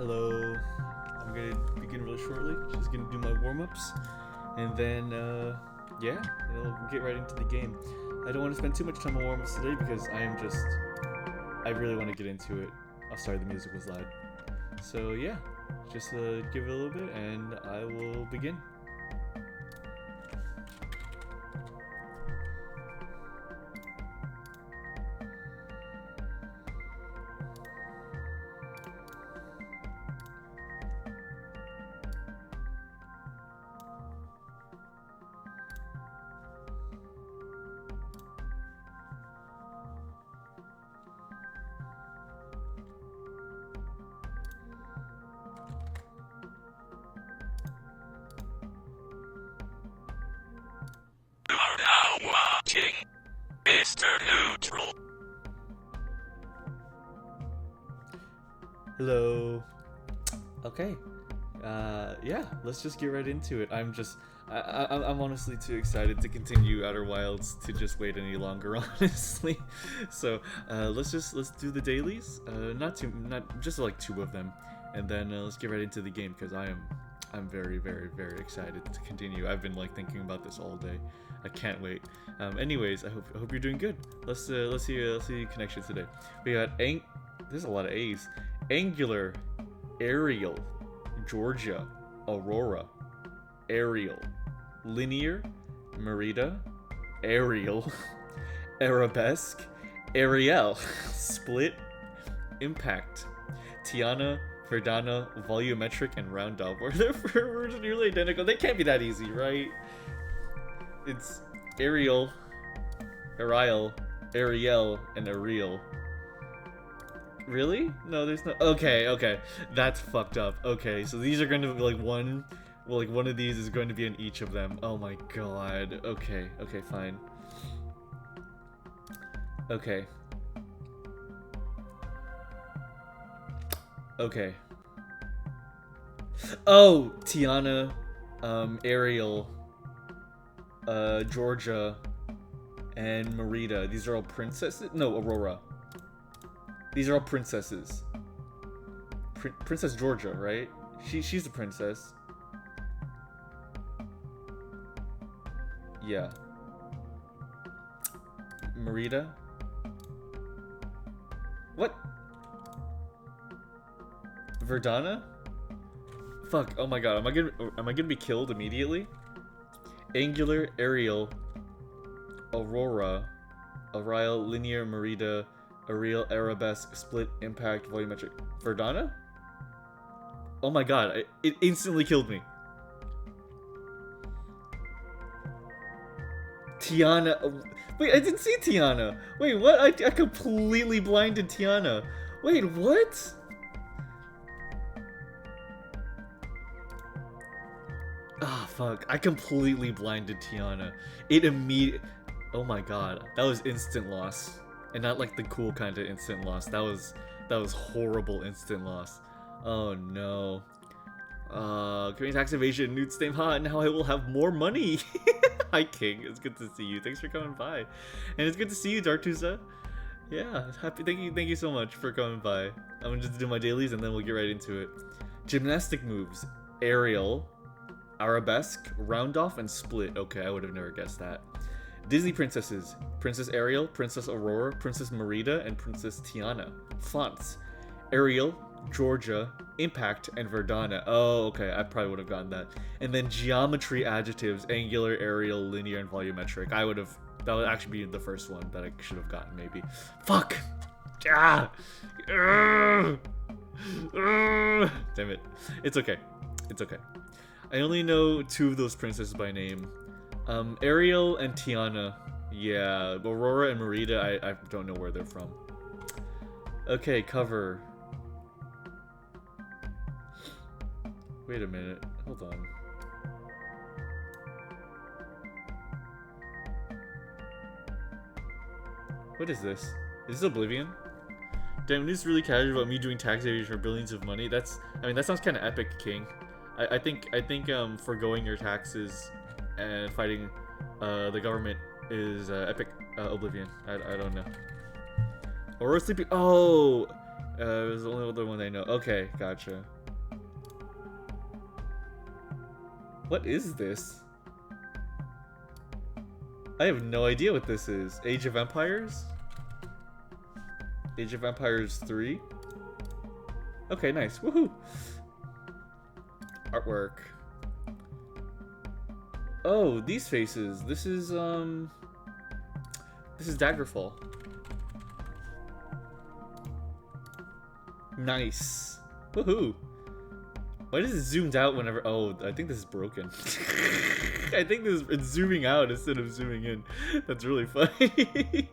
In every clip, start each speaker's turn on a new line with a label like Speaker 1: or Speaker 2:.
Speaker 1: Hello. I'm gonna begin really shortly. Just gonna do my warm-ups, and then yeah, and we'll get right into the game. I don't want to spend too much time on warm-ups today because I really want to get into it. Oh, sorry, the music was loud. So yeah, just give it a little bit, and I will begin.
Speaker 2: You are now watching MrNeutral.
Speaker 1: Hello. Okay. Yeah, let's just get right into it. I'm honestly too excited to continue Outer Wilds to just wait any longer, honestly. So, let's do the dailies. Not just like 2 of them, and then let's get right into the game because I'm very, very, very excited to continue. I've been like thinking about this all day. I can't wait. Anyways, I hope you're doing good. Let's see connections today. We got there's a lot of A's. Angular, Aerial, Georgia, Aurora, Aerial, Linear, Merida, Aerial, Arabesque, Ariel, Split, Impact, Tiana, Verdana, Volumetric, and Round Off. We're nearly identical. They can't be that easy, right? It's Ariel, Ariel, Ariel, and Ariel. Really? No, there's no. Okay. That's fucked up. Okay, so these are going to be like one. Well, like one of these is going to be in each of them. Oh my god. Okay, fine. Okay. Oh, Tiana, Ariel, Georgia, and Merida. These are all princesses? No, Aurora. These are all princesses. Princess Georgia, right? She's a princess. Yeah. Merida? What? Verdana? Fuck, oh my god, am I gonna be killed immediately? Angular, Ariel, Aurora, Ariel, Linear, Merida, Ariel, Arabesque, Split, Impact, Volumetric. Verdana? Oh my god, it instantly killed me. Tiana. Wait, I didn't see Tiana. Wait, what? I completely blinded Tiana. Wait, what? Ah, fuck. I completely blinded Tiana. It immediately... Oh my god. That was instant loss. And not like the cool kind of instant loss. That was horrible instant loss. Oh no. Community tax evasion, nude stay hot, now I will have more money. Hi King, it's good to see you. Thanks for coming by. And it's good to see you, Dartuza. Yeah, thank you so much for coming by. I'm gonna just do my dailies and then we'll get right into it. Gymnastic moves. Aerial, Arabesque, Round Off, and Split. Okay, I would have never guessed that. Disney princesses: Princess Ariel, Princess Aurora, Princess Merida, and Princess Tiana. Fonts: Ariel, Georgia, Impact, and Verdana. Oh, okay, I probably would have gotten that. And then geometry adjectives: Angular, Aerial, Linear, and Volumetric. That would actually be the first one that I should have gotten, maybe. Fuck! Ah! Damn it. It's okay. I only know 2 of those princesses by name. Ariel and Tiana. Yeah, Aurora and Merida, I don't know where they're from. Okay, cover. Wait a minute. Hold on. What is this? Is this Oblivion? Damn, this is really casual about me doing tax evasion for billions of money. That sounds kind of epic, King. I think forgoing your taxes and fighting the government is epic. Oblivion. I don't know. Aurora sleeping. Oh, It was the only other one I know. Okay, gotcha. What is this? I have no idea what this is. Age of Empires? Age of Empires 3? Okay, nice. Woohoo! Artwork. Oh, these faces. This is Daggerfall. Nice. Woohoo! Why does it zoomed out whenever? Oh, I think this is broken. I think it's zooming out instead of zooming in. That's really funny.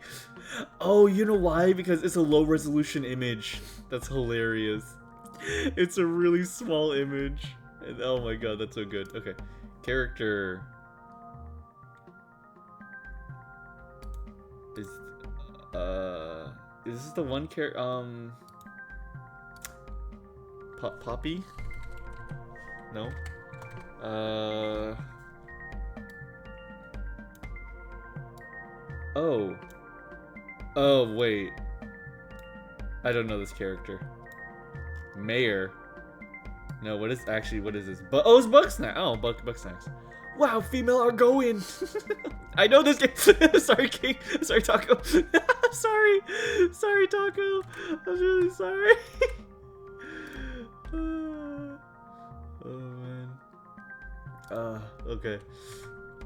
Speaker 1: Oh, you know why? Because it's a low resolution image. That's hilarious. It's a really small image. And oh my god, that's so good. Okay. Character. Is this the one Poppy? No. Oh, wait. I don't know this character. Mayor. No, what is this? Oh, it's Bugsnax. Oh, Bugsnax. Wow, female are going. I know this game. Sorry, King. Sorry, Taco. Sorry, Taco. I'm really sorry. Oh man. Okay.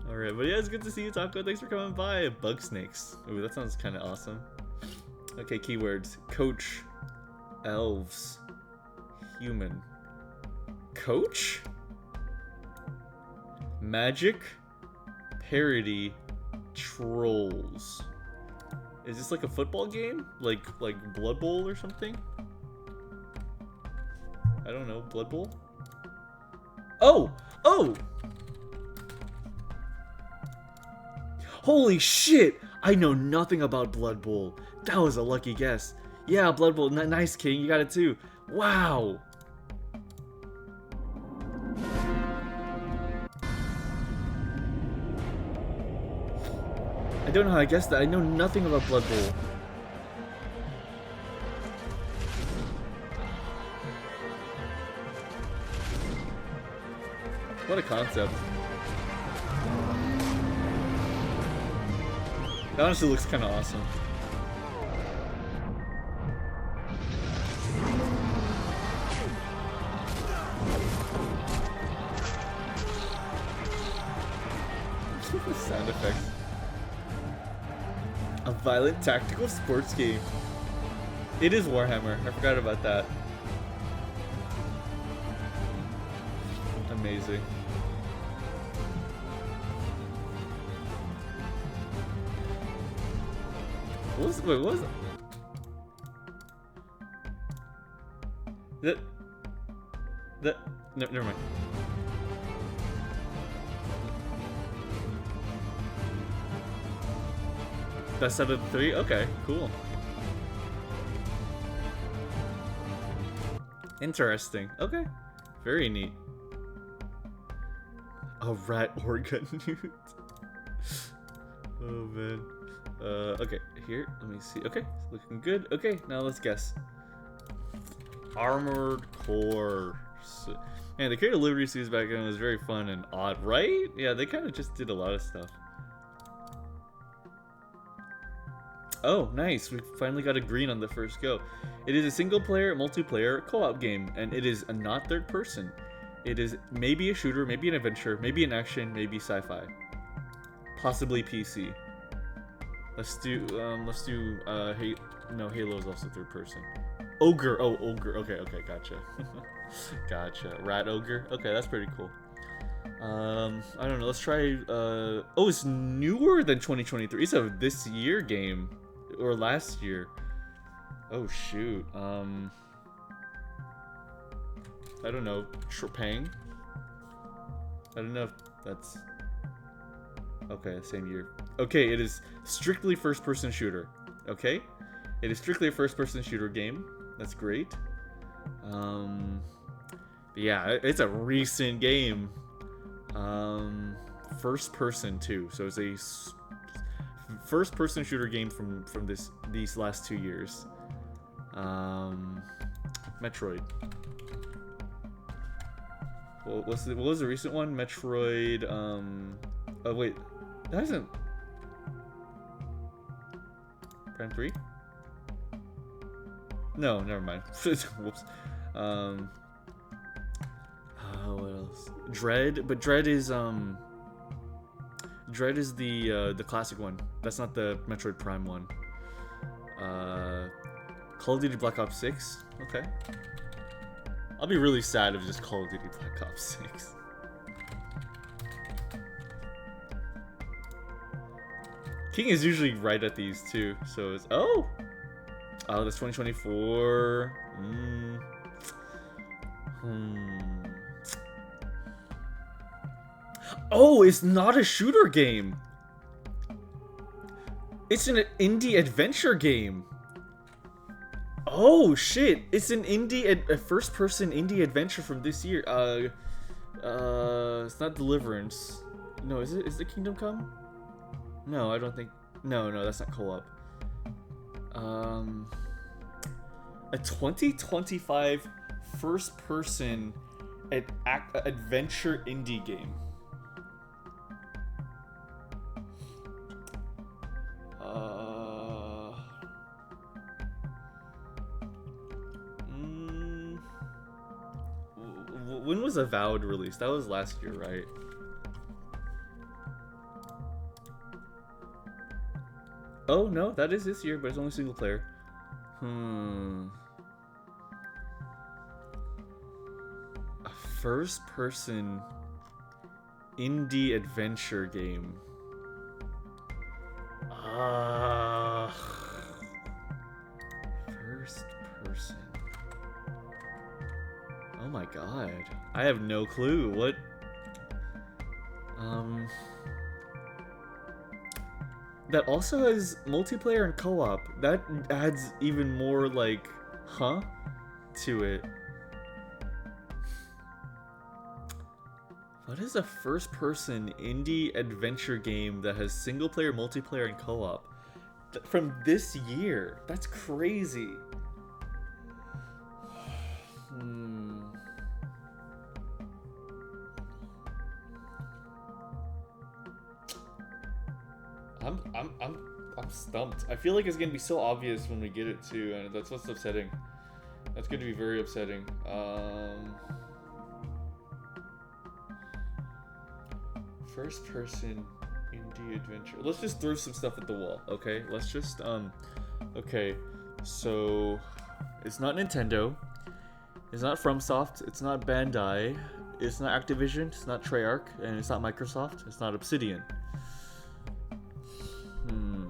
Speaker 1: Alright, but yeah, it's good to see you, Taco. Thanks for coming by. Bugsnax. Ooh, that sounds kind of awesome. Okay, keywords. Coach. Elves. Human. Coach? Magic. Parody. Trolls. Is this like a football game? Like Blood Bowl or something? I don't know. Blood Bowl? Oh! Oh! Holy shit! I know nothing about Blood Bowl. That was a lucky guess. Yeah, Blood Bowl. Nice, King. You got it too. Wow! I don't know how I guessed that. I know nothing about Blood Bowl. What a concept. It honestly looks kind of awesome. Sound effects. A violent tactical sports game. It is Warhammer. I forgot about that. Amazing. Wait, what was it? No, never mind. Best out of the 3? Okay, cool. Interesting. Okay. Very neat. A rat organ newt. Oh man. Okay, here, let me see. Okay, looking good. Okay, now let's guess. Armored Core. Man, the Creative Liberty series back then was very fun and odd, right? Yeah, they kind of just did a lot of stuff. Oh, nice. We finally got a green on the first go. It is a single-player, multiplayer, co-op game, and it is not third person. It is maybe a shooter, maybe an adventure, maybe an action, maybe sci-fi. Possibly PC. Let's do no, Halo is also third person. Ogre. Oh, Ogre. Okay, gotcha. Gotcha. Rat Ogre. Okay, that's pretty cool. I don't know. Let's try. Oh, it's newer than 2023. It's a this year game or last year. Oh shoot. I don't know. Trepang. I don't know if that's. Okay, same year. Okay, it is strictly first-person shooter. Okay, it is strictly a first-person shooter game. That's great. Yeah, it's a recent game. First-person too, so it's a first-person shooter game from these last 2 years. Metroid. What was the recent one? Metroid. Oh wait, that isn't. Prime 3? No, never mind. Whoops. What else? Dread, but Dread is the classic one. That's not the Metroid Prime one. Call of Duty Black Ops 6. Okay. I'll be really sad if it's just Call of Duty Black Ops 6. King is usually right at these too, so it's oh, that's 2024. Oh, it's not a shooter game. It's an indie adventure game. Oh shit! It's an a first-person indie adventure from this year. It's not Deliverance. No, is it? Is it Kingdom Come? No, I don't think. No, that's not co-op. A 2025 first-person adventure indie game. When was Avowed released? That was last year, right? Oh no, that is this year, but it's only single player. A first-person indie adventure game. First person. Oh my god. I have no clue. What? That also has multiplayer and co-op. That adds even more, like, to it. What is a first-person indie adventure game that has single-player, multiplayer, and co-op? From this year? That's crazy. I'm stumped. I feel like it's gonna be so obvious when we get it too, and that's what's upsetting. That's gonna be very upsetting. First person indie adventure. Let's just throw some stuff at the wall, okay? Let's just okay. So it's not Nintendo. It's not FromSoft. It's not Bandai. It's not Activision. It's not Treyarch, and it's not Microsoft. It's not Obsidian.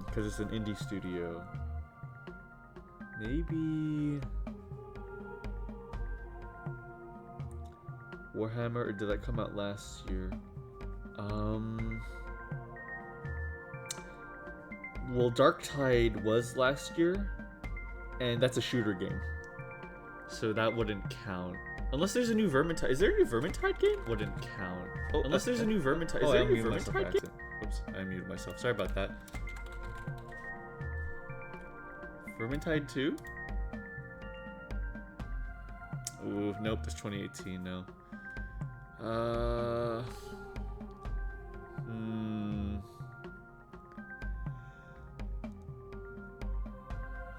Speaker 1: Because it's an indie studio. Maybe Warhammer, or did that come out last year? Well, Dark Tide was last year, and that's a shooter game, so that wouldn't count. Unless there's a new Vermintide. Is there a new Vermintide game? Wouldn't count. Oh, unless there's a new Vermintide. Is there a new Vermintide game? Oops, I muted myself. Sorry about that. Vermintide 2? Ooh, nope, that's 2018, no.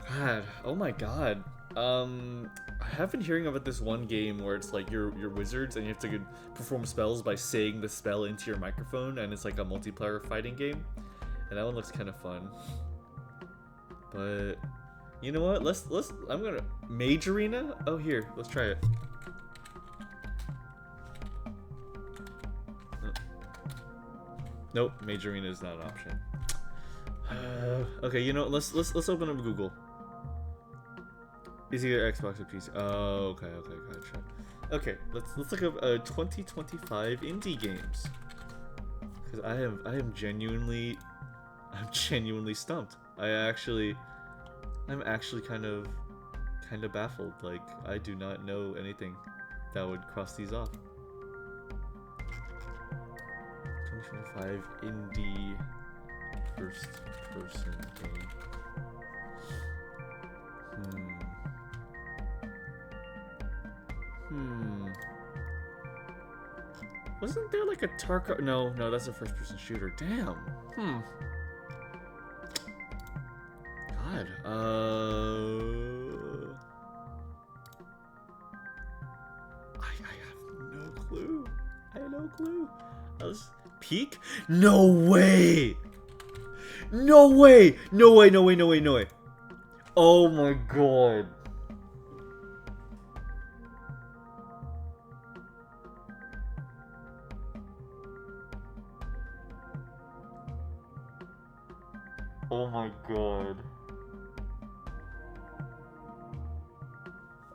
Speaker 1: God, oh my god. I have been hearing about this one game where it's like you're wizards and you have to perform spells by saying the spell into your microphone, and it's like a multiplayer fighting game. And that one looks kind of fun. But you know what? I'm gonna Mage Arena? Oh, here, let's try it. Nope, Mage Arena is not an option. Okay, you know, let's open up Google. Is either Xbox or PC? Oh, okay, gotcha. Okay, let's look up 2025 indie games. Because I'm genuinely stumped. I'm actually kind of baffled. Like, I do not know anything that would cross these off. 2025 indie first person game. Wasn't there like a Tarkov? No, that's a first-person shooter. Damn. God. I have no clue. I have no clue. Peak? No way! No way! No way, no way, no way, no way. Oh my god. Oh my god.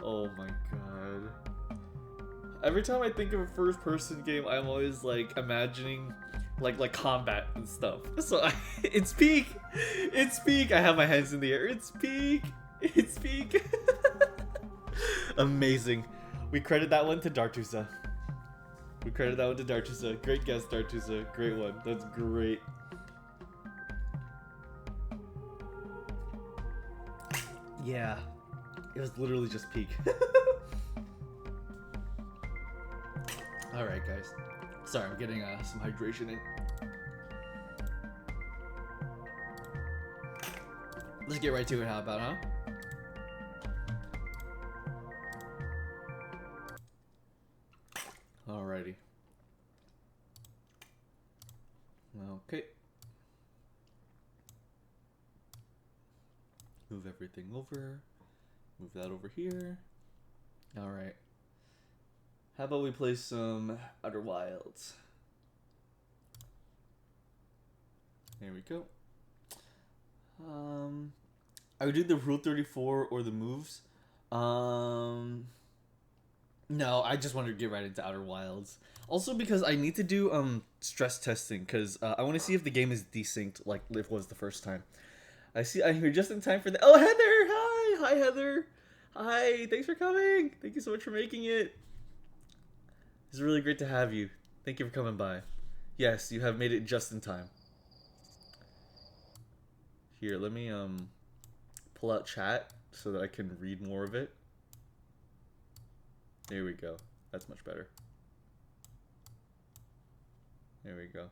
Speaker 1: Oh my god. Every time I think of a first-person game, I'm always like imagining like combat and stuff. So it's Peak. It's Peak. I have my hands in the air. It's Peak. It's Peak. Amazing. We credit that one to Dartuza. We credit that one to Dartuza. Great guess, Dartuza. Great one. That's great. Yeah. It was literally just Peak. Alright, guys. Sorry, I'm getting some hydration in. Let's get right to it, how about, huh? Alrighty. Okay. Move everything over. Move that over here. Alright. How about we play some Outer Wilds? There we go. I would do the Rule 34 or the moves. No, I just wanted to get right into Outer Wilds. Also because I need to do stress testing because I want to see if the game is desynced like it was the first time. I'm here just in time for the. Oh, Heather! Hi, Heather. Hi, thanks for coming. Thank you so much for making it. It's really great to have you. Thank you for coming by. Yes, you have made it just in time. Here, let me pull out chat so that I can read more of it. There we go. That's much better. There we go.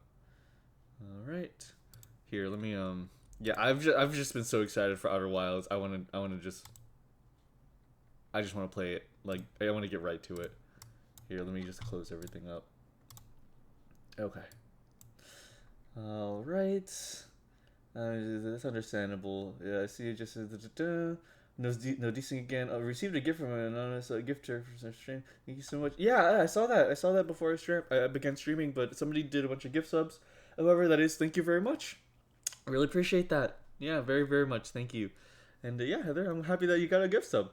Speaker 1: All right. Here, let me yeah, I've just been so excited for Outer Wilds. I just want to play it. Like I want to get right to it. Here, let me just close everything up. Okay. All right. That's understandable. Yeah, I see it just says no desync again. I received a gift from an anonymous gifter for stream. Thank you so much. Yeah, I saw that. I saw that before I began streaming, but somebody did a bunch of gift subs. However, that is, thank you very much. I really appreciate that. Yeah, very, very much. Thank you. And yeah, Heather, I'm happy that you got a gift sub.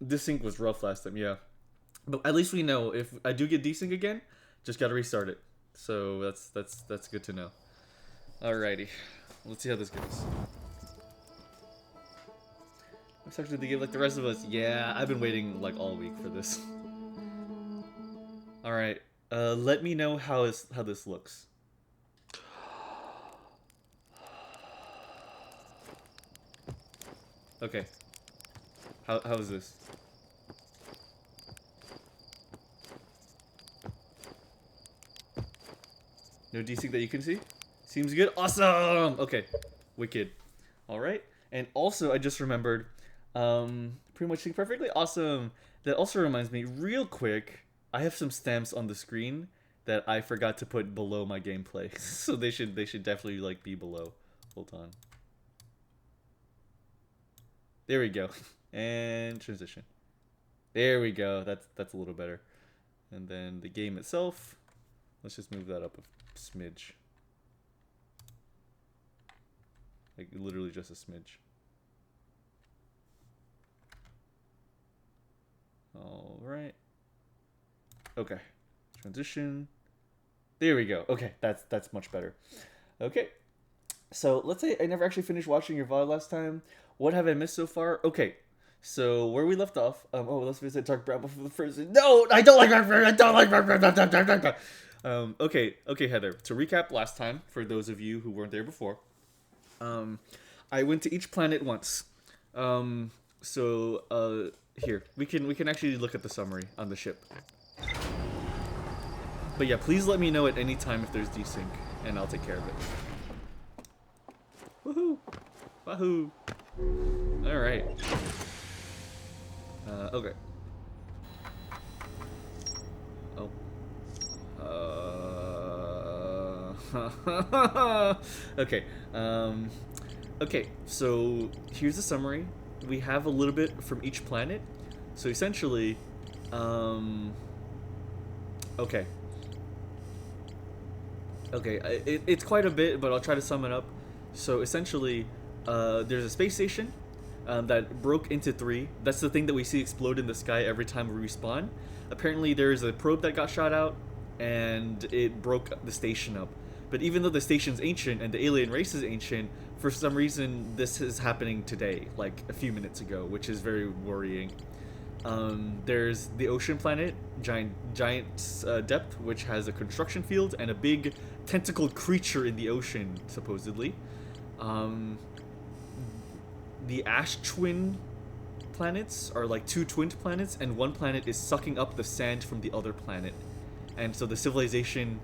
Speaker 1: Desync was rough last time, yeah. But at least we know if I do get desync again, just gotta restart it. So that's good to know. Alrighty. Let's see how this goes. Looks actually they give like the rest of us. Yeah, I've been waiting like all week for this. Alright. Let me know how this looks. Okay. How is this? No desync that you can see? Seems good. Awesome! Okay. Wicked. Alright. And also, I just remembered, pretty much synced perfectly. Awesome. That also reminds me, real quick, I have some stamps on the screen that I forgot to put below my gameplay. So they should definitely like be below. Hold on. There we go. And transition. There we go. That's a little better. And then the game itself. Let's just move that up a smidge. Like literally just a smidge. All right. Okay. Transition. There we go. Okay, that's much better. Okay. So let's say I never actually finished watching your VOD last time. What have I missed so far? Okay. So where we left off. Oh, let's visit Dark Bramble for the first. No, I don't like Dark Bramble. I don't like Dark Bramble. Okay, Heather. To recap last time, for those of you who weren't there before, I went to each planet once. So here, we can actually look at the summary on the ship. But yeah, please let me know at any time if there's desync, and I'll take care of it. Woohoo! Wahoo! Alright. Okay. Oh. Okay. Okay, so here's the summary. We have a little bit from each planet. So essentially, okay. Okay, it's quite a bit, but I'll try to sum it up. So essentially, there's a space station that broke into 3. That's the thing that we see explode in the sky every time we respawn. Apparently, there's a probe that got shot out, and it broke the station up. But even though the station's ancient and the alien race is ancient, for some reason this is happening today, like a few minutes ago, which is very worrying. There's the ocean planet, Giant Depth, which has a construction field and a big tentacled creature in the ocean, supposedly. The ash twin planets are like 2 twinned planets, and one planet is sucking up the sand from the other planet. And so the civilization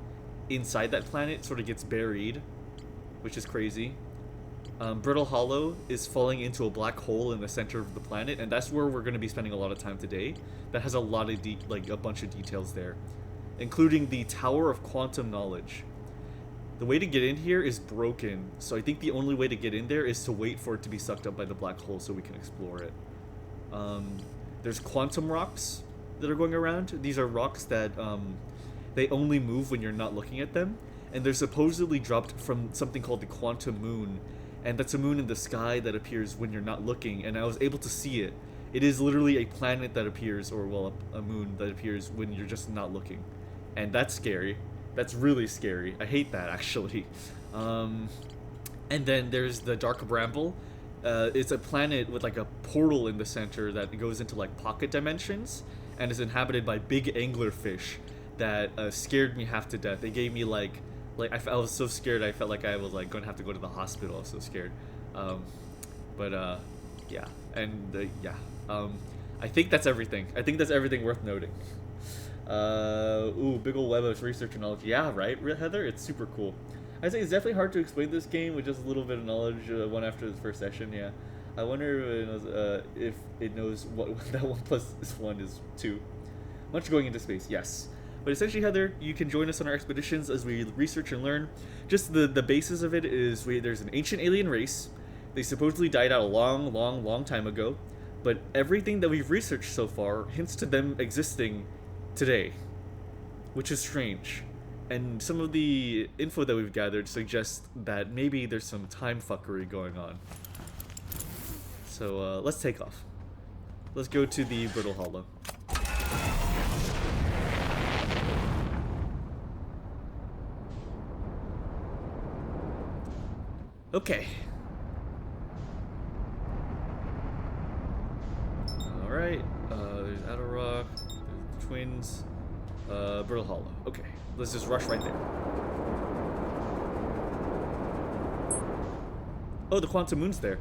Speaker 1: inside that planet sort of gets buried, which is crazy. Brittle Hollow is falling into a black hole in the center of the planet, and that's where we're going to be spending a lot of time today. That has a lot of a bunch of details there, including the Tower of Quantum Knowledge. The way to get in here is broken, so I think the only way to get in there is to wait for it to be sucked up by the black hole so we can explore it. There's quantum rocks that are going around. These are rocks that they only move when you're not looking at them, and they're supposedly dropped from something called the quantum moon, and that's a moon in the sky that appears when you're not looking, and I was able to see it. It is literally a planet that appears, or well, a moon that appears when you're just not looking, and that's scary. That's really scary. I hate that, actually. And then there's the Dark Bramble. It's a planet with like a portal in the center that goes into like pocket dimensions, and is inhabited by big anglerfish that scared me half to death. They gave me I was so scared I felt like I was like going to have to go to the hospital. I was so scared. Yeah, and yeah. I think that's everything. I think that's everything worth noting. Ooh, big ol' web of research and knowledge. Yeah, right, Heather? It's super cool. I'd say it's definitely hard to explain this game with just a little bit of knowledge, one after the first session, yeah. I wonder if it knows what that 1 plus 1 is 2. Much going into space, yes. But essentially, Heather, you can join us on our expeditions as we research and learn. Just the basis of it is there's an ancient alien race. They supposedly died out a long time ago. But everything that we've researched so far hints to them existing today, which is strange. And some of the info that we've gathered suggests that maybe there's some time fuckery going on. So let's take off. Let's go to the Brittle Hollow. Okay. Alright, there's Outer Rock, there's the Twins, Brittle Hollow. Okay, let's just rush right there. Oh, the Quantum Moon's there.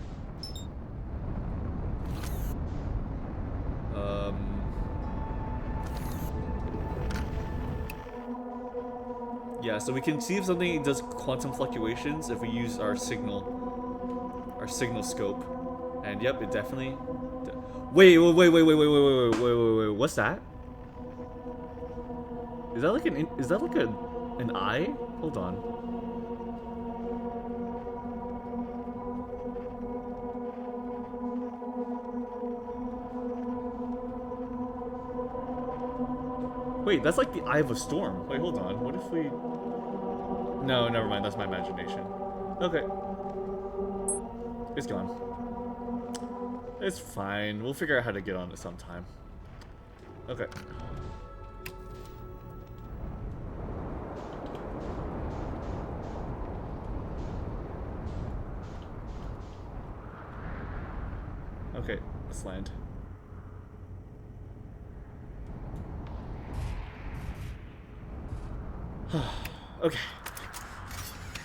Speaker 1: Yeah, so we can see if something does quantum fluctuations if we use our signal scope. And yep, it definitely... Wait, what's that? Is that like an eye? Hold on. Wait, that's like the eye of a storm. Wait, hold on. What if we... No, never mind. That's my imagination. Okay. It's gone. It's fine. We'll figure out how to get on it sometime. Okay. Okay, let's land. Okay.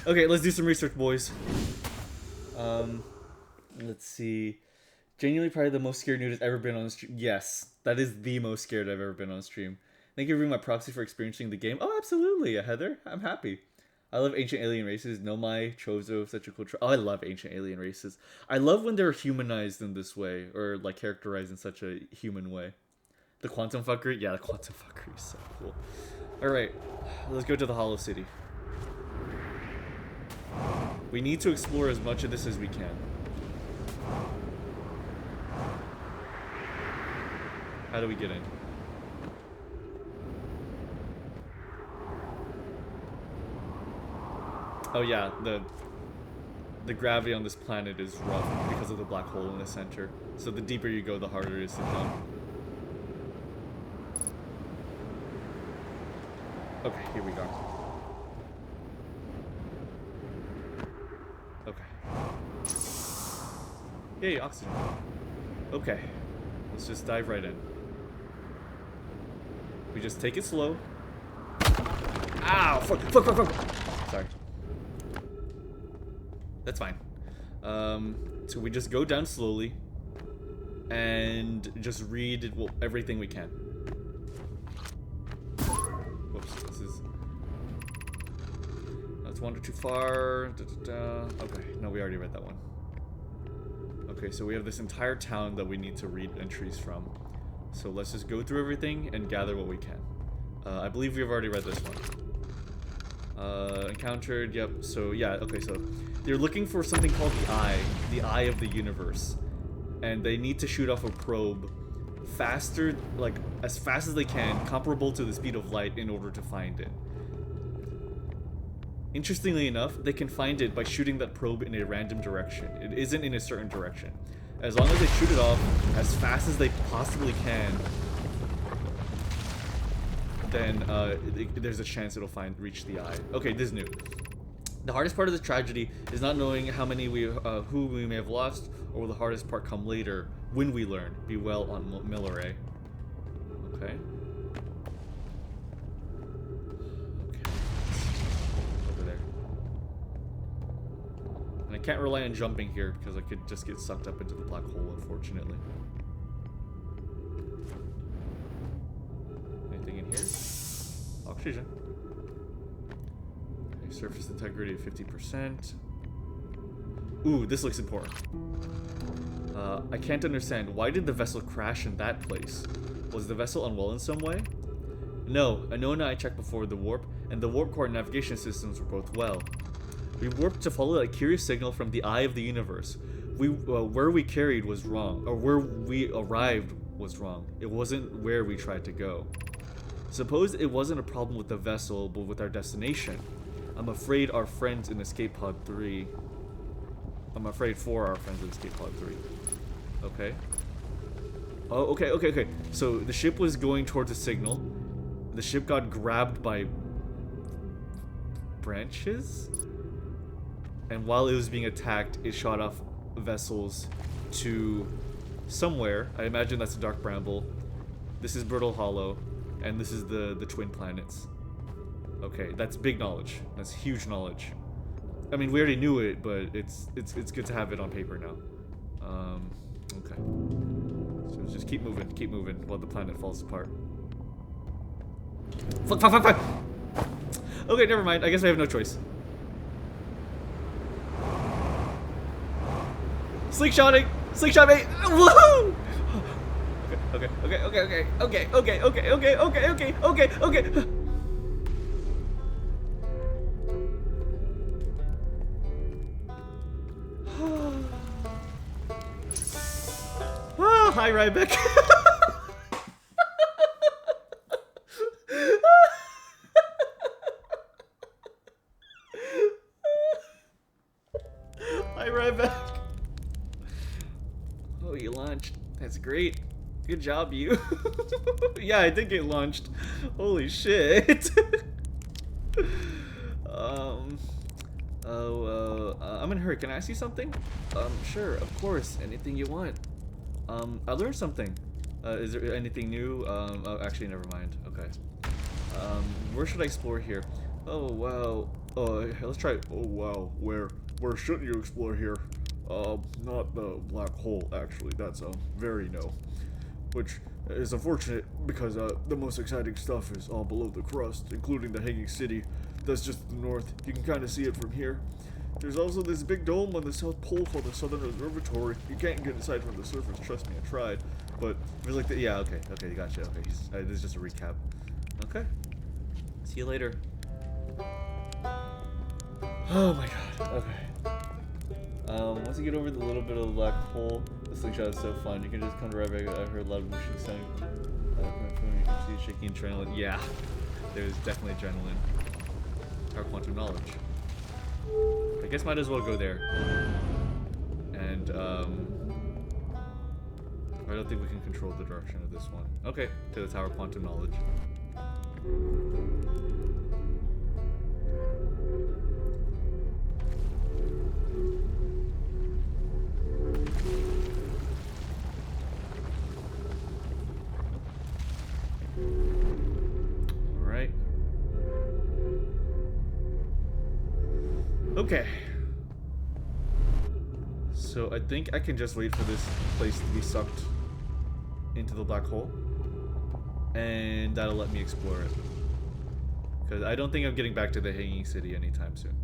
Speaker 1: Okay, let's do some research, boys. Let's see. Genuinely probably the most scared nude has ever been on stream. Yes, that is the most scared I've ever been on stream. Thank you for being my proxy for experiencing the game. Oh, absolutely, Heather. I'm happy. I love ancient alien races. Nomai, Chozo, such a cool. Oh, I love ancient alien races. I love when they're humanized in this way, or like characterized in such a human way. The quantum fucker, yeah, the quantum fucker is so cool. All right, let's go to the Hollow City. We need to explore as much of this as we can. How do we get in? Oh yeah, the gravity on this planet is rough because of the black hole in the center. So the deeper you go, the harder it is to jump. Okay, here we go. Okay. Yay, oxygen. Okay. Let's just dive right in. We just take it slow. Ow! Fuck. Sorry. That's fine. So we just go down slowly and just read everything we can. Whoops, this is... Let's wander too far. Okay, no, we already read that one. Okay, so we have this entire town that we need to read entries from. So let's just go through everything and gather what we can. I believe we've already read this one. Encountered, yep, so yeah, okay, so they're looking for something called the Eye of the Universe. And they need to shoot off a probe faster, like, as fast as they can, comparable to the speed of light in order to find it. Interestingly enough, they can find it by shooting that probe in a random direction. It isn't in a certain direction. As long as they shoot it off as fast as they possibly can, then there's a chance it'll reach the eye. Okay, this is new. The hardest part of the tragedy is not knowing how many who we may have lost, or will the hardest part come later when we learn. Be well on Milleray. Okay. Over there. And I can't rely on jumping here because I could just get sucked up into the black hole, unfortunately. Anything in here? Oxygen. Okay, surface integrity of 50%. Ooh, this looks important. I can't understand. Why did the vessel crash in that place? Was the vessel unwell in some way? No, Anona and I checked before the warp, and the warp core navigation systems were both well. We warped to follow a curious signal from the Eye of the Universe. Where we carried was wrong, or where we arrived was wrong. It wasn't where we tried to go. Suppose it wasn't a problem with the vessel, but with our destination. I'm afraid our friends in Escape Pod 3. I'm afraid for our friends in Escape Pod 3. Okay. Oh, okay. So the ship was going towards a signal. The ship got grabbed by branches, and while it was being attacked, it shot off vessels to somewhere. I imagine that's the Dark Bramble. This is Brittle Hollow, and this is the Twin Planets. Okay, that's big knowledge. That's huge knowledge. I mean, we already knew it, but it's good to have it on paper now. Okay. So just keep moving while the planet falls apart. Fuck! Okay, never mind. I guess I have no choice. Slingshot me! Woohoo! Okay. Hi, Ryback. Hi, Ryback. Oh, you launched. That's great. Good job, you. Yeah, I did get launched. Holy shit. I'm in a hurry. Can I ask you something? Sure, of course. Anything you want. I learned something. Is there anything new? Oh, actually, never mind. Okay. Where should I explore here? Oh, wow. Let's try. Oh, wow. Where shouldn't you explore here?
Speaker 3: Not the black hole, actually. That's, very no. Which is unfortunate because, the most exciting stuff is all below the crust, including the Hanging City. That's just to the north. You can kind of see it from here. There's also this big dome on the South Pole called the Southern Observatory. You can't get inside from the surface, trust me, I tried. But it was like, yeah, okay, gotcha, okay. This is just a recap. Okay. See you later. Oh my god, okay. Once you get over the little bit of the black hole, the slingshot is so fun. You can just come right back. I heard loud whooshing sound. You can see shaking adrenaline. Yeah, there's definitely adrenaline. Our quantum knowledge. I guess might as well go there. And, I don't think we can control the direction of this one. Okay, to the Tower Quantum Knowledge. Alright. Okay. So I think I can just wait for this place to be sucked into the black hole, and that'll let me explore it. Because I don't think I'm getting back to the Hanging City anytime soon.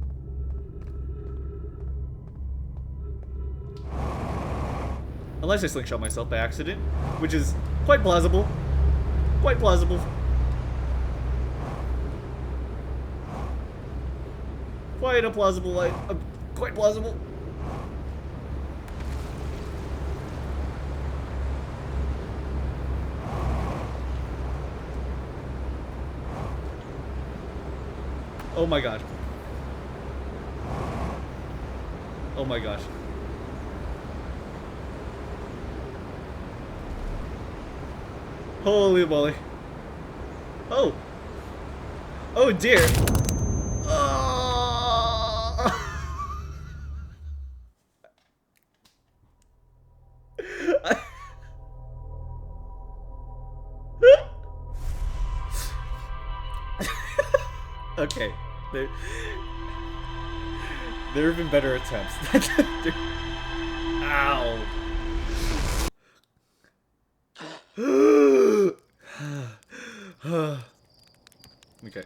Speaker 3: Unless I slingshot myself by accident, which is quite plausible. Quite plausible. Quite a plausible, quite plausible. Oh my god. Oh my gosh. Holy moly. Oh. Oh dear. Okay. There have been better attempts. Ow. Okay.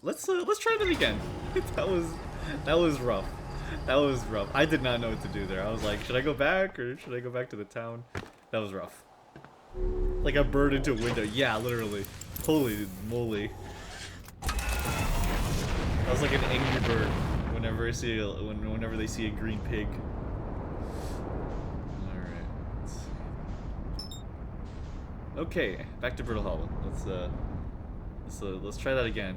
Speaker 3: Let's try that again. That was rough. That was rough. I did not know what to do there. I was like, should I go back or should I go back to the town? That was rough. Like a bird into a window. Yeah, literally. Holy moly. I was like an angry bird whenever I see whenever they see a green pig. Alright, let's see. Okay, back to Brittle Hollow. Let's try that again.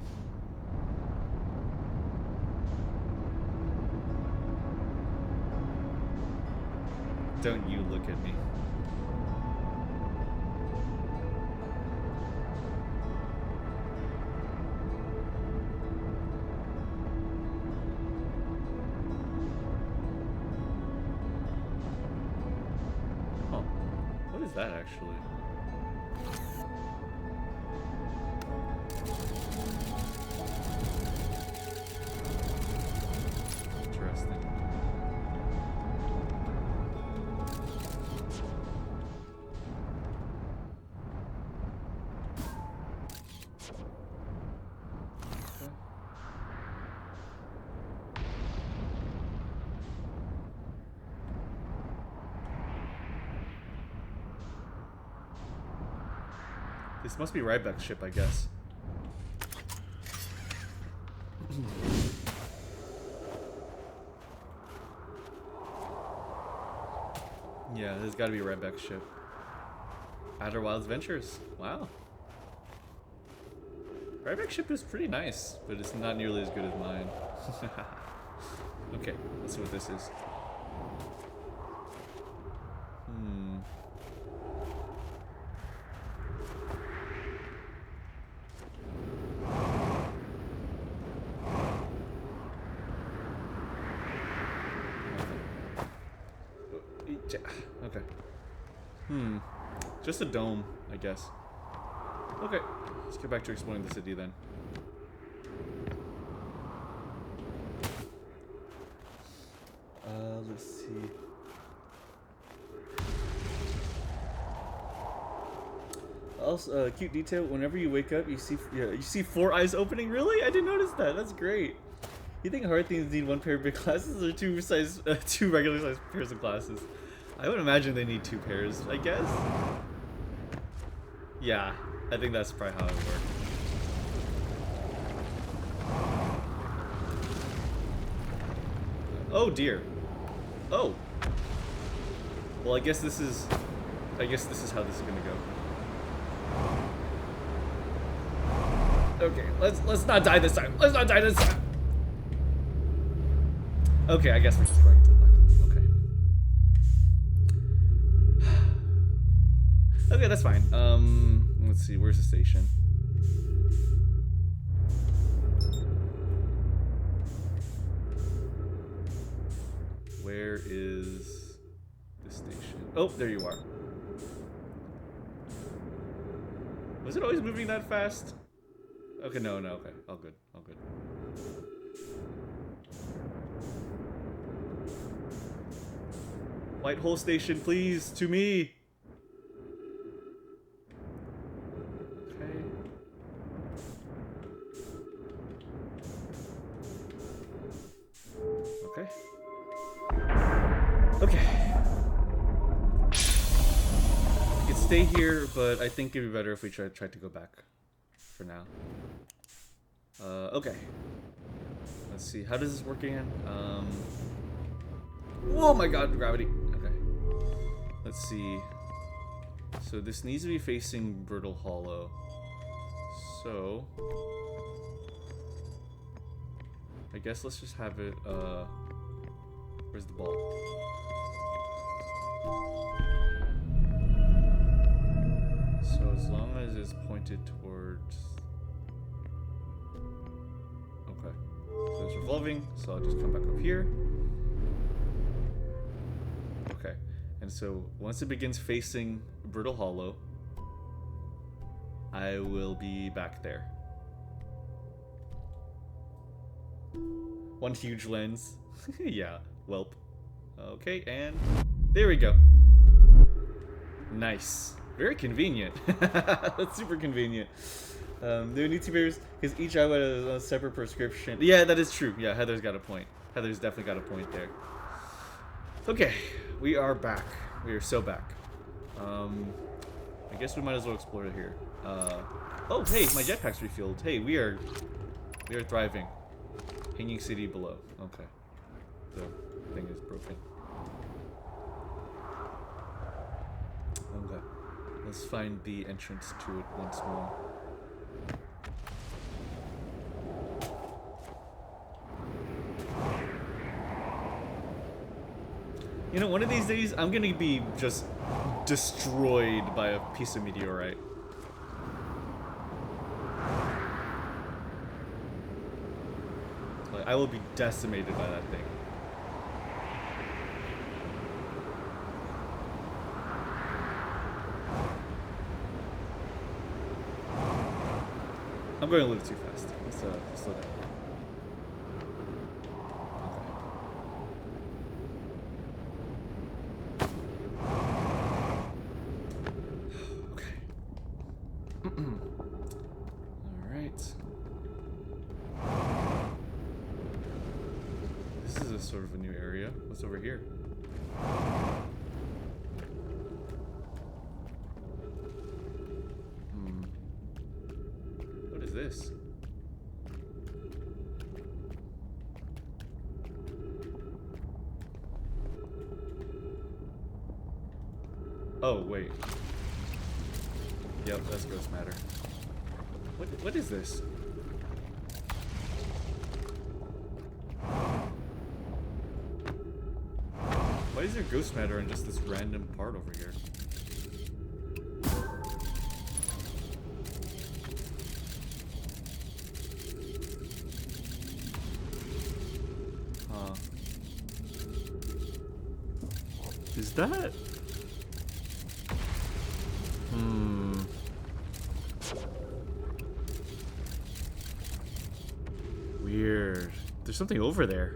Speaker 3: Don't you look at me. What is that actually? Interesting. This must be Ryback's ship, I guess. Yeah, this has got to be Ryback's ship. Outer Wilds Ventures. Wow. Ryback's ship is pretty nice, but it's not nearly as good as mine. Okay, let's see what this is. Okay. Just a dome, I guess. Okay, let's get back to exploring the city then. Let's see.
Speaker 1: Also, cute detail. Whenever you wake up, you see 4 eyes opening. Really? I didn't notice that. That's great. You think hard things need 1 pair of big glasses or 2 regular size pairs of glasses? I would imagine they need 2 pairs. I guess. Yeah, I think that's probably how it would work. Oh dear. Oh. Well, I guess this is how this is gonna go. Okay, let's not die this time. Let's not die this time. Okay, I guess we're just going into the black hole. Okay. Okay, that's fine. Let's see. Where's the station? Where is the station? Oh, there you are. Was it always moving that fast? Okay, no, okay. All good, all good. White hole station, please, to me! Okay. Okay. We could stay here, but I think it'd be better if we tried to go back for now. Okay. Let's see. How does this work again? Oh my god, gravity. Okay. Let's see. So this needs to be facing Brittle Hollow. So I guess let's just have it, where's the ball? So as long as it's pointed towards... Okay. So it's revolving, so I'll just come back up here. Okay. And so once it begins facing Brittle Hollow, I will be back there. One huge lens. Yeah, welp. Okay, and there we go. Nice. Very convenient. That's super convenient. There need 2 pairs because each eye has a separate prescription. Yeah, that is true. Yeah, Heather's got a point. Heather's definitely got a point there. Okay, we are back. We are so back. I guess we might as well explore it here. Oh, hey, my jetpack's refueled. Hey, we are thriving. Hanging city below. Okay. The thing is broken. Okay. Let's find the entrance to it once more. You know, one of these days, I'm gonna be just destroyed by a piece of meteorite. Like, I will be decimated by that thing. I'm going a little too fast. Let's slow down. Sort of a new area. What's over here? What is this? Oh, wait. Yep, that's ghost matter. What is this? Why is there ghost matter in just this random part over here? Huh. Is that? Weird. There's something over there.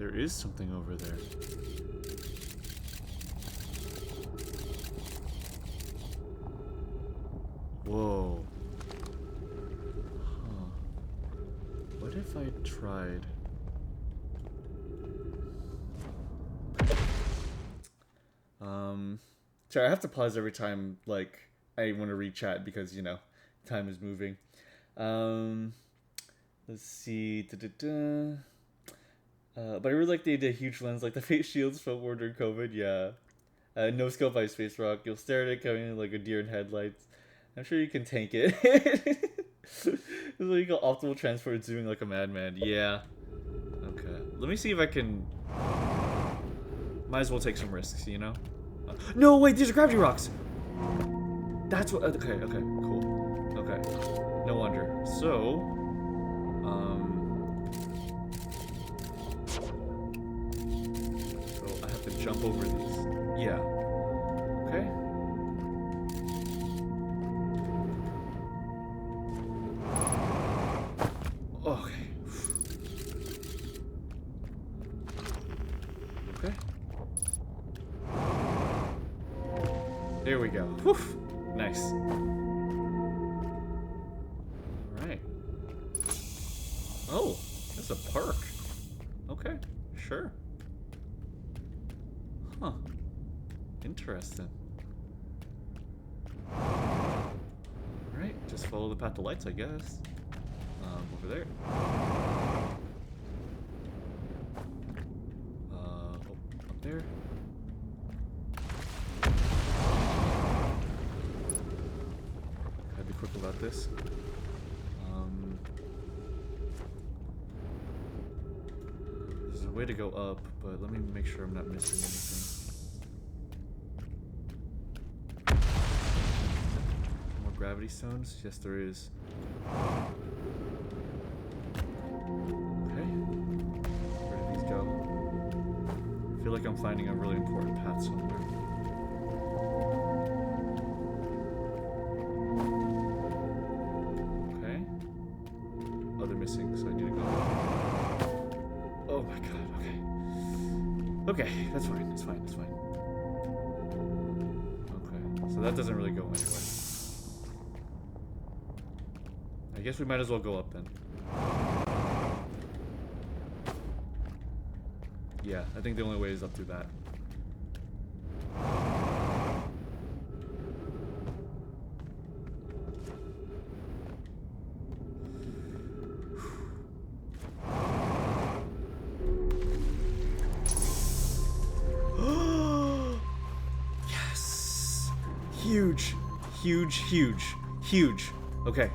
Speaker 1: There is something over there. Whoa. Huh. What if I tried... Sorry, I have to pause every time, like, I want to read chat because, you know, time is moving. Let's see. But I really like the idea of huge lens, like the face shields felt more during COVID, yeah. No scope by Space Rock. You'll stare at it coming like a deer in headlights. I'm sure you can tank it. This is what you call optimal transport zooming like a madman. Yeah. Okay. Let me see if I can... Might as well take some risks, you know? No, wait, these are gravity rocks! That's what... Okay, cool. Okay. No wonder. So... So I have to jump over these. Yeah. Okay. Okay. Okay. There we go. Whew. Nice. Alright. Oh, that's a park. Okay, sure. Huh. Interesting. Alright, just follow the path to lights, I guess. Over there. Oh, up there. Gotta be quick about this. There's a way to go up, but let me make sure I'm not missing anything. More gravity stones? Yes, there is. Okay. Where do these go? I feel like I'm finding a really important path somewhere. Okay. Oh, they're missing, so I need to go. Oh my god, okay. Okay, that's fine, that's fine, that's fine. Okay, so that doesn't really go anywhere. I guess we might as well go up then. Yeah, I think the only way is up through that. Yes! Huge, huge, huge, huge. Okay.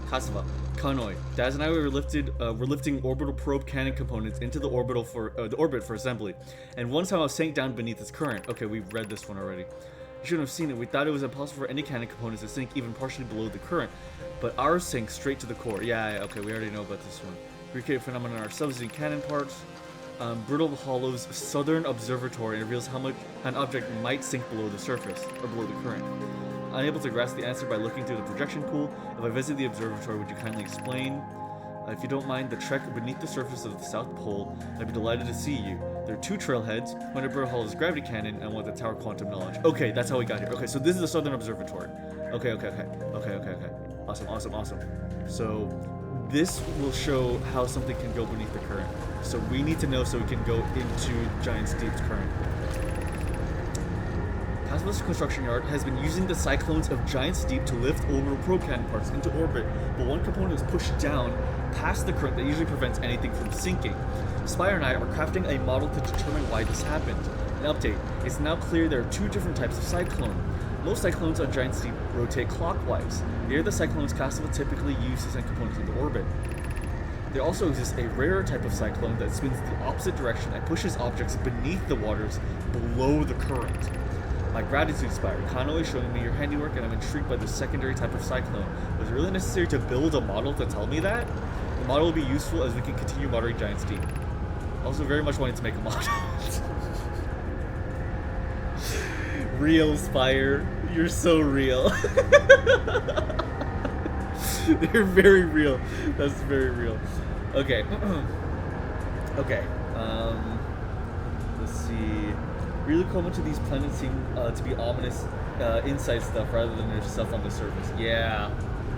Speaker 1: Kasava, Kanoi, Daz and I were lifting orbital probe cannon components into the orbit for assembly, and one somehow sank down beneath its current. Okay, we've read this one already. You shouldn't have seen it. We thought it was impossible for any cannon components to sink even partially below the current, but ours sank straight to the core. Yeah, okay, we already know about this one. Recreate phenomenon ourselves using cannon parts. Brittle Hollow's Southern Observatory reveals how much an object might sink below the surface, or below the current. Unable to grasp the answer by looking through the projection pool, if I visit the observatory, would you kindly explain? If you don't mind the trek beneath the surface of the South Pole, I'd be delighted to see you. There are two trailheads, one at Brittle Hollow's gravity cannon, and one at the Tower Quantum Knowledge. Okay, that's how we got here. Okay, so this is the Southern Observatory. Okay. Awesome. So, this will show how something can go beneath the current. So we need to know so we can go into Giant Steep's current. Casablanca's construction yard has been using the cyclones of Giant Steep to lift orbital probe cannon parts into orbit, but one component is pushed down past the current that usually prevents anything from sinking. Spire and I are crafting a model to determine why this happened. An update. It's now clear there are two different types of cyclone. Most cyclones on Giant Steep rotate clockwise. They are the cyclones Casablanca typically uses to send components into orbit. There also exists a rarer type of cyclone that spins the opposite direction and pushes objects beneath the waters below the current. My gratitude, Spire. Kano is showing me your handiwork, and I'm intrigued by this secondary type of cyclone. Was it really necessary to build a model to tell me that? The model will be useful as we can continue modeling Giant Steep. Also very much wanting to make a model. Real, Spire. You're so real. They're very real. That's very real. Okay. Okay. Let's see. Really common to these planets seem to be ominous inside stuff rather than their stuff on the surface. Yeah.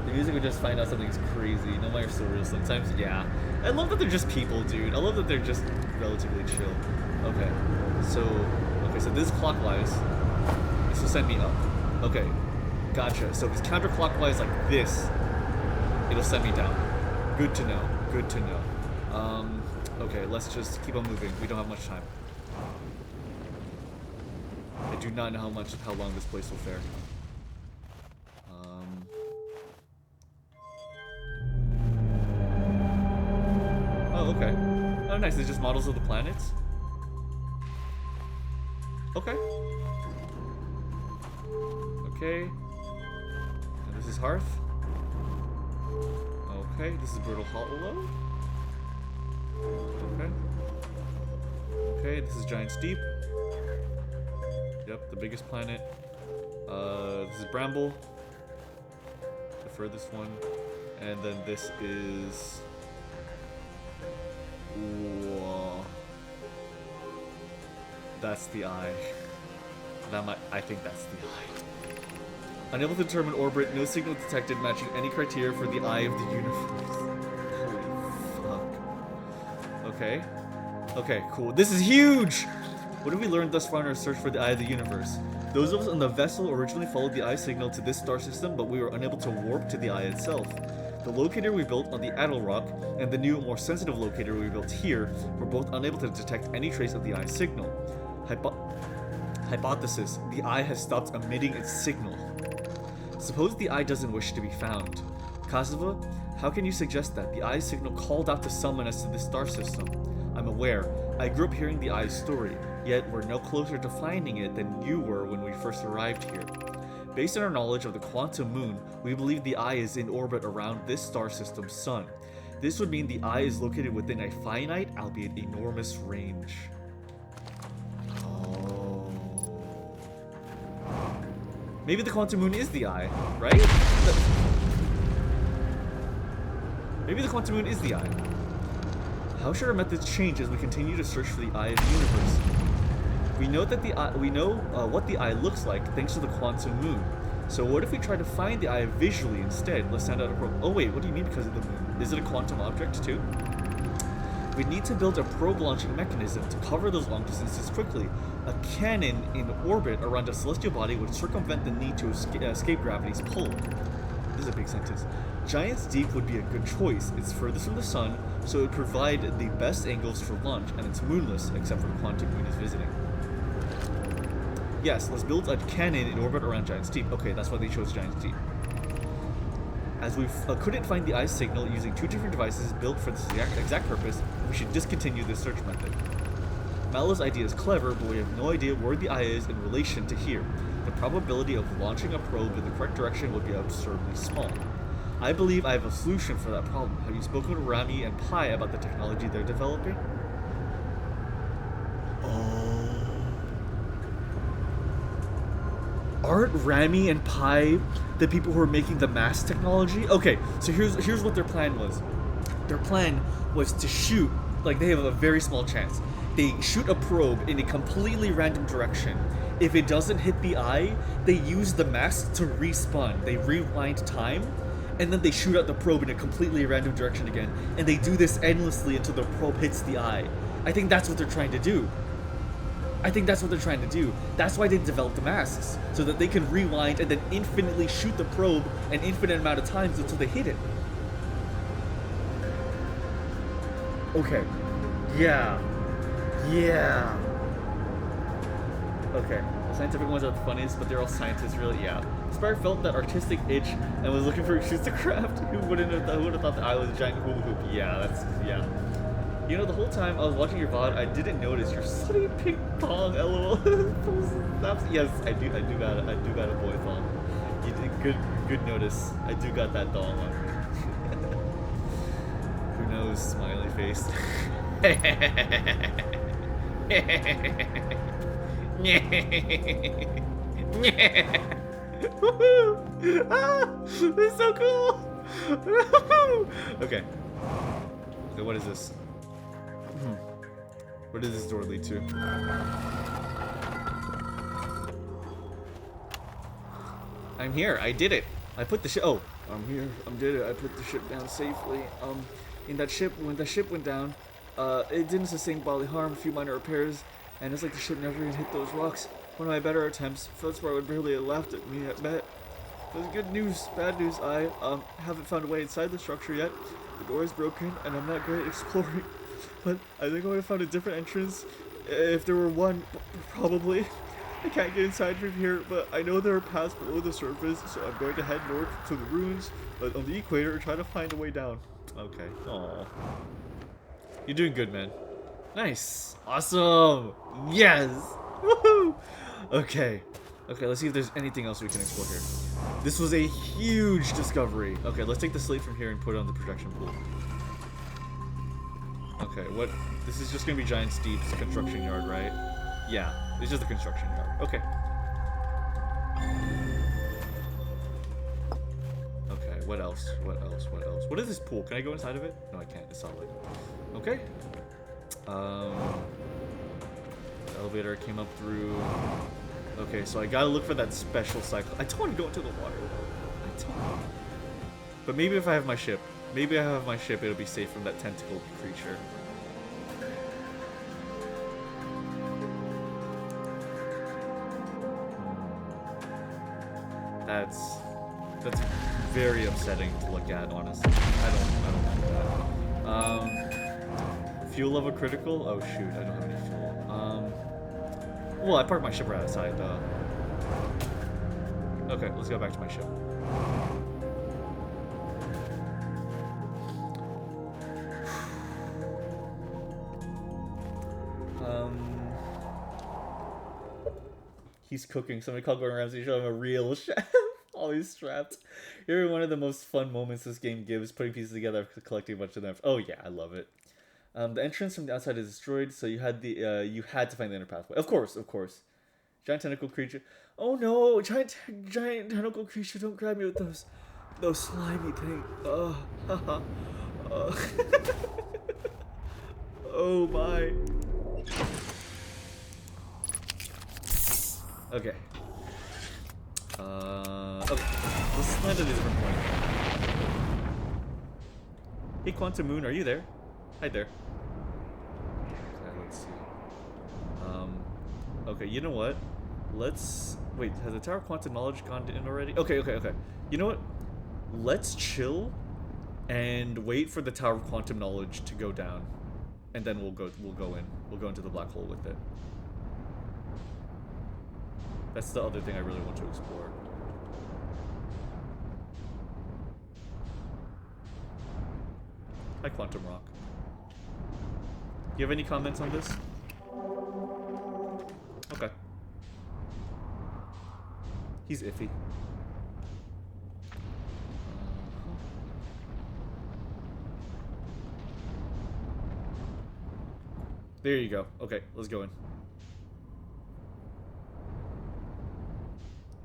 Speaker 1: The music would just find out something's crazy. No matter so real sometimes. Yeah. I love that they're just people, dude. I love that they're just relatively chill. Okay. So this is clockwise. This will send me up. Okay. Gotcha. So if it's counterclockwise like this, it'll send me down. Good to know. Good to know. Okay, let's just keep on moving. We don't have much time. I do not know how long this place will fare. Oh, okay. Oh, nice. It's just models of the planets. Okay. Okay. And this is Hearth. Okay, this is Brittle Hollow. Okay. Okay, this is Giant Steep. Yep, the biggest planet. This is Bramble. The furthest one. And then this is... Whoa. That's the eye. I think that's the eye. Unable to determine orbit, no signal detected matching any criteria for the eye of the universe. Holy fuck. Okay. Okay, cool. This is huge! What have we learned thus far in our search for the eye of the universe? Those of us on the vessel originally followed the eye signal to this star system, but we were unable to warp to the eye itself. The locator we built on the Addle Rock and the new, more sensitive locator we built here were both unable to detect any trace of the eye signal. Hypothesis: the eye has stopped emitting its signal. Suppose the eye doesn't wish to be found. Kazuva, how can you suggest that? The eye's signal called out to summon us to this star system. I'm aware. I grew up hearing the eye's story, yet we're no closer to finding it than you were when we first arrived here. Based on our knowledge of the quantum moon, we believe the eye is in orbit around this star system's sun. This would mean the eye is located within a finite, albeit enormous, range. Oh. Maybe the quantum moon is the eye, right? Maybe the quantum moon is the eye. How should our methods change as we continue to search for the eye of the universe? We know that what the eye looks like thanks to the quantum moon. So what if we try to find the eye visually instead? Let's send out a probe. Oh wait, what do you mean because of the moon? Is it a quantum object too? We need to build a probe launching mechanism to cover those long distances quickly. A cannon in orbit around a celestial body would circumvent the need to escape gravity's pull. This is a big sentence. Giant Steep would be a good choice. It's furthest from the sun, so it would provide the best angles for launch, and it's moonless except for the quantum moon is visiting. Yes, let's build a cannon in orbit around Giant Steep. Okay, that's why they chose Giant Steep. As we couldn't find the eye signal using two different devices built for this exact purpose, we should discontinue this search method. Mallow's idea is clever, but we have no idea where the eye is in relation to here. The probability of launching a probe in the correct direction would be absurdly small. I believe I have a solution for that problem. Have you spoken to Rami and Pi about the technology they're developing? Aren't Rami and Pi the people who are making the mask technology? Okay, so here's what their plan was. Their plan was to shoot, like they have a very small chance. They shoot a probe in a completely random direction. If it doesn't hit the eye, they use the mask to respawn. They rewind time, and then they shoot out the probe in a completely random direction again. And they do this endlessly until the probe hits the eye. I think that's what they're trying to do. That's why they developed the masks, so that they can rewind and then infinitely shoot the probe an infinite amount of times until they hit it. Okay. Yeah. Okay. The scientific ones are the funniest, but they're all scientists, really. Yeah. Spire felt that artistic itch and was looking for excuse to craft. Who would have thought that I was a giant hula hoop? Yeah. You know, the whole time I was watching your VOD, I didn't notice your slutty pink thong, lol. Yes, I do got a boy thong. You did good notice. I do got that thong on. Who knows, smiley face. Ah, this is so cool. Okay. Okay, what is this? Where does this door lead to? I'm here. I did it. I put the ship. Oh,
Speaker 3: I'm here. I did it. I put the ship down safely. In that ship, when the ship went down, it didn't sustain bodily harm, a few minor repairs, and it's like the ship never even hit those rocks. One of my better attempts, Feldspar would barely have laughed at me, I bet. There's good news, bad news. I haven't found a way inside the structure yet. The door is broken, and I'm not great at exploring. But I think I would have found a different entrance if there were one, probably. I can't get inside from here, but I know there are paths below the surface, so I'm going to head north to the ruins on the equator and try to find a way down.
Speaker 1: okay. Aww. You're doing good, man. Nice. Awesome. Yes. Woohoo. Okay. Okay, let's see if there's anything else we can explore here. This was a huge discovery. Okay, let's take the slate from here and put it on the projection pool. Okay, what? This is just gonna be Giant Steep's construction yard, right? Yeah, it's just a construction yard. Okay. Okay, what else? What else? What else? What is this pool? Can I go inside of it? No, I can't. It's solid. Okay. The elevator came up through. Okay, so I gotta look for that special cycle. I don't want to go into the water though. I don't. But maybe if I have my ship, it'll be safe from that tentacled creature. That's very upsetting to look at, honestly. I don't like that. Fuel level critical? Oh shoot, I don't have any fuel. Well, I parked my ship right outside though. Okay, let's go back to my ship. He's cooking. Somebody called Gordon Ramsay, show him a real chef. Always strapped. You're one of the most fun moments this game gives, putting pieces together after collecting a bunch of them. Oh yeah, I love it. The entrance from the outside is destroyed, so you had to find the inner pathway. Of course. Giant tentacle creature. Oh no, giant tentacle creature! Don't grab me with those slimy things. Oh my. Okay. Okay. Let's land at a different point. Hey, Quantum Moon, are you there? Hi there. Okay, let's see. Okay, you know what? Let's... Wait, has the Tower of Quantum Knowledge gone in already? Okay. You know what? Let's chill and wait for the Tower of Quantum Knowledge to go down. And then we'll go in. We'll go into the black hole with it. That's the other thing I really want to explore. Hi, Quantum Rock. You have any comments on this? Okay. He's iffy. There you go. Okay, let's go in.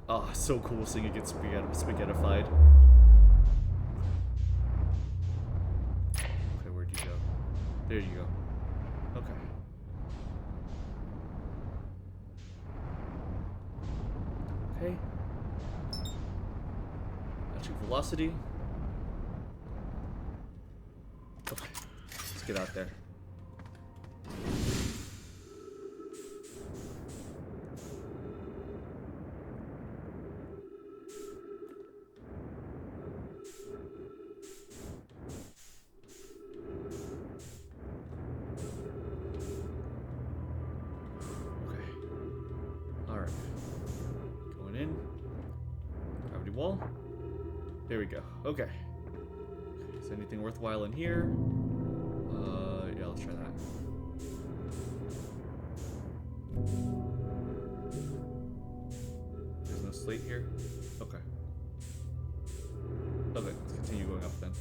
Speaker 1: Ah, so cool seeing it get spaghettified. Okay, where'd you go? There you go. Okay. Okay. Matching velocity. Okay. Let's get out there. Wall. There we go. Okay. Is anything worthwhile in here? Yeah, let's try that. There's no slate here? Okay. Okay, let's continue going up then.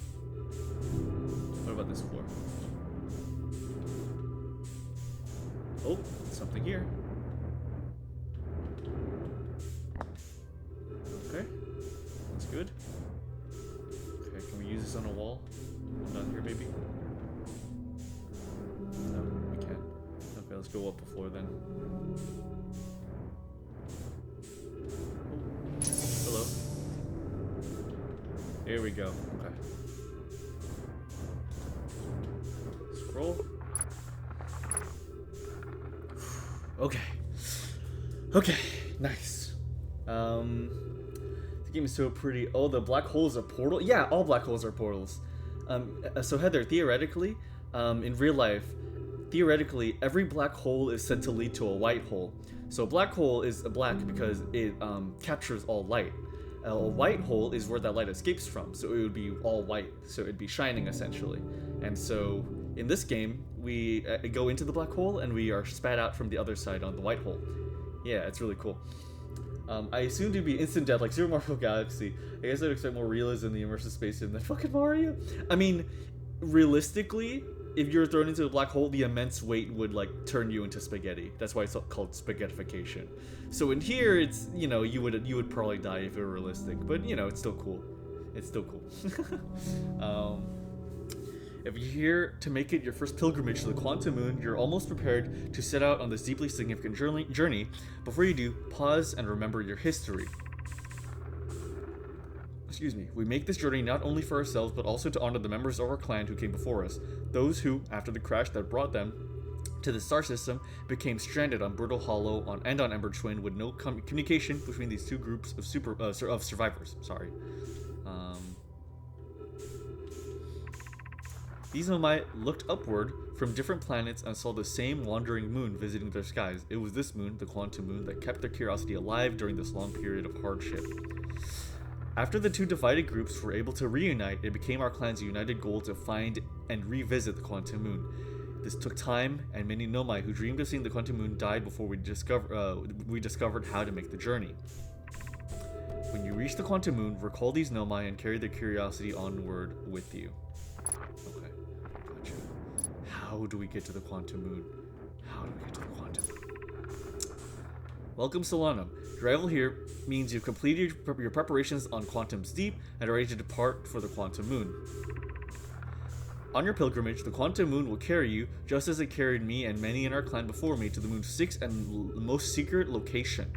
Speaker 1: What about this floor? Oh, something here. Okay. Good. Okay, can we on a wall? Down here, maybe? No, we can't. Okay, let's go up the floor then. Oh, hello. Here we go. Okay. Scroll. Okay. Okay. Nice. The game is so pretty. Oh, the black hole is a portal? Yeah, all black holes are portals. So Heather, theoretically, in real life, theoretically, every black hole is said to lead to a white hole. So a black hole is a black because it captures all light. A white hole is where that light escapes from, so it would be all white, so it'd be shining essentially. And so in this game, we go into the black hole and we are spat out from the other side on the white hole. Yeah, it's really cool. I assumed it'd be instant death like Super Mario Galaxy. I guess I'd expect more realism in the immersive space in than fucking Mario. I mean, realistically, if you're thrown into a black hole, the immense weight would like turn you into spaghetti. That's why it's called spaghettification. So in here, it's, you know, you would probably die if it were realistic, but you know, it's still cool. It's still cool. If you're here to make it your first pilgrimage to the Quantum Moon, you're almost prepared to set out on this deeply significant journey. Before you do, pause and remember your history. Excuse me. We make this journey not only for ourselves, but also to honor the members of our clan who came before us. Those who, after the crash that brought them to the star system, became stranded on Brittle Hollow and on Ember Twin with no communication between these two groups of survivors. Sorry. These Nomai looked upward from different planets and saw the same wandering moon visiting their skies. It was this moon, the Quantum Moon, that kept their curiosity alive during this long period of hardship. After the two divided groups were able to reunite, it became our clan's united goal to find and revisit the Quantum Moon. This took time, and many Nomai who dreamed of seeing the Quantum Moon died before we discovered how to make the journey. When you reach the Quantum Moon, recall these Nomai and carry their curiosity onward with you. Okay, gotcha. How do we get to the Quantum Moon? How do we get to the Quantum Moon? Welcome, Solanum. Your arrival here means you've completed your preparations on Quantum's Deep and are ready to depart for the Quantum Moon. On your pilgrimage, the Quantum Moon will carry you, just as it carried me and many in our clan before me, to the moon's sixth and most secret location.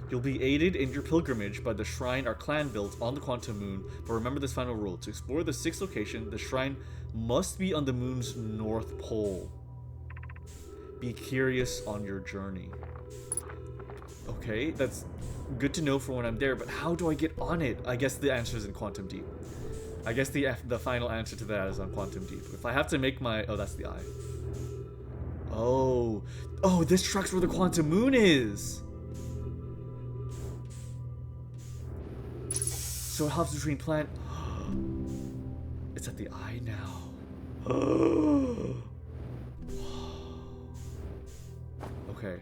Speaker 1: You'll be aided in your pilgrimage by the shrine our clan built on the Quantum Moon, but remember this final rule. To explore the sixth location, the shrine must be on the moon's north pole. Be curious on your journey. Okay, that's good to know for when I'm there, but how do I get on it? I guess the answer is in Quantum Deep. I guess the final answer to that is on Quantum Deep. If I have to make my... Oh, that's the eye. Oh, this tracks where the Quantum Moon is! So it hops between planet... It's at the eye now. Okay.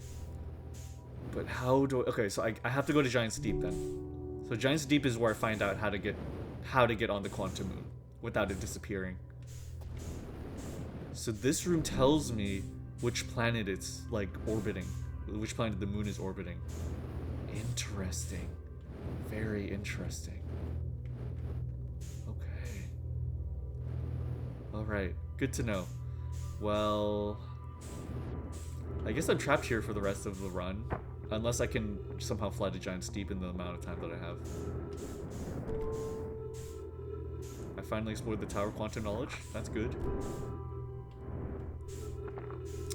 Speaker 1: But how do I... Okay, so I have to go to Giant's Deep then. So Giant's Deep is where I find out how to get on the Quantum Moon without it disappearing. So this room tells me which planet it's like orbiting, which planet the moon is orbiting. Interesting. Very interesting. Okay. Alright, good to know. Well, I guess I'm trapped here for the rest of the run. Unless I can somehow fly to Giant's Deep in the amount of time that I have. I finally explored the Tower of Quantum Knowledge. That's good.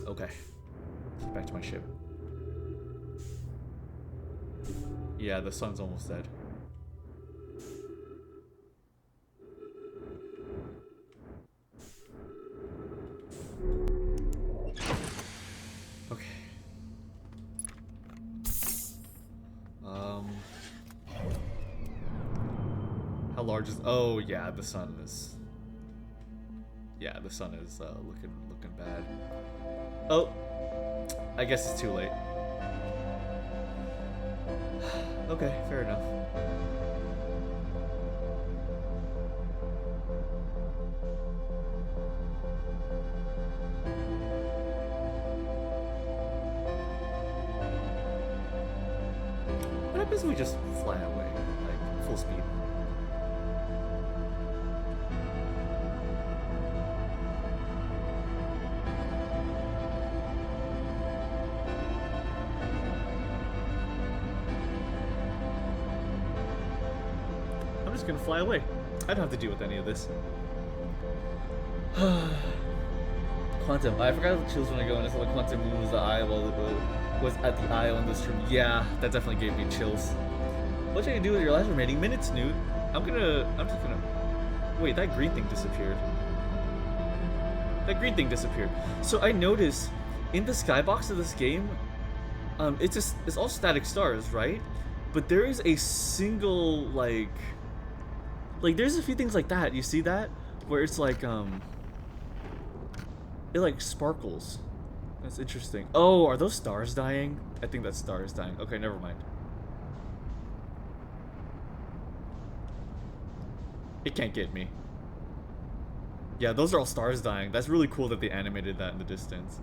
Speaker 1: Okay. Get back to my ship. Yeah, the sun's almost dead. Okay. How large is... Oh, yeah, the sun is... Yeah, the sun is looking bad. Oh! I guess it's too late. Okay, fair enough. What happens if we just fly away, like, full speed? gonna fly away. I don't have to deal with any of this. Quantum. I forgot the chills when I go and I saw the quantum moon was the eye while it was at the eye on this room. Yeah, that definitely gave me chills. What you gonna do with your last remaining minutes, Newt? I'm just gonna... Wait, that green thing disappeared. That green thing disappeared. So I noticed in the skybox of this game, it's all static stars, right? But there is a single like there's a few things like that. You see that where it's like it like sparkles. That's interesting. Oh, are those stars dying? I think that's stars dying. Okay, never mind. It can't get me. Yeah, those are all stars dying. That's really cool that they animated that in the distance.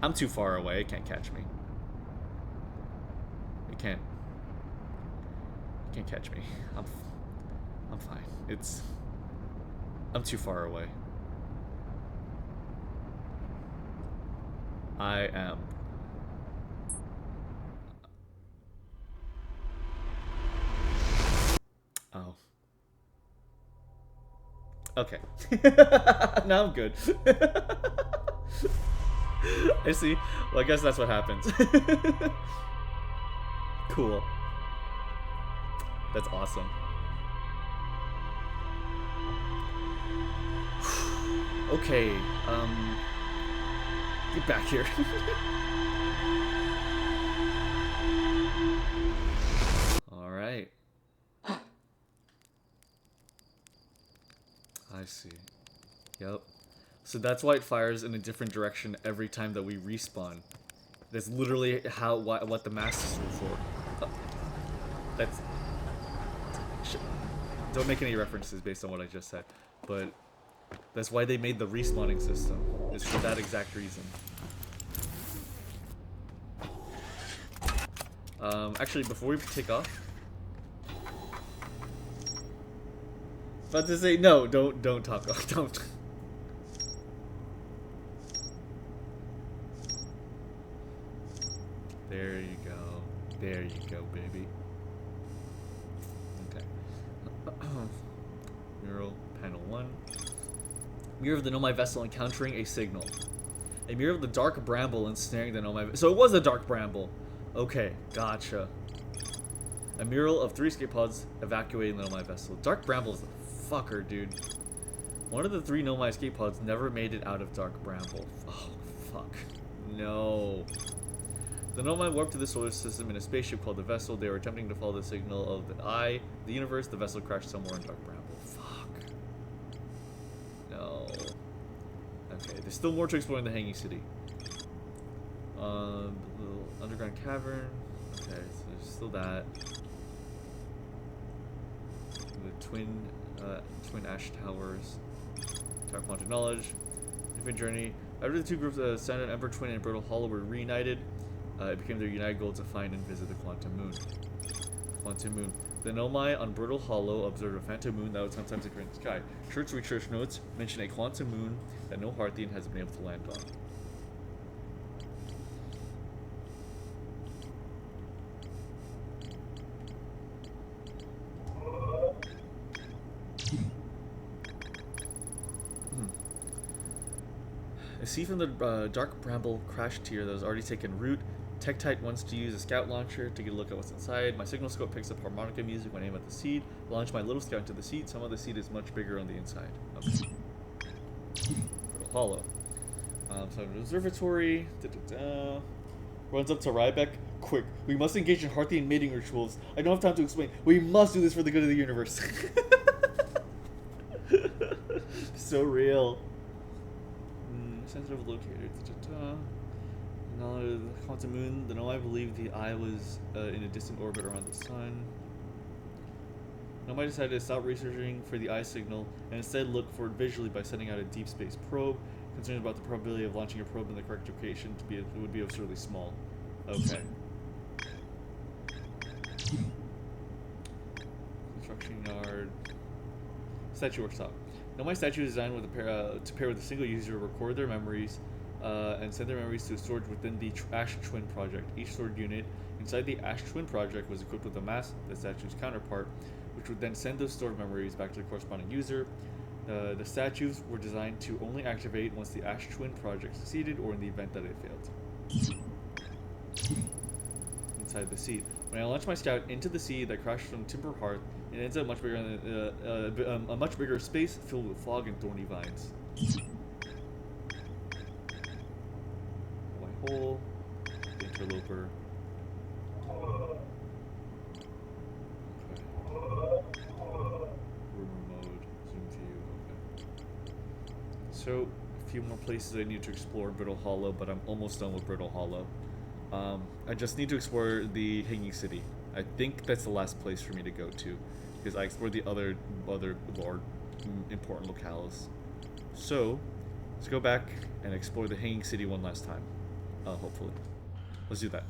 Speaker 1: I'm too far away. It can't catch me. It can't catch me. I'm fine. I'm too far away. I am. Oh. Okay. Now I'm good. I see. Well, I guess that's what happens. Cool. That's awesome. Okay, get back here. Alright. I see. Yep. So that's why it fires in a different direction every time that we respawn. That's literally what the masters were for. That's... Don't make any references based on what I just said, but that's why they made the respawning system. It's for that exact reason. Actually, before we take off, about to say no. Don't talk. Don't. There you go. There you go, baby. Okay. Mural, panel 1. Mirror of the Nomai vessel encountering a signal. A mirror of the dark bramble ensnaring the Nomai. So it was a dark bramble. Okay, gotcha. A mural of 3 escape pods evacuating the Nomai vessel. Dark bramble is a fucker, dude. One of the 3 Nomai escape pods never made it out of dark bramble. Oh, fuck. No. The Nomai warped to the solar system in a spaceship called the Vessel. They were attempting to follow the signal of the eye, the universe. The vessel crashed somewhere in dark bramble. Fuck. No. Okay, there's still more to explore in the Hanging City. The little underground cavern. Okay, so there's still that. The twin ash towers. Tower of Quantum Knowledge. Different journey. After the two groups, Standard Emperor Twin and Brittle Hollow, were reunited. It became their united goal to find and visit the Quantum Moon. Quantum Moon. The Nomai on Brittle Hollow observed a phantom moon that would sometimes appear in the sky. Church research notes mention a quantum moon that no Hearthian has been able to land on. A seed from the dark bramble crashed tier that was already taken root. Tektite wants to use a scout launcher to get a look at what's inside. My signal scope picks up harmonica music when I aim at the seed. Launch my little scout into the seed. Some of the seed is much bigger on the inside. Okay. Little hollow. So an observatory. Runs up to Rybeck. Quick, we must engage in Hearthian mating rituals. I don't have time to explain. We must do this for the good of the universe. So real. Sensitive locator. Knowledge of the quantum moon. The Nomai believed the eye was in a distant orbit around the sun. Nomai decided to stop researching for the eye signal and instead look for it visually by sending out a deep space probe. Concerned about the probability of launching a probe in the correct location would be absurdly small. Okay. Construction yard. Statue workshop. Nomai statue is designed with to pair with a single user to record their memories and send their memories to storage within the Ash Twin project. Each stored unit inside the Ash Twin project was equipped with a mask, the statue's counterpart, which would then send those stored memories back to the corresponding user. The statues were designed to only activate once the Ash Twin project succeeded or in the event that it failed. Inside the sea. When I launched my scout into the sea that crashed from Timber Hearth, it ends up much bigger a much bigger space filled with fog and thorny vines. White hole, the interloper. Okay. Rumor mode, zoom view. Okay. So a few more places I need to explore Brittle Hollow, but I'm almost done with Brittle Hollow. I just need to explore the Hanging City. I think that's the last place for me to go to, because I explored the other large important locales. So let's go back and explore the Hanging City one last time. Hopefully. Let's do that.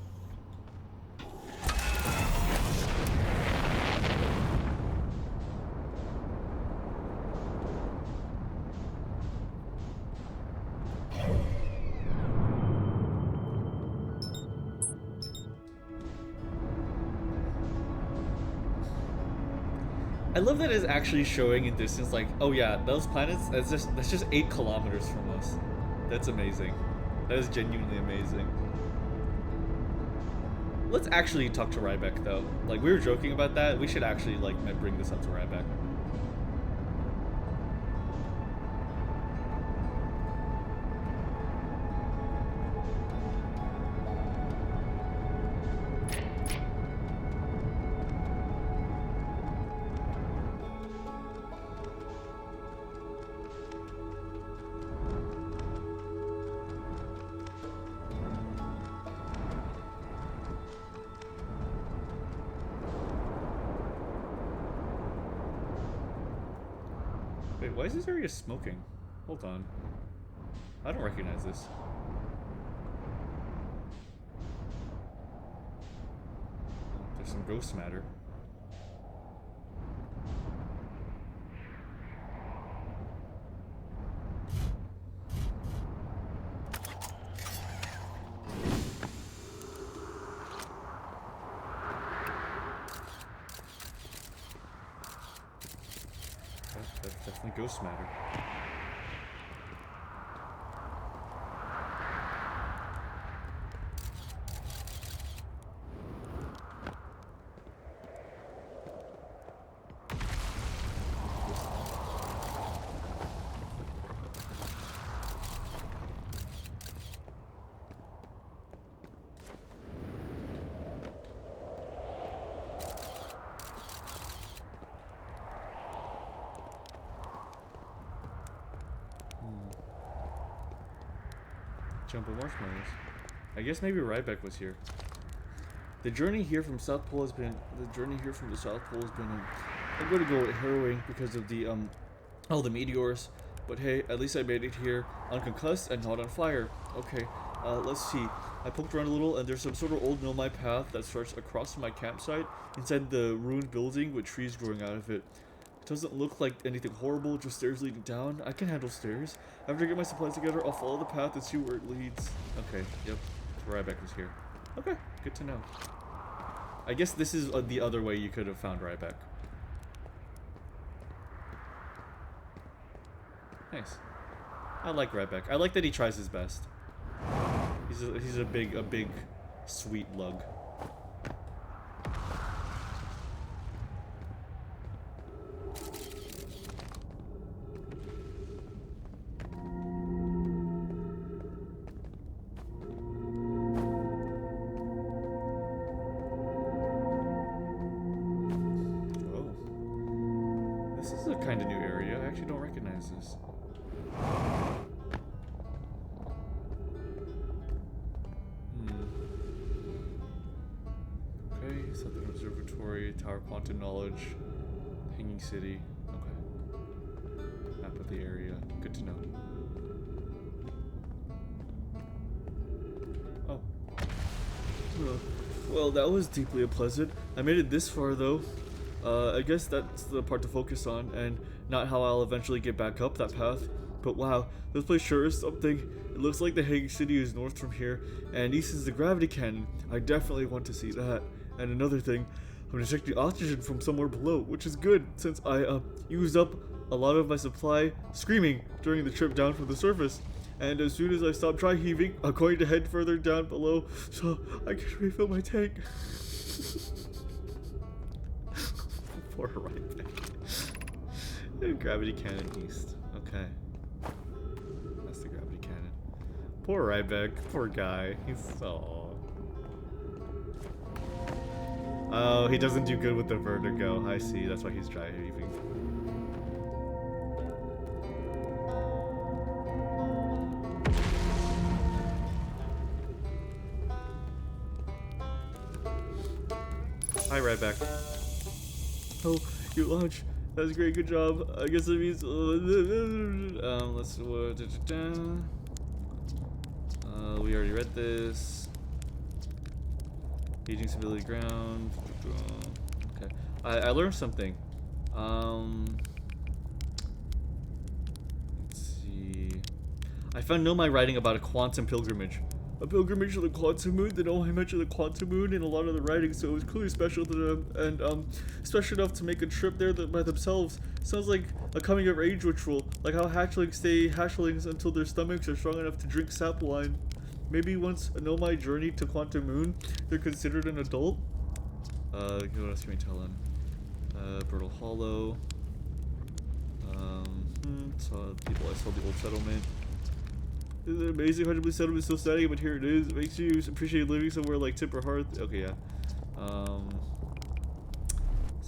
Speaker 1: I love that it's actually showing in distance, like, oh yeah, those planets, that's just 8 kilometers from us. That's amazing. That is genuinely amazing. Let's actually talk to Ryback though. Like, we were joking about that. We should actually like bring this up to Ryback. Wait, why is this area smoking? Hold on. I don't recognize this. There's some ghost matter. That's definitely ghost matter. Jumbo marshmallows. I guess maybe Ryback was here. The journey here from the South Pole has been I'm going to go harrowing because of the all the meteors. But hey, at least I made it here unconcussed and not on fire. Okay, let's see. I poked around a little and there's some sort of old nomai path that starts across from my campsite inside the ruined building with trees growing out of it. It doesn't look like anything horrible, just stairs leading down. I can handle stairs. After I get my supplies together, I'll follow the path and see where it leads. Okay, yep. Ryback was here. Okay, good to know. I guess this is the other way you could have found Ryback. Nice. I like Ryback. I like that he tries his best. He's a big sweet lug. Kind of new area. I actually don't recognize this. Okay, Southern Observatory, Tower Quantum Knowledge, Hanging City. Okay. Map of the area. Good to know. Oh. Well, that was deeply unpleasant. I made it this far though. I guess that's the part to focus on, and not how I'll eventually get back up that path. But wow, this place sure is something. It looks like the Hanging City is north from here, and east is the gravity cannon. I definitely want to see that. And another thing,
Speaker 3: I'm injecting oxygen from somewhere below, which is good since I used up a lot of my supply screaming during the trip down from the surface. And as soon as I stop dry heaving, I'm going to head further down below so I can refill my tank. Poor Ryback. Gravity cannon east. Okay. That's the gravity cannon. Poor Ryback. Poor guy. He's so... Oh, he doesn't do good with the vertigo. I see. That's why he's dry heaving. Hi, Ryback. Oh, you launched. That was great. Good job. I guess it means. Let's. We already read this. Gauging stability ground. Okay. I learned something. Let's see. I found Nomai writing about a quantum pilgrimage. A pilgrimage to the quantum moon. They don't mention the quantum moon in a lot of the writing, so it was clearly special to them, and special enough to make a trip there by themselves. Sounds like a coming of age ritual, like how hatchlings stay hatchlings until their stomachs are strong enough to drink sap wine. Maybe once a Nomai journey to quantum moon, they're considered an adult. What else can we tell him? Brittle Hollow. Saw people. I saw the old settlement. This is an amazing 100% settlement is still standing, but here it is. It makes you appreciate living somewhere like Tip or Hearth. Okay, yeah. Saw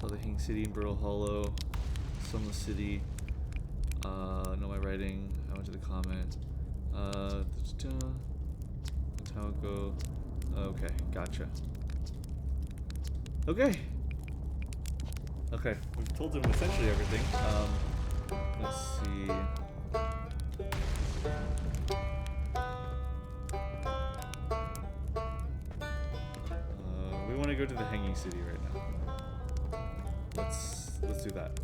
Speaker 3: the Hang City in Brittle Hollow. Sunless City. Know my writing. I went to the comment. Taoko. Okay, gotcha. Okay. Okay, we've told him essentially everything. Let's see. We want to go to the Hanging City right now. Let's do that.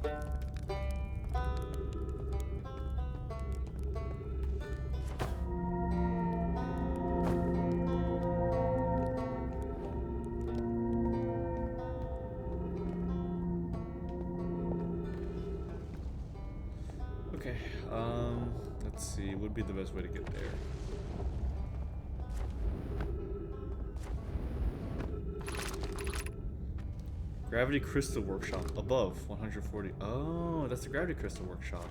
Speaker 3: Okay, let's see, what would be the best way to get there? Gravity Crystal Workshop, above 140. Oh, that's the Gravity Crystal Workshop.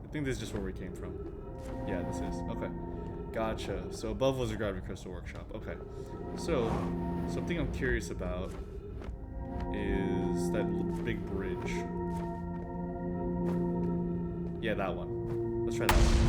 Speaker 3: I think this is just where we came from. Yeah, this is. Okay. Gotcha. So above was the Gravity Crystal Workshop. Okay. So, something I'm curious about is that big bridge. Yeah, that one. Let's try that one.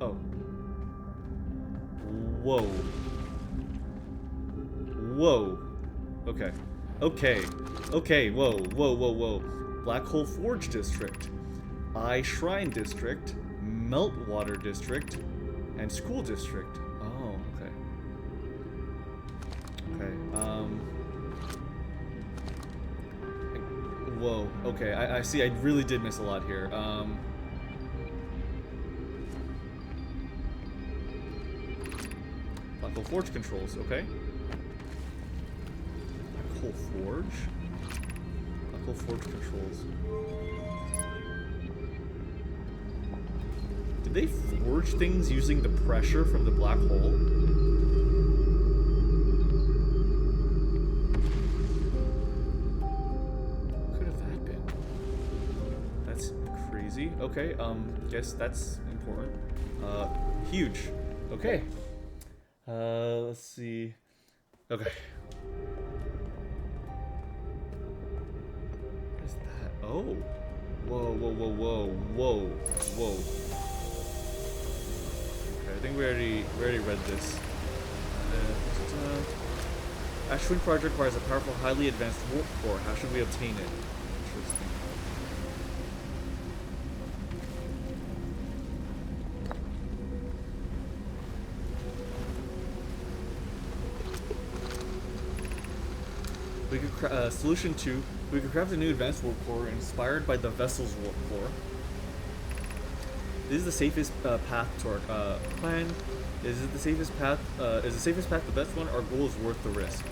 Speaker 3: Oh. Whoa. Whoa. Okay. Okay. Okay, whoa, whoa, whoa, whoa. Black Hole Forge District. Eye Shrine District. Meltwater District. And School District. Oh, okay. Okay, whoa, okay, I see, I really did miss a lot here. Black Hole Forge controls, okay. Black Hole Forge? Black Hole Forge controls. Did they forge things using the pressure from the black hole? What could have that been? That's crazy. Okay, guess that's important. Huge. Okay.
Speaker 1: Let's see. Okay. What is that? Oh. Whoa, whoa, whoa, whoa, whoa, whoa. Okay, I think we already read this. Ashwin Project requires a powerful, highly advanced warp core. How should we obtain it? Interesting. We could solution 2. We could craft a new advanced warp core inspired by the vessel's warp core. This is the safest path to our plan. Is it the safest path? Is the safest path the best one? Our goal is worth the risk.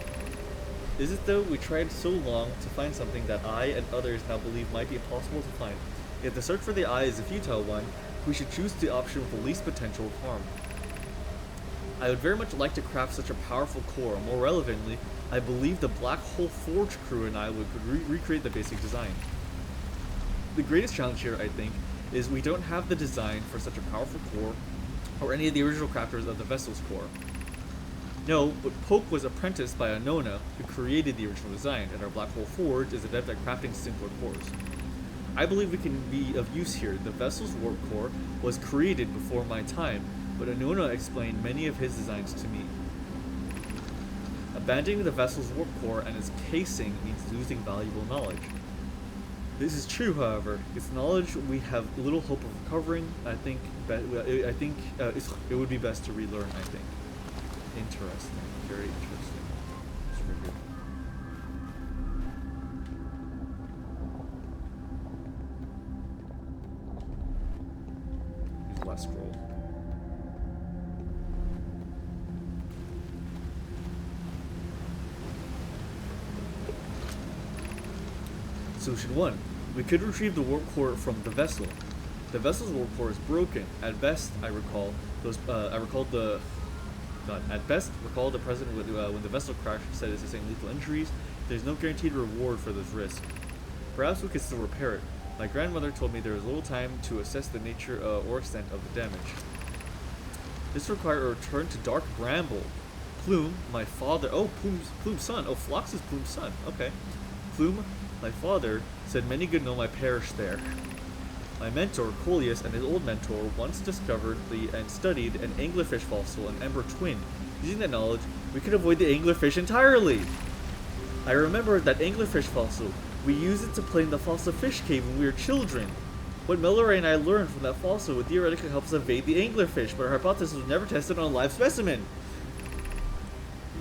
Speaker 1: Is it though? We tried so long to find something that I and others now believe might be impossible to find. If the search for the eye is a futile one, we should choose the option with the least potential of harm. I would very much like to craft such a powerful core. More relevantly, I believe the Black Hole Forge crew and I could recreate the basic design. The greatest challenge here, I think, is we don't have the design for such a powerful core or any of the original crafters of the vessel's core. No, but Poke was apprenticed by Anona, who created the original design, and our Black Hole Forge is adept at crafting simpler cores. I believe we can be of use here. The vessel's warp core was created before my time, but Anona explained many of his designs to me. Abandoning the vessel's warp core and its casing means losing valuable knowledge. This is true, however. It's knowledge we have little hope of recovering. I think it would be best to relearn, I think. Interesting. Very interesting. Triggered. Use the last scroll. Solution 1. We could retrieve the warp core from the vessel. The vessel's warp core is broken. At best, recall the president when the vessel crashed said it sustained lethal injuries. There's no guaranteed reward for this risk. Perhaps we could still repair it. My grandmother told me there is little time to assess the nature or extent of the damage. This required a return to Dark Bramble. Plume, my father. Oh, Plume's son. Oh, Phlox is Plume's son. Okay. Plume, my father, said many good gnome perished there. My mentor, Coleus, and his old mentor once discovered and studied an anglerfish fossil, an ember twin. Using that knowledge, we could avoid the anglerfish entirely. I remembered that anglerfish fossil. We used it to play in the fossil fish cave when we were children. What Melloray and I learned from that fossil would theoretically help us evade the anglerfish, but our hypothesis was never tested on a live specimen.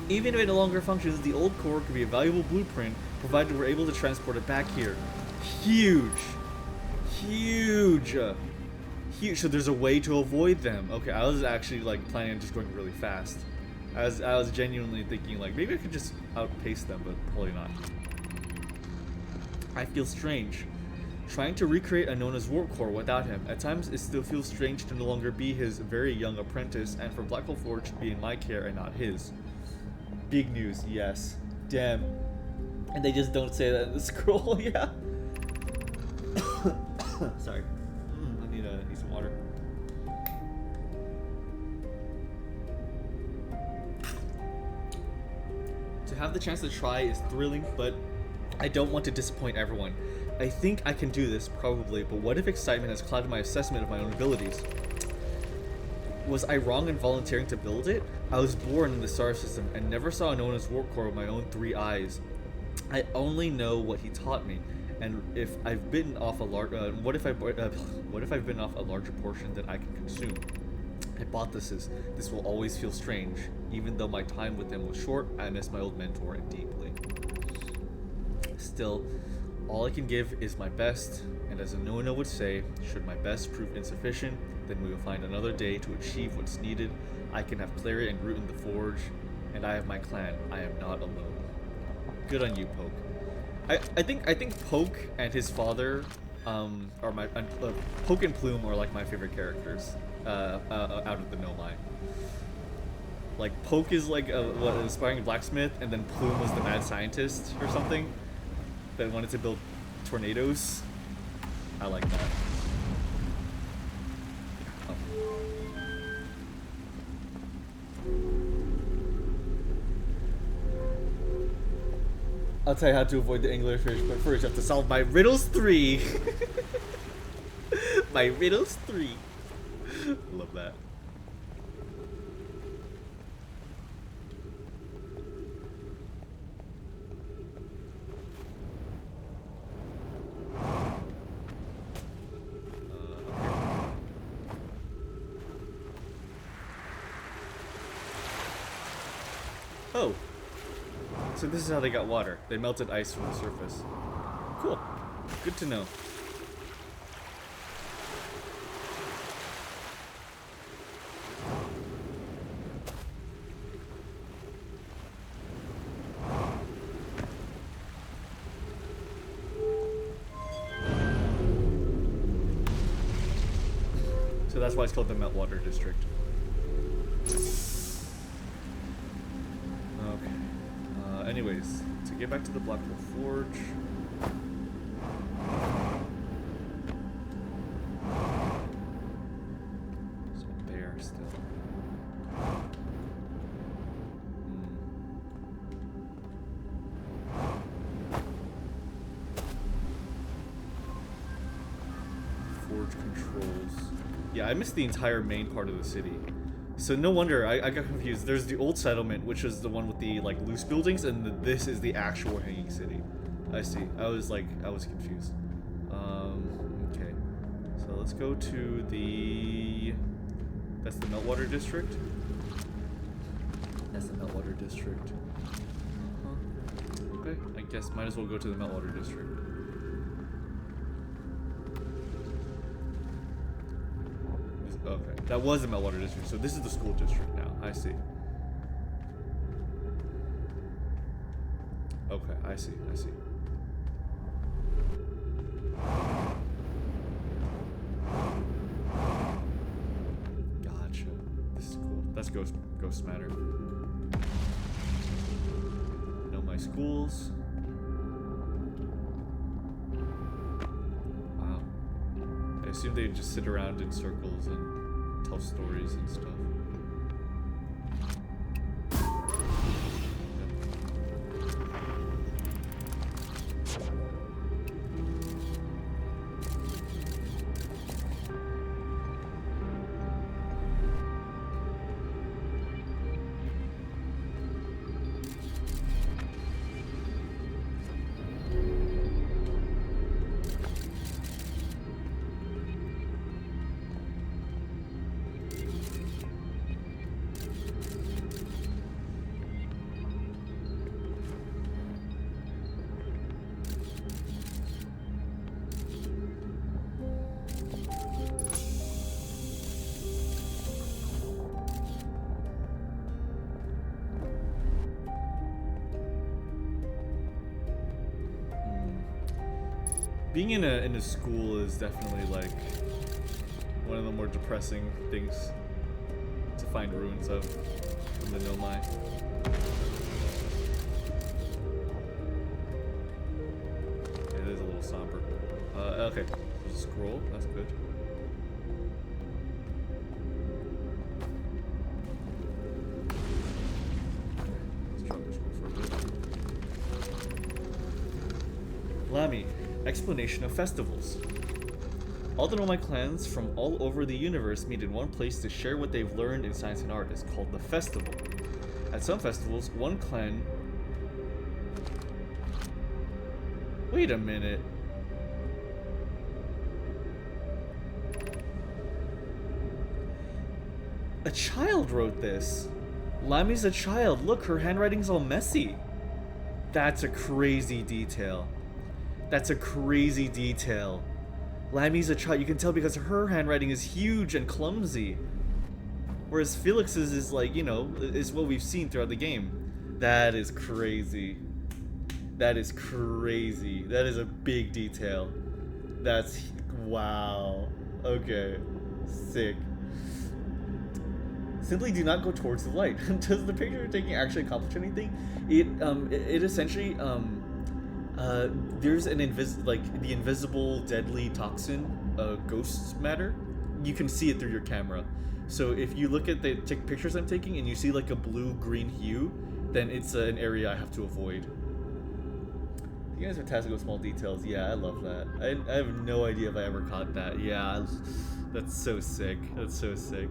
Speaker 1: Even if it no longer functions, the old core could be a valuable blueprint, provided we're able to transport it back here. Huge. Huge. So there's a way to avoid them. Okay, I was actually like planning on just going really fast. I was genuinely thinking like maybe I could just outpace them, but probably not. I feel strange. Trying to recreate Anona's warp core without him. At times it still feels strange to no longer be his very young apprentice, and for Black Hole Forge to be in my care and not his. Big news, yes. Damn. And they just don't say that in the scroll, yeah. Sorry. I need some water. To have the chance to try is thrilling, but I don't want to disappoint everyone. I think I can do this, probably, but what if excitement has clouded my assessment of my own abilities? Was I wrong in volunteering to build it? I was born in the star system and never saw Anona's warp core with my own 3 eyes. I only know what he taught me, and if I've bitten off a what if I've bitten off a larger portion that I can consume? Hypothesis: this will always feel strange, even though my time with him was short. I miss my old mentor deeply. Still, all I can give is my best, and as Anona would say, should my best prove insufficient, then we will find another day to achieve what's needed. I can have clarity and root in the forge, and I have my clan. I am not alone. Good on you, Poke. I think Poke and his father are my Poke and Plume are like my favorite characters out of the Nomai. Like Poke is like an aspiring blacksmith, and then Plume was the mad scientist or something that wanted to build tornadoes. I like that. I'll tell you how to avoid the anglerfish, but first you have to solve my riddles 3. My riddles 3. Love that. Oh. So this is how they got water. They melted ice from the surface. Cool. Good to know. So that's why it's called the Meltwater District. Okay. Anyways, to get back to the Black Hole Forge. There's a bear still. Forge controls. Yeah, I missed the entire main part of the city. So no wonder, I got confused. There's the old settlement, which is the one with the like loose buildings, and this is the actual hanging city. I see. I was confused. Okay. So let's go to the... That's the Meltwater District? That's the Meltwater District. Okay, I guess might as well go to the Meltwater District. Okay, that was the Meltwater District, so this is the school district now. I see. Okay, I see. Gotcha. This is cool. That's Ghost Matter. Know my schools. Wow. I assume they just sit around in circles and tell stories and stuff. Being in a school is definitely like one of the more depressing things to find ruins of in the Nomai. It is a little somber. Okay, there's a scroll. That's good. Let's drop the scroll for a bit. Lamy. Explanation of festivals. All the Nomai clans from all over the universe meet in one place to share what they've learned in science and art. It's called the festival. At some festivals, one clan... Wait a minute. A child wrote this. Lami's a child. Look, her handwriting's all messy. That's a crazy detail. That's a crazy detail. Lami's a child. You can tell because her handwriting is huge and clumsy. Whereas Felix's is like, you know, is what we've seen throughout the game. That is crazy. That is crazy. That is a big detail. That's... wow. Okay. Sick. Simply do not go towards the light. Does the picture you're taking actually accomplish anything? It essentially, there's an the invisible deadly toxin, ghost matter. You can see it through your camera. So if you look at the pictures I'm taking and you see like a blue-green hue, then it's an area I have to avoid. You guys are fantastic with small details. Yeah, I love that. I have no idea if I ever caught that. Yeah, that's so sick. That's so sick.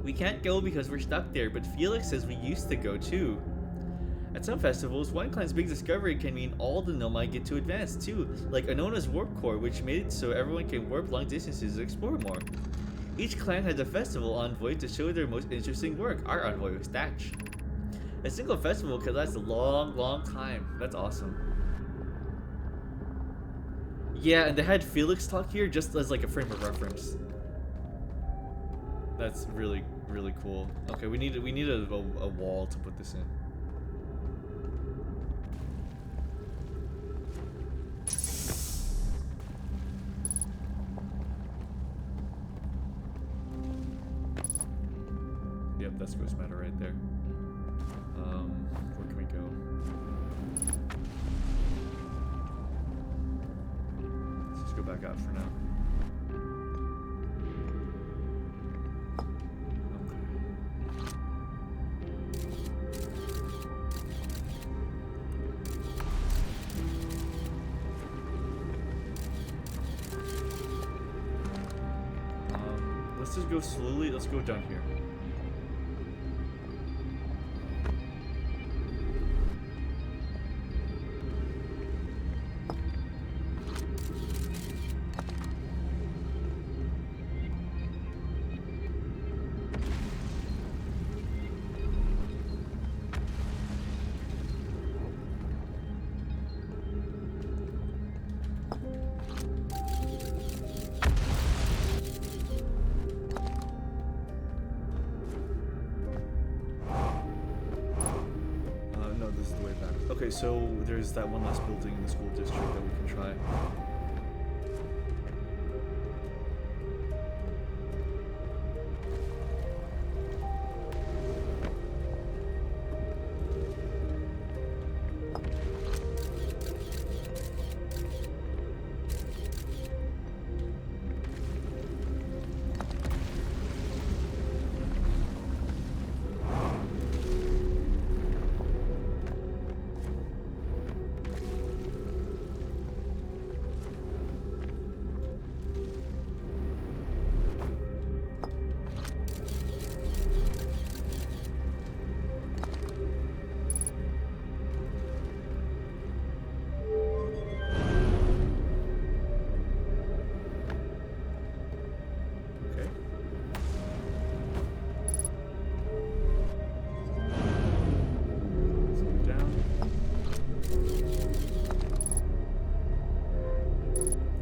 Speaker 1: We can't go because we're stuck there, but Felix says we used to go too. At some festivals, one clan's big discovery can mean all the Nomai get to advance too, like Anona's warp core, which made it so everyone can warp long distances to explore more. Each clan had a festival envoy to show their most interesting work. Our envoy was Thatch. A single festival could last a long, long time. That's awesome. Yeah, and they had Felix talk here just as like a frame of reference. That's really, really cool. Okay, we need a wall to put this in. Yep, that's Ghost Matter right there. Where can we go? Let's just go back out for now. Let's just go slowly. Let's go down here. Okay, so there's that one last building in the school district that we can try.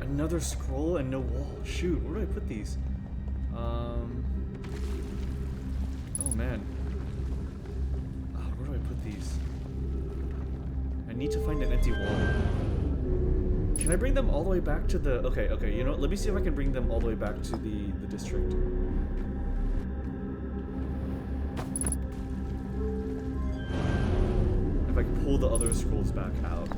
Speaker 1: Another scroll and no wall. Shoot, where do I put these? Oh man. Where do I put these? I need to find an empty wall. Can I bring them all the way back to the... Okay, you know what? Let me see if I can bring them all the way back to the district. If I can pull the other scrolls back out.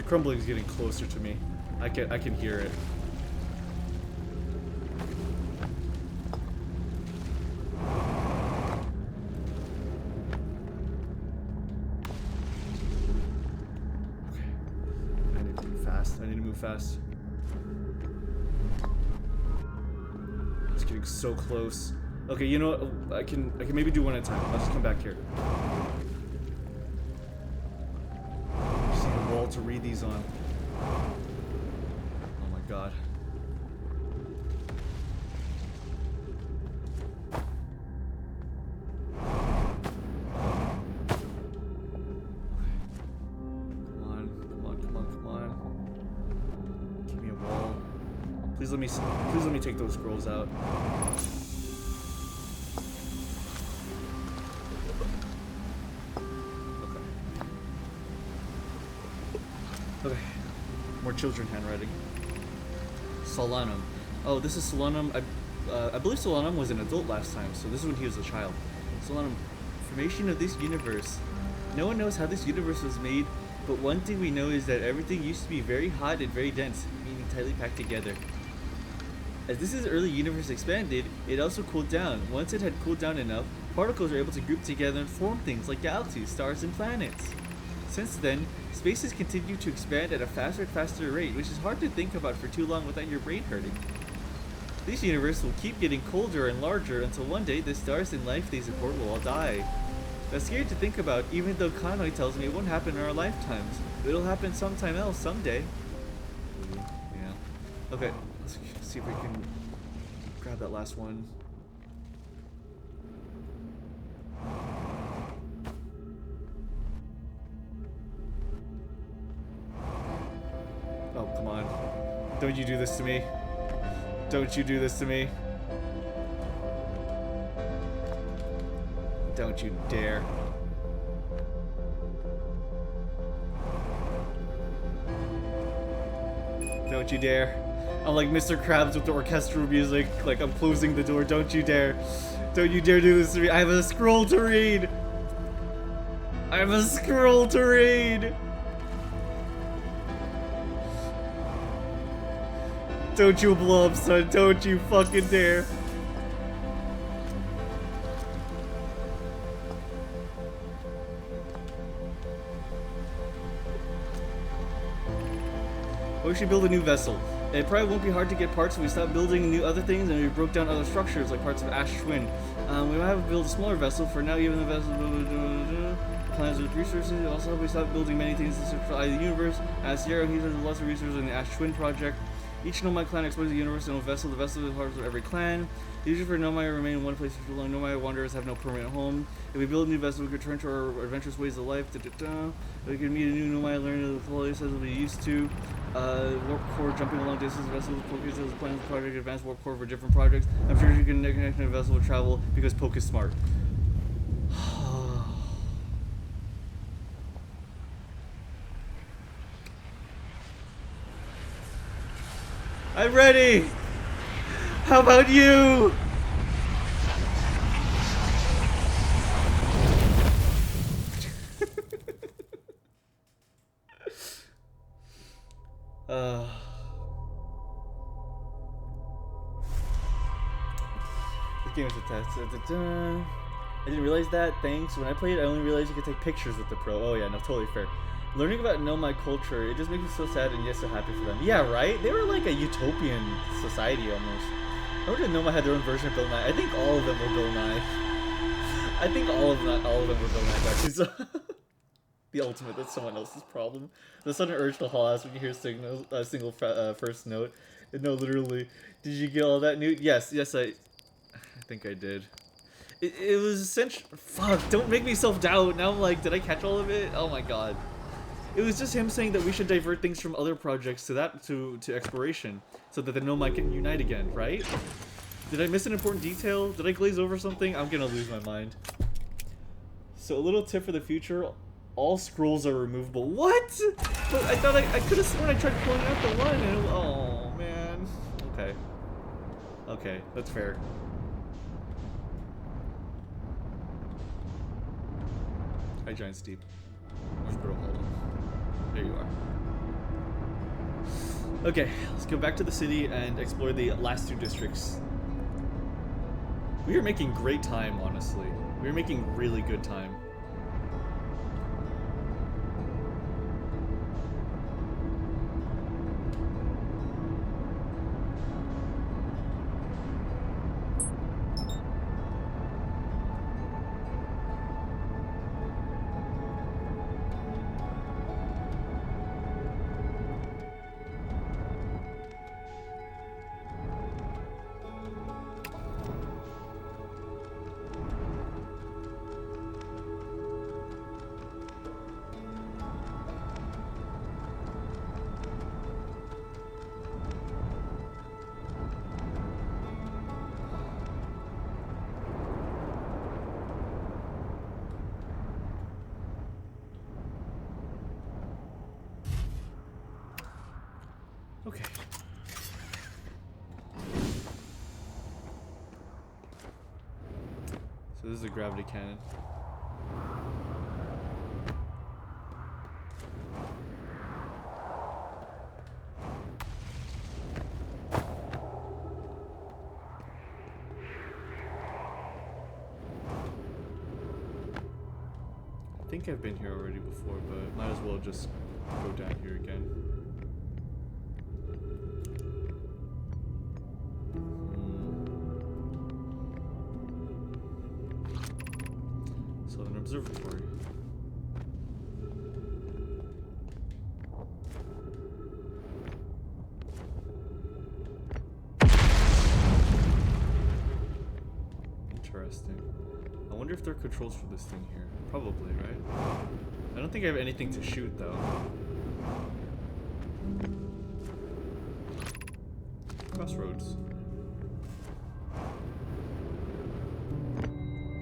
Speaker 1: Crumbling is getting closer to me. I can hear it. Okay. I need to move fast. It's getting so close. Okay, you know what? I can maybe do one at a time. I'll just come back here. To read these on. Oh my god. Come on. Give me a wall. Please let me take those scrolls out. Okay, more children handwriting. Solanum. Oh, this is Solanum. I believe Solanum was an adult last time, so this is when he was a child. Solanum, formation of this universe. No one knows how this universe was made, but one thing we know is that everything used to be very hot and very dense, meaning tightly packed together. As this early universe expanded, it also cooled down. Once it had cooled down enough, particles were able to group together and form things like galaxies, stars, and planets. Since then, space has continued to expand at a faster and faster rate, which is hard to think about for too long without your brain hurting. This universe will keep getting colder and larger until one day the stars and life they support will all die. That's scary to think about, even though Kanoi tells me it won't happen in our lifetimes. It'll happen sometime else, someday. Yeah. Okay, let's see if we can grab that last one. Oh, come on. Don't you do this to me. Don't you do this to me. Don't you dare. Don't you dare. I'm like Mr. Krabs with the orchestral music. Like, I'm closing the door. Don't you dare. Don't you dare do this to me. I have a scroll to read. I have a scroll to read. Don't you blow up, son. Don't you fucking dare. We should build a new vessel. It probably won't be hard to get parts if we stop building new other things and we broke down other structures like parts of Ash Twin. We might have to build a smaller vessel. For now, even the vessel plans with resources. Also, we stop building many things to supply the universe. As Sierra, he has lots of resources in the Ash Twin project. Each Nomai clan explores the universe in a vessel. The vessel is the heart of every clan. Usually for Nomai remain in one place for too long. Nomai wanderers have no permanent home. If we build a new vessel, we could return to our adventurous ways of life. We could meet a new Nomai, learn the places we'll be used to. Warp core, jumping long distance vessels, Pocus has plans for project, advanced warp core for different projects. I'm sure you can connect a vessel with travel because Poke is smart. I'm ready! How about you? This game is a test. I didn't realize that. Thanks. When I played, I only realized you could take pictures with the Pro. Oh yeah, no, totally fair. Learning about Nomai culture, it just makes me so sad and yet so happy for them. Yeah, right? They were like a utopian society almost. I wonder if Nomai had their own version of Bill Nye. I think all of them were Bill Nye. I think all of them were Bill Nye actually. So the ultimate, that's someone else's problem. The sudden urge to haul ass when you hear single first note. No, literally. Did you get all that, Newt? Yes, I think I did. It was essentially. Fuck! Don't make me self-doubt. Now I'm like, did I catch all of it? Oh my god. It was just him saying that we should divert things from other projects to exploration, so that the Nomai can unite again, right? Did I miss an important detail? Did I glaze over something? I'm gonna lose my mind. So a little tip for the future: all scrolls are removable. What? But I thought I could have sworn I tried pulling out the one, and oh man. Okay. Okay, that's fair. Hi, Giant Steve. Hold on. There you are. Okay, let's go back to the city and explore the last two districts. We are making great time, honestly. We are making really good time. So this is a gravity cannon. I think I've been here already before, but might as well just go down here again. Southern Observatory. Interesting. I wonder if there are controls for this thing here. Probably, right? I don't think I have anything to shoot, though. Crossroads.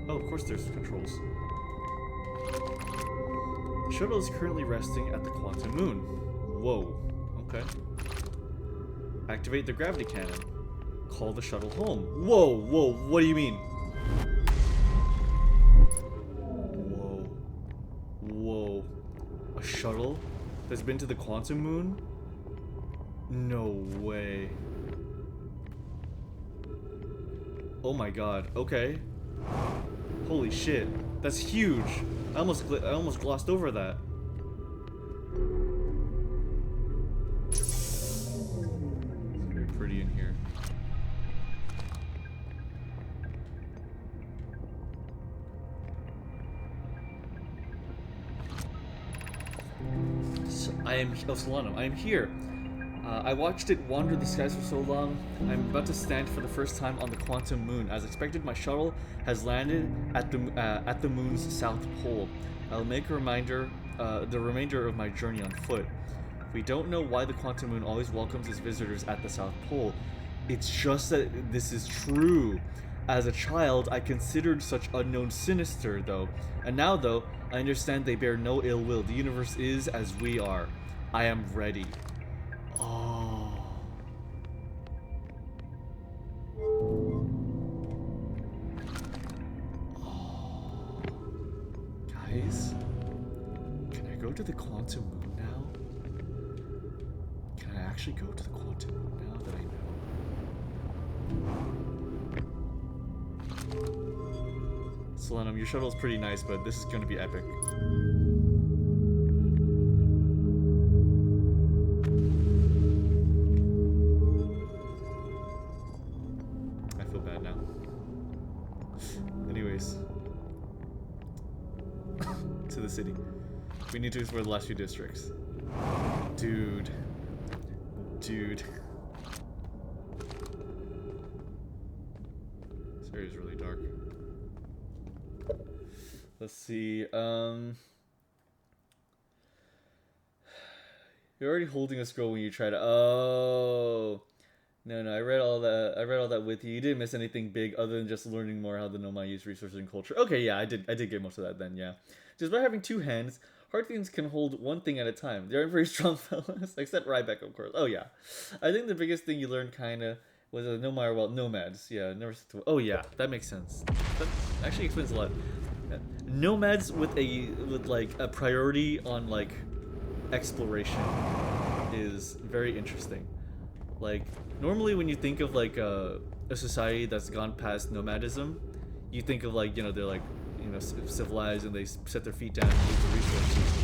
Speaker 1: Oh, of course there's controls. The shuttle is currently resting at the quantum moon. Whoa. Okay. Activate the gravity cannon. Call the shuttle home. Whoa, whoa, what do you mean? Whoa. Whoa. A shuttle that's been to the quantum moon? No way. Oh my god. Okay. Holy shit. That's huge. I almost glossed over that. It's very pretty in here. Solanum, I am here. I watched it wander the skies for so long. I'm about to stand for the first time on the quantum moon. As expected, my shuttle has landed at the moon's south pole. I'll make the remainder of my journey on foot. We don't know why the quantum moon always welcomes its visitors at the south pole. It's just that this is true. As a child, I considered such unknown sinister, though. And now, though, I understand they bear no ill will. The universe is as we are. I am ready. Oh. Oh. Guys, can I go to the quantum moon now? Can I actually go to the quantum moon now that I know? Solanum, your shuttle is pretty nice, but this is going to be epic. To the city. We need to explore the last few districts. Dude. Dude. This area is really dark. Let's see. You're already holding a scroll when you try to. Oh. No, I read all that with you. You didn't miss anything big other than just learning more how the Nomai use resources and culture. Okay, yeah, I did get most of that then, yeah. Just by having two hands, hard things can hold one thing at a time. They aren't very strong fellas, except Ryback, of course. Oh, yeah. I think the biggest thing you learned, kinda, was the Nomai are, well, nomads. Yeah, never. Oh, yeah, that makes sense. That actually explains a lot. Nomads with like a priority on like exploration is very interesting. Like, normally when you think of like a society that's gone past nomadism, you think of like, you know, they're like, you know, civilized and they set their feet down and use the resources.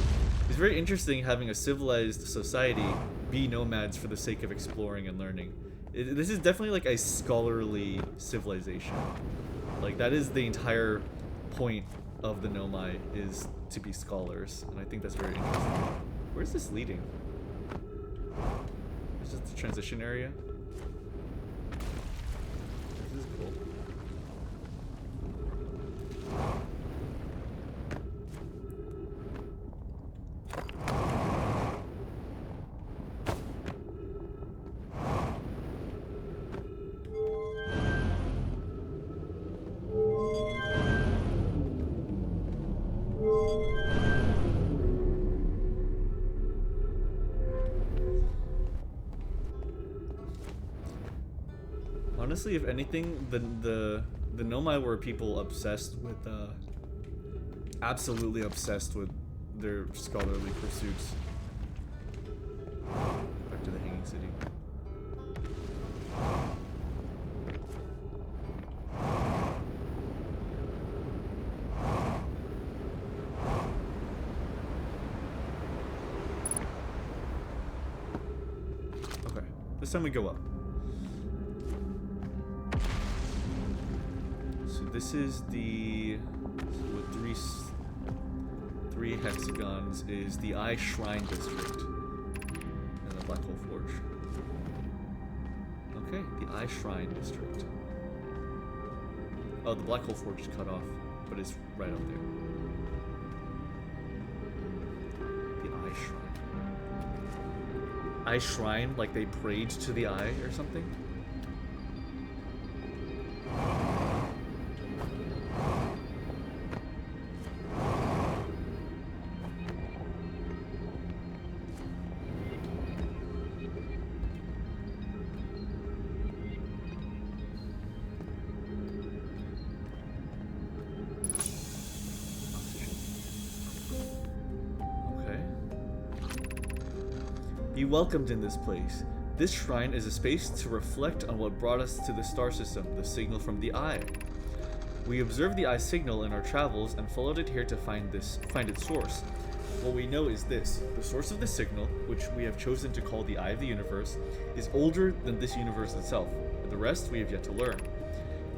Speaker 1: It's very interesting having a civilized society be nomads for the sake of exploring and learning. This is definitely like a scholarly civilization. Like, that is the entire point of the Nomai, is to be scholars, and I think that's very interesting. Where's this leading? Is this the transition area? This is cool. Honestly, if anything, the The Nomai were people obsessed with, absolutely obsessed with their scholarly pursuits. Back to the Hanging City. Okay, this time we go up. So this is the three hexagons is the Eye Shrine District and the Black Hole Forge. Okay, the Eye Shrine District. Oh, the Black Hole Forge is cut off, but it's right up there. The Eye Shrine. Eye Shrine, like they prayed to the eye or something? Be welcomed in this place. This shrine is a space to reflect on what brought us to the star system, the signal from the eye. We observed the eye signal in our travels and followed it here to find its source. What we know is this: the source of the signal, which we have chosen to call the eye of the universe, is older than this universe itself. The rest we have yet to learn.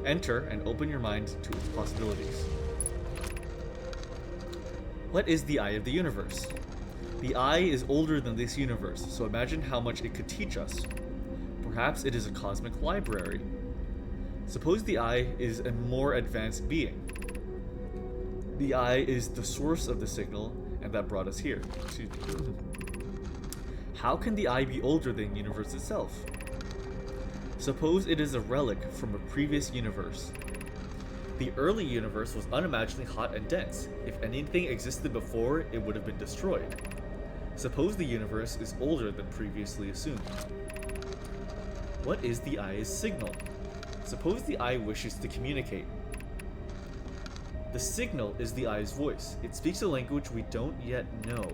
Speaker 1: Enter and open your mind to its possibilities. What is the eye of the universe? The eye is older than this universe, so imagine how much it could teach us. Perhaps it is a cosmic library. Suppose the eye is a more advanced being. The eye is the source of the signal, and that brought us here. How can the eye be older than the universe itself? Suppose it is a relic from a previous universe. The early universe was unimaginably hot and dense. If anything existed before, it would have been destroyed. Suppose the universe is older than previously assumed. What is the eye's signal? Suppose the eye wishes to communicate. The signal is the eye's voice. It speaks a language we don't yet know.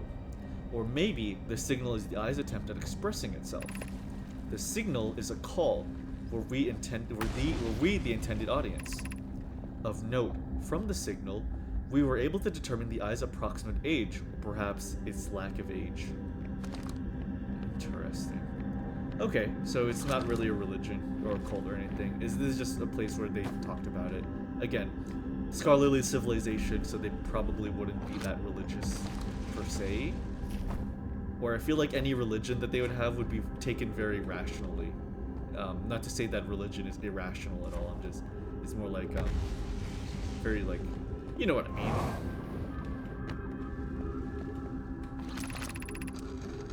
Speaker 1: Or maybe the signal is the eye's attempt at expressing itself. The signal is a call, where we the intended audience. Of note, from the signal, we were able to determine the eye's approximate age, or perhaps its lack of age. Interesting. Okay, so it's not really a religion or a cult or anything. This is just a place where they talked about it. Again, scholarly civilization, so they probably wouldn't be that religious per se. Or I feel like any religion that they would have would be taken very rationally. Not to say that religion is irrational at all. It's more like very like, you know what I mean.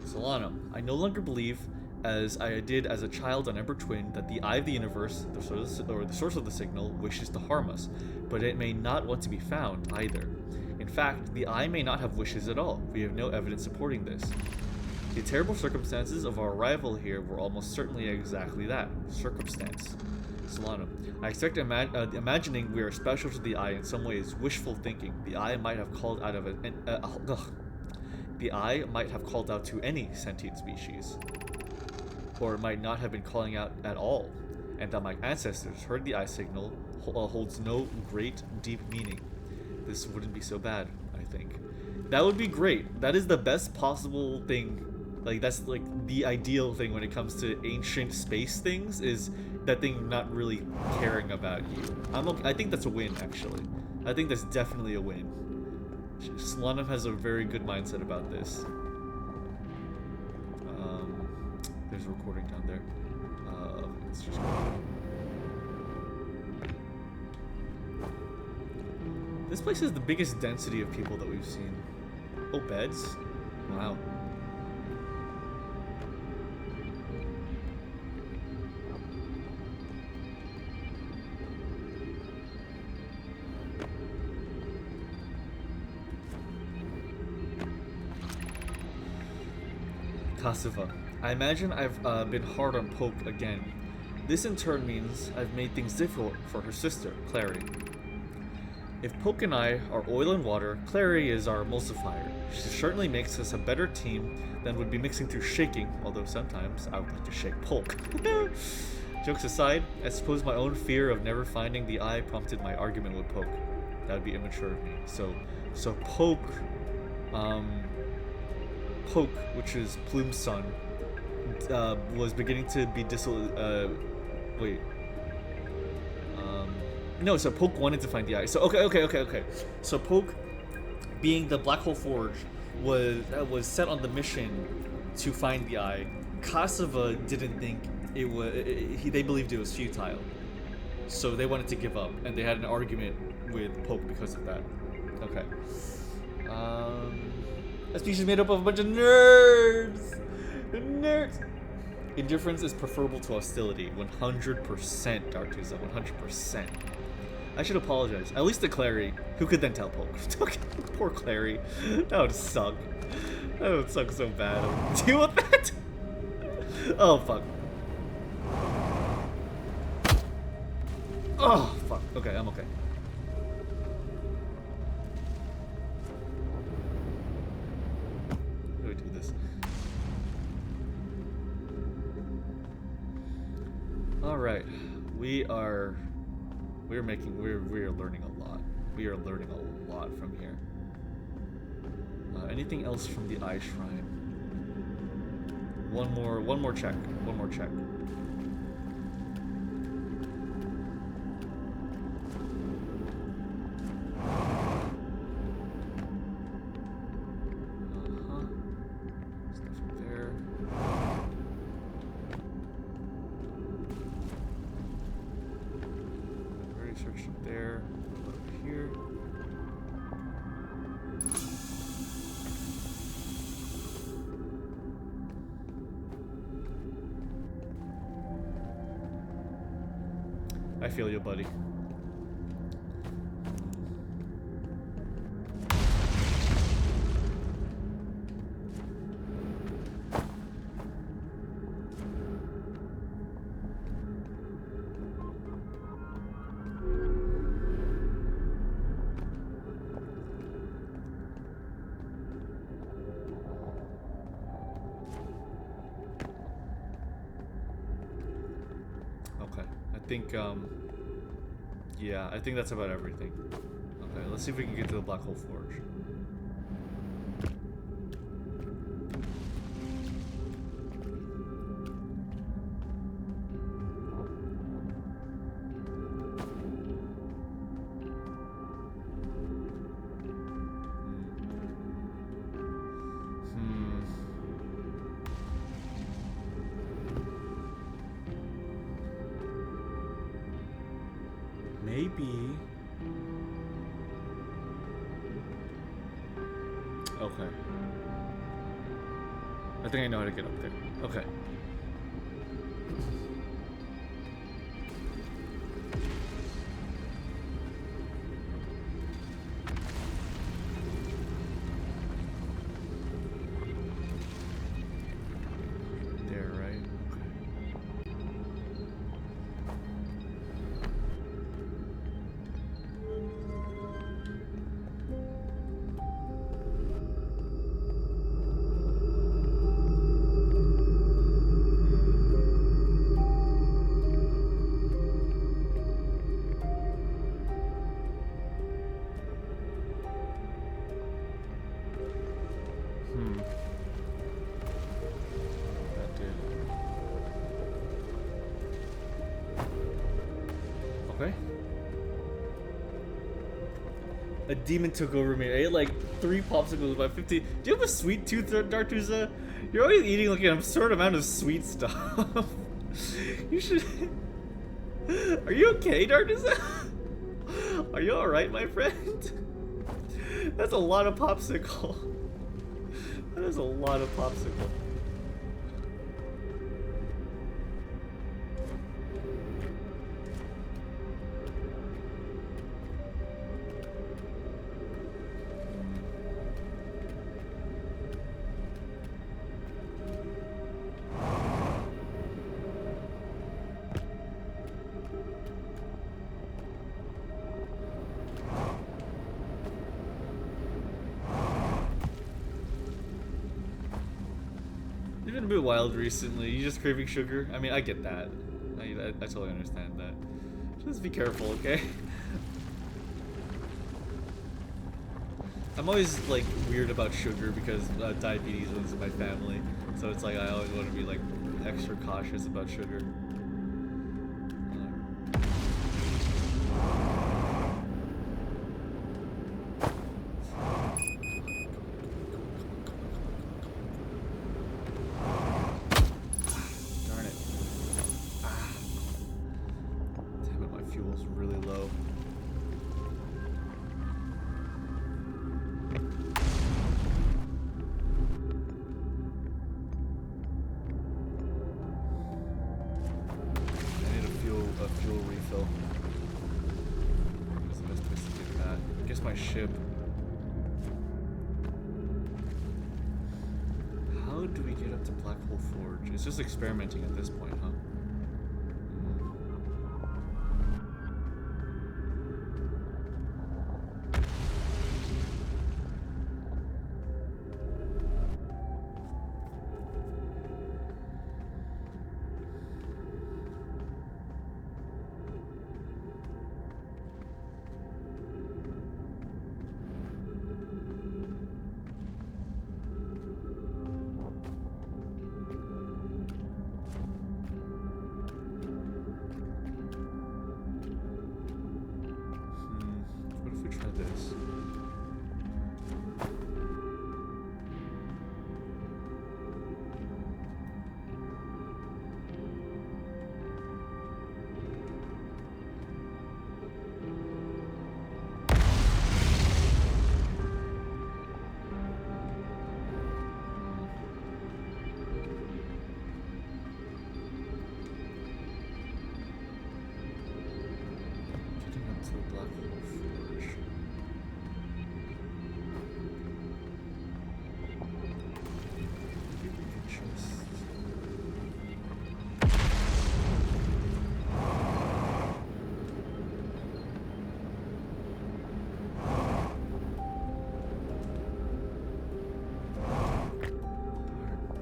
Speaker 1: Solano, I no longer believe, as I did as a child on Ember Twin, that the eye of the universe, the source of the signal, wishes to harm us, but it may not want to be found either. In fact, the eye may not have wishes at all. We have no evidence supporting this. The terrible circumstances of our arrival here were almost certainly exactly that, circumstance. Solano, I expect imagining we are special to the eye in some way is wishful thinking. The eye might have called out the eye might have called out to any sentient species, or it might not have been calling out at all, and that my ancestors heard the eye signal holds no great, deep meaning. This wouldn't be so bad, I think. That would be great. That is the best possible thing. Like, that's like the ideal thing when it comes to ancient space things, is that thing not really caring about you. I think that's a win, actually. I think that's definitely a win. Slanov has a very good mindset about this. There's a recording down there. Let's just go. This place has the biggest density of people that we've seen. Oh, beds? Wow. Kasuva. I imagine I've been hard on Poke again. This in turn means I've made things difficult for her sister, Clary. If Poke and I are oil and water, Clary is our emulsifier. She certainly makes us a better team than would be mixing through shaking, although sometimes I would like to shake Poke. Jokes aside, I suppose my own fear of never finding the eye prompted my argument with Poke. That would be immature of me. So Poke, which is Plume's son, was beginning to be no, so Poke wanted to find the eye. So okay. So Poke, being the Black Hole Forge, was set on the mission to find the eye. Kasava didn't think it was. They believed it was futile, so they wanted to give up, and they had an argument with Poke because of that. Okay. A species made up of a bunch of nerds. Indifference is preferable to hostility. 100%, Dartuza. 100%. I should apologize. At least to Clary, who could then tell Poke. Poor Clary. That would suck. That would suck so bad. Deal with that? Oh, fuck. Oh, fuck. Okay, I'm okay. How do we do this? Alright. We are learning a lot. We are learning a lot from here. Anything else from the Eye Shrine? One more check. One more check. Stuff there. I've already searched up there. Over here. I feel you, buddy. Okay, I think, yeah, I think that's about everything. Okay, let's see if we can get to the Black Hole Forge. Maybe. Okay. I think I know how to get up there. Okay. There, right? Okay. That did. Okay. A demon took over me. I ate like 3 popsicles by 50. Do you have a sweet tooth, Dartuza? You're always eating like an absurd amount of sweet stuff. You should. Are you okay, Dartuza? Are you alright, my friend? That's a lot of popsicle. That is a lot of popsicle. You've been a bit wild recently. You just craving sugar? I mean, I get that. I totally understand that. Just be careful, okay? I'm always like weird about sugar because diabetes runs in my family, so it's like I always want to be like extra cautious about sugar. Darn it. Ah. Damn it, my fuel's really low. A fuel refill. What's the best place to get that? I guess my ship. How do we get up to Black Hole Forge? It's just experimenting at this point, huh? What if we try this? Getting up to the Black Hole Forge.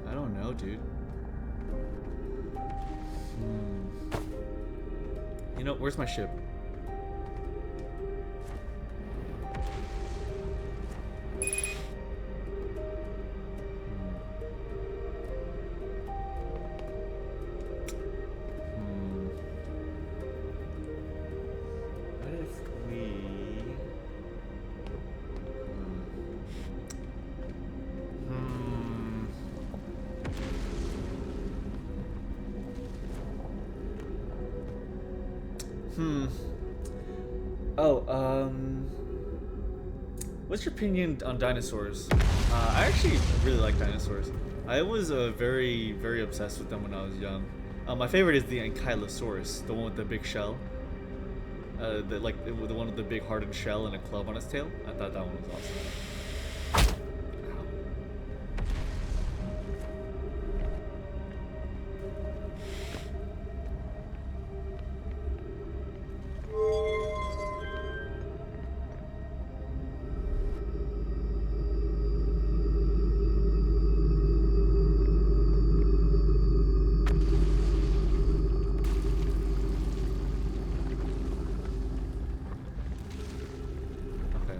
Speaker 1: I don't know, dude. You know, where's my ship? What if we... Oh, what's your opinion on dinosaurs? I actually really like dinosaurs. I was very, very obsessed with them when I was young. My favorite is the Ankylosaurus, the one with the big shell. The one with the big hardened shell and a club on its tail. I thought that one was awesome.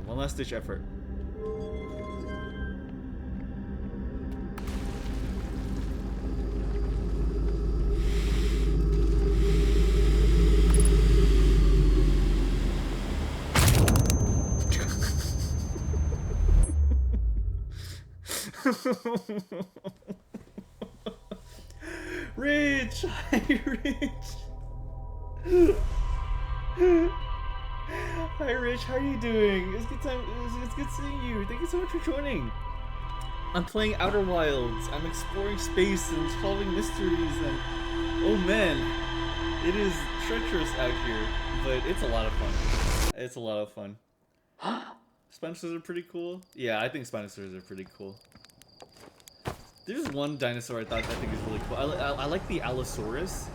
Speaker 1: One last ditch effort. Rich! Hi, Rich! Hi, Rich. How are you doing? It's good time. It's good seeing you. Thank you so much for joining. I'm playing Outer Wilds. I'm exploring space and solving mysteries, and oh man, it is treacherous out here, but it's a lot of fun. It's a lot of fun. Spinosaurs are pretty cool. Yeah, I think Spinosaurs are pretty cool. There's one dinosaur I think is really cool. I like the Allosaurus.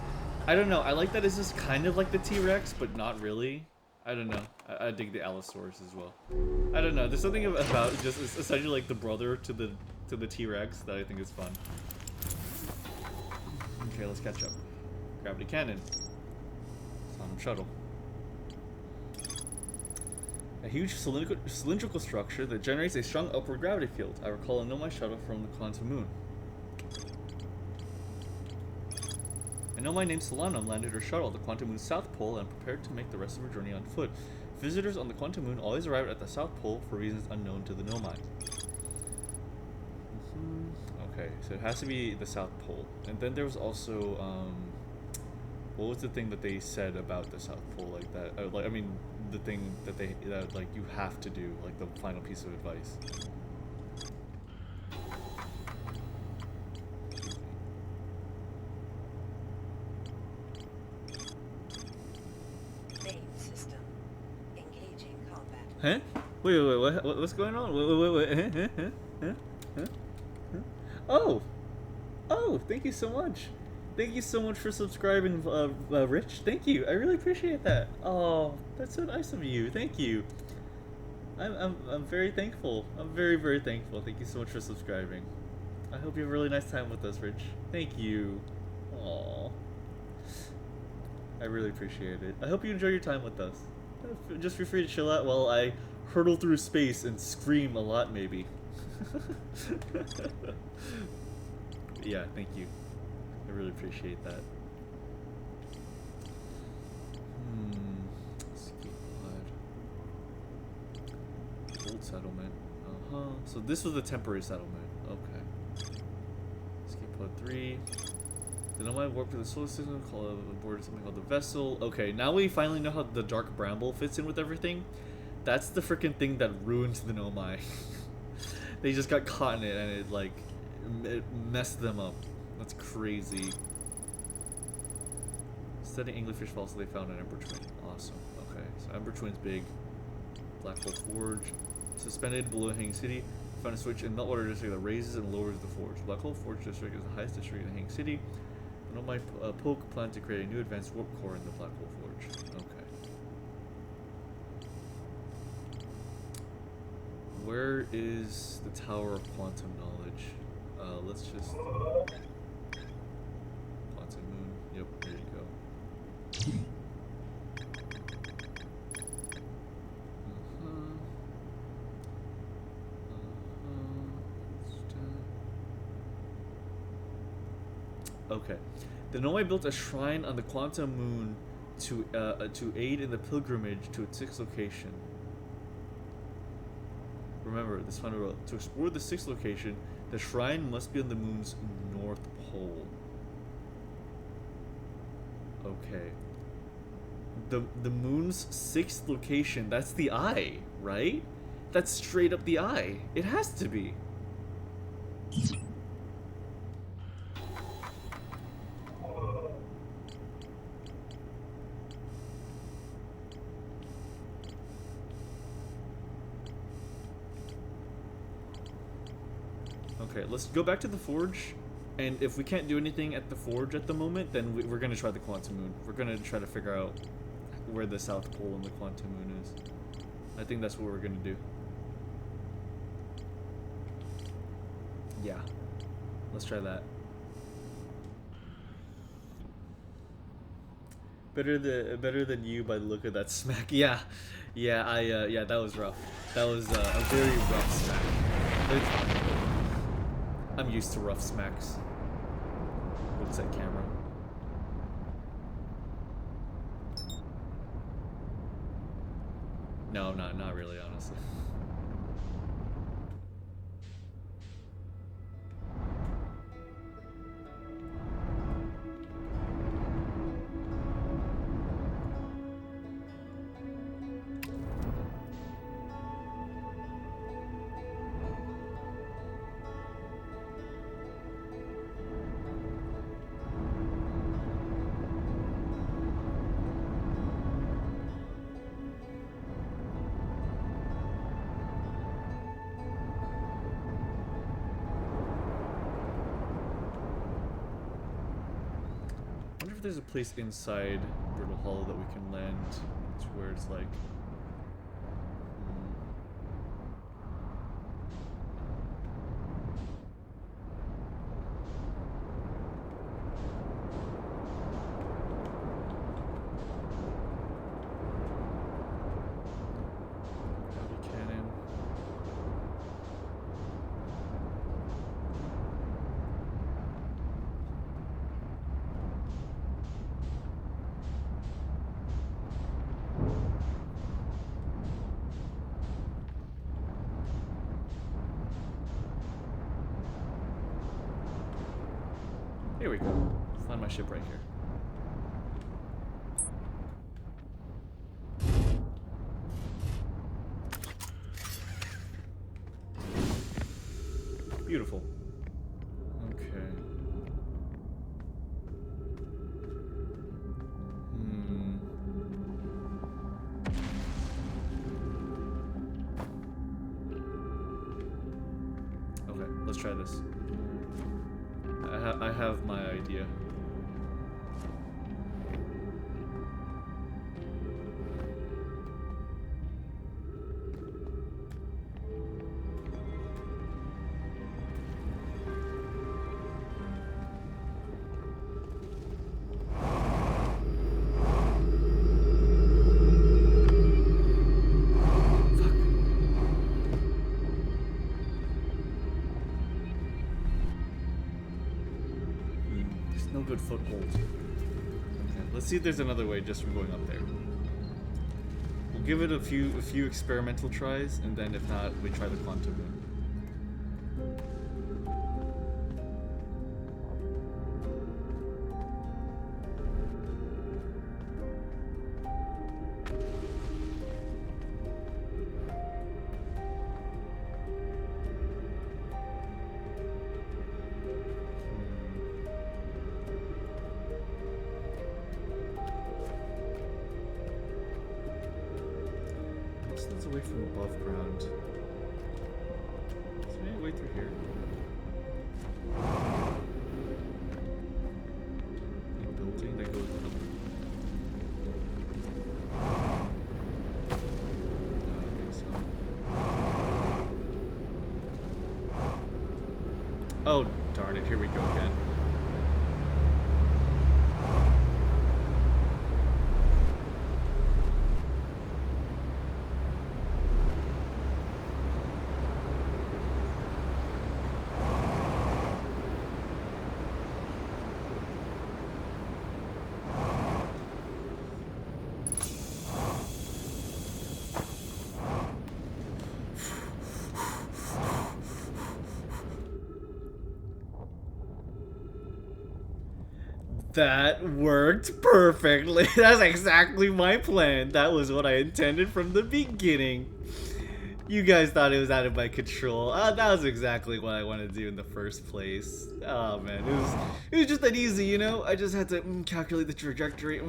Speaker 1: I don't know. I like that it's just kind of like the T-Rex, but not really. I don't know. I dig the Allosaurus as well. I don't know. There's something about just essentially like the brother to the T-Rex that I think is fun. Okay, let's catch up. Gravity cannon. Sonic shuttle. A huge cylindrical structure that generates a strong upward gravity field. I recall a Nomai shuttle from the Quantum Moon. A Nomai named Solanum landed her shuttle at the Quantum Moon's south pole and prepared to make the rest of her journey on foot. Visitors on the Quantum Moon always arrive at the south pole for reasons unknown to the Nomai. Okay, so it has to be the south pole. And then there was also, what was the thing that they said about the south pole, like that? Like, I mean, the thing that like you have to do, like the final piece of advice.
Speaker 4: Main system engaging combat.
Speaker 1: Huh? Wait, what's going on? Wait, huh? Oh, thank you so much. Thank you so much for subscribing, Rich. Thank you. I really appreciate that. Oh, that's so nice of you. Thank you. I'm very thankful. I'm very, very thankful. Thank you so much for subscribing. I hope you have a really nice time with us, Rich. Thank you. Aww. I really appreciate it. I hope you enjoy your time with us. Just feel free to chill out while I hurtle through space and scream a lot, maybe. Yeah, thank you. I really appreciate that. Escape pod. Old settlement. So this was the temporary settlement. Okay. Escape pod 3. The Nomai warp to the solar system, called aboard something called the vessel. Okay, now we finally know how the dark bramble fits in with everything. That's the freaking thing that ruined the Nomai. They just got caught in it and it messed them up. That's crazy. Studying anglerfish fossils they found an Ember Twin. Awesome. Okay, so Ember Twin's big. Black Hole Forge. Suspended below Hanging City. Found a switch in Meltwater District that raises and lowers the forge. Black Hole Forge District is the highest district in Hanging City. And Nomai Poke plan to create a new advanced warp core in the Black Hole Forge. Okay. Where is the Tower of Quantum Knowledge? Let's just... Quantum Moon. Yep, there you go. Okay. The Nomai built a shrine on the Quantum Moon to aid in the pilgrimage to its sixth location. Remember, this final row. To explore the sixth location, the shrine must be on the moon's north pole. Okay. The moon's sixth location, that's the eye, right? That's straight up the eye. It has to be. Okay, let's go back to the forge, and if we can't do anything at the forge at the moment, then we're gonna try the Quantum Moon. We're gonna try to figure out where the South Pole and the Quantum Moon is. I think that's what we're gonna do. Yeah, let's try that. Better than you by the look of that smack. Yeah, yeah, that was rough. That was a very rough smack. I'm used to rough smacks. What's that camera? No, not really, honestly. There's a place inside Brittle Hollow that we can land to where it's like Here we go. Find my ship right here. Beautiful. Okay. Okay, let's try this. I have my idea. No good foothold. Okay, let's see if there's another way just from going up there. We'll give it a few experimental tries, and then if not, we try the quantum one. That's away from above ground. Is there any way through here? Any building that goes up? I think so. Oh, darn it, here we go again. That worked perfectly. That's exactly my plan. That was what I intended from the beginning. You guys thought it was out of my control. That was exactly what I wanted to do in the first place. Oh man, it was just that easy, you know? I just had to calculate the trajectory.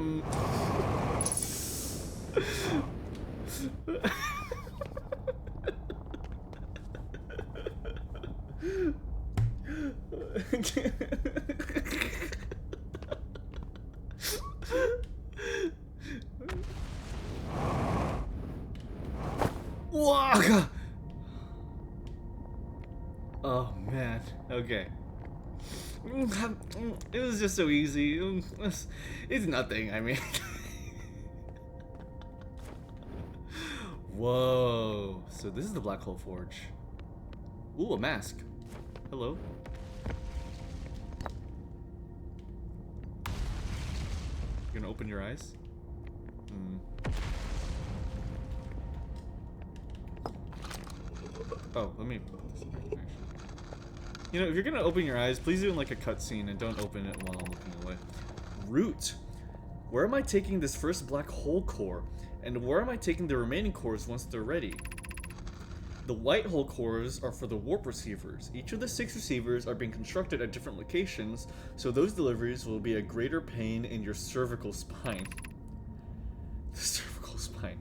Speaker 1: Oh man, okay. It was just so easy. It's nothing, I mean. Whoa, so this is the Black Hole Forge. Ooh, a mask. Hello. You gonna open your eyes? Oh, let me put this in there, actually. You know, if you're gonna open your eyes, please do it in like a cutscene and don't open it while I'm looking away. Root. Where am I taking this first black hole core? And where am I taking the remaining cores once they're ready? The white hole cores are for the warp receivers. Each of the 6 receivers are being constructed at different locations, so those deliveries will be a greater pain in your cervical spine. The cervical spine.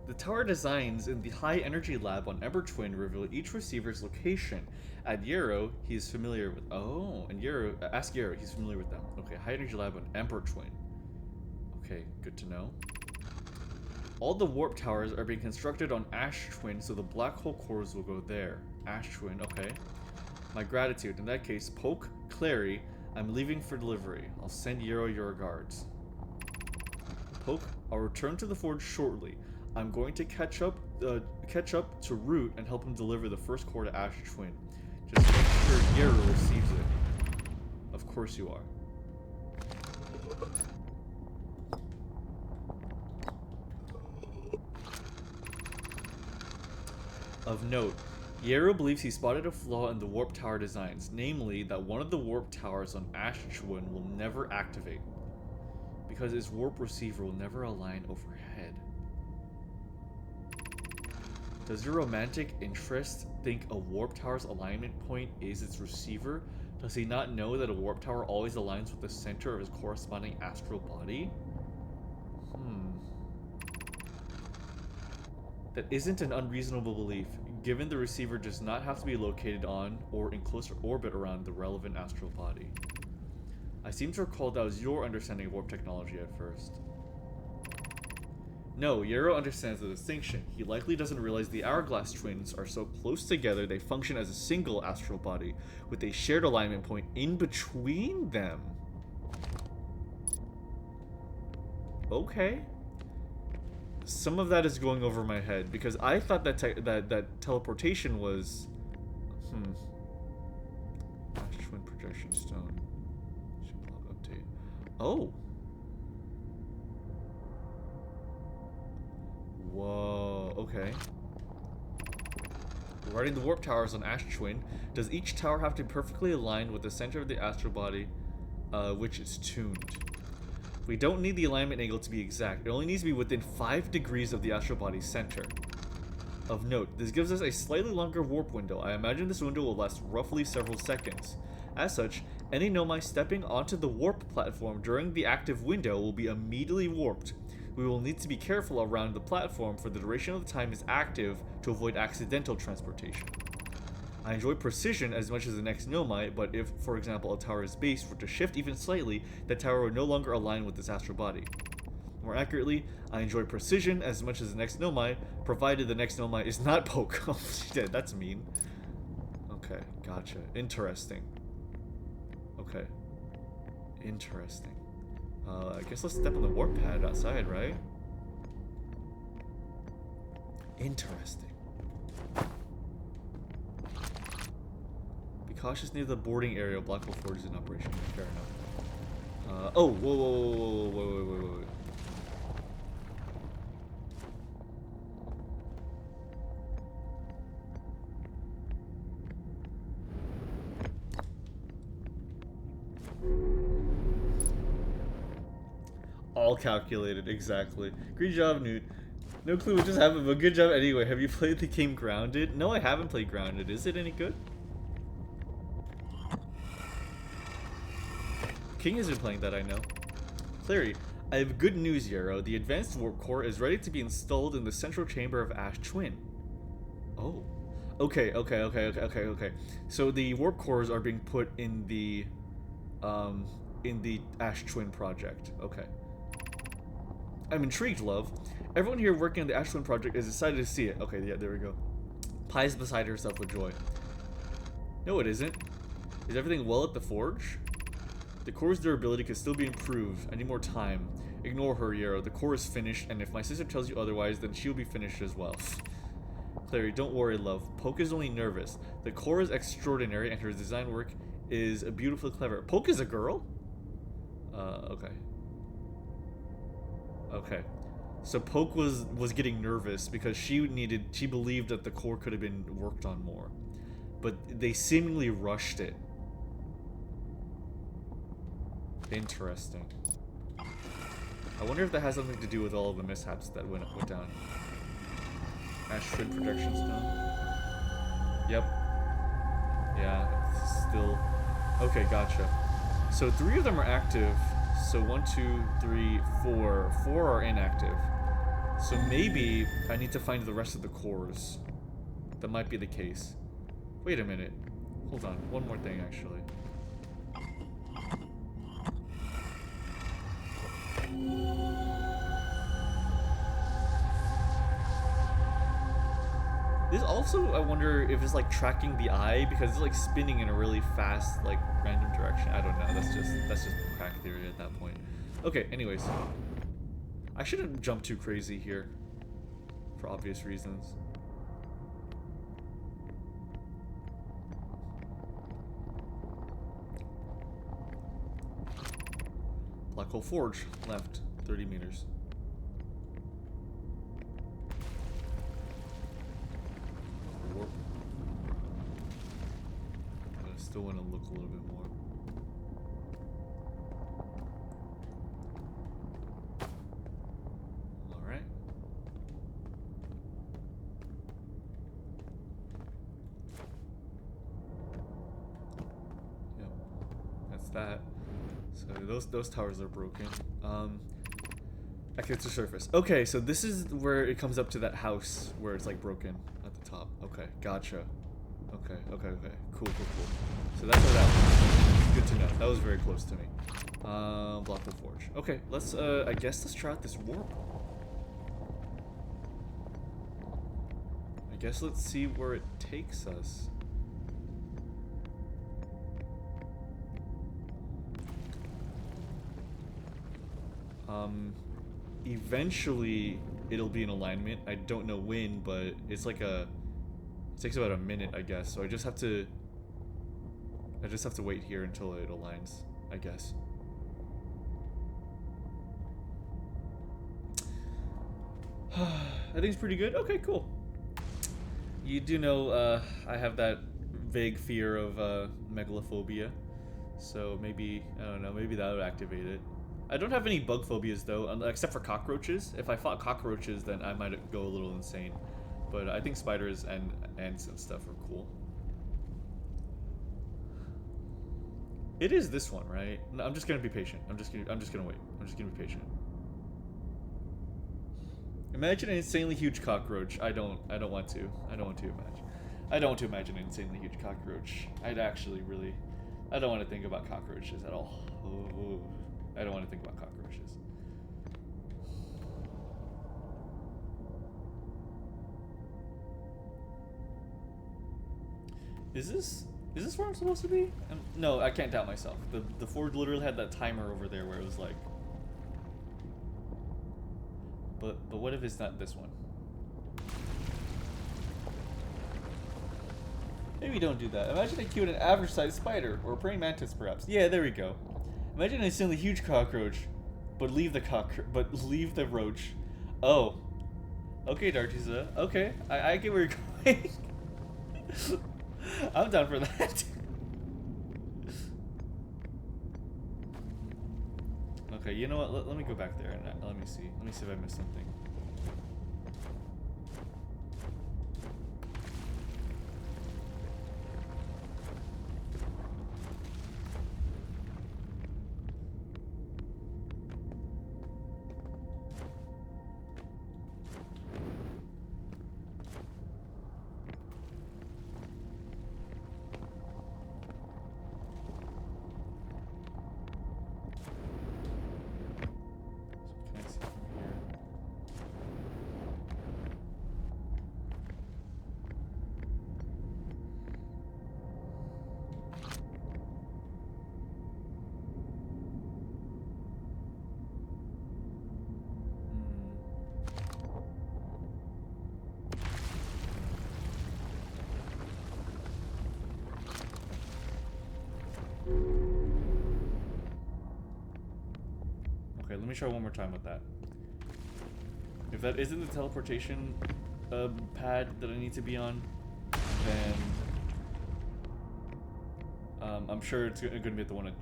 Speaker 1: The tower designs in the High Energy Lab on Ember Twin reveal each receiver's location. At Yarrow, he's familiar with... Oh, and Yarrow... ask Yarrow, he's familiar with them. Okay, High Energy Lab on Ember Twin. Okay, good to know. All the warp towers are being constructed on Ash Twin, so the black hole cores will go there. Ash Twin, okay. My gratitude. In that case, Poke, Clary, I'm leaving for delivery. I'll send Yarrow your regards. Poke, I'll return to the forge shortly. I'm going to catch up to Root and help him deliver the first core to Ash Twin. Just make sure Yarrow receives it. Of course you are. Of note, Yarrow believes he spotted a flaw in the warp tower designs, namely that one of the warp towers on Ash Twin will never activate, because its warp receiver will never align overhead. Does your romantic interest think a warp tower's alignment point is its receiver? Does he not know that a warp tower always aligns with the center of his corresponding astral body? That isn't an unreasonable belief, given the receiver does not have to be located on or in closer orbit around the relevant astral body. I seem to recall that was your understanding of warp technology at first. No, Yarrow understands the distinction. He likely doesn't realize the Hourglass twins are so close together they function as a single astral body, with a shared alignment point in between them. Okay. Some of that is going over my head, because I thought that that teleportation was... Ash Twin Projection Stone. Update. Oh! Whoa, okay. Regarding the warp towers on Ash Twin, does each tower have to be perfectly aligned with the center of the astral body, which is tuned? We don't need the alignment angle to be exact. It only needs to be within 5 degrees of the astral body's center. Of note, this gives us a slightly longer warp window. I imagine this window will last roughly several seconds. As such, any Nomai stepping onto the warp platform during the active window will be immediately warped. We will need to be careful around the platform for the duration of the time is active to avoid accidental transportation. I enjoy precision as much as the next Nomai, but if, for example, a tower's base were to shift even slightly, that tower would no longer align with its astral body. More accurately, I enjoy precision as much as the next Nomai, provided the next Nomai is not Poke. Oh, shit, that's mean. Okay, gotcha. Interesting. Okay. Interesting. I guess let's step on the warp pad outside, right? Interesting. Be cautious near the boarding area. Black Hole Forge is in operation. Fair enough. Oh, whoa. All calculated, exactly. Great job, Newt. No clue what just happened, but good job anyway. Have you played the game Grounded? No, I haven't played Grounded. Is it any good? King has been playing that, I know. Clary, I have good news, Yarrow. The advanced warp core is ready to be installed in the central chamber of Ash Twin. Oh. Okay. So the warp cores are being put in the Ash Twin project. Okay. I'm intrigued, love. Everyone here working on the Ash Twin project is excited to see it. Okay, yeah, there we go. Pie's beside herself with joy. No, it isn't. Is everything well at the forge? The core's durability could still be improved. I need more time. Ignore her, Yarrow. The core is finished, and if my sister tells you otherwise, then she'll be finished as well. Clary, don't worry, love. Poke is only nervous. The core is extraordinary, and her design work is beautifully clever. Poke is a girl? Okay. Okay. So Poke was getting nervous because she believed that the core could have been worked on more. But they seemingly rushed it. Interesting. I wonder if that has something to do with all of the mishaps that went down. Ash Twin Projection Stone. Yep. Yeah, it's still... Okay, gotcha. So 3 of them are active. So 1, 2, 3, 4. 4 are inactive. So maybe I need to find the rest of the cores. That might be the case. Wait a minute. Hold on. One more thing, actually. This also, I wonder if it's like tracking the eye because it's like spinning in a really fast, like random direction. I don't know. That's just crack theory at that point. Okay. Anyways, I shouldn't jump too crazy here, for obvious reasons. Black Hole Forge left 30 meters. Warp. Still want to look a little bit more. All right. Yep. That's that. So those towers are broken. Okay, it's the surface. Okay, so this is where it comes up to that house where it's like broken at the top. Okay, gotcha. Okay. Cool. So that's where that was. Good to know. That was very close to me. Blockable forge. Okay, let's I guess let's try out this warp. I guess let's see where it takes us. Eventually it'll be in alignment. I don't know when, but it's like it takes about a minute, I guess. So I just have to wait here until it aligns, I guess. I think it's pretty good. Okay, cool. You do know I have that vague fear of megalophobia, so maybe, I don't know, maybe that would activate it. I don't have any bug phobias though, except for cockroaches. If I fought cockroaches, then I might go a little insane. But I think spiders and ants and stuff are cool. It is this one, right? No, I'm just gonna be patient. I'm just gonna wait. I'm just gonna be patient. Imagine an insanely huge cockroach. I don't want to imagine. I don't want to imagine an insanely huge cockroach. I don't want to think about cockroaches at all. Ooh. I don't want to think about cockroaches. Is this where I'm supposed to be? No, I can't doubt myself. The Ford literally had that timer over there where it was like. But what if it's not this one? Maybe don't do that. Imagine a cute and average-sized spider or a praying mantis, perhaps. Yeah, there we go. Imagine an instantly huge cockroach, but leave the roach. Oh, okay, Dartuza. Okay, I get where you're going. I'm down for that. Okay, you know what? Let me go back there and let me see. Let me see if I missed something. Okay, let me try one more time with that. If that isn't the teleportation pad that I need to be on, then I'm sure it's going to be the one at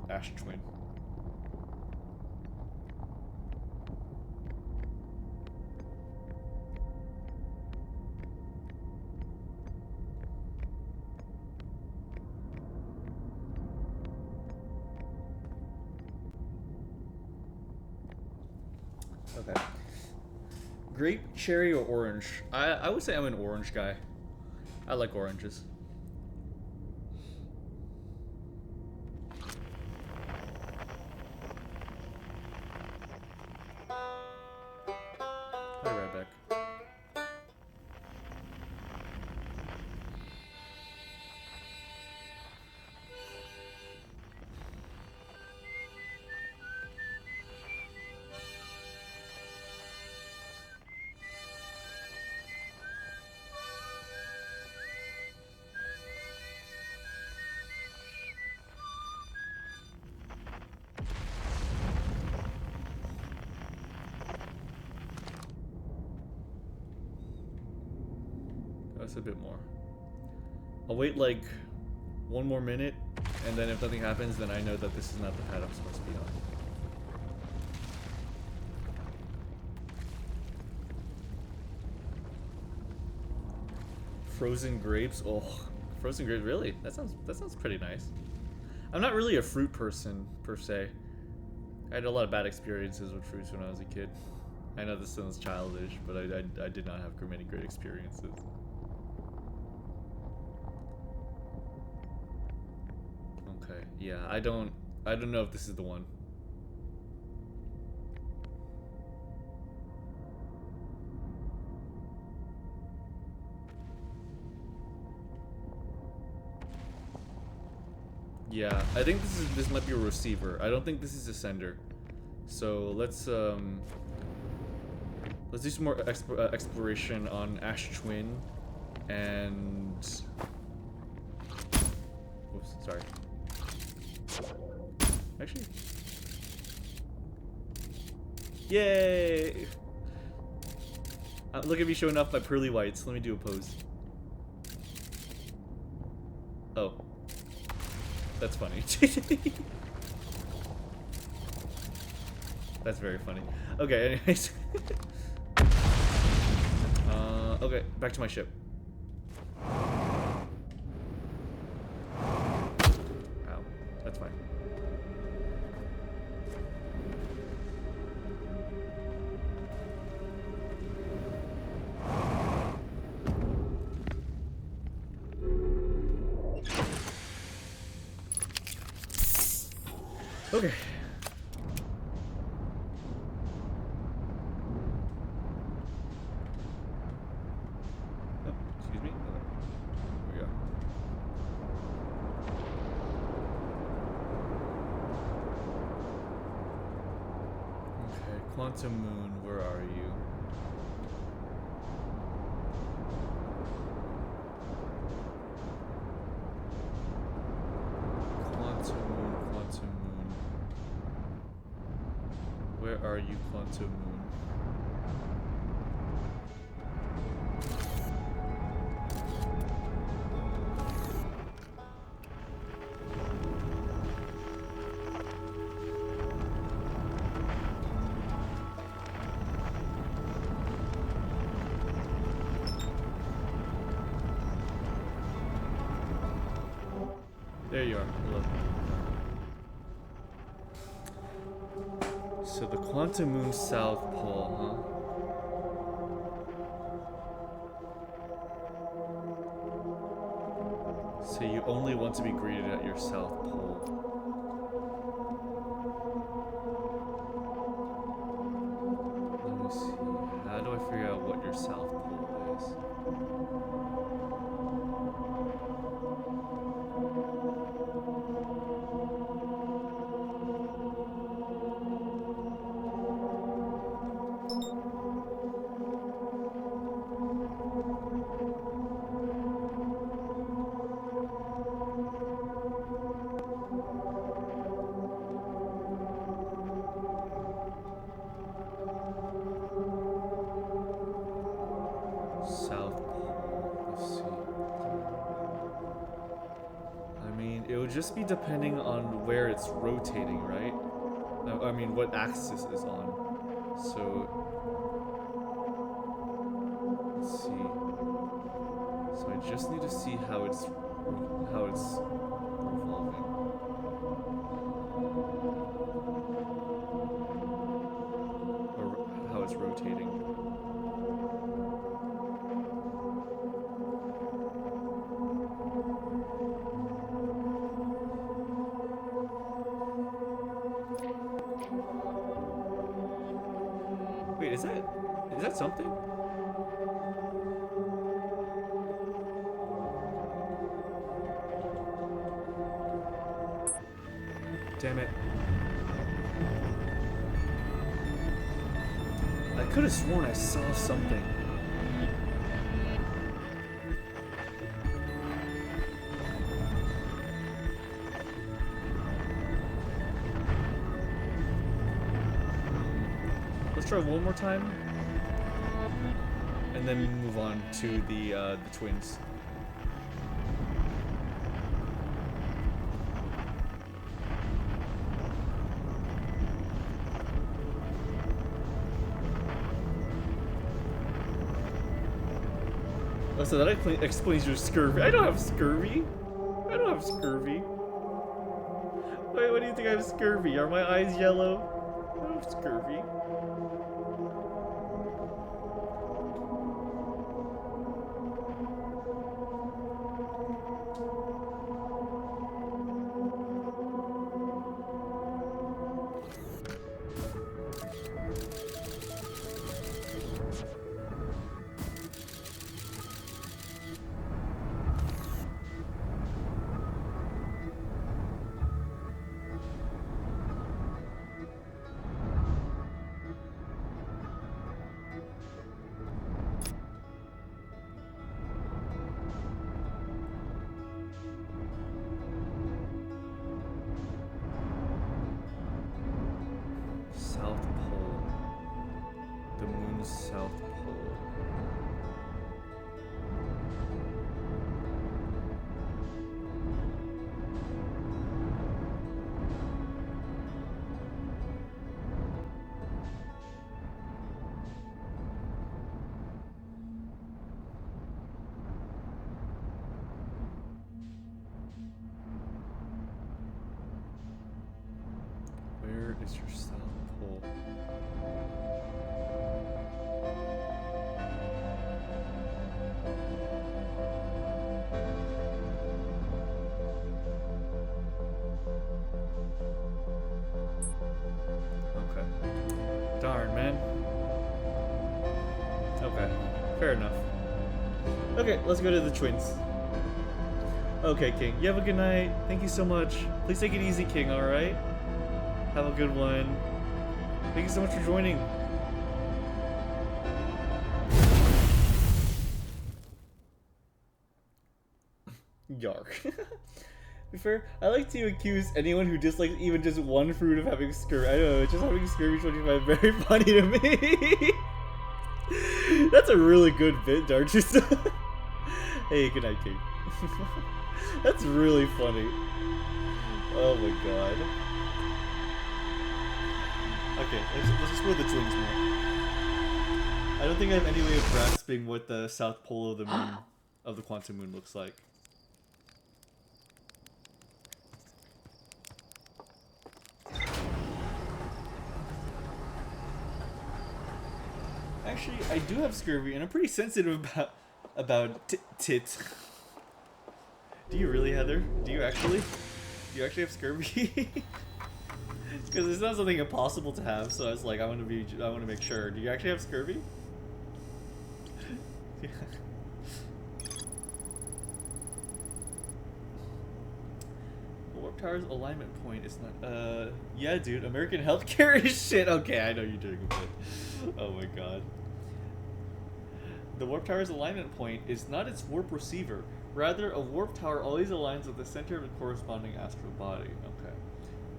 Speaker 1: Ash Twin. Okay. Grape, cherry, or orange? I would say I'm an orange guy. I like oranges. Hi, Redback. That's a bit more. I'll wait like One more minute, and then if nothing happens, then I know that this is not the pad I'm supposed to be on. Frozen grapes. Oh, frozen grapes. Really? That sounds pretty nice. I'm not really a fruit person per se. I had a lot of bad experiences with fruits when I was a kid. I know this sounds childish, but I did not have many great experiences. Okay, yeah, I don't know if this is the one. Yeah, I think this might be a receiver. I don't think this is a sender. So let's do some more exploration on Ash Twin and oops, sorry. Actually, yay! Look at me showing off my pearly whites. Let me do a pose. Oh. That's funny. That's very funny. Okay, anyways. Okay, back to my ship. Ow. That's fine. Okay. Oh, excuse me. Okay. Here we go. Okay, Quantum Moon, where are you? Quantum Moon, Quantum Moon. Where are you, Quantum Moon? There you are. Hello. So the Quantum Moon South Pole, huh? So you only want to be greeted at your South Pole. Let me see. How do I figure out what your South Pole is? South Pole. Let's see. I mean, it would just be depending on where it's rotating, right? No, I mean, what axis is on. So, let's see. So I just need to see how it's revolving. Or how it's rotating. Wait, is that something? Damn it. I could have sworn I saw something. Let's try one more time, and then move on to the twins. so that explains your scurvy. I don't have scurvy. I don't have scurvy. Wait, what do you think I have scurvy? Are my eyes yellow? I don't have scurvy. South Pole. The moon's South Pole. Where is your South Pole? Okay. Darn, man. Okay. Fair enough. Okay, let's go to the twins. Okay, King. You have a good night. Thank you so much. Please take it easy, King, alright? Have a good one. Thank you so much for joining. Yark. To be fair, I like to accuse anyone who dislikes even just one fruit of having scurvy. I don't know, just having scurvy is very funny to me. That's a really good bit, Dartuza. Hey, good night, King. That's really funny. Oh my god. Okay, let's explore the twins more. I don't think I have any way of grasping what the South Pole of the moon, of the quantum moon, looks like. Actually, I do have scurvy, and I'm pretty sensitive about tits. Do you really, Heather? Do you actually? Do you actually have scurvy? Because it's not something impossible to have, so I was like, I want to make sure. Do you actually have scurvy? Yeah. Warp Tower's alignment point is not. Yeah, dude, American healthcare is shit. Okay, I know you're doing a bit. Oh my god. The Warp Tower's alignment point is not its warp receiver. Rather, a warp tower always aligns with the center of the corresponding astral body. Okay.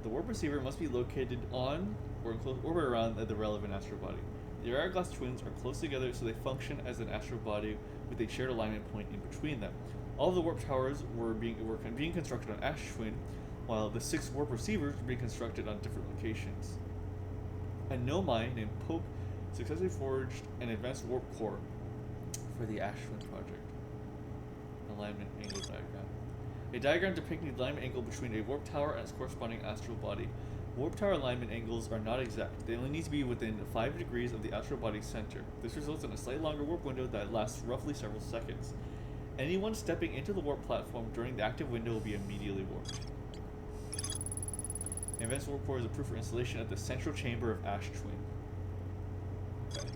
Speaker 1: The warp receiver must be located on or in close orbit around the relevant astral body. The Hourglass twins are close together, so they function as an astral body with a shared alignment point in between them. All of the warp towers were being constructed on Ash Twin, while the 6 warp receivers were being constructed on different locations. A Nomai named Pope successfully forged an advanced warp core for the Ash Twin project. Alignment angle diagram. A diagram depicting the alignment angle between a warp tower and its corresponding astral body. Warp tower alignment angles are not exact. They only need to be within 5 degrees of the astral body's center. This results in a slightly longer warp window that lasts roughly several seconds. Anyone stepping into the warp platform during the active window will be immediately warped. An advanced warp core is approved for installation at the central chamber of Ash Twin. Okay.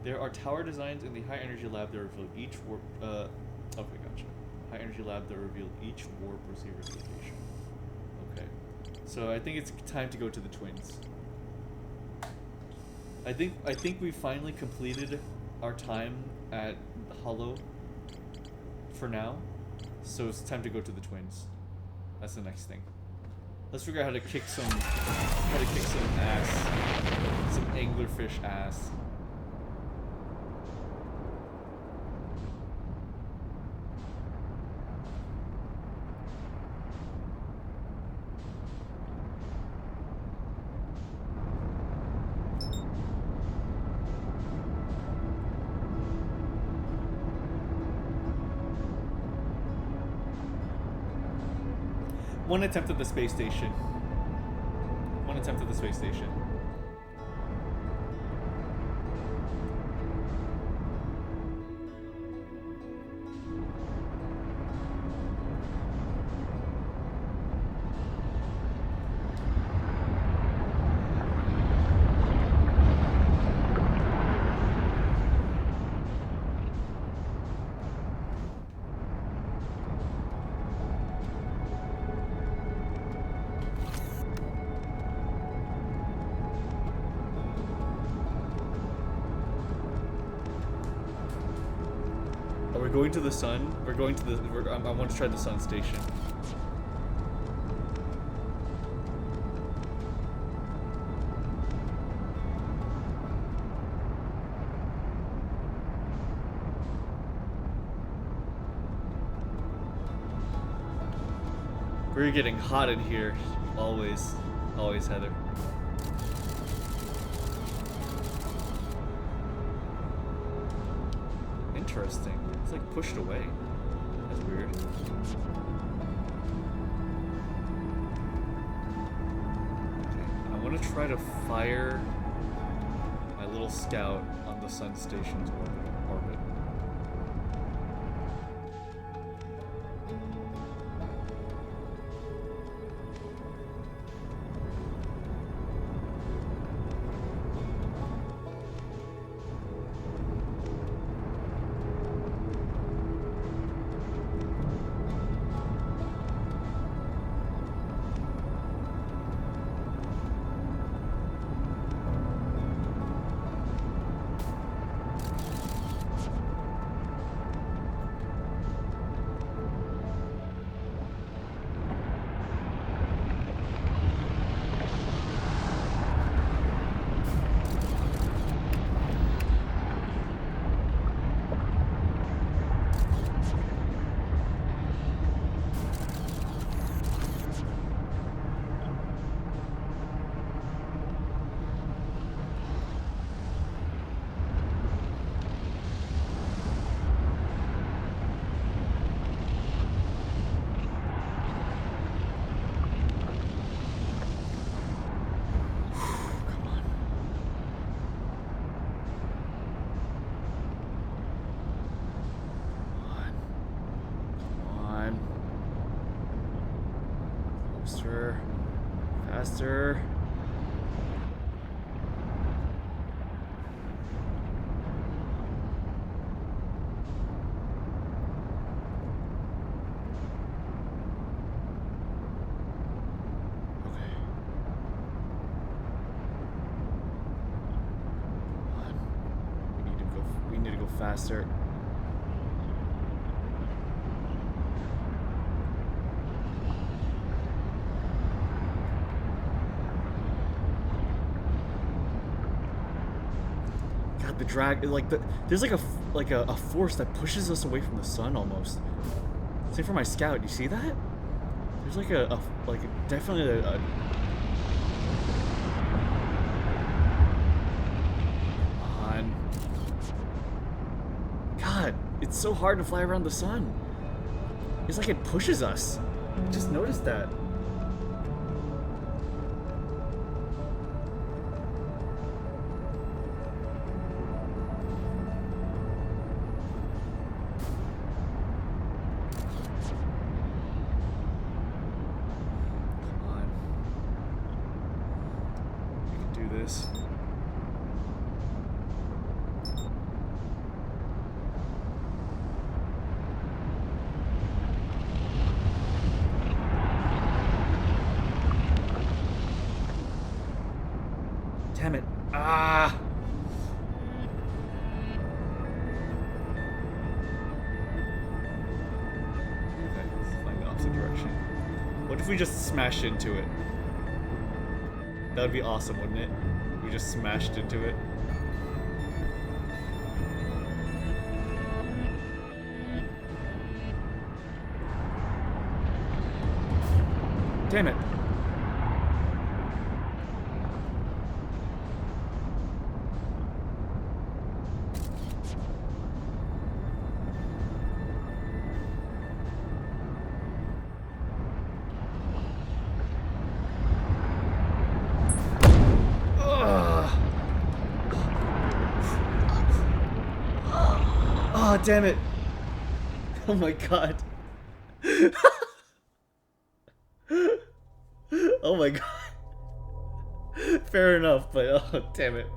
Speaker 1: There are tower designs in the high energy lab that reveal each warp. Okay, gotcha. High energy lab that reveal each warp receiver's location. Okay, so I think it's time to go to the twins. I think we finally completed our time at Hollow. For now, so it's time to go to the twins. That's the next thing. Let's figure out how to kick some ass, some anglerfish ass. One attempt at the space station. One attempt at the space station. We're going to the sun. We're going to the. I want to try the sun station. We're getting hot in here. Always. Always, Heather. Interesting. It's like pushed away. That's weird. Okay, I want to try to fire my little scout on the sun station's orbit. Faster. Okay. Come on. We need to go faster. The drag, like there's like a force that pushes us away from the sun almost. Same for my scout. You see that? There's like definitely a come on. God, it's so hard to fly around the sun. It's like it pushes us. Just noticed that. This. Damn it. Ah! Okay, let's fly in the opposite direction. What if we just smash into it? That would be awesome, wouldn't it? We just smashed into it. Damn it. Oh, damn it. Oh my god. Oh my god. Fair enough, but oh damn it.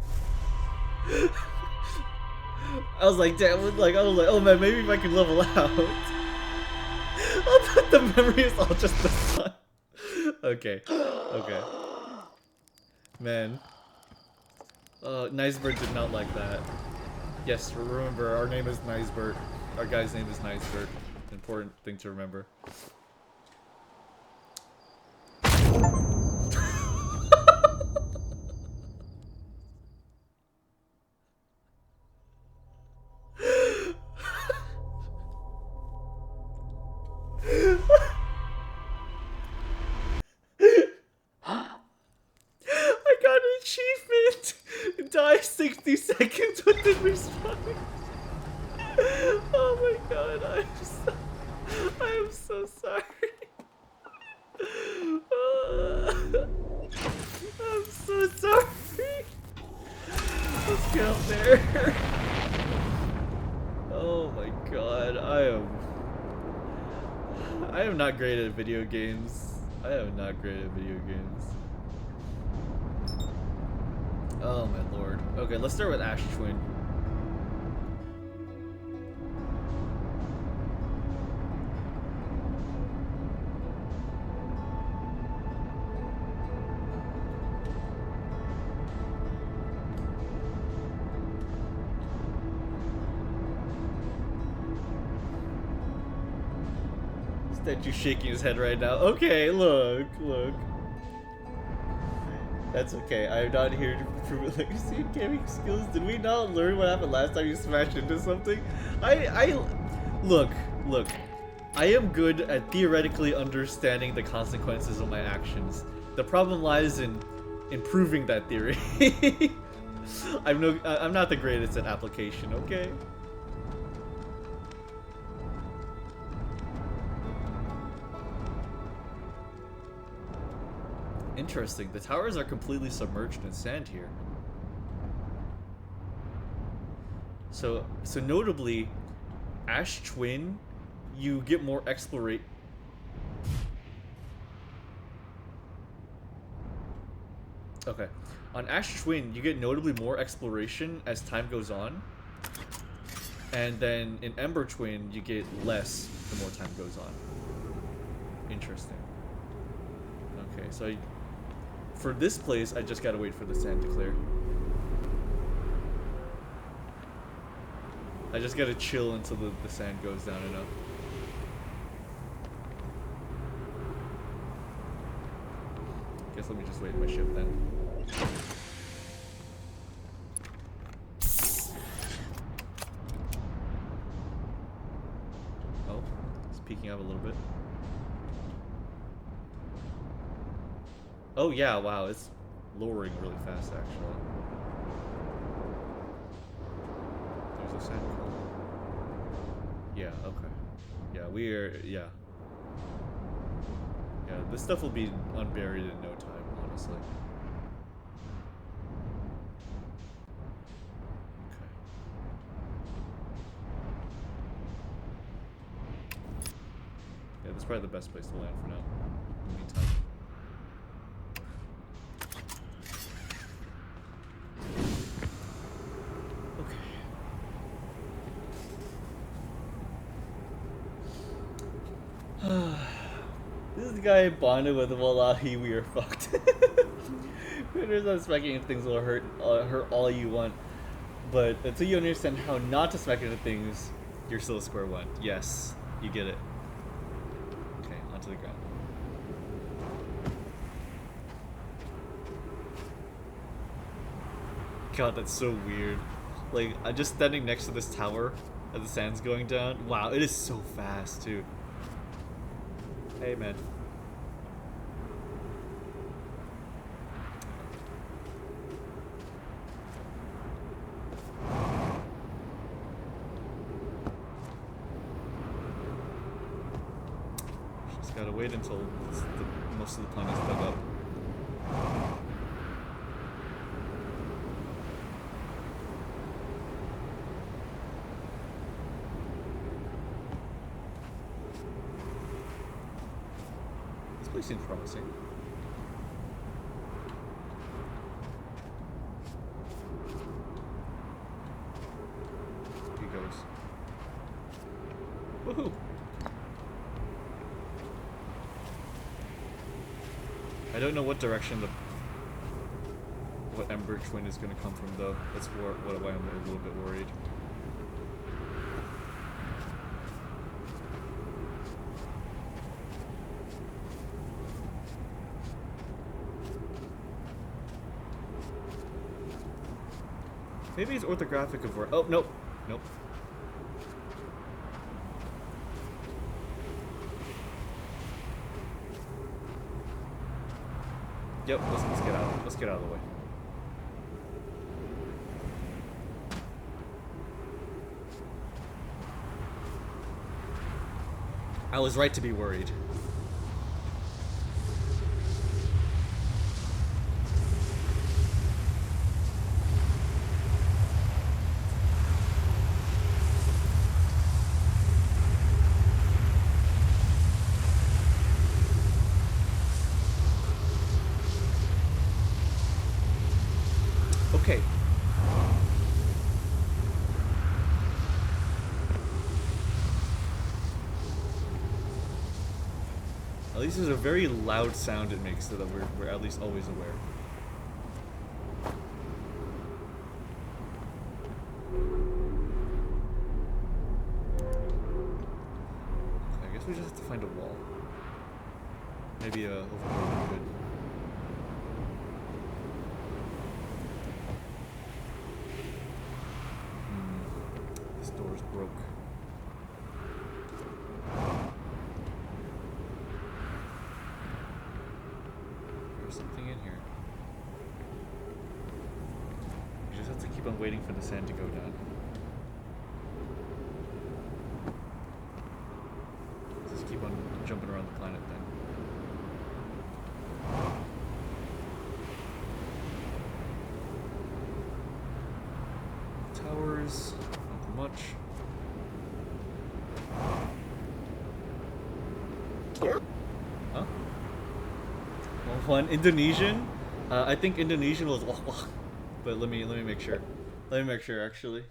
Speaker 1: I was like, damn, oh man, maybe if I can level out. I thought the memory is all just the sun. Okay, okay. Man. Nicebert did not like that. Yes, remember, our name is Nicebert. Our guy's name is Nicebert. Important thing to remember. I got an achievement! Die 60 seconds within respawning. Oh my god, I am so sorry. I'm so sorry. Let's get up there. Oh my god, I am not great at video games. I am not great at video games. Oh my lord. Okay, let's start with Ash Twin. Statue shaking his head right now. Okay, look. That's okay. I'm not here to prove legacy and gaming skills. Did we not learn what happened last time you smashed into something? Look. I am good at theoretically understanding the consequences of my actions. The problem lies in improving that theory. I'm not the greatest at application, okay? Interesting. The towers are completely submerged in sand here. So notably, Ash Twin, you get more explorate. Okay. On Ash Twin, you get notably more exploration as time goes on. And then in Ember Twin, you get less the more time goes on. Interesting. Okay, so for this place, I just gotta wait for the sand to clear. I just gotta chill until the sand goes down enough. Guess let me just wait in my ship then. Oh, it's peeking up a little bit. Oh yeah, wow, it's lowering really fast actually. There's a sand column. Yeah, okay. Yeah, yeah, this stuff will be unburied in no time, honestly. Okay. Yeah, this is probably the best place to land for now. In the meantime. This is the guy bonded with Wallahi, we are fucked. There's no specking into things will hurt all you want. But until you understand how not to spec into things, you're still square one. Yes, you get it. Okay, onto the ground. God, that's so weird. Like, I'm just standing next to this tower as the sand's going down. Wow, it is so fast, too. Hey, man. Just gotta wait until most of the planet's dug up. place seems promising. He goes. Woohoo! I don't know what direction what Ember Twin is going to come from, though. That's why I'm a little bit worried. Maybe it's orthographic of word. Oh, nope. Nope. Yep, let's get out. Let's get out of the way. I was right to be worried. Okay. At least there's a very loud sound it makes so that we're at least always aware. I guess we just have to find a wall. Maybe a overboard would be good. This door's broke. There's something in here. You just have to keep on waiting for the sand to go down. Just keep on jumping around the planet then. Towers, not much. Huh? Well, one Indonesian. I think Indonesian was wah wah, but let me make sure. Let me make sure actually.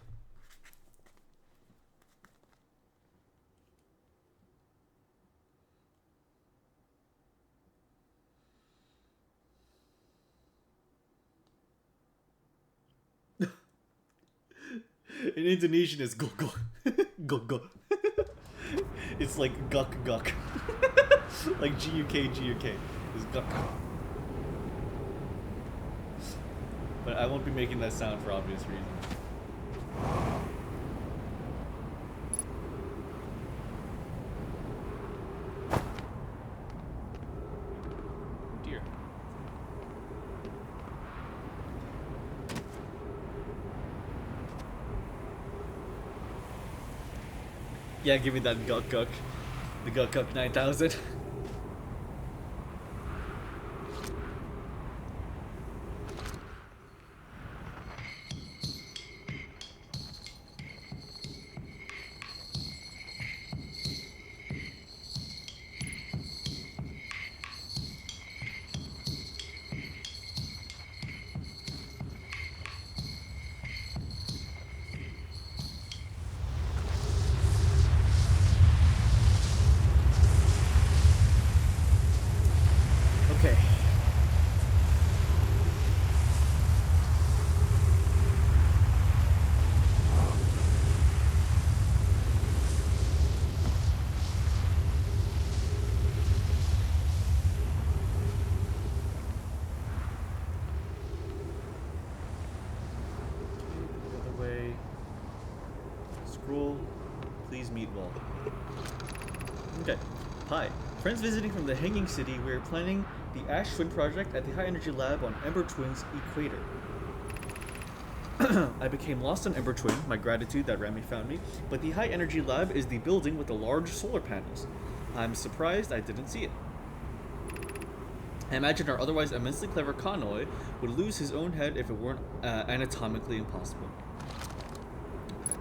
Speaker 1: In Indonesian is go go go go. It's like guk guk. Like G-U-K G-U-K is guk. But I won't be making that sound for obvious reasons. Dear. Yeah, give me that guk guk. The guk guk 9000. Okay. The other way. Scroll. Please meet wall. Okay. Hi. Friends visiting from the Hanging City, we are planning the Ash Twin project at the High Energy Lab on Ember Twin's equator. I became lost on Ember Twin, my gratitude that Rami found me, but the High Energy Lab is the building with the large solar panels. I'm surprised I didn't see it. I imagine our otherwise immensely clever Kanoi would lose his own head if it weren't anatomically impossible. Okay.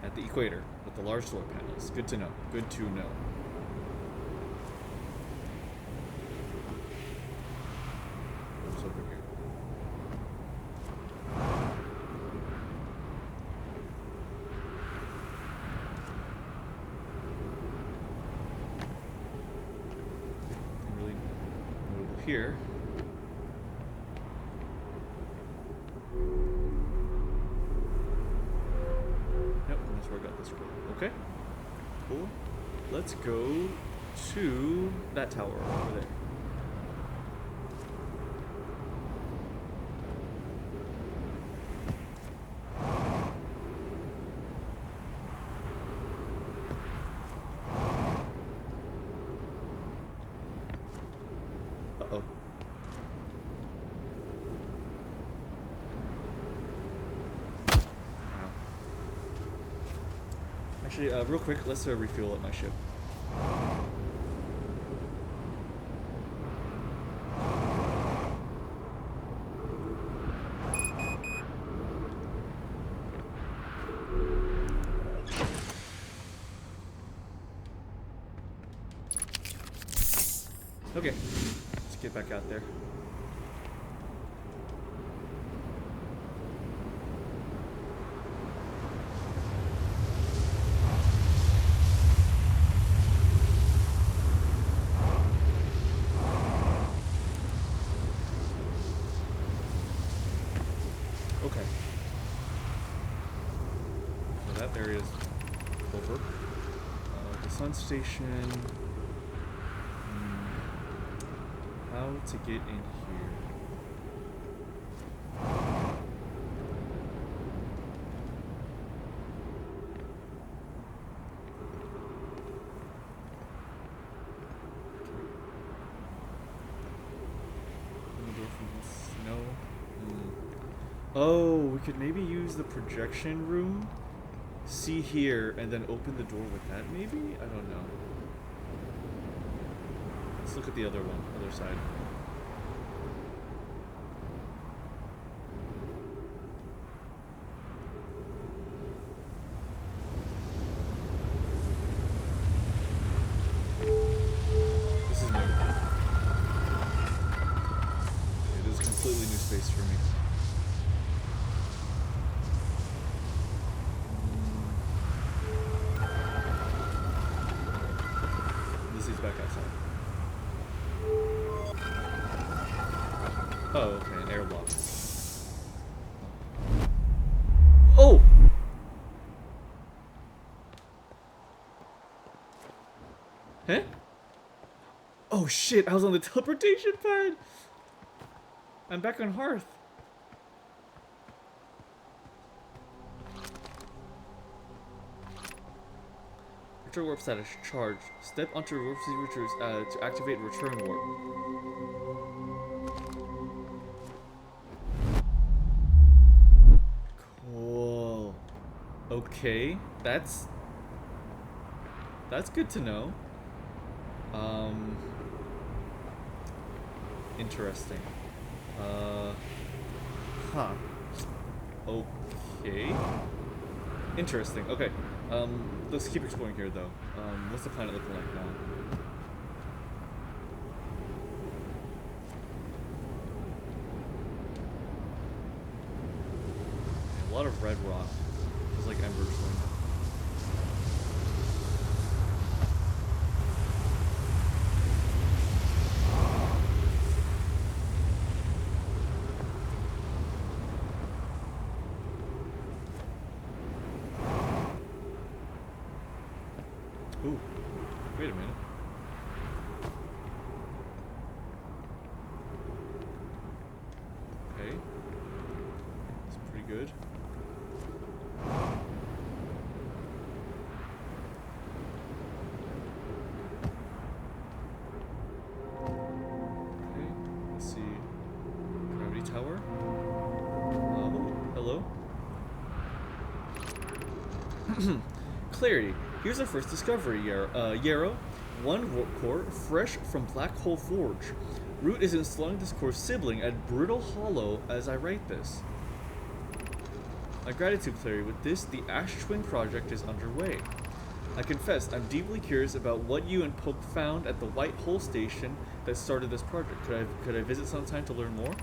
Speaker 1: At the equator, with the large solar panels. Good to know. Good to know. here. Yep, that's where I got this scroll. Okay, cool. Let's go to that tower over there. Uh-oh. Wow. Actually, real quick, let's refuel at my ship. Okay, let's get back out there. Okay. So that area's over. The sun station. How to get in here? No. Oh, we could maybe use the projection room. See here, and then open the door with that. Maybe? I don't know. Let's look at the other one, other side. This is new. It is a completely new space for me. This is back outside. Oh, okay, an airlock. Oh! Huh? Oh shit, I was on the teleportation pad! I'm back on Hearth. Return warp status charged. Step onto warp signatures to activate return warp. Cool. Okay, that's good to know. Interesting. Huh. Okay. Interesting. Okay. Let's keep exploring here, though. What's the planet looking like now? A lot of red rock. It's like embers. Ooh, wait a minute. Okay. That's pretty good. Okay, let's see. Gravity tower. Oh, hello. Clarity. Here's our first discovery, Yarrow. One warp core, fresh from Black Hole Forge. Root is installing this core's sibling at Brittle Hollow as I write this. My gratitude, Clary. With this, the Ash Twin project is underway. I confess, I'm deeply curious about what you and Poke found at the White Hole Station that started this project. Could I visit sometime to learn more?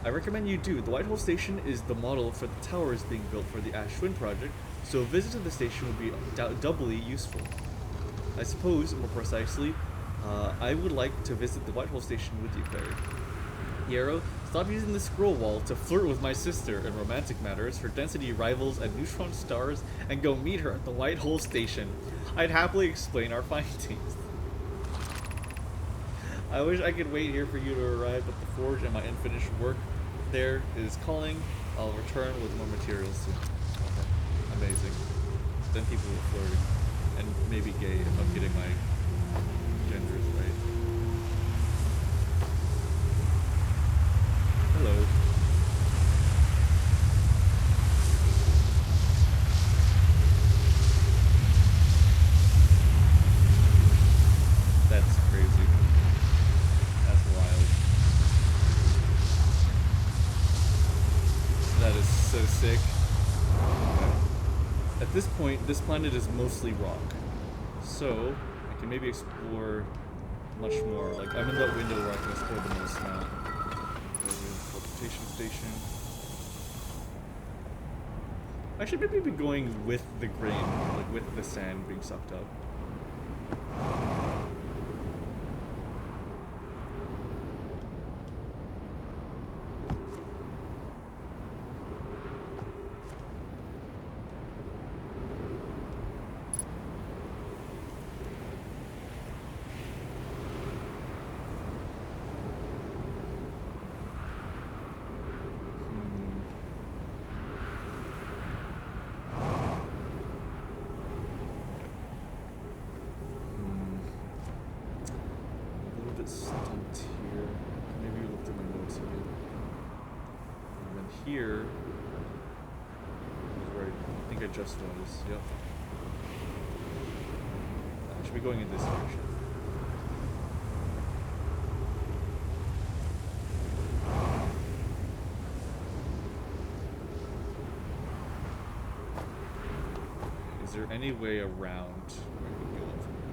Speaker 1: I recommend you do. The White Hole Station is the model for the towers being built for the Ash Twin project, so a visit to the station would be doubly useful. I suppose, more precisely, I would like to visit the White Hole Station with you, Clary. Yarrow, stop using the scroll wall to flirt with my sister in romantic matters, her density rivals and neutron stars, and go meet her at the White Hole Station. I'd happily explain our findings. I wish I could wait here for you to arrive, but the forge and my unfinished work there is calling. I'll return with more materials soon. Okay. Amazing. Then people were flirting. And maybe gay if I'm getting my genders right. Hello. That's crazy. That's wild. That is so sick. At this point, this planet is mostly rock. So, I can maybe explore much more. Like, I'm in that window where I can explore the most now. Teleportation station. I should maybe be going with the grain, like with the sand being sucked up. Here is where I think I just was. Yep. I should be going in this direction. Is there any way around where I can go from here?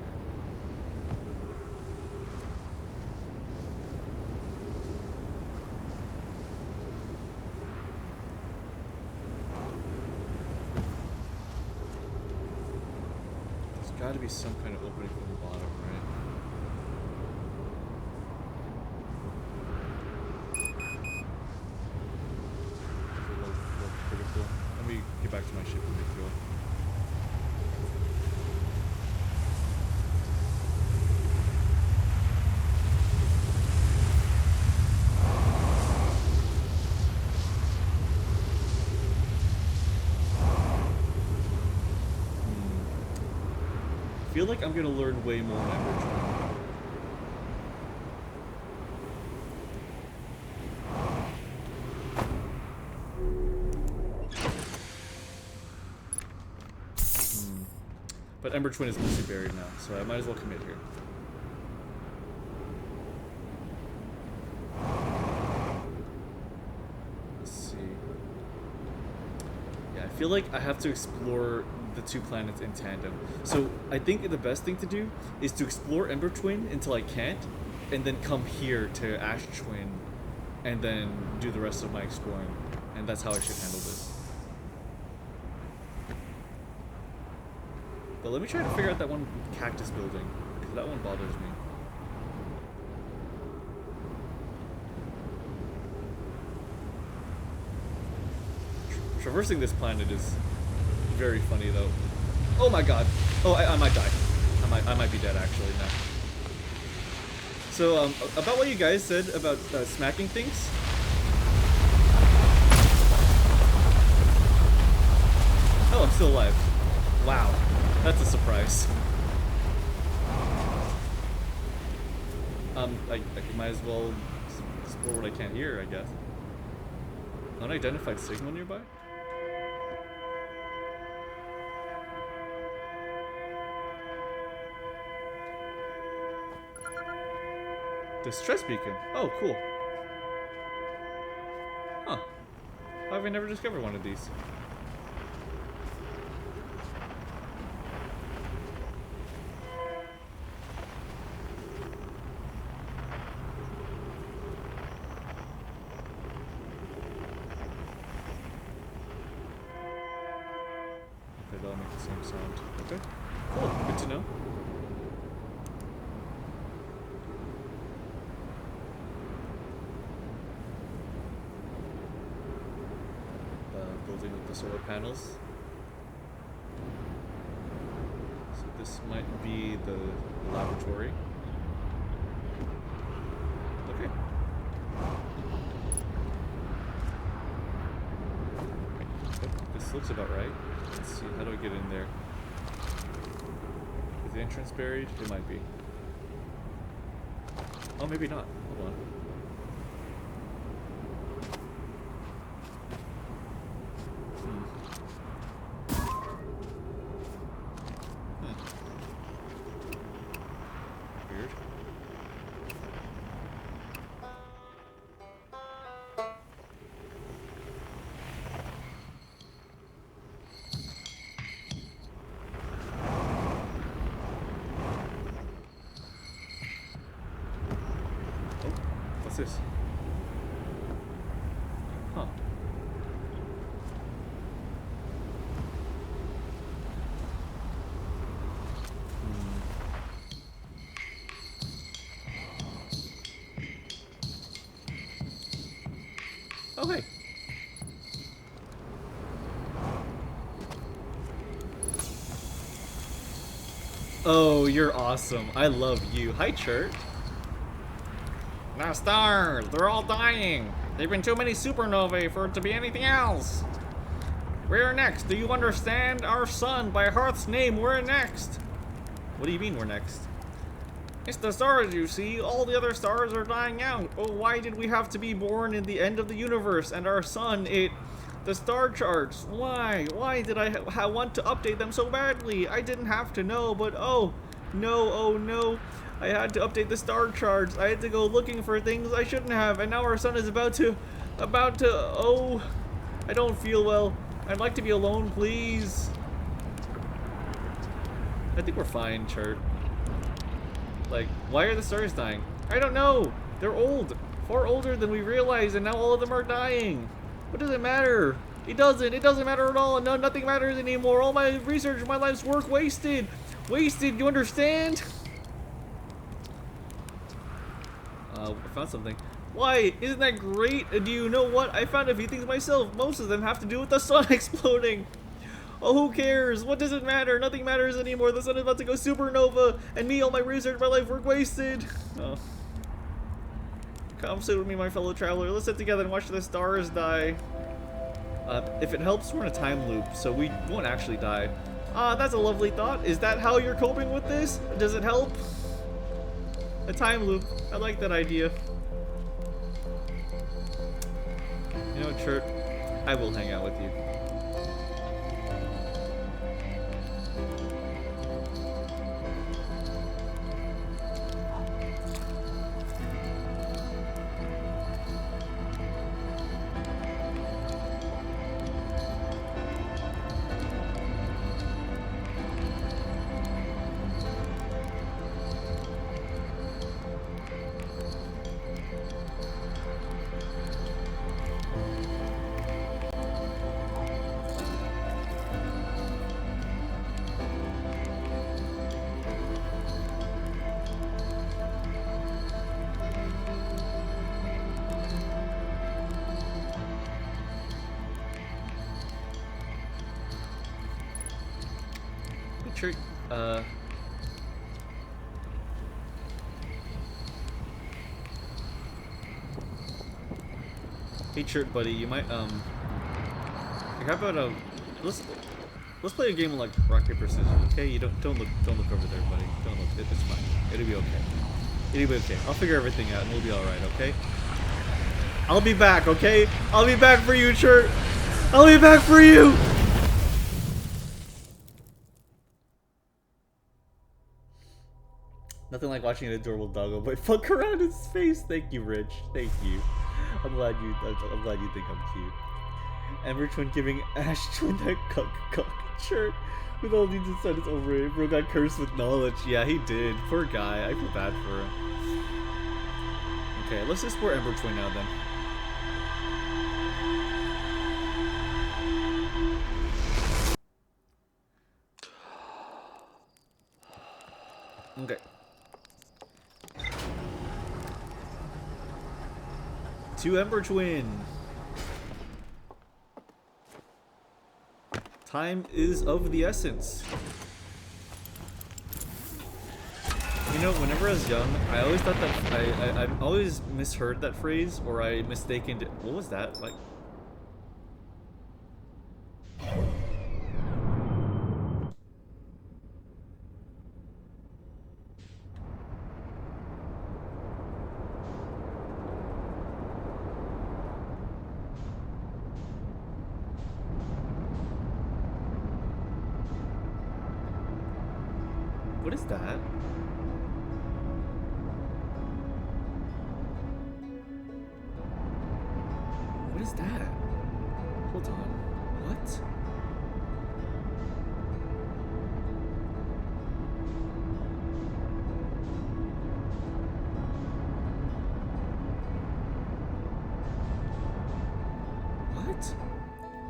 Speaker 1: Gotta be some kind of opening from the bottom, right? Is it low critical? Let me get back to my ship and refuel. I feel like I'm gonna learn way more in MrNeutral. But Ember Twin is mostly buried now, so I might as well commit here. Let's see. Yeah, I feel like I have to explore the two planets in tandem. So I think the best thing to do is to explore Ember Twin until I can't, and then come here to Ash Twin, and then do the rest of my exploring. And that's how I should handle this. But let me try to figure out that one cactus building, because that one bothers me. Traversing this planet is very funny though. Oh my god. Oh, I might die. I might be dead actually now. So about what you guys said about smacking things. Oh, I'm still alive. Wow, that's a surprise. I might as well explore what I can here, I guess. Unidentified signal nearby? Distress beacon. Oh, cool. Huh. Why have I never discovered one of these? Okay, they all make the same sound. Okay. Cool. Good to know. the solar panels. So this might be the laboratory. Okay. Yep, this looks about right. Let's see, how do I get in there? Is the entrance buried? It might be. Oh, maybe not. Hold on. Weird. What's this? Huh. Oh, hey. Oh, you're awesome. I love you. Hi, Chert. Now, stars, they're all dying. There've been too many supernovae for it to be anything else. We're next. Do you understand? Our sun, by Hearth's name, we're next. What do you mean we're next? It's the stars, you see. All the other stars are dying out. Oh, why did we have to be born in the end of the universe? And our sun, the star charts. Why? Why did I want to update them so badly? I didn't have to know, but oh no. I had to update the star charts. I had to go looking for things I shouldn't have, and now our sun is about to, oh, I don't feel well. I'd like to be alone, please. I think we're fine, Chert. Like, why are the stars dying? I don't know. They're old. Far older than we realized, and now all of them are dying. What does it matter? It doesn't matter at all. No, nothing matters anymore. All my research, my life's work wasted. Wasted, you understand? I found something. Why? Isn't that great? Do you know what? I found a few things myself. Most of them have to do with the sun exploding. Oh, who cares? What does it matter? Nothing matters anymore. The sun is about to go supernova, and me, all my research, my life work wasted. Oh. Come sit with me, my fellow traveler. Let's sit together and watch the stars die. If it helps, we're in a time loop, so we won't actually die. That's a lovely thought. Is that how you're coping with this? Does it help? A time loop. I like that idea. You know what, Chert? I will hang out with you. Chert, hey, Chert, buddy, you might, how about, let's play a game of, like, rock, paper, scissors, okay? You don't look over there, buddy. Don't look, it's fine. It'll be okay. It'll be okay. I'll figure everything out, and we'll be alright, okay? I'll be back, okay? I'll be back for you, Chert! I'll be back for you! Nothing like watching an adorable doggo boy fuck around his face. Thank you, Rich. Thank you. I'm glad you think I'm cute. Ember Twin giving Ash Twin that cuck shirt with all these incentives over it. Bro got cursed with knowledge. Yeah, he did. Poor guy. I feel bad for him. Okay, let's explore Ember Twin now then. Okay. To Ember Twin. Time is of the essence. You know, whenever I was young, I always thought that I always misheard that phrase, or I mistaken it. What was that? Like, what is that? What is that? Hold on. What? What?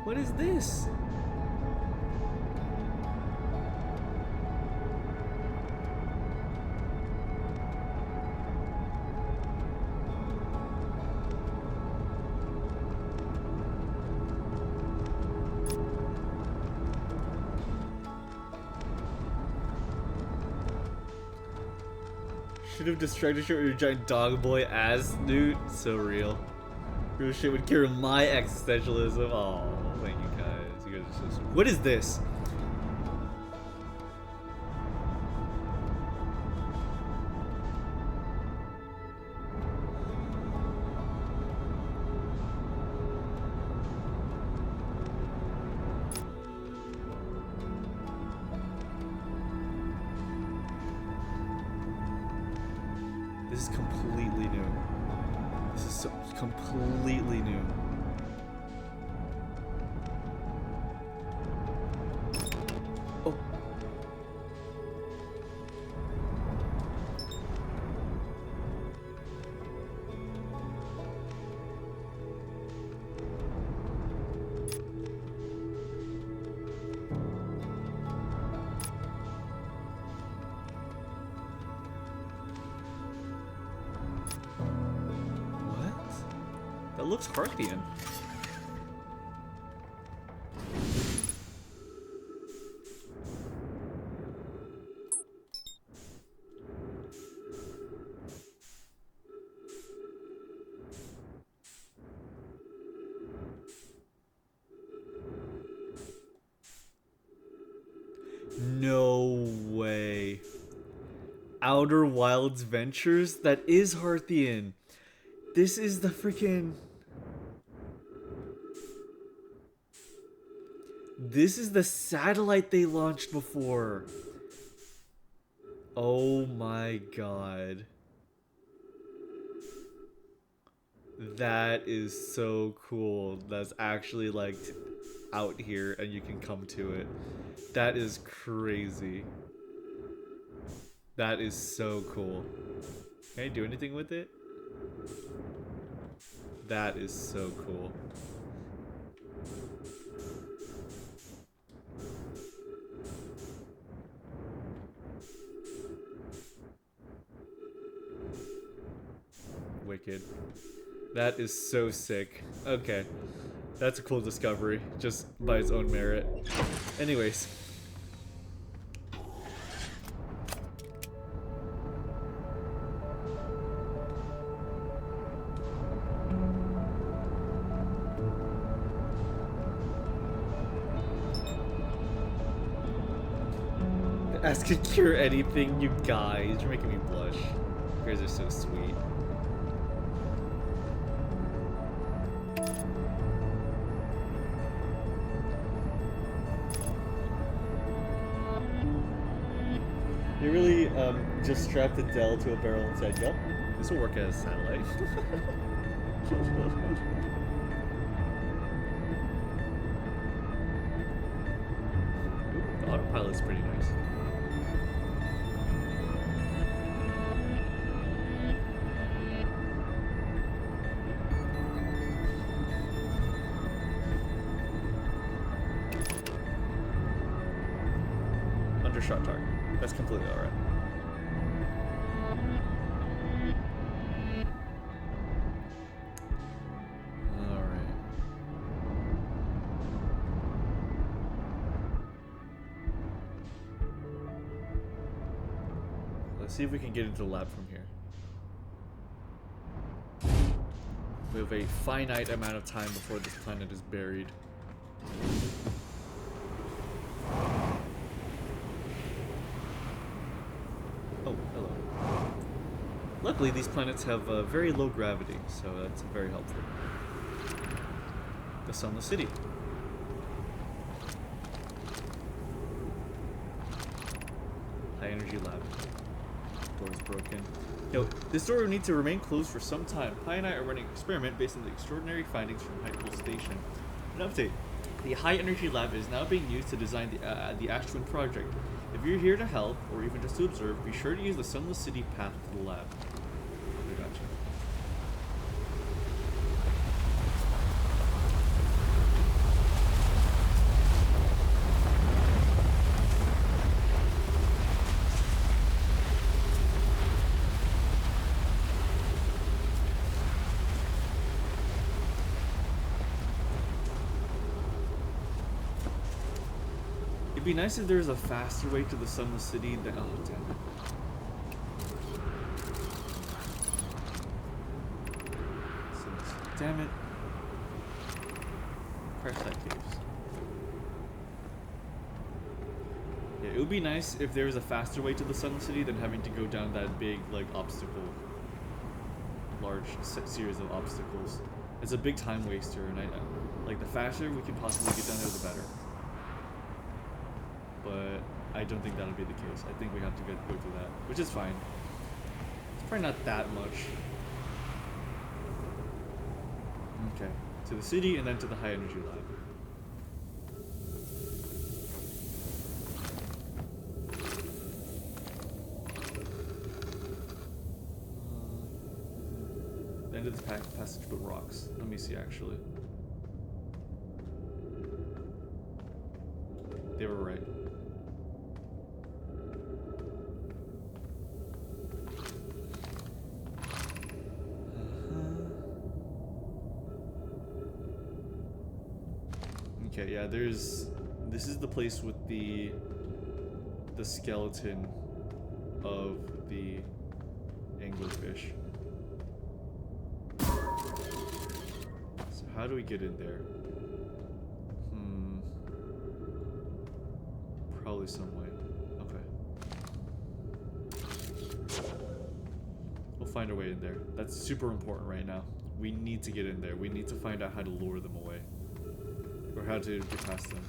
Speaker 1: What is this? Should have distracted you with your giant dog boy ass, dude. So real. Real shit would cure my existentialism. Oh, thank you guys. You guys are so sweet. What is this? This is completely new. This is so completely new. Oh. That looks Parthian. No way. Outer Wilds Ventures? That is Parthian. This is the freaking... This is the satellite they launched before. Oh my god. That is so cool. That's actually like out here and you can come to it. That is crazy. That is so cool. Can I do anything with it? That is so cool. Wicked. That is so sick. Okay. That's a cool discovery, just by its own merit. Anyways. Ask could cure anything, you guys. You're making me blush. You guys are so sweet. You really just strapped Adele to a barrel and said, "Yup, this will work as a satellite." The autopilot's pretty nice. Undershot target. That's completely alright. Alright. Let's see if we can get into the lab from here. We have a finite amount of time before this planet is buried. Oh, hello. Luckily, these planets have very low gravity, so that's very helpful. The Sunless City. High energy lab. Door's broken. Yo, this door will need to remain closed for some time. Pi and I are running an experiment based on the extraordinary findings from High Pool Station. An update. The high energy lab is now being used to design the Ashwin project. If you're here to help, or even just to observe, be sure to use the Sunless City path to the lab. I gotcha. It'd be nice if there was a faster way to the Sunless City than. Oh, damn it. Damn it. Crash that caves. Yeah, it would be nice if there was a faster way to the Sunless City than having to go down that big, like, large series of obstacles. It's a big time waster, and like, the faster we can possibly get down there, the better. But I don't think that'll be the case. I think we have to go through that, which is fine. It's probably not that much. Okay, to the city and then to the high energy lab. The end of this passage with rocks. Let me see actually. They were right. Okay, yeah, this is the place with the skeleton of the anglerfish. So how do we get in there? Probably some way. Okay. We'll find a way in there. That's super important right now. We need to get in there. We need to find out how to lure them away. Or how to get past them.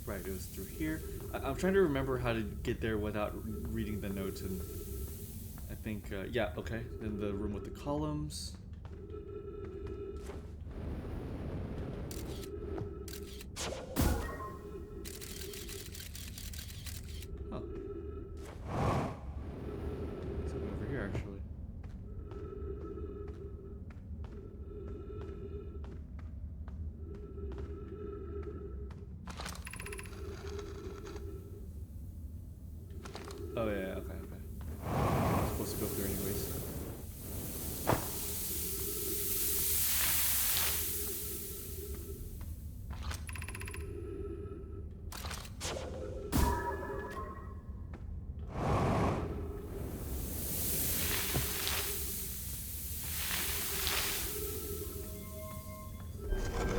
Speaker 1: Right, it was through here. I'm trying to remember how to get there without reading the notes, and I think, yeah, okay. Then the room with the columns. Huh. Something over here, actually. Oh yeah, okay. I'm supposed to go through anyways.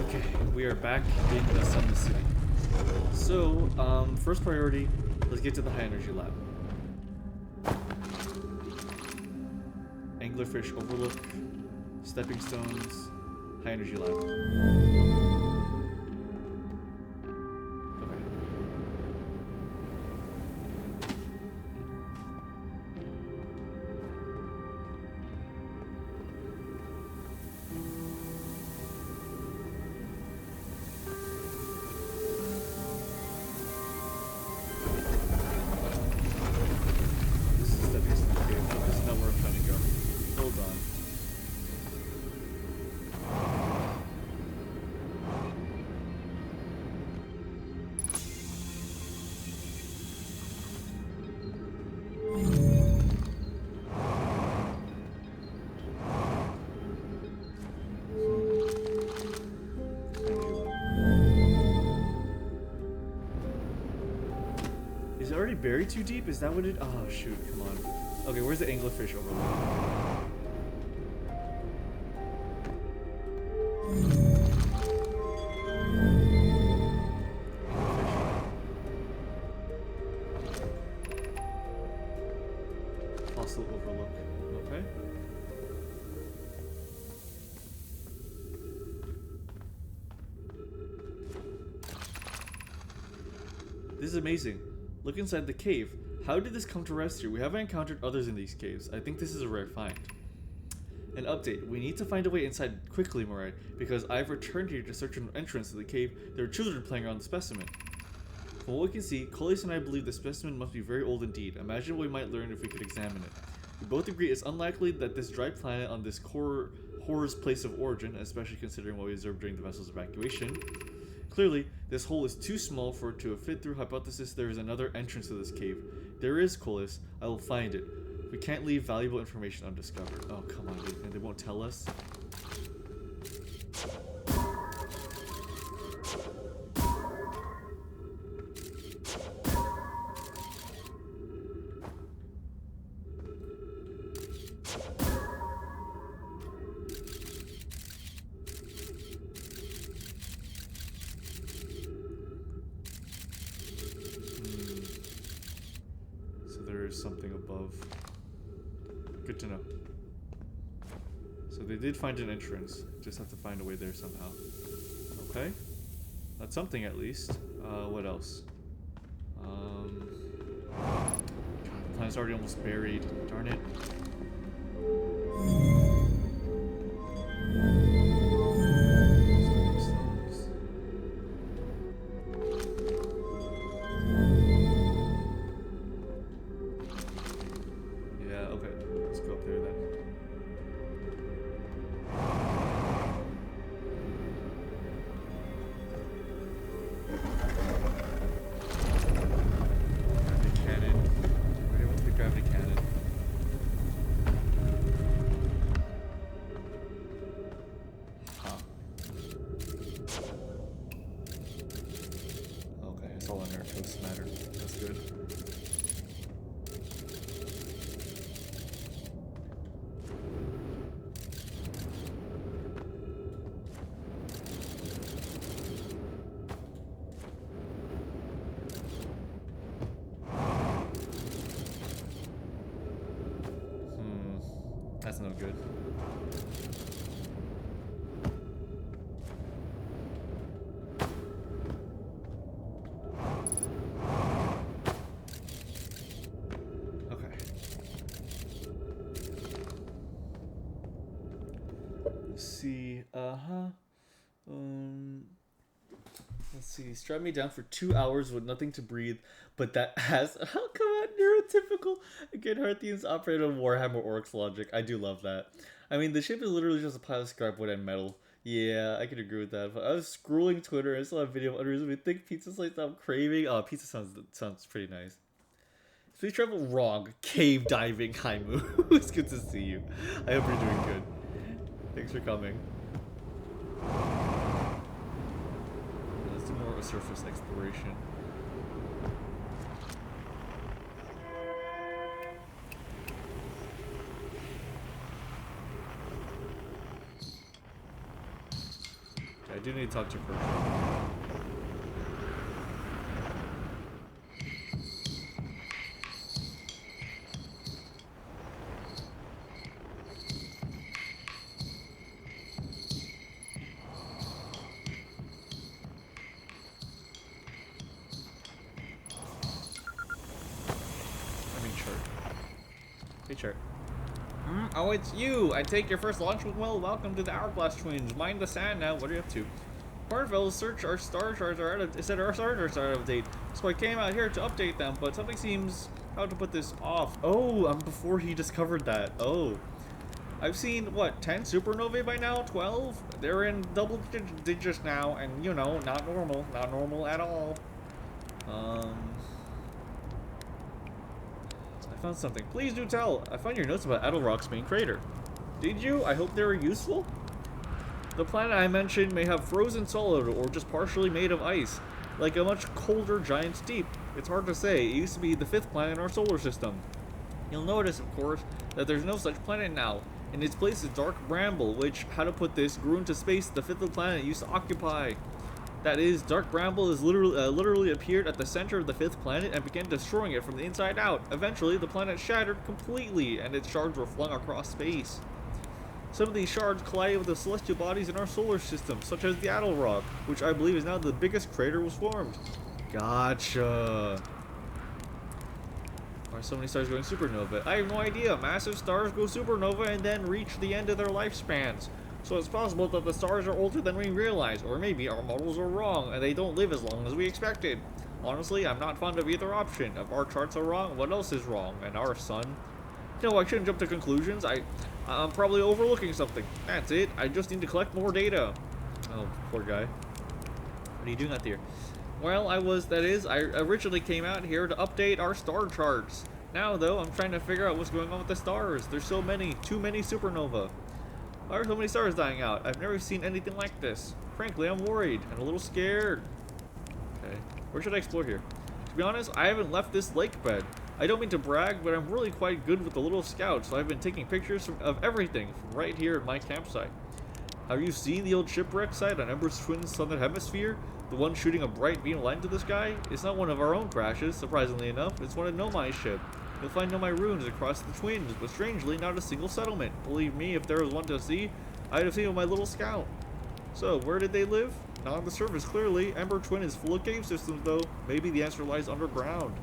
Speaker 1: Okay, we are back in the Sunless City. So, first priority, let's get to the high energy lab. Anglerfish Overlook, Stepping Stones, High Energy Lab. Okay. buried too deep? Is that what it? Oh shoot! Come on. Okay, where's the anglerfish overlook? Fossil overlook. Okay. This is amazing. Look inside the cave. How did this come to rest here? We haven't encountered others in these caves. I think this is a rare find. An update. We need to find a way inside quickly, Morai, because I've returned here to search an entrance to the cave. There are children playing around the specimen. From what we can see, Colis and I believe the specimen must be very old indeed. Imagine what we might learn if we could examine it. We both agree it's unlikely that this dry planet on this horror's place of origin, especially considering what we observed during the vessel's evacuation. Clearly, this hole is too small for it to have fit through. Hypothesis there is another entrance to this cave. There is, Colis. I will find it. We can't leave valuable information undiscovered. Oh, come on, dude. And they won't tell us? Something above. Good to know. So they did find an entrance. Just have to find a way there somehow. Okay. That's something at least. What else? God, the planet's already almost buried. Darn it. That's no good. Okay. Let's see. Let's see. Strap me down for 2 hours with nothing to breathe, but that has come on, neurotypical. Again, Harthians operate on Warhammer Orcs logic. I do love that. I mean, the ship is literally just a pile of scrap wood and metal. Yeah, I can agree with that. But I was scrolling Twitter and saw a video of unreasonably thick pizza slice I'm craving. Oh, pizza sounds pretty nice. Space travel wrong. Cave diving, Haimu. It's good to see you. I hope you're doing good. Thanks for coming. Let's do more of a surface exploration. I do need to talk to Persia. Hey, Chart. Oh, it's you! I take your first launch with well. Welcome to the Hourglass Twins. Mind the sand now. What are you up to? Barnfellas search our star charts are out of. It said our star charts are out of date. So I came out here to update them, but something seems how to put this off. Oh, before he discovered that. Oh, I've seen what 10 supernovae by now. 12. They're in double digits now, and you know, not normal at all. I found something. Please do tell. I found your notes about Adelrock's main crater. Did you? I hope they were useful. The planet I mentioned may have frozen solid or just partially made of ice, like a much colder giant's deep. It's hard to say. It used to be the 5th planet in our solar system. You'll notice, of course, that there's no such planet now. In its place is Dark Bramble, which, how to put this, grew into space the 5th planet used to occupy. That is, Dark Bramble is literally appeared at the center of the 5th planet and began destroying it from the inside out. Eventually, the planet shattered completely, and its shards were flung across space. Some of these shards collided with the celestial bodies in our solar system, such as the Addle Rock, which I believe is now the biggest crater was formed. Gotcha. Why are so many stars going supernova? I have no idea. Massive stars go supernova and then reach the end of their lifespans. So it's possible that the stars are older than we realize, or maybe our models are wrong and they don't live as long as we expected. Honestly, I'm not fond of either option. If our charts are wrong, what else is wrong? And our sun? No, I shouldn't jump to conclusions. I'm probably overlooking something. That's it. I just need to collect more data. Oh, poor guy. What are you doing out there? Well, I originally came out here to update our star charts. Now, though, I'm trying to figure out what's going on with the stars. There's so many, too many supernova. Why are so many stars dying out? I've never seen anything like this. Frankly, I'm worried and a little scared. Okay, where should I explore here? To be honest, I haven't left this lake bed. I don't mean to brag, but I'm really quite good with the little scout, so I've been taking pictures of everything from right here at my campsite. Have you seen the old shipwreck site on Ember's twin southern hemisphere? The one shooting a bright beam of light into the sky? It's not one of our own crashes, surprisingly enough. It's one of Nomai's ship. You'll find Nomai ruins across the twins, but strangely, not a single settlement. Believe me, if there was one to see, I'd have seen it with my little scout. So, where did they live? Not on the surface, clearly. Ember Twin is full of cave systems, though. Maybe the answer lies underground.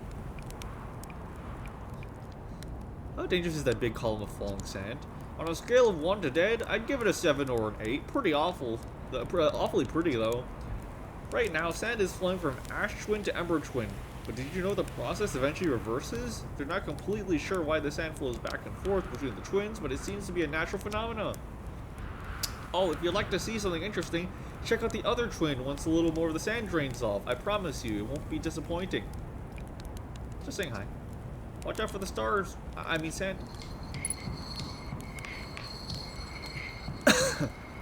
Speaker 1: How dangerous is that big column of falling sand? On a scale of 1 to dead, I'd give it a 7 or an 8. Pretty awful. Awfully pretty, though. Right now, sand is flowing from Ash Twin to Ember Twin. But did you know the process eventually reverses? They're not completely sure why the sand flows back and forth between the twins, but it seems to be a natural phenomenon. Oh, if you'd like to see something interesting, check out the other twin once a little more of the sand drains off. I promise you, it won't be disappointing. Just saying hi. Watch out for the stars. I mean sand.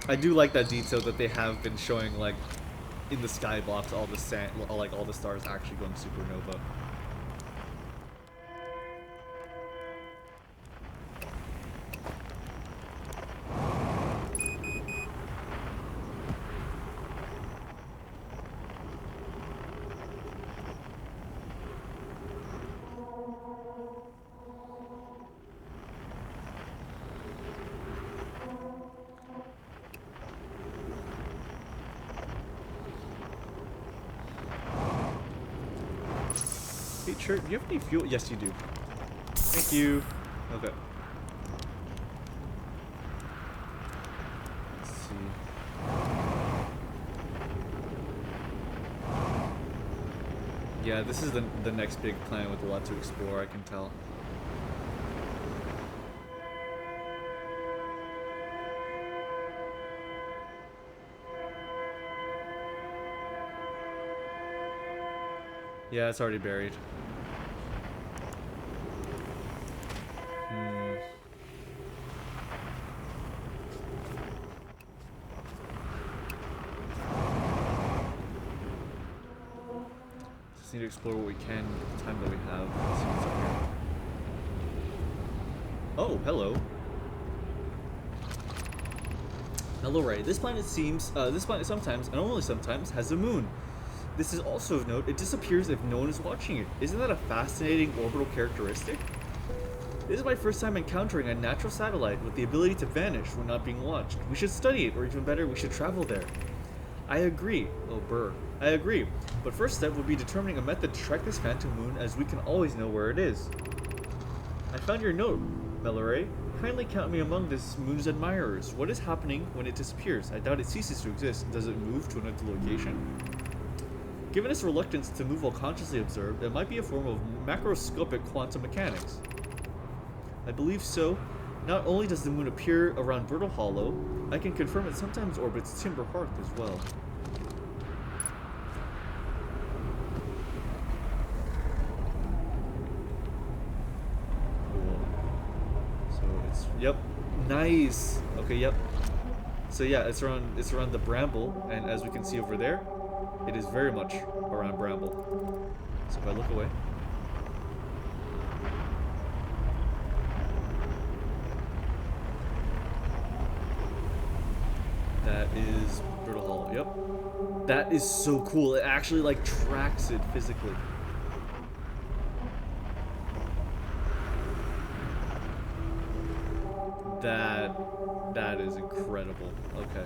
Speaker 1: I do like that detail that they have been showing, like, in the skybox, all the sand, like all the stars actually going supernova. Hey, Chert, do you have any fuel? Yes, you do. Thank you. Okay. Let's see. Yeah, this is the next big planet with a lot to explore, I can tell. Yeah, it's already buried. Just need to explore what we can with the time that we have. Let's see what's up here. Oh, hello. Hello, Ray. This planet sometimes, and only sometimes, has a moon. This is also of note, it disappears if no one is watching it. Isn't that a fascinating orbital characteristic? This is my first time encountering a natural satellite with the ability to vanish when not being watched. We should study it, or even better, we should travel there. I agree. Oh, brr. I agree. But first step would be determining a method to track this phantom moon, as we can always know where it is. I found your note, Melore. Kindly count me among this moon's admirers. What is happening when it disappears? I doubt it ceases to exist. Does it move to another location? Given its reluctance to move while consciously observed, it might be a form of macroscopic quantum mechanics. I believe so. Not only does the moon appear around Brittle Hollow, I can confirm it sometimes orbits Timber Hearth as well. Cool. So it's, yep, nice. Okay, yep. So yeah, it's around the Bramble, and as we can see over there, it is very much around Bramble. So if I look away. That is Brutal Hollow. Yep. That is so cool. It actually like tracks it physically. That is incredible. Okay.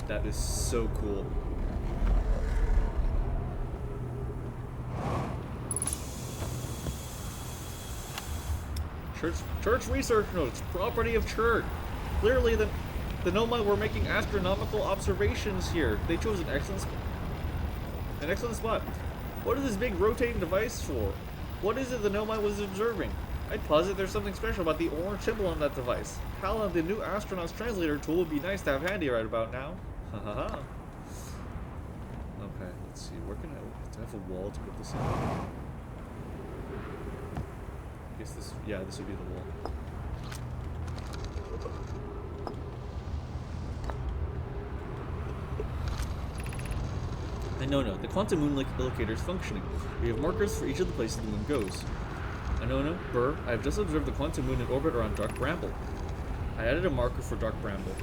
Speaker 1: That is so cool. Church research notes. Property of church. Clearly the Nomai were making astronomical observations here. They chose an excellent spot. What is this big rotating device for? What is it the Nomai was observing? I'd posit there's something special about the orange symbol on that device. Hala, the new astronaut's translator tool would be nice to have handy right about now. Ha ha ha. Okay, let's see. Where can I have a wall to put this in? I guess this, yeah, this would be the wall. And no, the quantum moon locator is functioning. We have markers for each of the places the moon goes. Anona, Burr, I have just observed the quantum moon in orbit around Dark Bramble. I added a marker for Dark Bramble.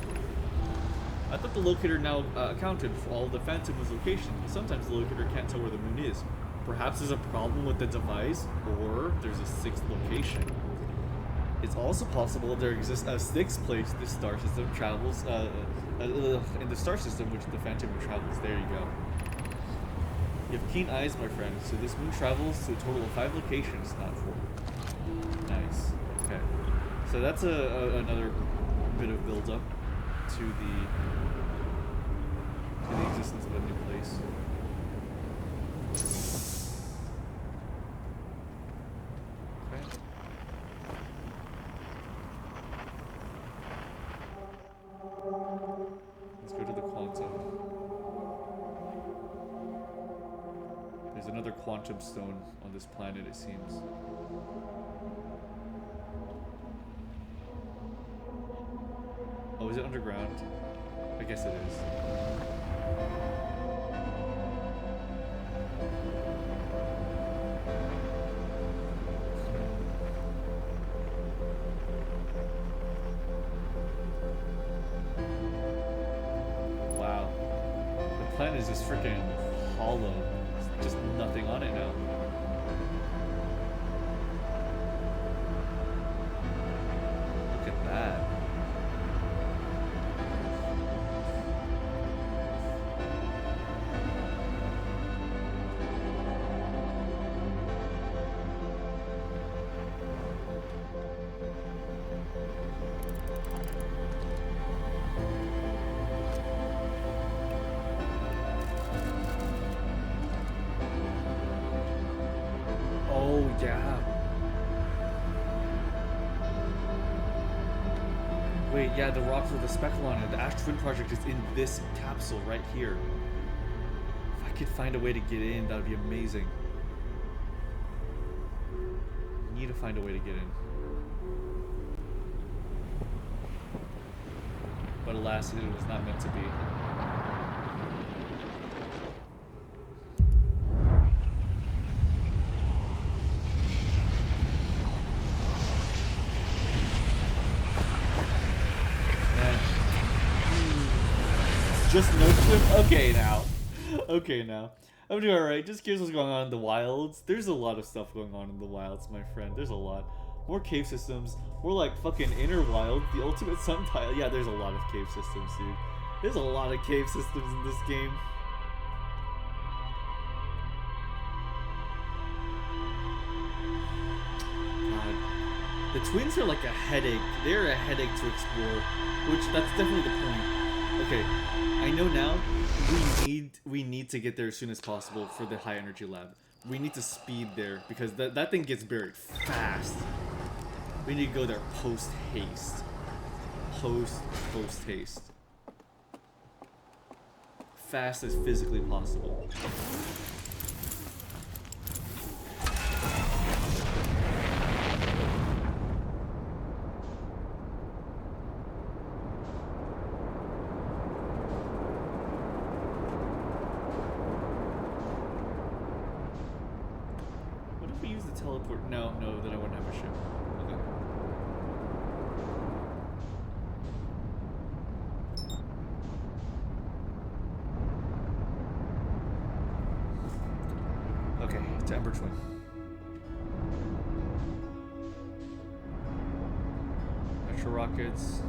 Speaker 1: I thought the locator now accounted for all of the Phantom Moon's locations, but sometimes the locator can't tell where the moon is. Perhaps there's a problem with the device, or there's a sixth location. It's also possible there exists a sixth place the star system travels, in the star system which the Phantom Moon travels. There you go. You have keen eyes, my friend, so this moon travels to a total of 5 locations, not 4. Nice. Okay. So that's another bit of build-up to the existence of a new place. Okay. Let's go to the quantum. There's another quantum stone on this planet, it seems. Oh, is it underground? I guess it is. Wow. The planet is just freaking hollow. There's just nothing on it now. Look at that. Yeah. Wait, yeah, the rock with the speckle on it. The Ash Twin Project is in this capsule right here. If I could find a way to get in, that would be amazing. I need to find a way to get in. But alas, it was not meant to be. Just no clip? Okay now. Okay now. I'm doing alright. Just curious what's going on in the wilds. There's a lot of stuff going on in the wilds, my friend. There's a lot. More cave systems. More like fucking inner wild. The ultimate sun tile. Yeah, there's a lot of cave systems, dude. There's a lot of cave systems in this game. God. The twins are like a headache. They're a headache to explore. Which, that's definitely the point. Okay, I know now we need to get there as soon as possible for the high energy lab. We need to speed there because that thing gets buried fast. We need to go there post haste. Post haste. Fast as physically possible. teleport? No, then I wouldn't have a ship. Okay. Okay, to Ember Twin. Metro rockets.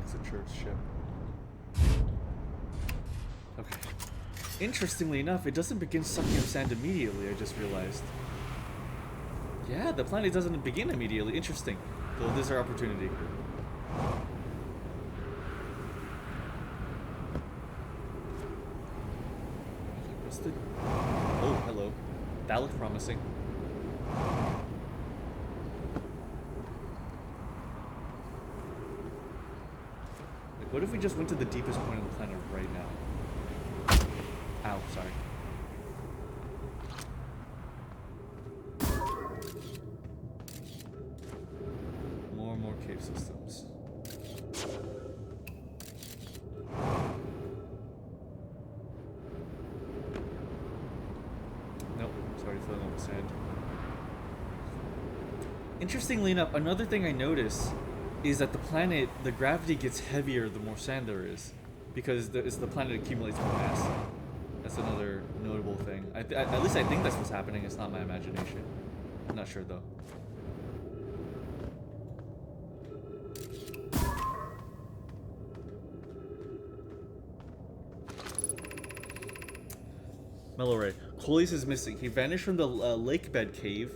Speaker 1: The church ship. Okay. Interestingly enough, it doesn't begin sucking up sand immediately, I just realized. Yeah, the planet doesn't begin immediately. Interesting. So this is our opportunity. What's the... Oh, hello. That looked promising. What if we just went to the deepest point of the planet right now? Ow, sorry. More cave systems. Nope, sorry, filling up with sand. Interestingly enough, another thing I noticed is that the planet, the gravity gets heavier the more sand there is, because the planet accumulates more mass. That's another notable thing. At least I think that's what's happening. It's not my imagination. I'm not sure though. Melloray. Coleus is missing. He vanished from the lake bed cave,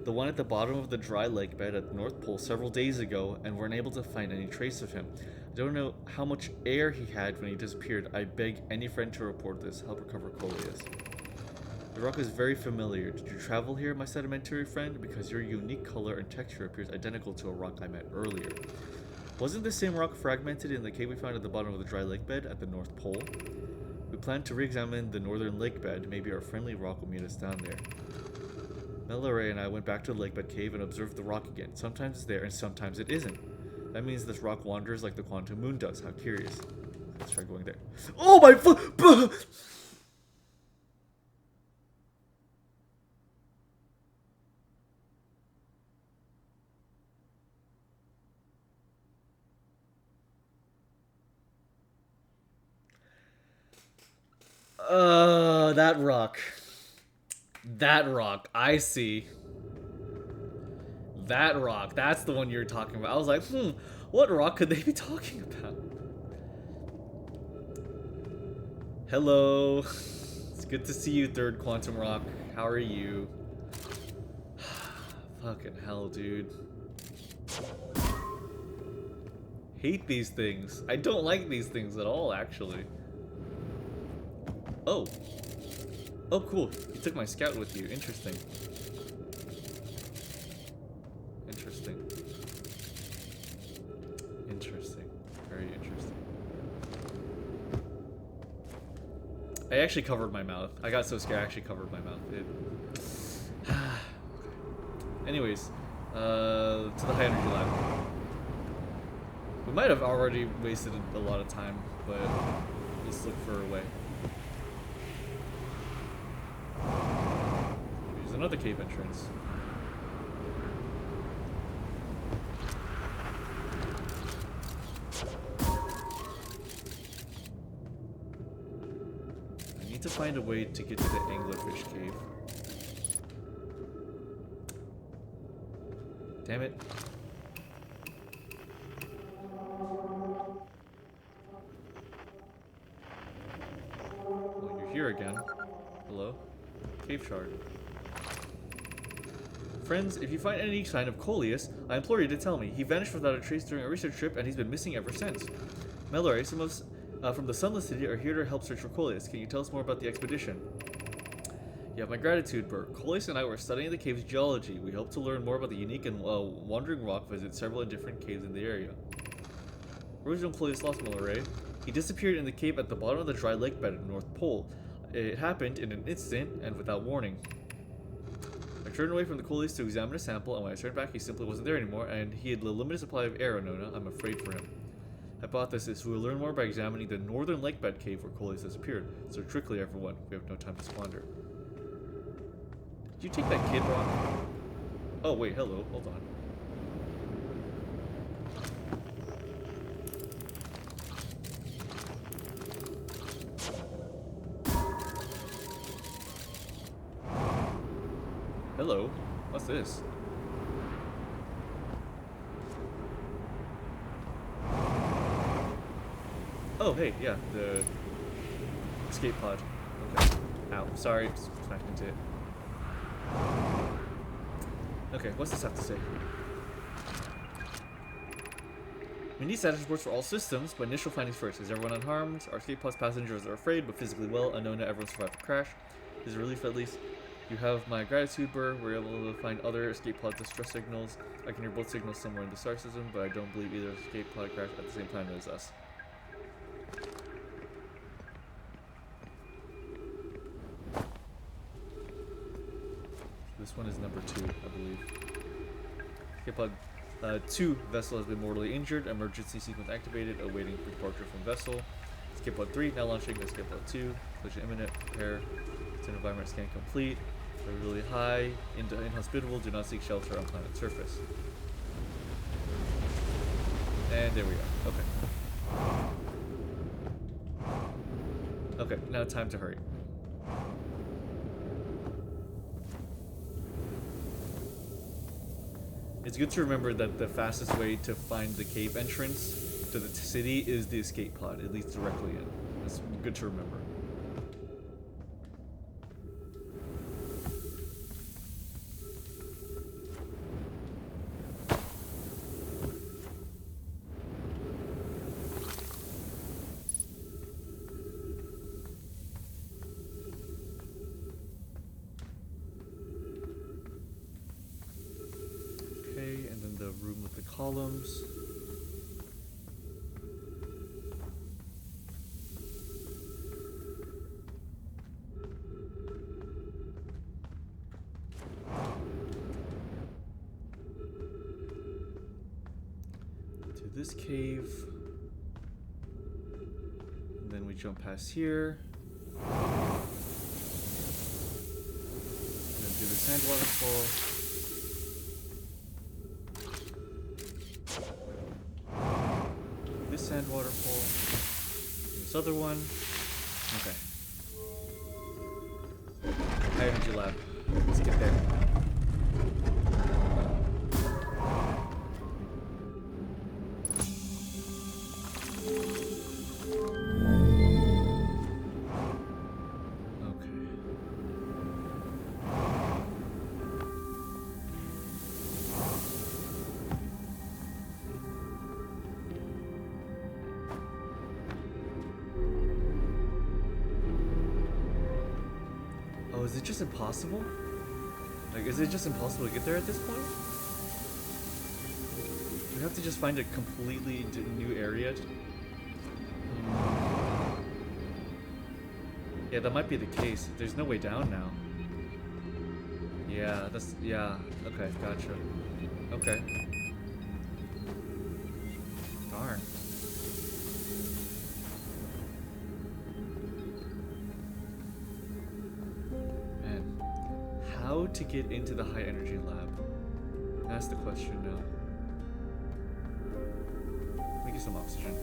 Speaker 1: the one at the bottom of the dry lake bed at the North Pole several days ago, and we're unable to find any trace of him. I don't know how much air he had when he disappeared. I beg any friend to report this. Help recover Coleus. The rock is very familiar. Did you travel here, my sedimentary friend? Because your unique color and texture appears identical to a rock I met earlier. Wasn't this same rock fragmented in the cave we found at the bottom of the dry lake bed at the North Pole? We plan to re-examine the northern lake bed. Maybe our friendly rock will meet us down there. Melloray and I went back to the lake bed cave and observed the rock again. Sometimes it's there and sometimes it isn't. That means this rock wanders like the quantum moon does. How curious. Let's try going there. Oh my foot! That rock. That rock. I see. That rock. That's the one you're talking about. I was like, what rock could they be talking about? Hello. It's good to see you, Third Quantum Rock. How are you? Fucking hell, dude. Hate these things. I don't like these things at all, actually. Oh. Oh, cool. You took my scout with you. Interesting. Interesting. Interesting. Very interesting. I actually covered my mouth. I got so scared I actually covered my mouth. Anyways, to the high energy lab. We might have already wasted a lot of time, but let's look for a way. There's another cave entrance. I need to find a way to get to the anglerfish cave. Damn it. Well, you're here again. Hello? Cave shard. Friends, if you find any sign of Coleus, I implore you to tell me. He vanished without a trace during a research trip, and he's been missing ever since. Melloray, some of from the Sunless City are here to help search for Coleus. Can you tell us more about the expedition? You have my gratitude, Bert. Colis and I were studying the cave's geology. We hope to learn more about the unique and wandering rock, visit several different caves in the area. Original Colis lost Milleray. He disappeared in the cave at the bottom of the dry lake bed at the North Pole. It happened in an instant and without warning. I turned away from the Colis to examine a sample, and when I turned back, he simply wasn't there anymore, and he had a limited supply of air, Nona. I'm afraid for him. Hypothesis: we will learn more by examining the northern lake bed cave where Colis disappeared. So quickly, everyone. We have no time to squander. Did you take that kid rock? Oh, wait, hello. Hold on. Hello. What's this? Oh, hey, yeah, the escape pod. Okay. Ow, sorry, smacked into it. Okay, what's this have to say? We need status reports for all systems, but initial findings first. Is everyone unharmed? Our escape pod's passengers are afraid, but physically well. Unknown that everyone survived the crash. Is a relief at least. You have my gratitude, Burr. We're able to find other escape pod distress signals. I can hear both signals somewhere in the star system, but I don't believe either escape pod crashed at the same time as us. This one is number 2, I believe. Escape pod 2 vessel has been mortally injured. Emergency sequence activated. Awaiting departure from vessel. Escape pod 3 now launching. Escape pod 2. Collision imminent. Prepare. Environment scan complete. They're really high. Inhospitable. Do not seek shelter on planet surface. And there we are. Okay. Okay, now time to hurry. It's good to remember that the fastest way to find the cave entrance to the city is the escape pod. It leads directly in. That's good to remember. And then the room with the columns. To this cave. And then we jump past here. And then do the sand waterfall. Sand waterfall. This other one. Okay. High energy lab. Let's get there. Is it just impossible? Like, is it just impossible to get there at this point? You have to just find a completely new area. Yeah, that might be the case. There's no way down now. Yeah, that's... yeah. Okay, gotcha. Okay. Darn. How to get into the high energy lab? That's the question now. Let me get some oxygen.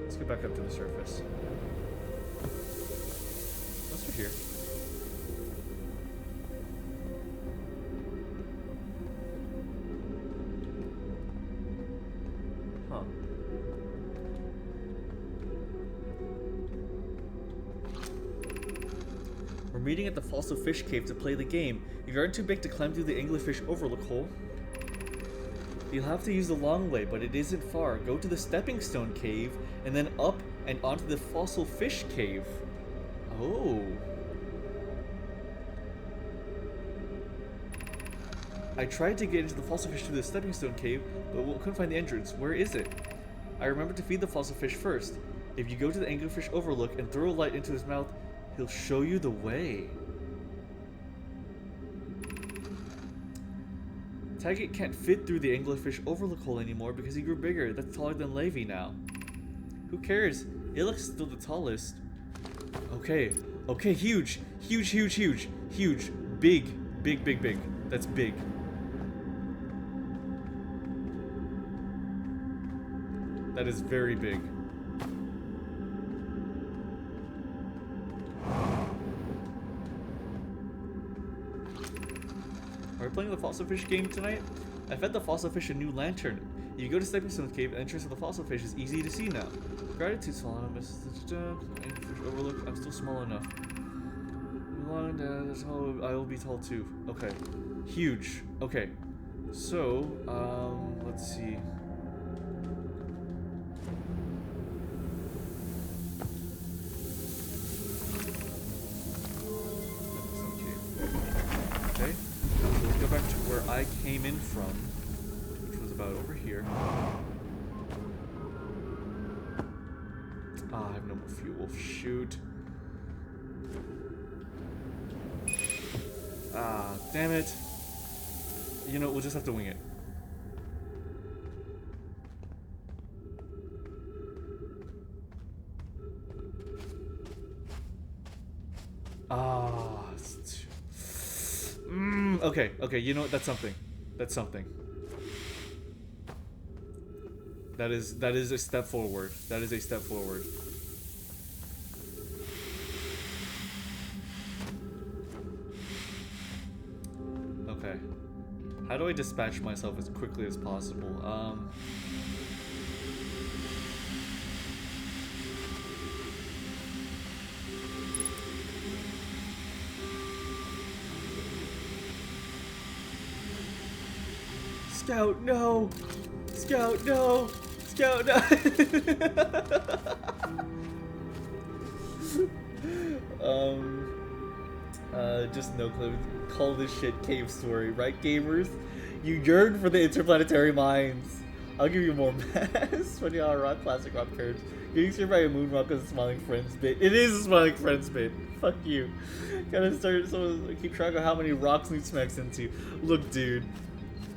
Speaker 1: Let's get back up to the surface. What's through here? meeting at the Fossil Fish Cave to play the game. If you aren't too big to climb through the Anglerfish Overlook hole, you'll have to use the long way, but it isn't far. Go to the Stepping Stone Cave, and then up and onto the Fossil Fish Cave. Oh. I tried to get into the fossil fish through the Stepping Stone Cave, but couldn't find the entrance. Where is it? I remembered to feed the fossil fish first. If you go to the Anglerfish Overlook and throw a light into his mouth, he'll show you the way. Taggart can't fit through the Anglerfish Overlook hole anymore because he grew bigger. That's taller than Levi now. Who cares? Illich's still the tallest. Okay. Okay, huge. Huge, huge, huge. Huge. Big. Big, big, big. That's big. That is very big. Are we playing the fossil fish game tonight? I fed the fossil fish a new lantern. If you go to Stepping Stone Cave, the entrance of the fossil fish is easy to see now. Gratitude, small enough. Anglerfish Overlook. I'm still small enough. Long, I will be tall too. Okay. Huge. Okay. So, let's see. Okay. So let's go back to where I came in from, which was about over here. Ah, I have no more fuel. Shoot. Ah, damn it. You know, we'll just have to wing it. Ah. Okay, okay, you know what? That's something. That's something. That is a step forward. That is a step forward. Okay. How do I dispatch myself as quickly as possible? Scout, no! Scout, no! Scout, no! Just no clue. Call this shit cave story, right, gamers? You yearn for the interplanetary mines. I'll give you more mass. 20 hour rock, classic rock curves. Getting scared by a moon rock is a smiling friends bit. It is a smiling friends bit. Fuck you. Gotta start so keep track of how many rocks Newt smacks into. Look, dude.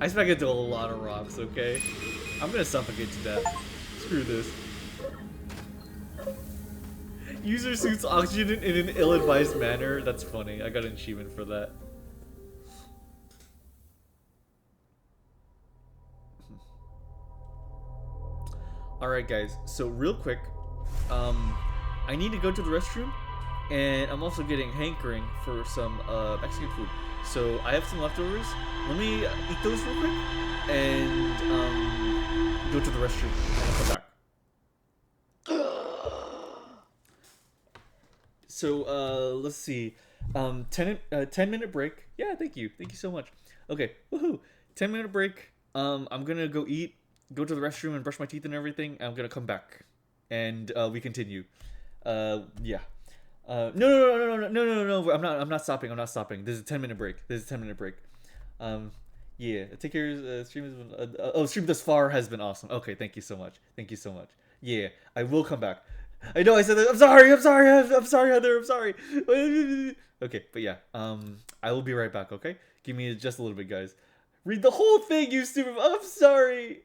Speaker 1: I smack into a lot of rocks, okay? I'm gonna suffocate to death. Screw this. User suits oxygen in an ill-advised manner. That's funny. I got an achievement for that. Alright guys, so real quick, I need to go to the restroom, and I'm also getting hankering for some Mexican food. So I have some leftovers. Let me eat those real quick, and go to the restroom, and I'll come back. So let's see, 10-minute break. Yeah, thank you so much. Okay, woohoo, 10-minute break. I'm gonna go eat, go to the restroom and brush my teeth and everything. I'm gonna come back, and we continue. Yeah. No. I'm not stopping. This is a 10-minute break. Yeah. Take care. Stream is stream thus far has been awesome. Okay, thank you so much. Yeah, I will come back. I know I said that. I'm sorry, Heather. I'm sorry. Okay, but yeah. I will be right back. Okay, give me just a little bit, guys. Read the whole thing, you stupid. I'm sorry.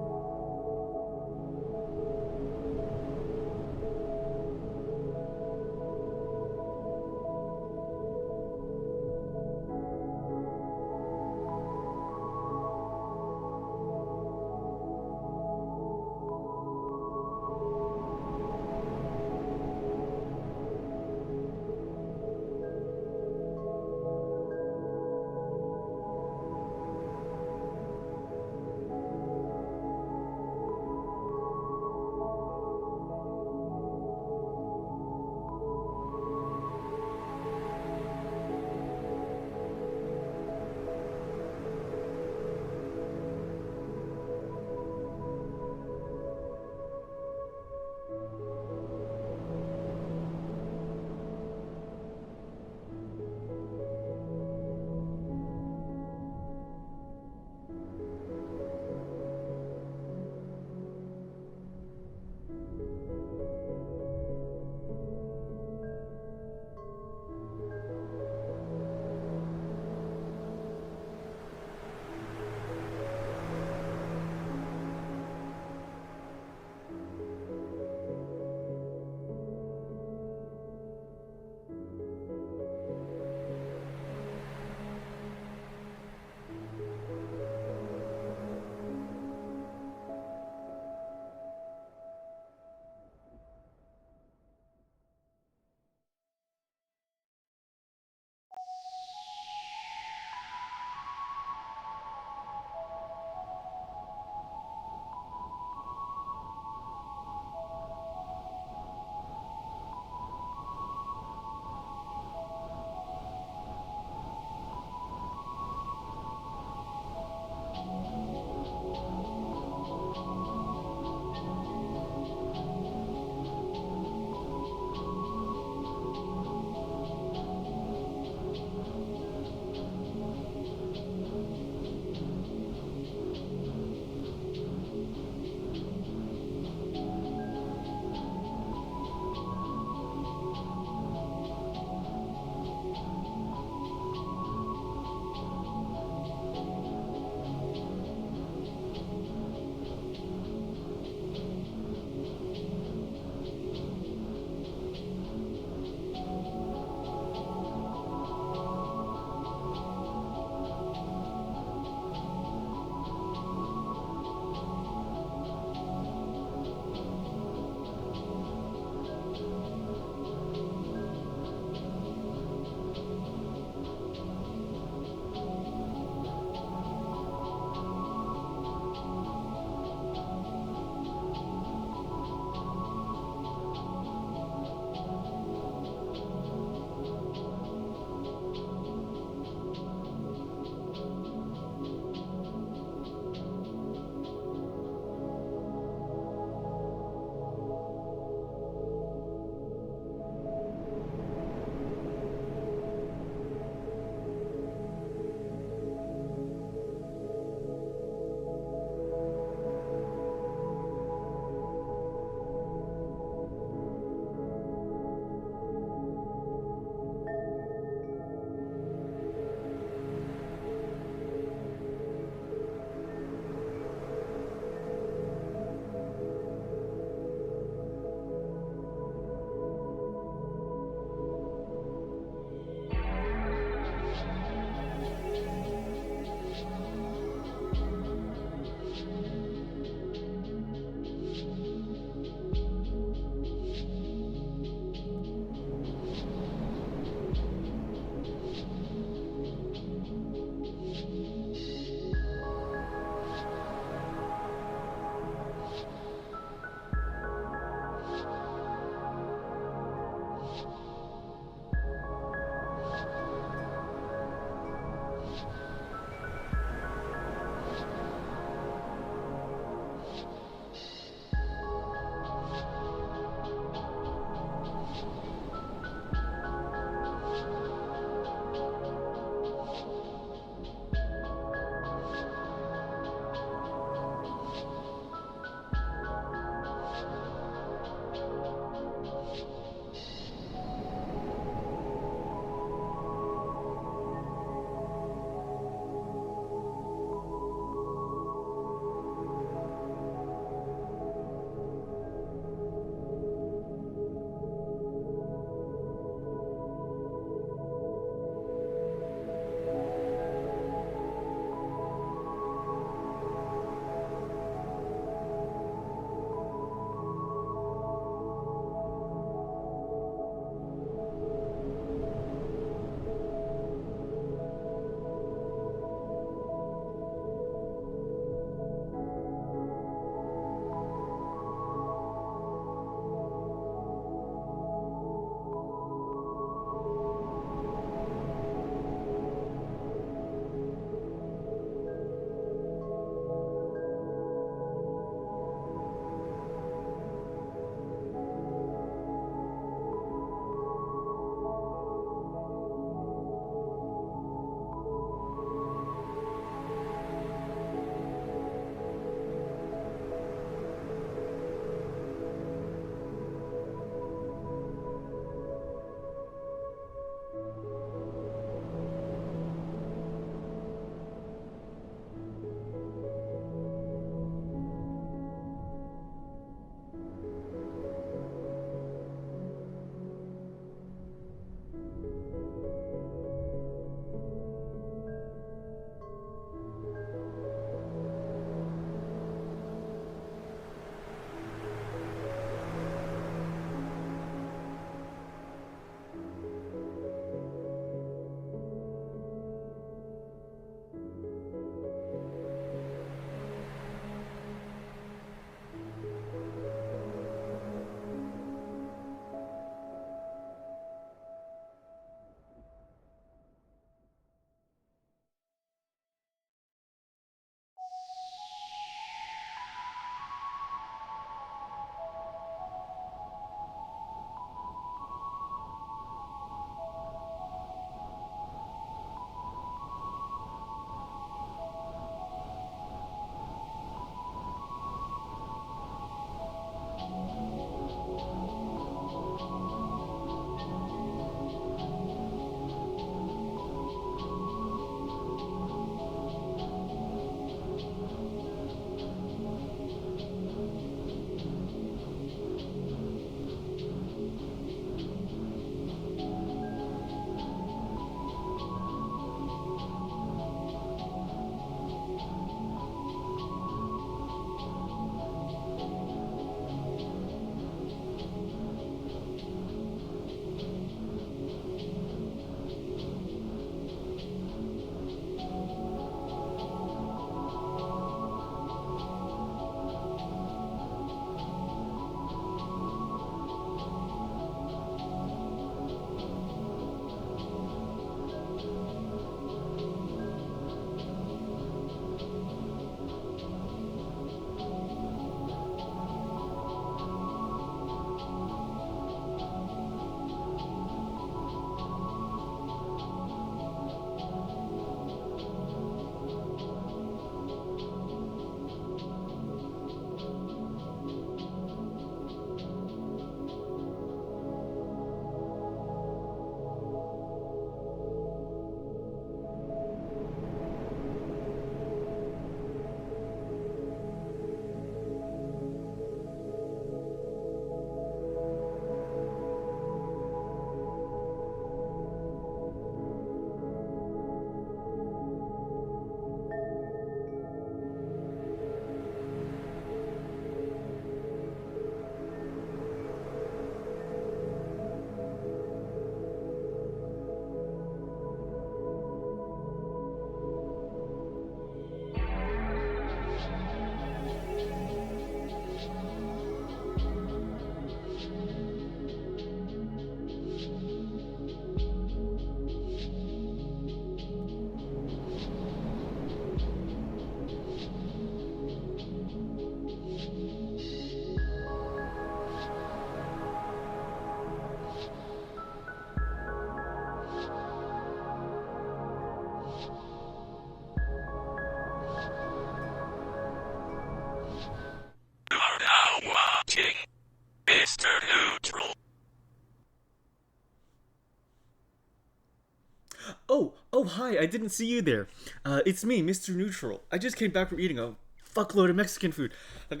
Speaker 1: Oh, hi, I didn't see you there. It's me, Mr. Neutral. I just came back from eating a fuckload of Mexican food. Let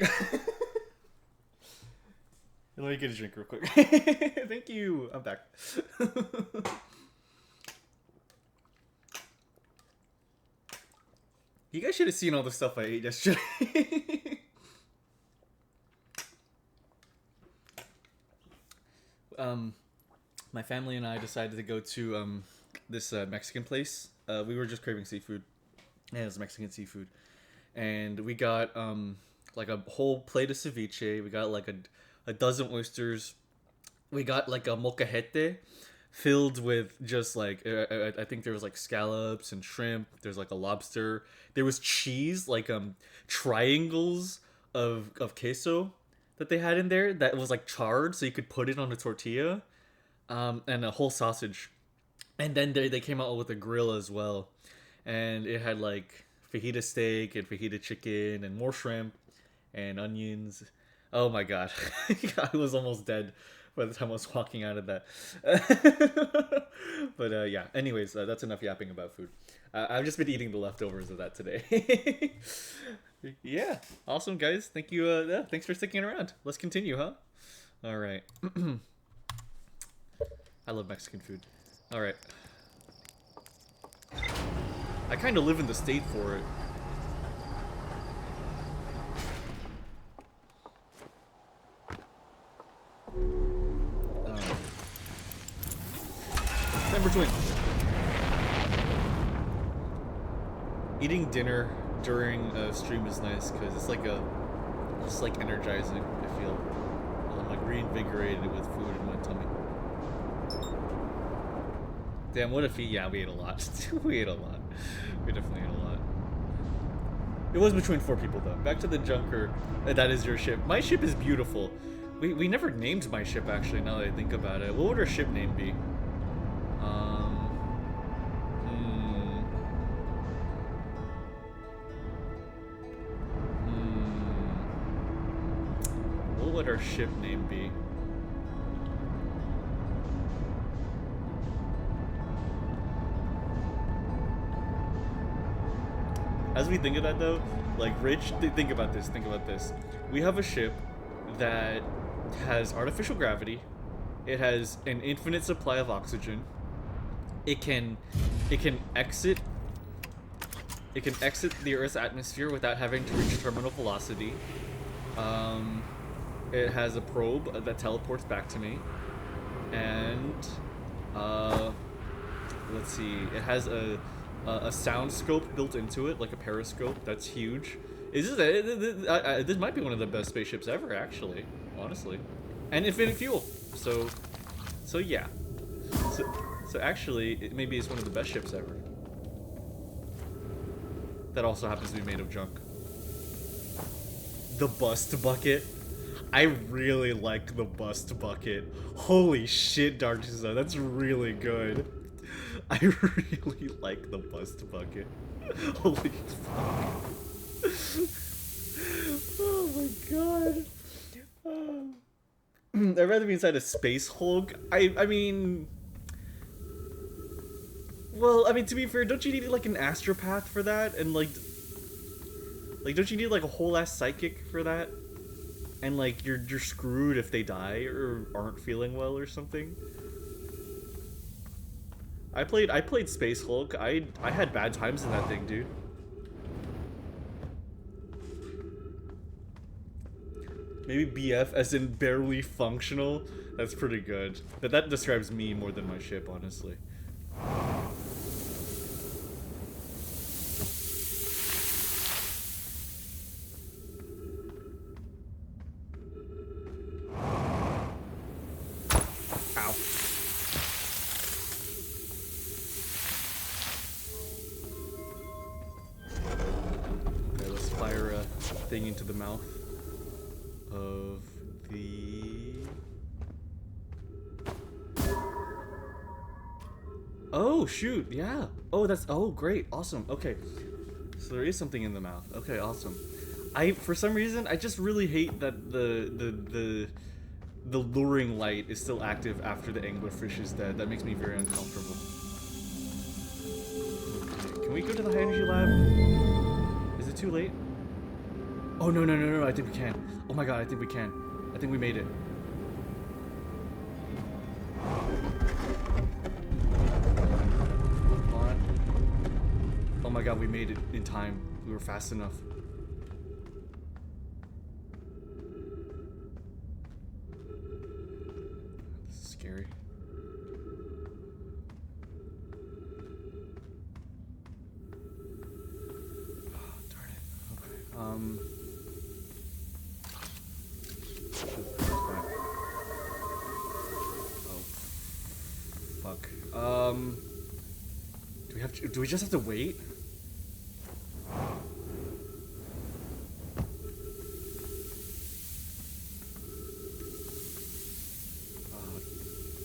Speaker 1: me get a drink real quick. Thank you. I'm back. You guys should have seen all the stuff I ate yesterday. My family and I decided to go to this Mexican place. We were just craving seafood. Yeah, it was Mexican seafood. And we got like a whole plate of ceviche. We got like a dozen oysters. We got like a molcajete filled with just like I think there was like scallops and shrimp. There's like a lobster. There was cheese, like triangles of queso that they had in there that was like charred, so you could put it on a tortilla, and a whole sausage. And then they came out with a grill as well, and it had like fajita steak and fajita chicken and more shrimp and onions. Oh my god, I was almost dead by the time I was walking out of that. But yeah, anyways, that's enough yapping about food. I've just been eating the leftovers of that today. Yeah, awesome guys. Thank you. Yeah, thanks for sticking around. Let's continue, huh? All right. I love Mexican food. All right. I kind of live in the state for it. Number 20. Eating dinner during a stream is nice because it's like energizing. I feel I'm like reinvigorated with food in my tummy. Damn, what a feat! Yeah, we ate a lot. We ate a lot. We definitely ate a lot. It was between 4 people though. Back to the junker. That is your ship. My ship is beautiful. We never named my ship actually. Now that I think about it, what would our ship name be? What would our ship name be? As we think of that though, like Rich, think about this, We have a ship that has artificial gravity. It has an infinite supply of oxygen. It can exit the Earth's atmosphere without having to reach terminal velocity. It has a probe that teleports back to me, and let's see, it has a sound scope built into it, like a periscope. That's huge. This might be one of the best spaceships ever, actually, honestly, and infinite fuel. So yeah. So actually, maybe it's one of the best ships ever. That also happens to be made of junk. The bust bucket. I really like the bust bucket. Holy shit, Dartuza, that's really good. I really like the bust bucket. Holy fuck. Oh my god. I'd rather be inside a Space Hulk. I mean... Well, I mean, to be fair, don't you need like an astropath for that? And like don't you need like a whole ass psychic for that? And like you're screwed if they die or aren't feeling well or something. I played Space Hulk. I had bad times in that thing, dude. Maybe BF as in barely functional. That's pretty good. But that describes me more than my ship, honestly. Thing into the mouth of the... Oh, shoot, yeah. Oh, that's... Oh, great, awesome, okay. So there is something in the mouth. Okay, awesome. For some reason, I just really hate that the luring light is still active after the anglerfish is dead. That makes me very uncomfortable. Can we go to the high energy lab? Is it too late? Oh, no, no, no, no, I think we can. Oh my god, I think we can. I think we made it. Come on. Oh my god, we made it in time. We were fast enough. This is scary. Do we just have to wait?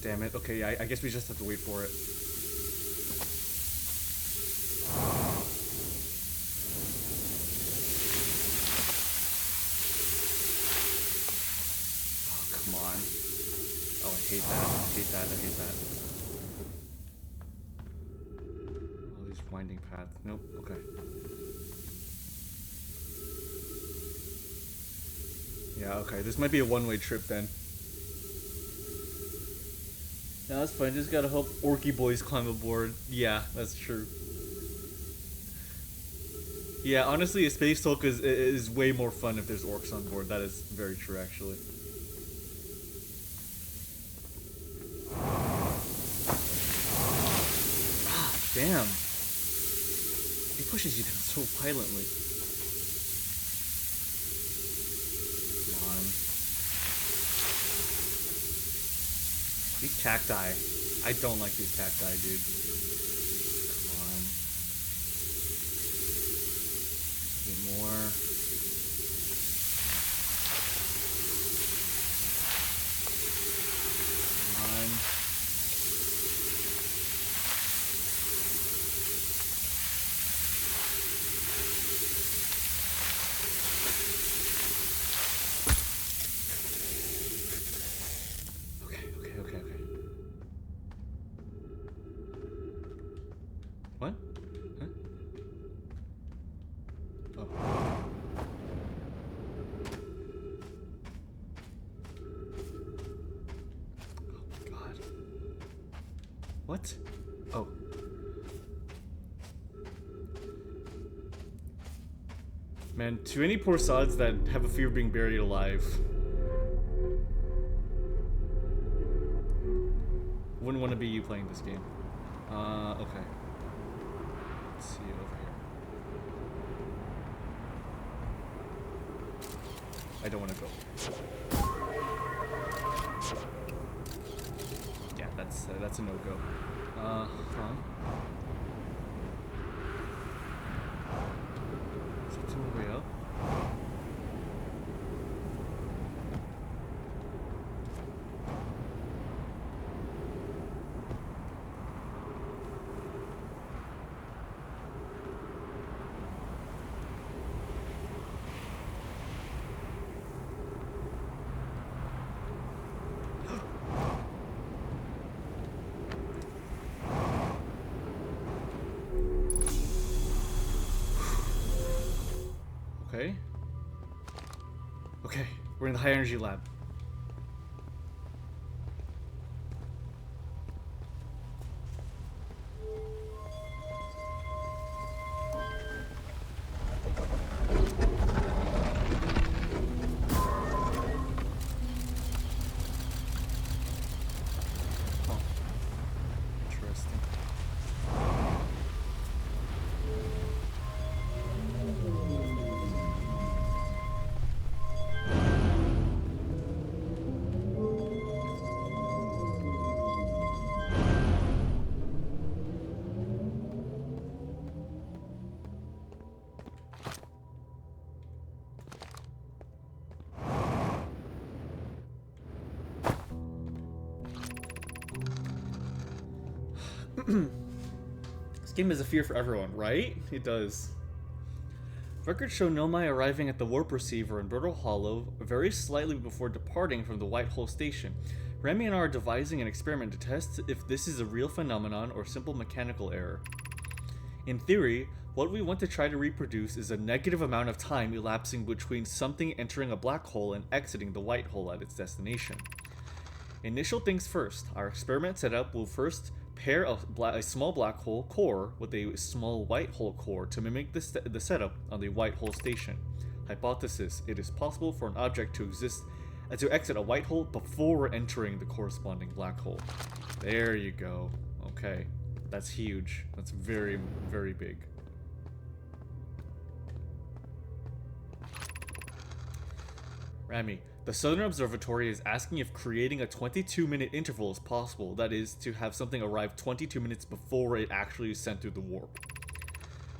Speaker 1: Damn it. Okay, I guess we just have to wait for it. Oh, come on. Oh, I hate that. I hate that. I hate that. Winding path. Nope. Okay. Yeah, okay. This might be a one-way trip then. No, that's fine. Just gotta hope Orky boys climb aboard. Yeah, that's true. Yeah, honestly, a space Hulk is way more fun if there's orcs on board. That is very true, actually. Ah, damn. He pushes you down so violently. Come on. These cacti. I don't like these cacti, dude. Come on. Get more. Come on. What? Huh? Oh. Oh my god. What? Oh. Man, to any poor sods that have a fear of being buried alive. Wouldn't want to be you playing this game. Okay. Let's see over here. I don't want to go. Yeah, that's a no-go. Huh? Is it the way up? Okay. Okay, we're in the high energy lab. Oh, interesting. This game is a fear for everyone, right? It does. Records show Nomai arriving at the warp receiver in Brittle Hollow very slightly before departing from the White Hole Station. Remy and I are devising an experiment to test if this is a real phenomenon or simple mechanical error. In theory, what we want to try to reproduce is a negative amount of time elapsing between something entering a black hole and exiting the white hole at its destination. Initial things first, our experiment setup will first pair a small black hole core with a small white hole core to mimic the setup on the white hole station. Hypothesis: it is possible for an object to exit a white hole before entering the corresponding black hole. There you go. Okay, that's huge. That's very, very big. Rami, the Southern Observatory is asking if creating a 22-minute interval is possible, that is, to have something arrive 22 minutes before it actually is sent through the warp.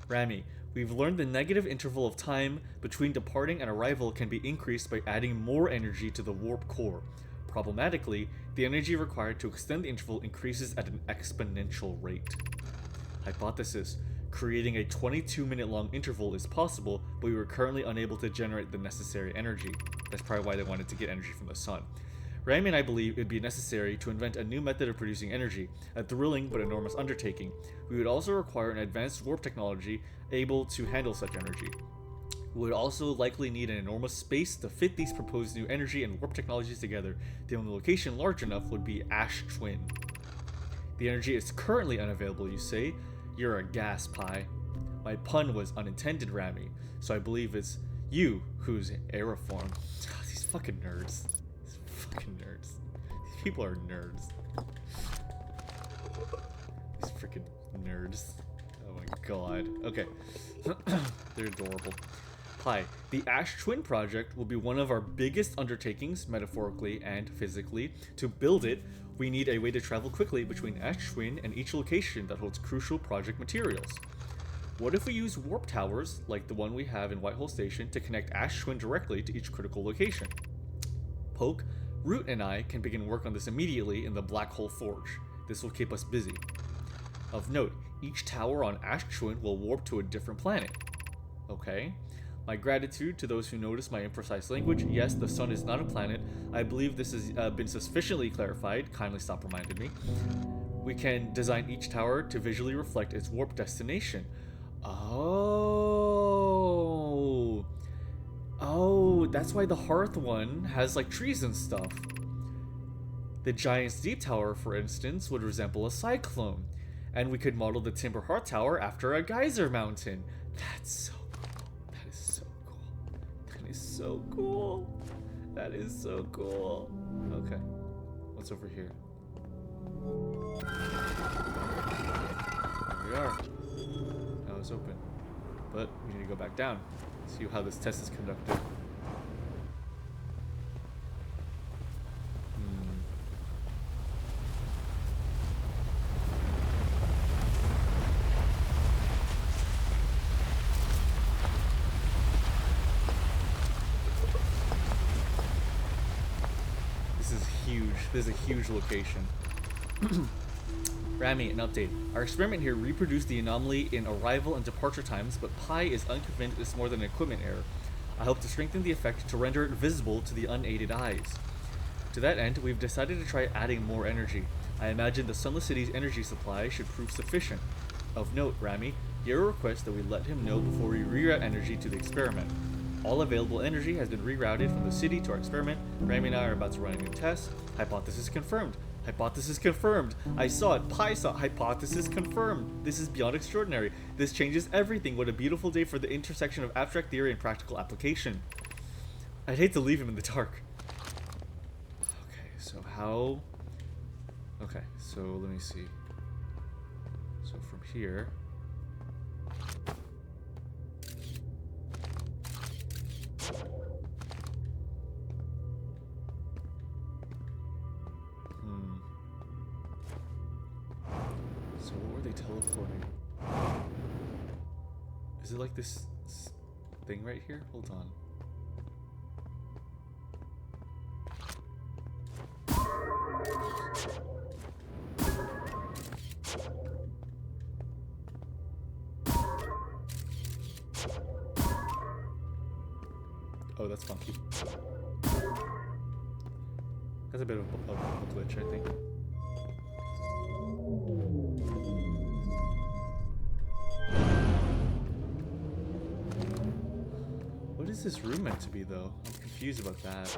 Speaker 1: Rami, we've learned the negative interval of time between departing and arrival can be increased by adding more energy to the warp core. Problematically, the energy required to extend the interval increases at an exponential rate. Hypothesis: creating a 22-minute long interval is possible, but we were currently unable to generate the necessary energy. That's probably why they wanted to get energy from the sun. Rami and I believe it would be necessary to invent a new method of producing energy, a thrilling but enormous undertaking. We would also require an advanced warp technology able to handle such energy. We would also likely need an enormous space to fit these proposed new energy and warp technologies together. The only location large enough would be Ash Twin. The energy is currently unavailable, you say? You're a gas pie. My pun was unintended, Rami, so I believe it's you who's aeriform. These fucking nerds. These fucking nerds. These people are nerds. These freaking nerds. Oh my god. Okay. They're adorable. Hi, the Ash Twin project will be one of our biggest undertakings, metaphorically and physically. To build it, we need a way to travel quickly between Ash Twin and each location that holds crucial project materials. What if we use warp towers, like the one we have in Whitehole Station, to connect Ash Twin directly to each critical location? Poke, Root, and I can begin work on this immediately in the Black Hole Forge. This will keep us busy. Of note, each tower on Ash Twin will warp to a different planet. Okay. My gratitude to those who noticed my imprecise language. Yes, the sun is not a planet. I believe this has been sufficiently clarified. Kindly stop reminding me. We can design each tower to visually reflect its warp destination. Oh, that's why the Hearth one has like trees and stuff. The Giant's Deep Tower, for instance, would resemble a cyclone. And we could model the Timber Hearth Tower after a geyser mountain. That's so so cool. That is so cool. Okay. What's over here? Here we are. Now it's open. But we need to go back down. See how this test is conducted. This is a huge location. Rami, an update. Our experiment here reproduced the anomaly in arrival and departure times, but Pi is unconvinced it's more than an equipment error. I hope to strengthen the effect to render it visible to the unaided eyes. To that end, we've decided to try adding more energy. I imagine the Sunless City's energy supply should prove sufficient. Of note, Rami, Yero requests that we let him know before we reroute energy to the experiment. All available energy has been rerouted from the city to our experiment. Rami and I are about to run a new test. Hypothesis confirmed. Hypothesis confirmed. I saw it. Pi saw it. Hypothesis confirmed. This is beyond extraordinary. This changes everything. What a beautiful day for the intersection of abstract theory and practical application. I'd hate to leave him in the dark. Okay, so how... Okay, so let me see. So from here... So what were they teleporting? Is it like this thing right here? Hold on. Oh, that's funky. That's a bit of a glitch, I think. this room meant to be, though? I'm confused about that.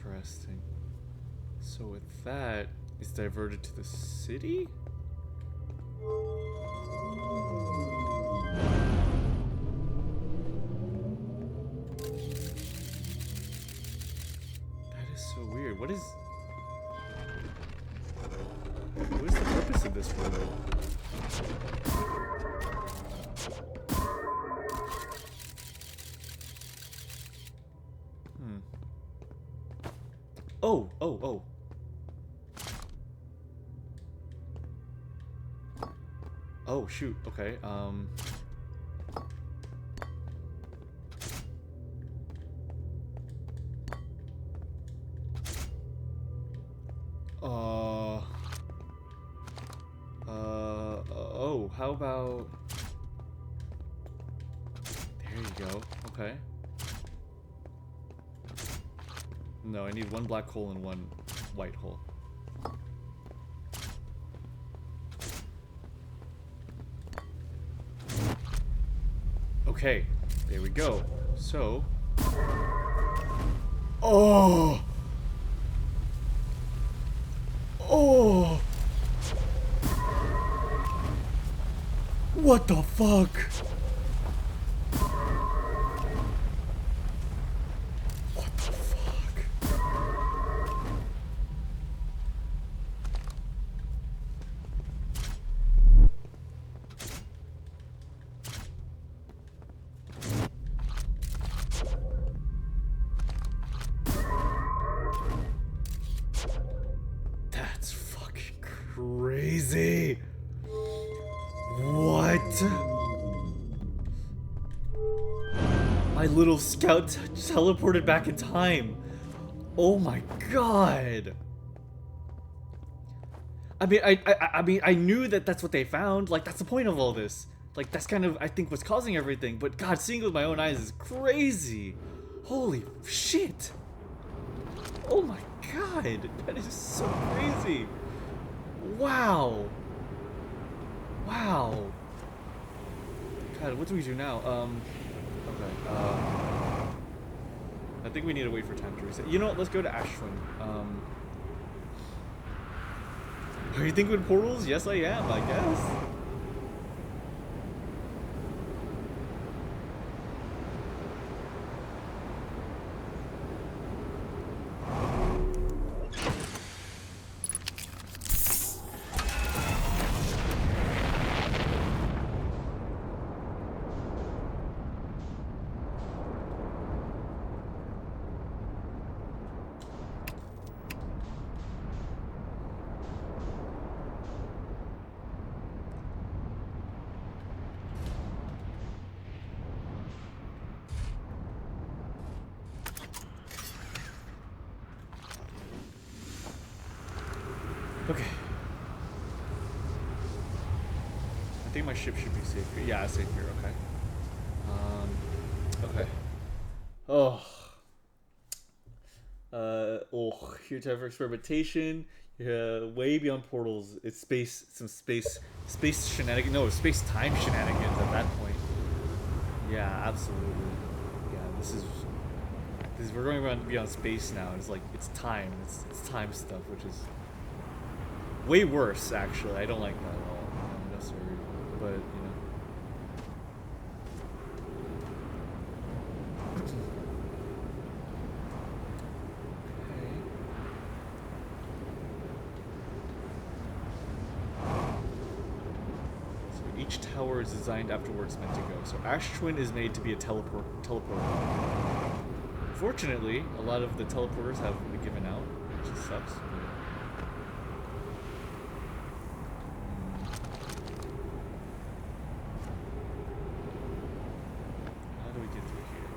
Speaker 1: Interesting. So with that, it's diverted to the city? That is so weird. What is the purpose of this room? Oh. Oh, shoot. Okay. Oh, how about... There you go. Okay. No, I need one black hole and one white hole. Okay, there we go. So... Oh! Oh! What the fuck? What the fuck? That's fucking crazy. What? My little scout teleported back in time. Oh my god. I mean, I knew that that's what they found. Like, that's the point of all this. Like, that's kind of, I think, what's causing everything. But god, seeing it with my own eyes is crazy. Holy shit. Oh my god. That is so crazy. Wow. Wow. God, what do we do now? Okay. I think we need to wait for time to reset. You know what? Let's go to Ashwin. Are you thinking with portals? Yes, I am, I guess. Okay. I think my ship should be safe here. Yeah, safe here. Okay. Okay. Oh. Here to have for experimentation. Way beyond portals. It's space shenanigans. No, space-time shenanigans at that point. Yeah, absolutely. Yeah, this is we're going around beyond space now. It's like it's time. It's time stuff, which is way worse, actually. I don't like that at all. Not necessarily, but you know. So each tower is designed after where it's meant to go. So Ash Twin is made to be a teleport. Unfortunately, a lot of the teleporters have been given out, which just sucks. How do we get through here?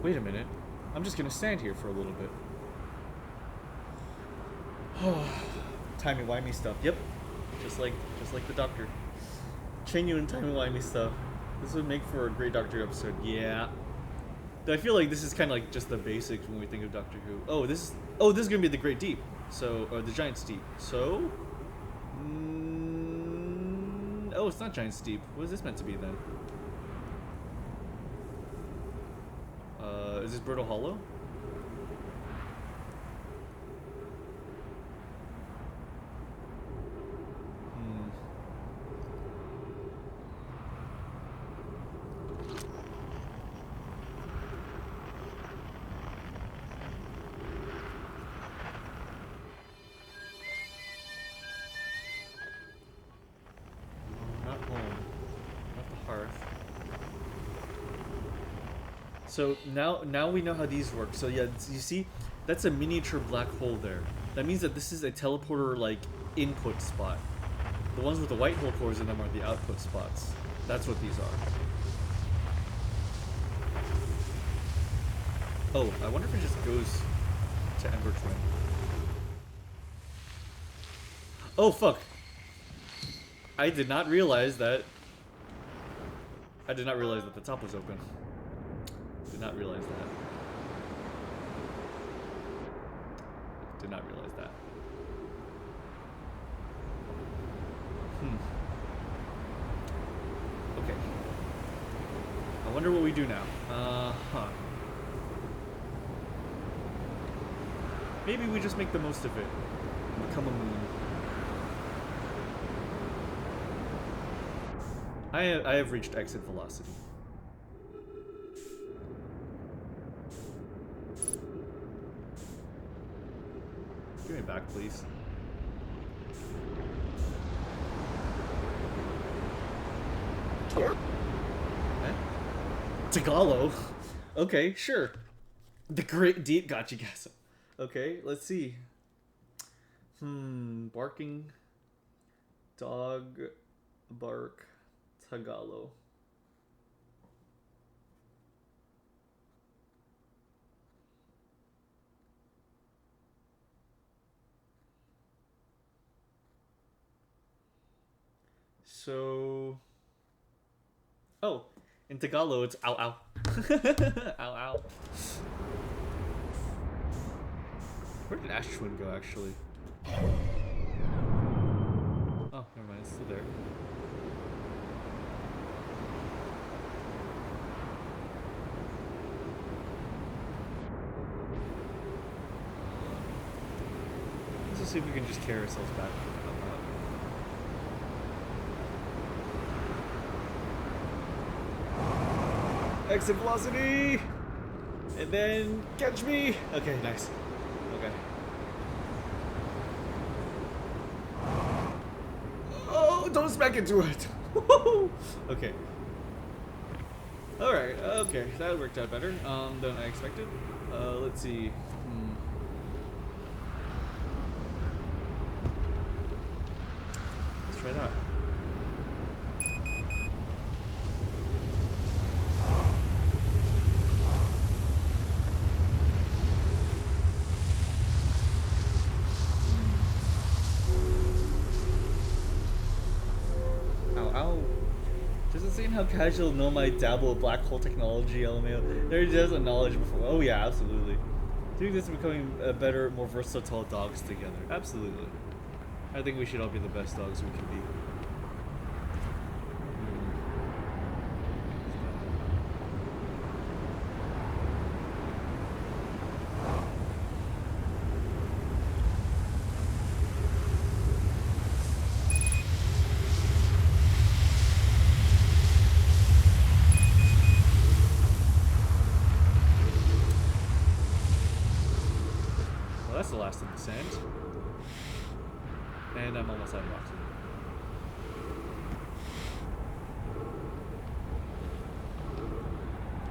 Speaker 1: Wait a minute. I'm just gonna stand here for a little bit. Timey-wimey stuff. Yep. Just like the Doctor. Genuine timey-wimey stuff. This would make for a great Doctor episode. Yeah. I feel like this is kind of like just the basics when we think of Doctor Who. Oh, this is gonna be the Great Deep. So, or the Giant's Deep. So, oh, it's not Giant's Deep. What is this meant to be then? Is this Brittle Hollow? Not home. Not the hearth. So now we know how these work. So yeah, you see, that's a miniature black hole there. That means that this is a teleporter like input spot. The ones with the white hole cores in them are the output spots. That's what these are. Oh, I wonder if it just goes to Ember Twin. Oh fuck! I did not realize that. I did not realize that the top was open. Did not realize that. Did not realize that. Okay. I wonder what we do now. Maybe we just make the most of it and become a moon. I have reached exit velocity. Give me back, please. Eh? Tagalog? Okay, sure. The Great Deep gotcha guess. Okay, let's see. Barking dog bark Tagalog. So, oh, in Tagalog it's ow ow. Ow ow. Where did Ash Twin go actually? Oh, never mind, it's still there. Let's just see if we can just carry ourselves back. Exit velocity! And then catch me! Okay, nice. Okay. Oh, don't smack into it! Okay. Alright, okay. That worked out better than I expected. Let's see. Let's try that. How casual know my dabble of black hole technology, LMAO. There is a knowledge before. Oh yeah, absolutely. Doing this is becoming a better, more versatile dogs together. Absolutely. I think we should all be the best dogs we can be. the last of the sand. And I'm almost out of oxygen.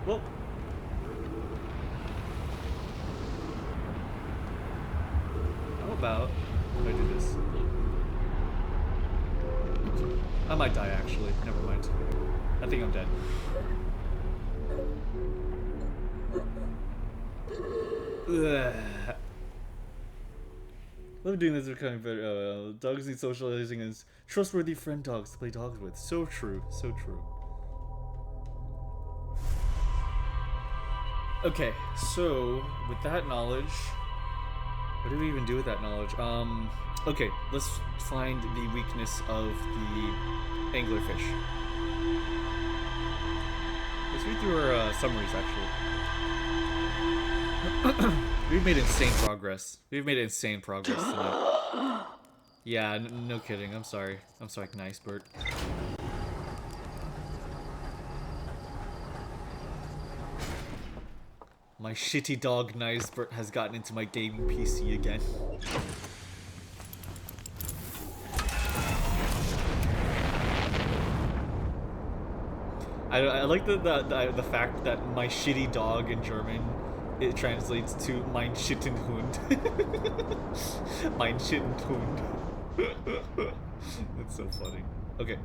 Speaker 1: Well. How about if I do this? I might die actually. Never mind. I think I'm dead. Ugh. Love doing this becoming better. Dogs need socializing as trustworthy friend dogs to play dogs with. So true. So true. Okay, so with that knowledge, what do we even do with that knowledge? Okay, let's find the weakness of the anglerfish. Let's read through our summaries, actually. We've made insane progress. We've made insane progress tonight. Yeah, no kidding. I'm sorry. I'm sorry, nice bird. My shitty dog Nicebert has gotten into my gaming PC again. I like the fact that my shitty dog in German, it translates to mein schitten Hund. Mein schitten Hund. That's so funny. Okay.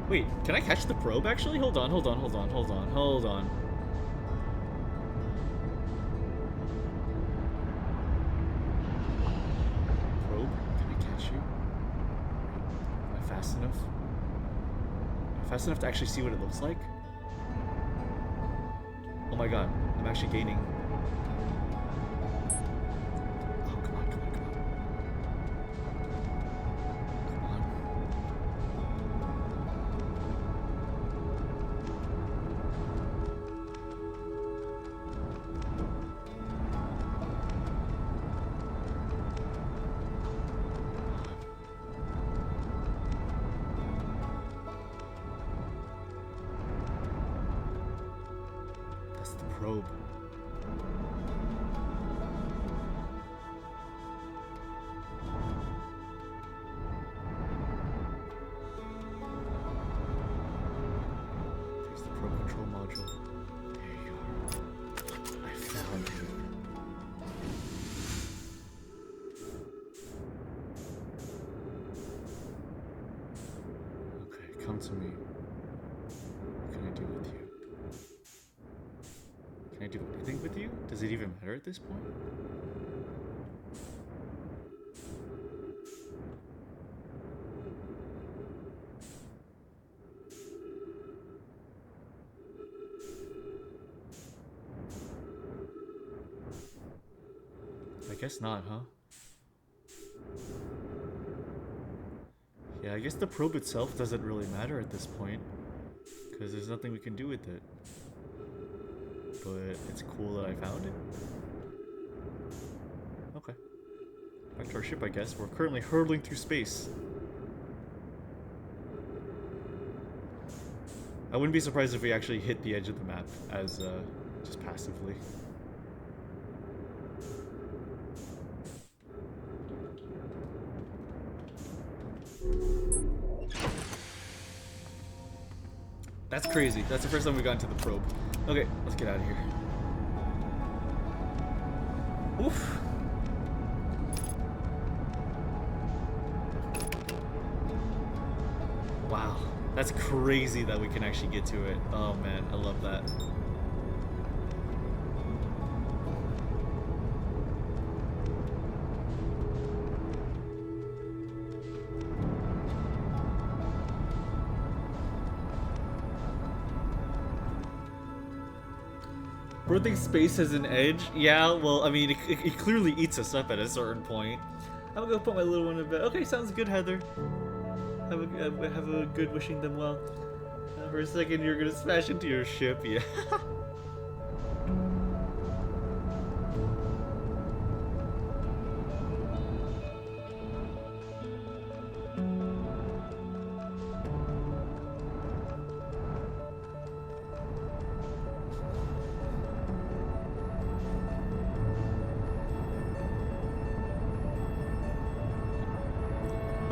Speaker 1: Wait, can I catch the probe actually? Hold on. Probe? Can I catch you? Am I fast enough? Am I fast enough to actually see what it looks like? Oh my god, I'm actually gaining. Oh, come on. Probe. There's the probe control module. There you are. I found you. Okay, come to me. What can I do with you? Can I do anything with you? Does it even matter at this point? I guess not, huh? Yeah, I guess the probe itself doesn't really matter at this point, because there's nothing we can do with it. But it's cool that I found it. Okay. Back to our ship, I guess. We're currently hurtling through space. I wouldn't be surprised if we actually hit the edge of the map as just passively. That's crazy. That's the first time we got into the probe. Okay, let's get out of here. Oof. Wow. That's crazy that we can actually get to it. Oh man, I love that. Bro thinks space has an edge? Yeah, well, I mean, it clearly eats us up at a certain point. I'm gonna put my little one in bed. Okay, sounds good, Heather. Have a good wishing them well. For a second, you're gonna smash into your ship, yeah.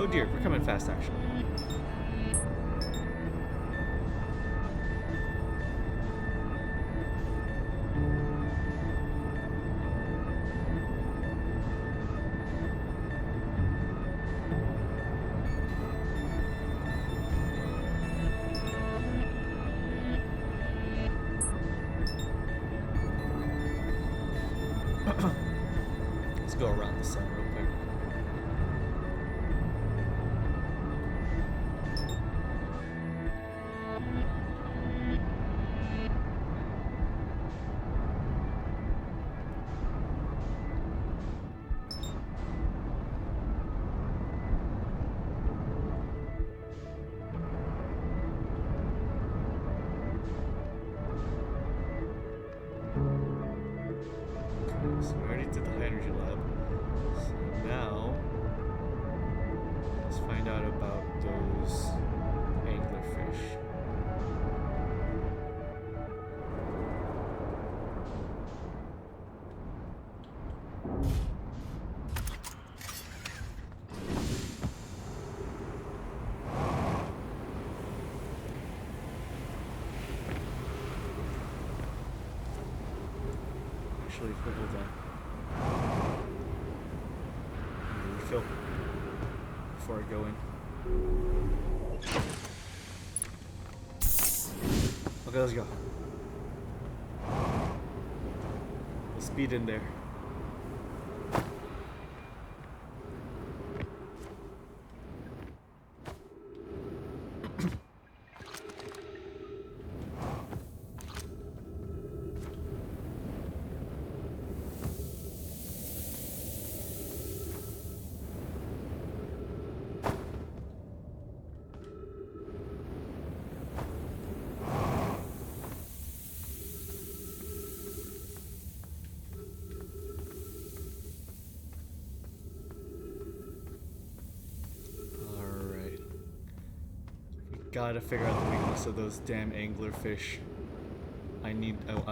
Speaker 1: Oh dear, we're coming fast actually. Let's go around the sun real quick. So we already did the high energy lab. So now let's find out about those anglerfish. Actually, hold on. Refill before I go in. Okay, let's go. We'll speed in there. Gotta figure out the weakness of those damn anglerfish. I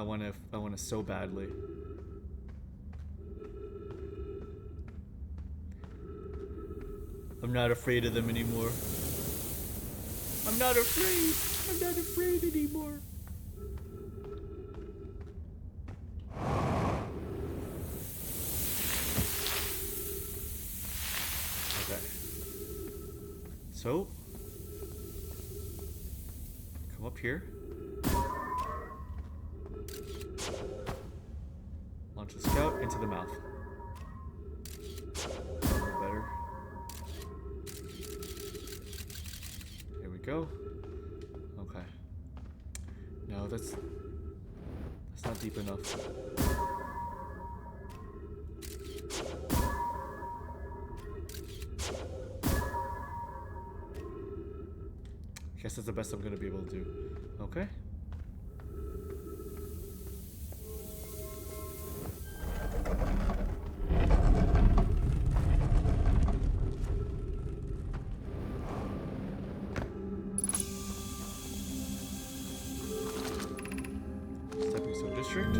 Speaker 1: wanna so badly. I'm not afraid of them anymore. I'm not afraid. I'm not afraid anymore. Okay. So come up here. Launch the scout into the mouth. A little better. Here we go. Okay. No, that's not deep enough. Guess that's the best I'm gonna be able to do. Okay. Stepping stone district.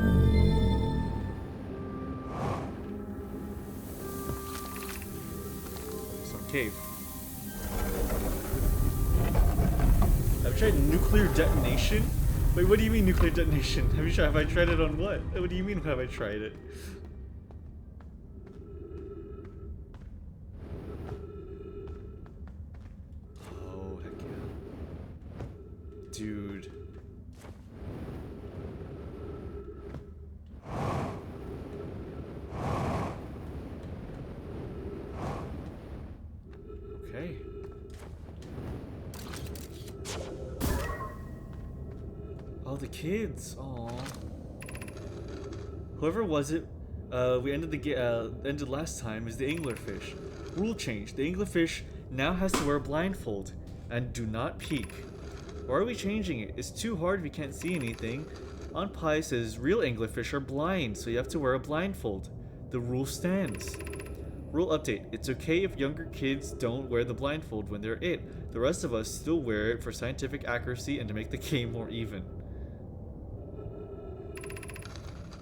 Speaker 1: Some cave. I've tried nuclear detonation. Wait, what do you mean nuclear detonation? Have I tried it on what? What do you mean have I tried it? Oh, heck yeah. Dude. Okay. Oh, the kids. Aww. Whoever was it, we ended last time is the anglerfish. Rule change. The anglerfish now has to wear a blindfold and do not peek. Why are we changing it? It's too hard if you can't see anything. On Pi says real anglerfish are blind, so you have to wear a blindfold. The rule stands. Rule update. It's okay if younger kids don't wear the blindfold when they're it. The rest of us still wear it for scientific accuracy and to make the game more even.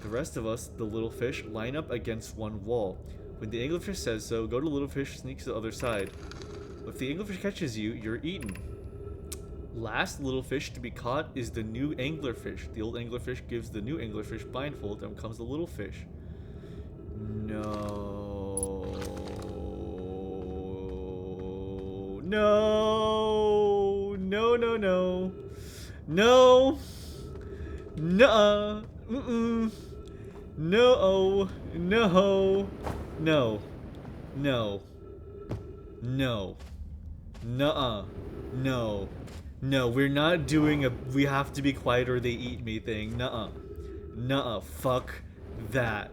Speaker 1: The rest of us, the little fish, line up against one wall. When the anglerfish says so, go to little fish, sneak to the other side. If the anglerfish catches you, you're eaten. Last little fish to be caught is the new anglerfish. The old anglerfish gives the new anglerfish blindfold and becomes the little fish. No. No. No, no, no. No. Nuh-uh. Mm-mm. No. No. No. No. No. Nuh-uh. No. No, we're not doing a we have to be quiet or they eat me thing. Nuh-uh. Nuh-uh. Fuck that.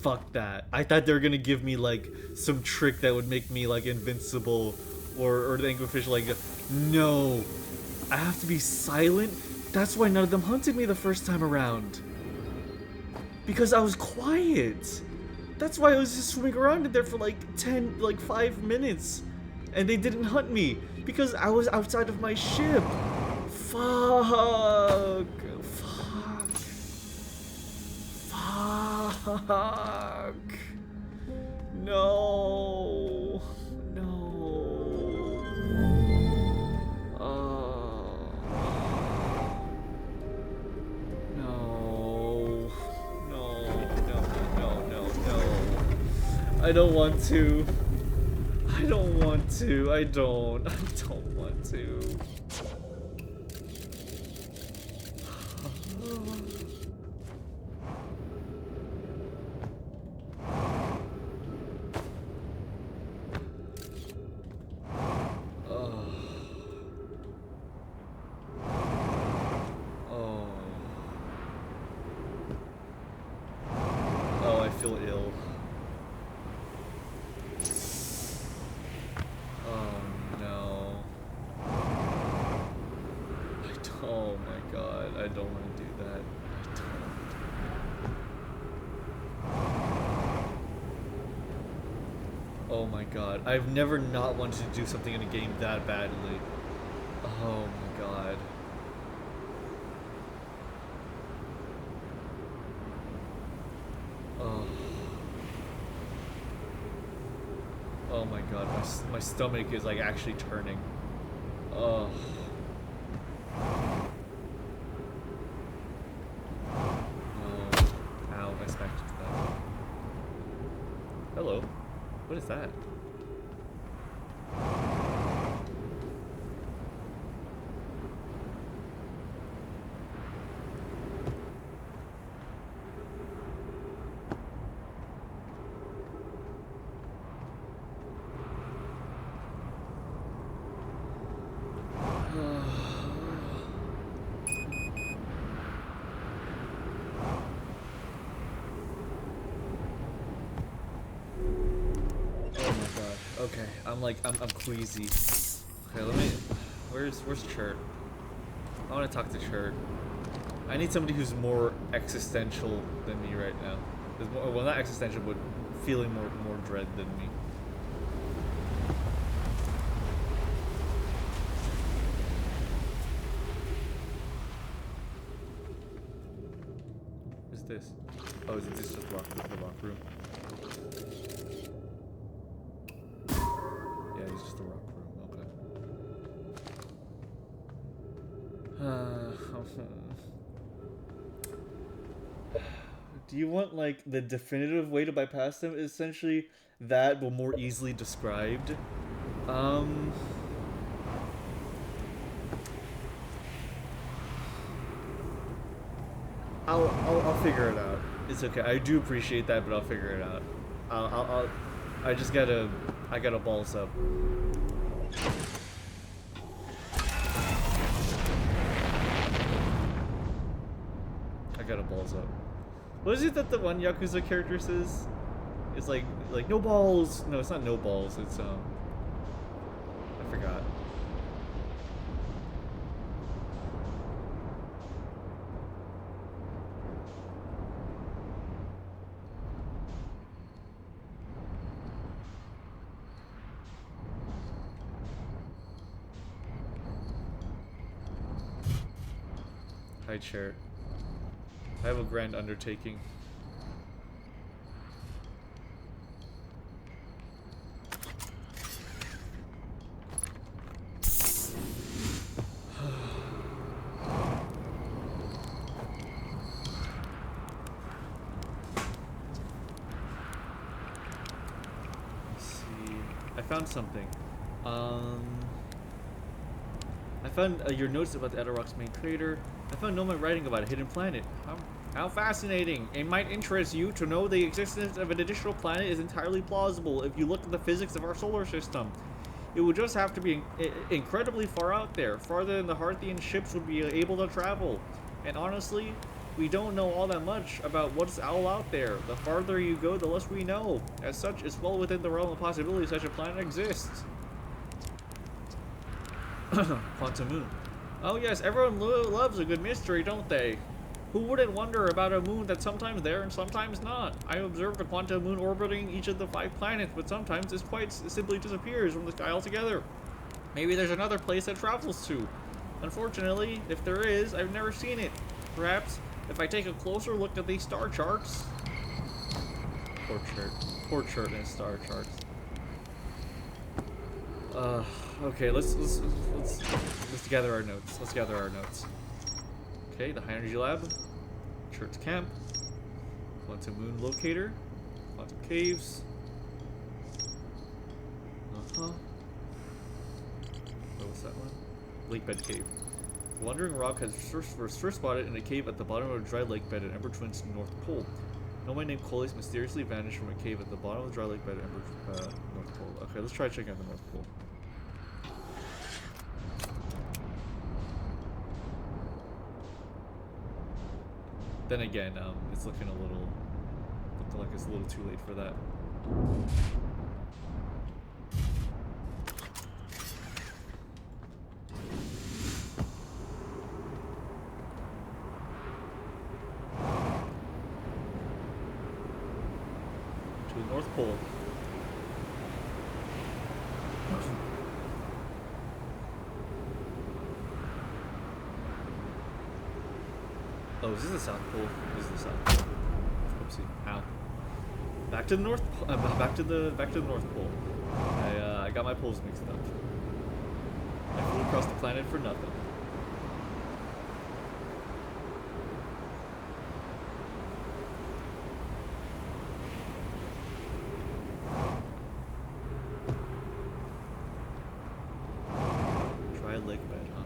Speaker 1: Fuck that. I thought they were gonna give me like some trick that would make me like invincible or the anglerfish like no. I have to be silent? That's why none of them hunted me the first time around. Because I was quiet. That's why I was just swimming around in there for like 5 minutes. And they didn't hunt me. Because I was outside of my ship. Fuck. Fuck. Fuck. No. No. I don't want to. I don't want to. I don't want to. Oh, I feel ill. Oh my god, I don't want to do that. Oh my god, I've never not wanted to do something in a game that badly. Oh my god. Oh. Oh my god, my stomach is like actually turning. Oh. Hello. What is that? Okay, I'm queasy. Okay, let me. Where's Chert? I want to talk to Chert. I need somebody who's more existential than me right now. Well, not existential, but feeling more dread than me. What's this? Oh, is this just the lock room? Yeah, it's just a rock room. Okay. Do you want like the definitive way to bypass them? Essentially that, but more easily described. I'll figure it out. It's okay. I do appreciate that, but I'll figure it out. I gotta balls up. I gotta balls up. What is it that the one Yakuza character says? It's like no balls. No, it's not no balls. It's I forgot. Hi, Chair. I have a grand undertaking. I found something. I found your notes about the Outer Rock's main crater. I found Noma writing about a hidden planet. How fascinating! It might interest you to know the existence of an additional planet is entirely plausible if you look at the physics of our solar system. It would just have to be incredibly far out there, farther than the Hearthian ships would be able to travel. And honestly, we don't know all that much about what's all out there. The farther you go, the less we know. As such, it's well within the realm of possibility such a planet exists. Quantum Moon. Oh yes, everyone loves a good mystery, don't they? Who wouldn't wonder about a moon that's sometimes there and sometimes not? I observed a quantum moon orbiting each of the 5 planets, but sometimes it simply disappears from the sky altogether. Maybe there's another place that travels to. Unfortunately, if there is, I've never seen it. Perhaps, if I take a closer look at these star charts... Poor chart and star charts. Okay, let's gather our notes. Let's gather our notes. Okay, the High Energy Lab, Church Camp, Quantum Moon Locator, Quantum Caves. What was that one? Lakebed Cave. The Wandering Rock has first spotted in a cave at the bottom of a dry lake bed at Ember Twin's North Pole. No man named Coles mysteriously vanished from a cave at the bottom of the dry lake bed at Ember North Pole. Okay, let's try checking out the North Pole. Then again, it's looking like it's a little too late for that. To the North Pole. Oh, is this the South Pole? This is the South Pole. Oopsie. Ow. Back to the North. Back to the North Pole. I got my poles mixed up. I flew across the planet for nothing. Dry lake bed, huh?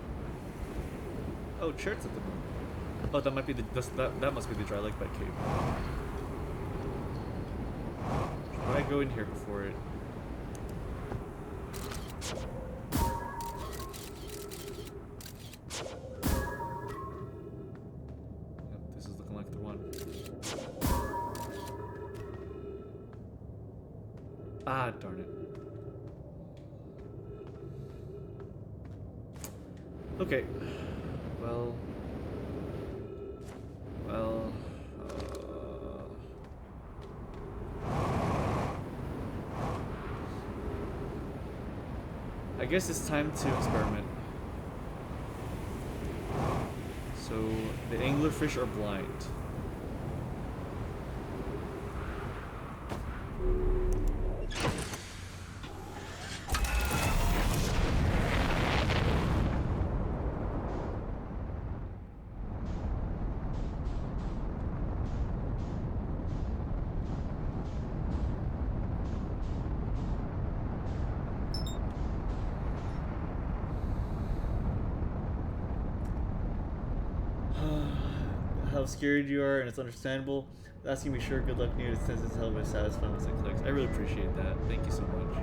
Speaker 1: Oh, Chert's at the moment. Oh, that might be that must be the dry lake bed cave. Should I go in here before it? Yep, this is looking like the one. Ah, darn it. Okay. Well, I guess it's time to experiment. So, the anglerfish are blind. How scared you are, and it's understandable. Asking me sure, good luck to you. It says it's hell of a satisfying once it clicks. I really appreciate that. Thank you so much.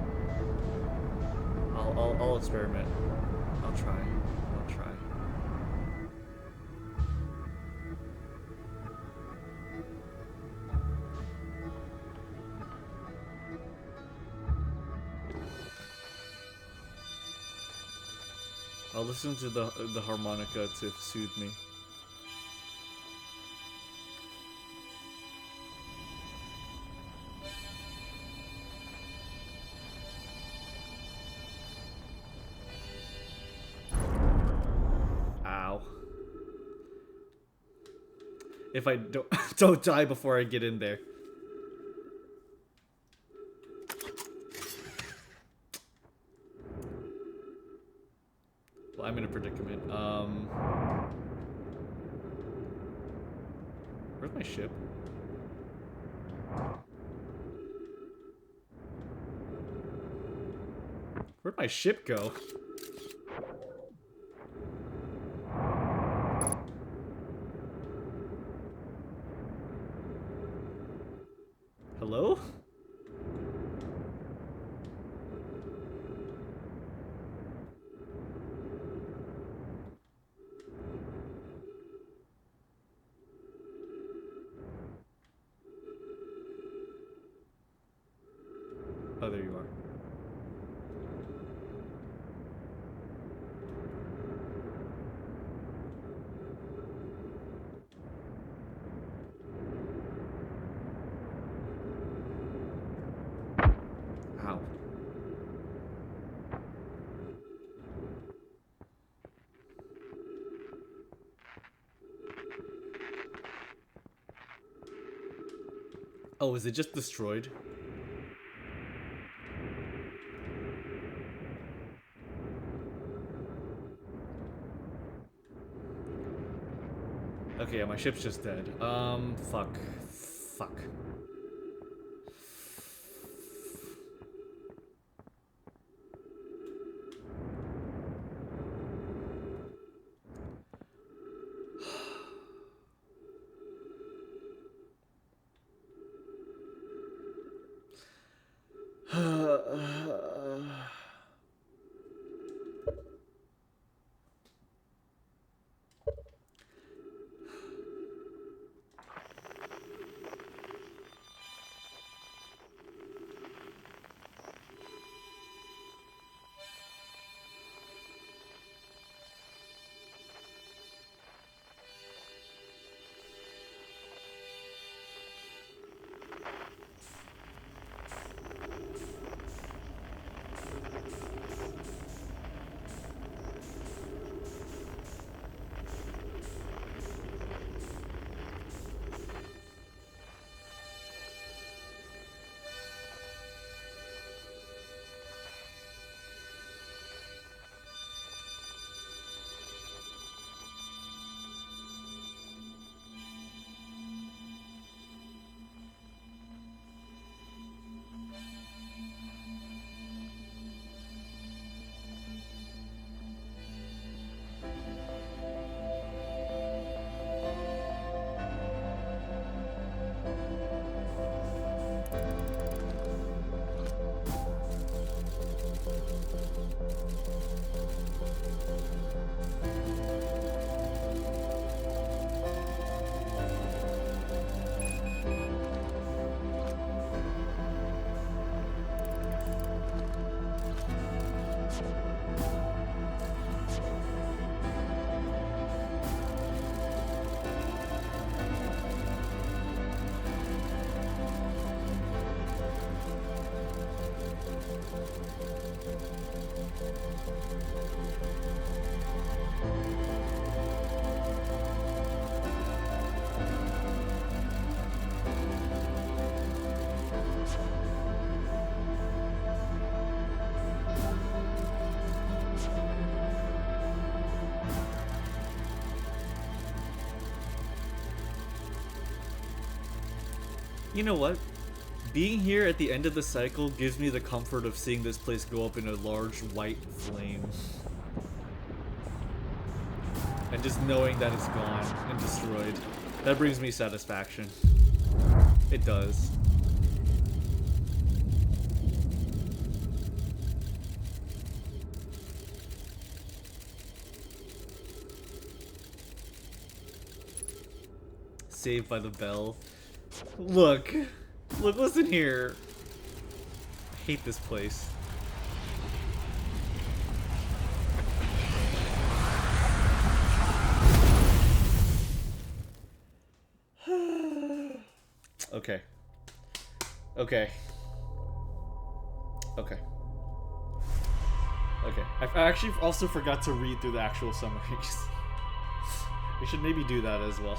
Speaker 1: I'll experiment. I'll try. I'll listen to the harmonica to soothe me. Ow. If I don't die before I get in there. Well, I'm in a predicament. Where's my ship? Where'd my ship go? Hello? Oh, there you are. Ow. Oh, is it just destroyed? Okay, yeah, my ship's just dead. Fuck. Fuck. You know what? Being here at the end of the cycle gives me the comfort of seeing this place go up in a large white flame. And just knowing that it's gone and destroyed. That brings me satisfaction. It does. Saved by the bell. Look, listen here. I hate this place. Okay. Okay. Okay. Okay. I actually also forgot to read through the actual summaries. We should maybe do that as well.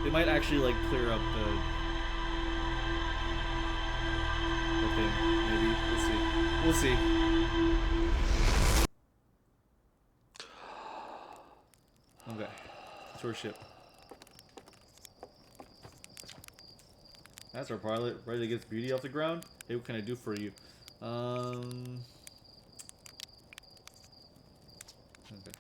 Speaker 1: It might actually like clear up the thing. Maybe we'll see. We'll see. Okay, it's our ship. That's our pilot, ready to get the beauty off the ground. Hey, what can I do for you? Okay.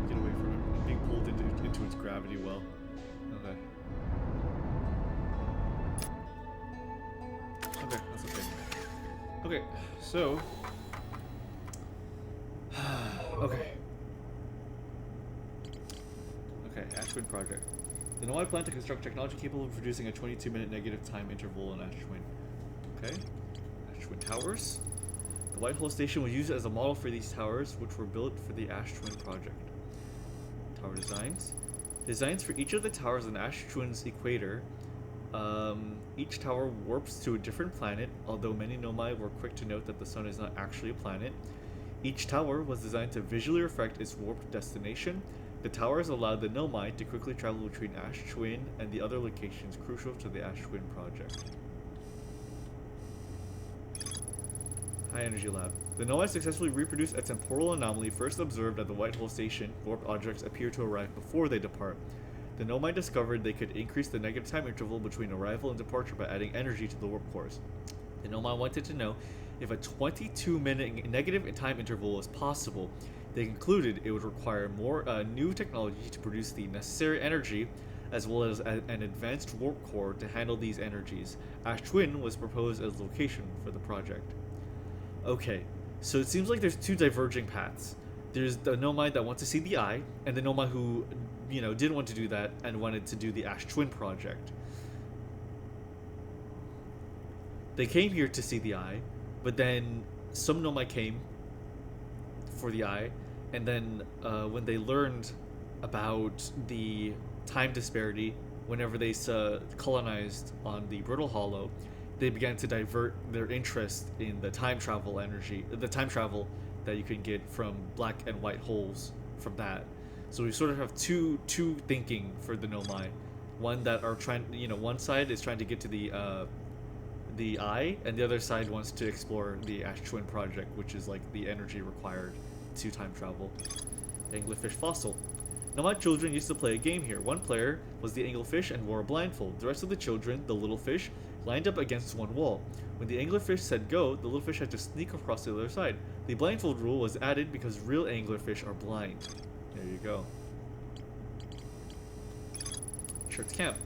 Speaker 1: Get away from it. I'm being pulled into its gravity well. Okay. Okay, that's okay. Okay, so... okay. Okay, Ashwin Project. The Nomai plan to construct technology capable of producing a 22-minute negative time interval on Ashwin. Okay. Ashwin Towers. The White Hole Station was used as a model for these towers, which were built for the Ashwin project. Tower designs. Designs for each of the towers on Ashwin's equator. Each tower warps to a different planet, although many Nomai were quick to note that the sun is not actually a planet. Each tower was designed to visually reflect its warped destination. The towers allowed the Nomai to quickly travel between Ashwin and the other locations crucial to the Ashwin project. High Energy Lab. The Nomai successfully reproduced a temporal anomaly first observed at the White Hole Station. Warped objects appear to arrive before they depart. The Nomai discovered they could increase the negative time interval between arrival and departure by adding energy to the warp cores. The Nomai wanted to know if a 22-minute negative time interval was possible. They concluded it would require more new technology to produce the necessary energy, as well as an advanced warp core to handle these energies. Ashwin was proposed as location for the project. Okay, so it seems like there's two diverging paths. There's the Nomai that want to see the eye, and the Nomai who, didn't want to do that and wanted to do the Ashwin project. They came here to see the eye, but then some Nomai came for the eye, and then when they learned about the time disparity whenever they colonized on the Brittle Hollow, they began to divert their interest in the time travel that you can get from black and white holes from that. So we sort of have two thinking for the Nomai. One that are trying, one side is trying to get to the eye, and the other side wants to explore the Ashwin project, which is like the energy required to time travel. Anglerfish fossil. Nomai children used to play a game here. One player was the anglerfish and wore a blindfold. The rest of the children, the little fish, lined up against one wall. When the anglerfish said go, the little fish had to sneak across to the other side. The blindfold rule was added because real anglerfish are blind. There you go. Churt's camp.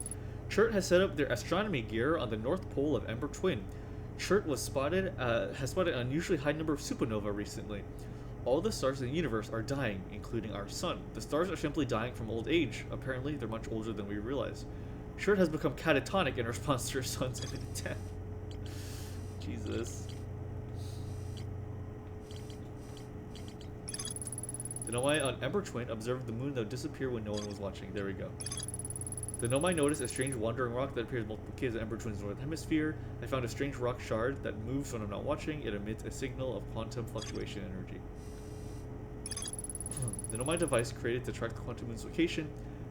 Speaker 1: Churt has set up their astronomy gear on the north pole of Ember Twin. Churt has spotted an unusually high number of supernova recently. All the stars in the universe are dying, including our sun. The stars are simply dying from old age. Apparently, they're much older than we realize. Churt has become catatonic in response to her sun's imminent death. Jesus. The Nomai on Ember Twin observed the moon that would disappear when no one was watching. There we go. The Nomai noticed a strange wandering rock that appears multiple kids at Ember Twin's northern hemisphere. I found a strange rock shard that moves when I'm not watching. It emits a signal of quantum fluctuation energy. The Nomai device created to track the quantum moon's location.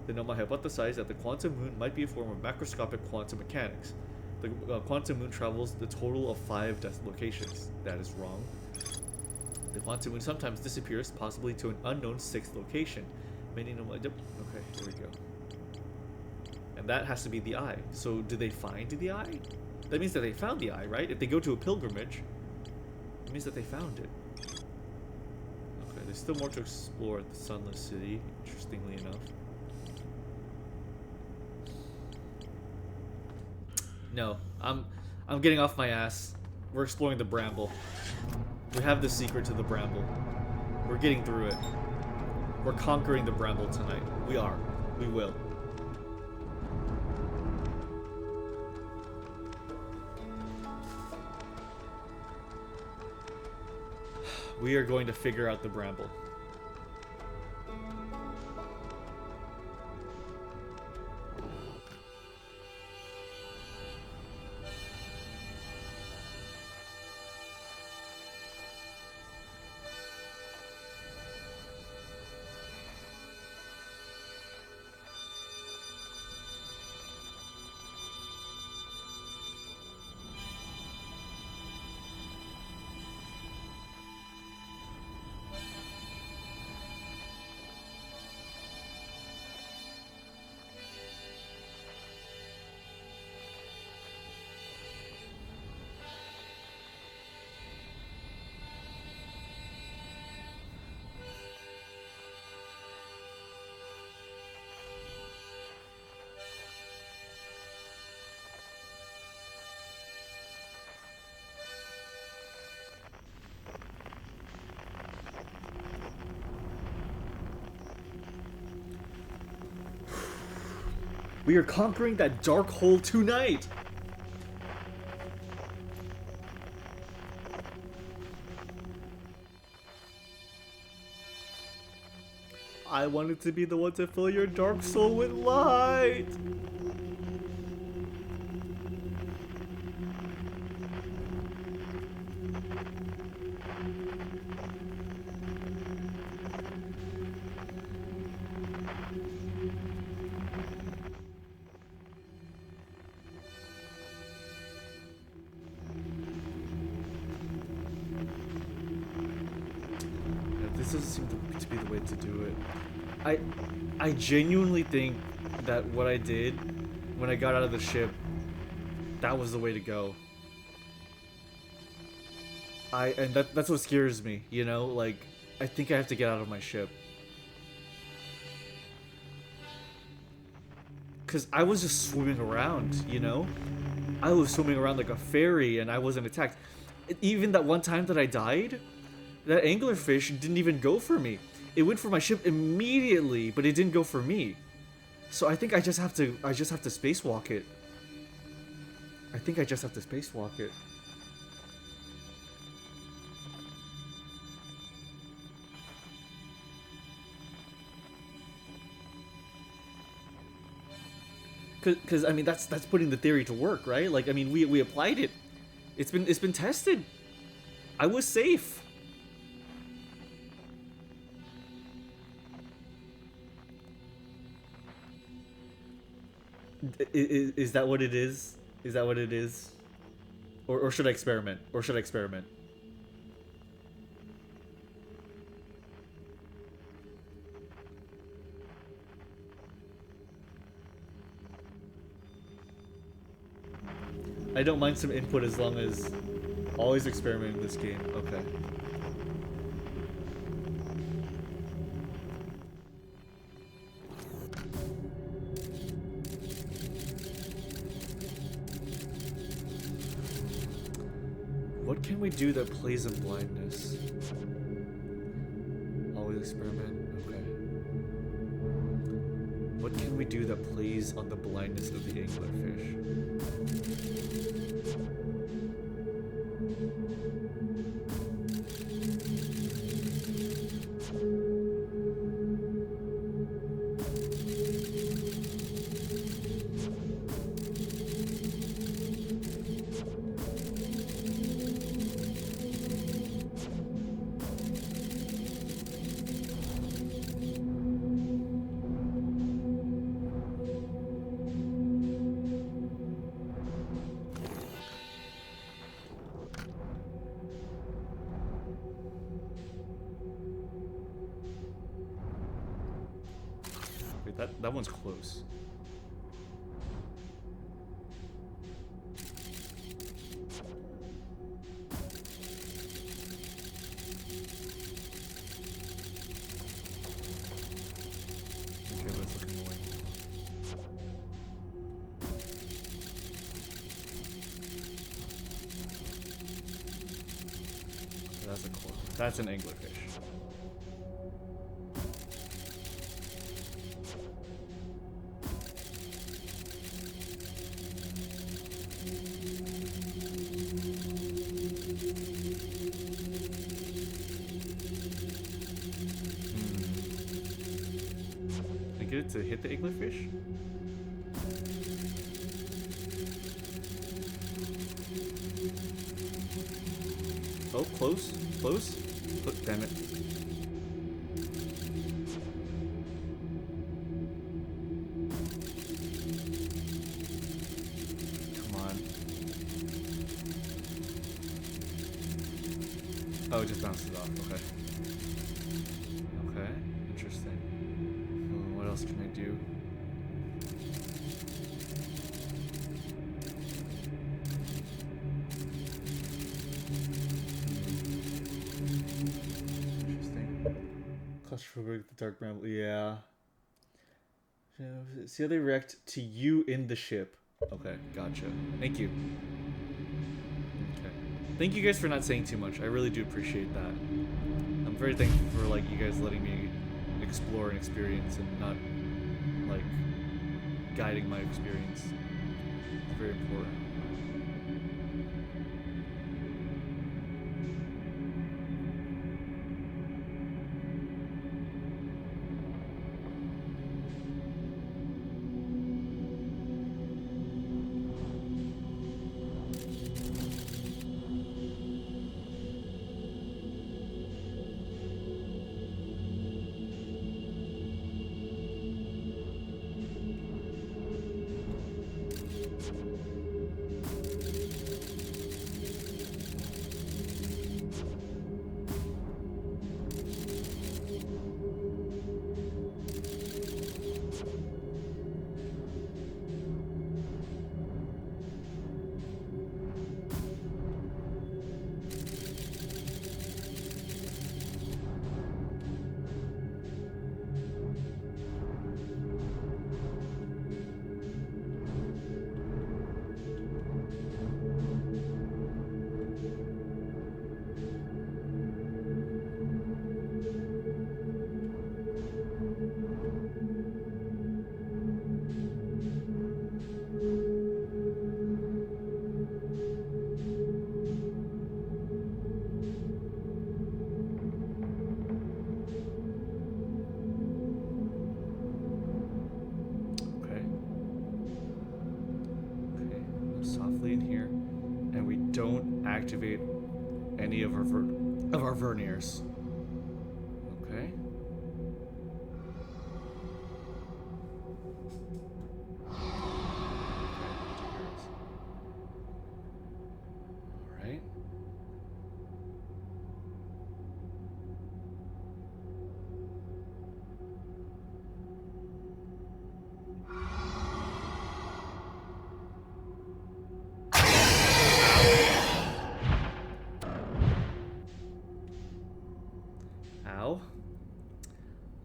Speaker 1: The Nomai hypothesized that the quantum moon might be a form of macroscopic quantum mechanics. The quantum moon travels the total of 5 locations. That is wrong. The quantum moon sometimes disappears, possibly to an unknown 6th location. Many Nomai... Okay, here we go. And that has to be the eye. So, do they find the eye? That means that they found the eye, right? If they go to a pilgrimage, it means that they found it. Okay, there's still more to explore at the Sunless City, interestingly enough. No, I'm getting off my ass. We're exploring the Bramble. We have the secret to the Bramble. We're getting through it. We're conquering the Bramble tonight. We are. We will. We are going to figure out the Bramble. We are conquering that dark hole tonight! I wanted to be the one to fill your dark soul with light! This doesn't seem to be the way to do it. I genuinely think that what I did when I got out of the ship, that was the way to go. And that's what scares me, you know? Like, I think I have to get out of my ship. Cause I was just swimming around, you know? I was swimming around like a fairy and I wasn't attacked. Even that one time that I died, that anglerfish didn't even go for me. It went for my ship immediately, but it didn't go for me. So I think I just have to spacewalk it. I think I just have to spacewalk it. Cause I mean that's putting the theory to work, right? Like I mean we applied it. It's been tested. I was safe. Is that what it is? Is that what it is? Or should I experiment? Or should I experiment? I don't mind some input as long as always experiment in this game. Okay. What can we do that plays in blindness? Always experiment. Okay. What can we do that plays on the blindness of the anglerfish? That one's close. That's an anglerfish. I get it to hit the anglerfish? Oh, close, close. Oh, damn it. Come on. Oh, it just bounces off. Okay. Okay, interesting. What else can I do? Claustrophobic, the dark bramble. Yeah. See how they react to you in the ship. Okay, gotcha. Thank you. Okay. Thank you guys for not saying too much. I really do appreciate that. I'm very thankful for like you guys letting me explore and experience and not like guiding my experience. It's very important. Activate any of our verniers. Okay. All right.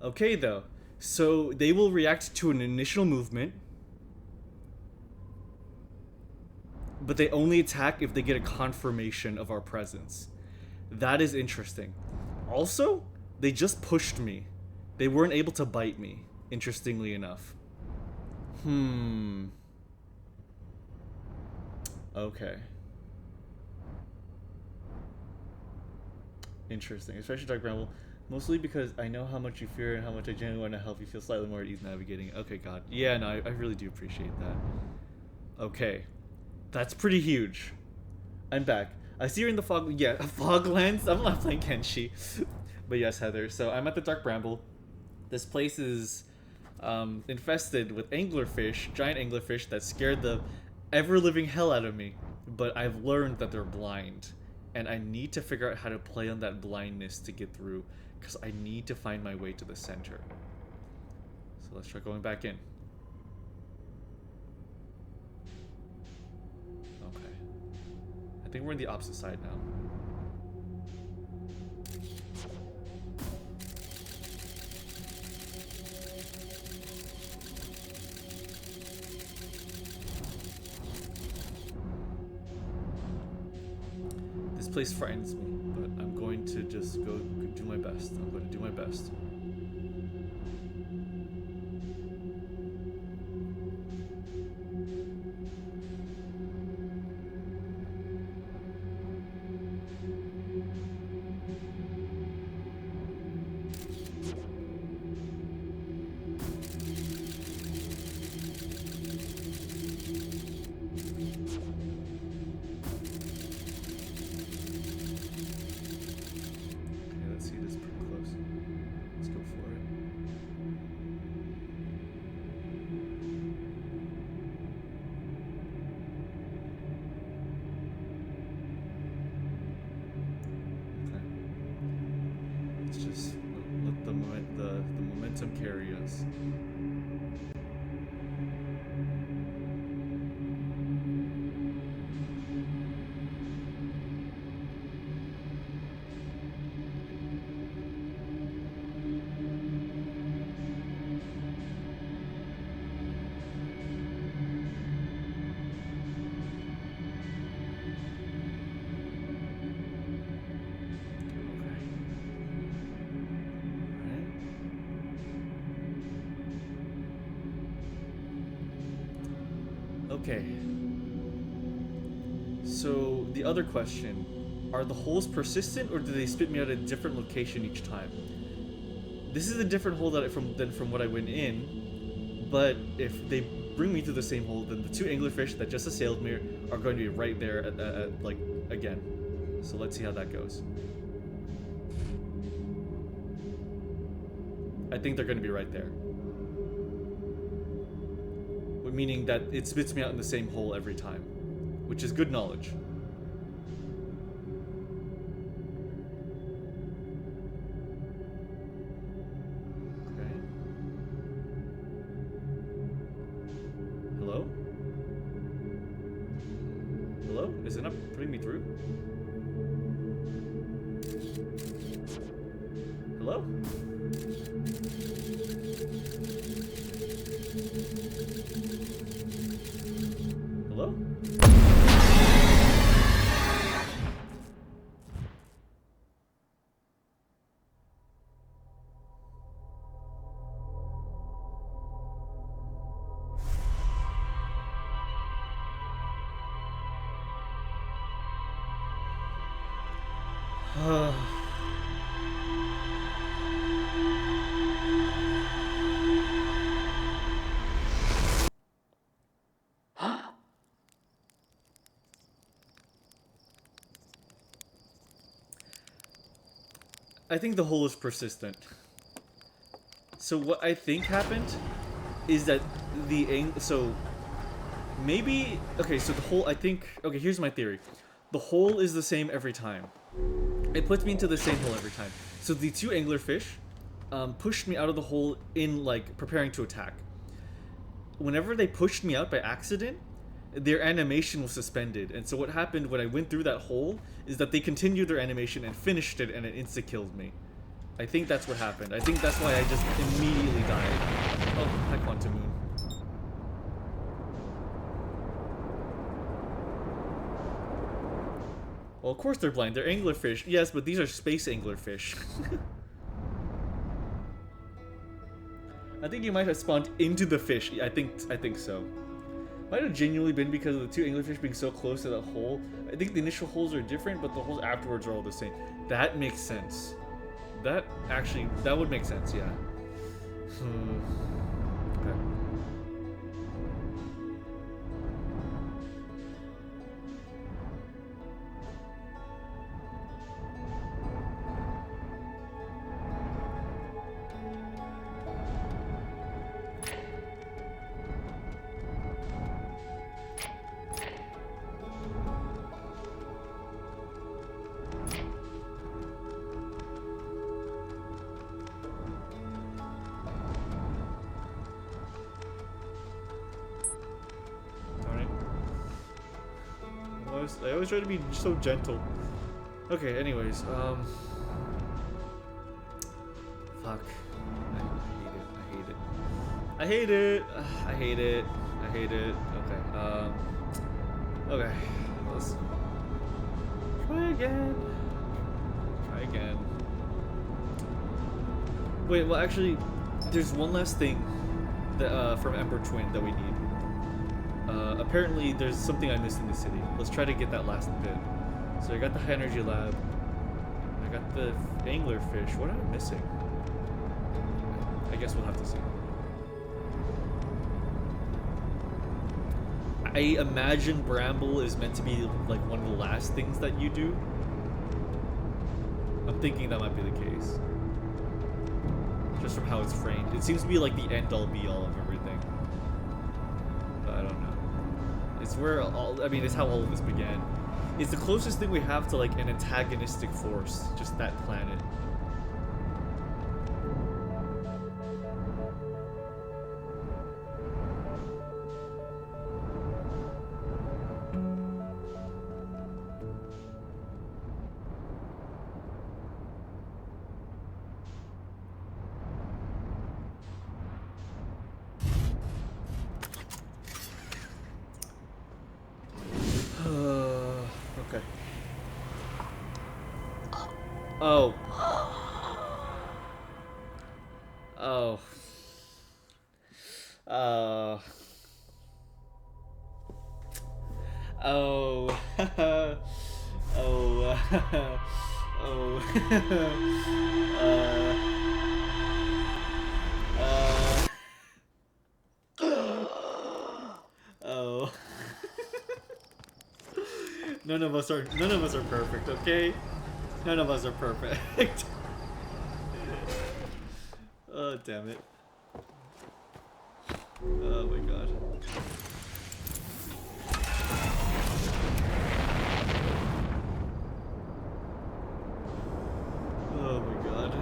Speaker 1: Okay, though. So they will react to an initial movement, but they only attack if they get a confirmation of our presence. That is interesting. Also, they just pushed me. They weren't able to bite me, interestingly enough. Okay. Interesting, especially Dark Bramble. Mostly because I know how much you fear and how much I genuinely want to help you feel slightly more at ease navigating. Okay, God. Yeah, no, I really do appreciate that. Okay. That's pretty huge. I'm back. I see you're in the fog. Yeah, Foglands. I'm not playing Kenshi. But yes, Heather. So I'm at the Dark Bramble. This place is infested with anglerfish, giant anglerfish that scared the ever-living hell out of me. But I've learned that they're blind. And I need to figure out how to play on that blindness to get through. Because I need to find my way to the center. So let's try going back in. Okay. I think we're on the opposite side now. This place frightens me, but I'm going to to just go do my best. I'm going to do my best. Carry us. Okay. So the other question, are the holes persistent or do they spit me out at a different location each time? This is a different hole than from what I went in, but if they bring me to the same hole, then the two anglerfish that just assailed me are going to be right there at like again. So let's see how that goes. I think they're going to be right there. Meaning that it spits me out in the same hole every time, which is good knowledge. Okay. Hello? Hello? Is it not putting me through? Hello? Hello? I think the hole is persistent. So what I think happened is that so maybe, okay, so the hole, I think, okay, here's my theory. The hole is the same every time. It puts me into the same hole every time. So the two anglerfish pushed me out of the hole in, like, preparing to attack. Whenever they pushed me out by accident, their animation was suspended. And so what happened when I went through that hole is that they continued their animation and finished it, and it insta-killed me. I think that's what happened. I think that's why I just immediately died. Oh, hi, Quantum Moon. Well, of course they're blind. They're anglerfish. Yes, but these are space anglerfish. I think you might have spawned into the fish. I think so. Might have genuinely been because of the two anglerfish being so close to that hole. I think the initial holes are different, but the holes afterwards are all the same. That makes sense. That would make sense, yeah. Okay. I always try to be so gentle. Okay, anyways, fuck. I hate it. Okay, okay. Let's try again. again. Wait, well actually, there's one last thing that, from Ember Twin that we need. Apparently there's something I missed in the city. Let's try to get that last bit. So I got the high energy lab. I got the anglerfish. What am I missing? I guess we'll have to see. I imagine Bramble is meant to be like one of the last things that you do. I'm thinking that might be the case. Just from how it's framed. It seems to be like the end-all be-all of everything. But I don't know. It's where all, I mean, it's how all of this began. It's the closest thing we have to like an antagonistic force, just that planet. Okay. Oh. Oh. Oh. Oh. Oh. Oh. None of us are perfect, okay? None of us are perfect. Oh, damn it. Oh my god. Oh my god.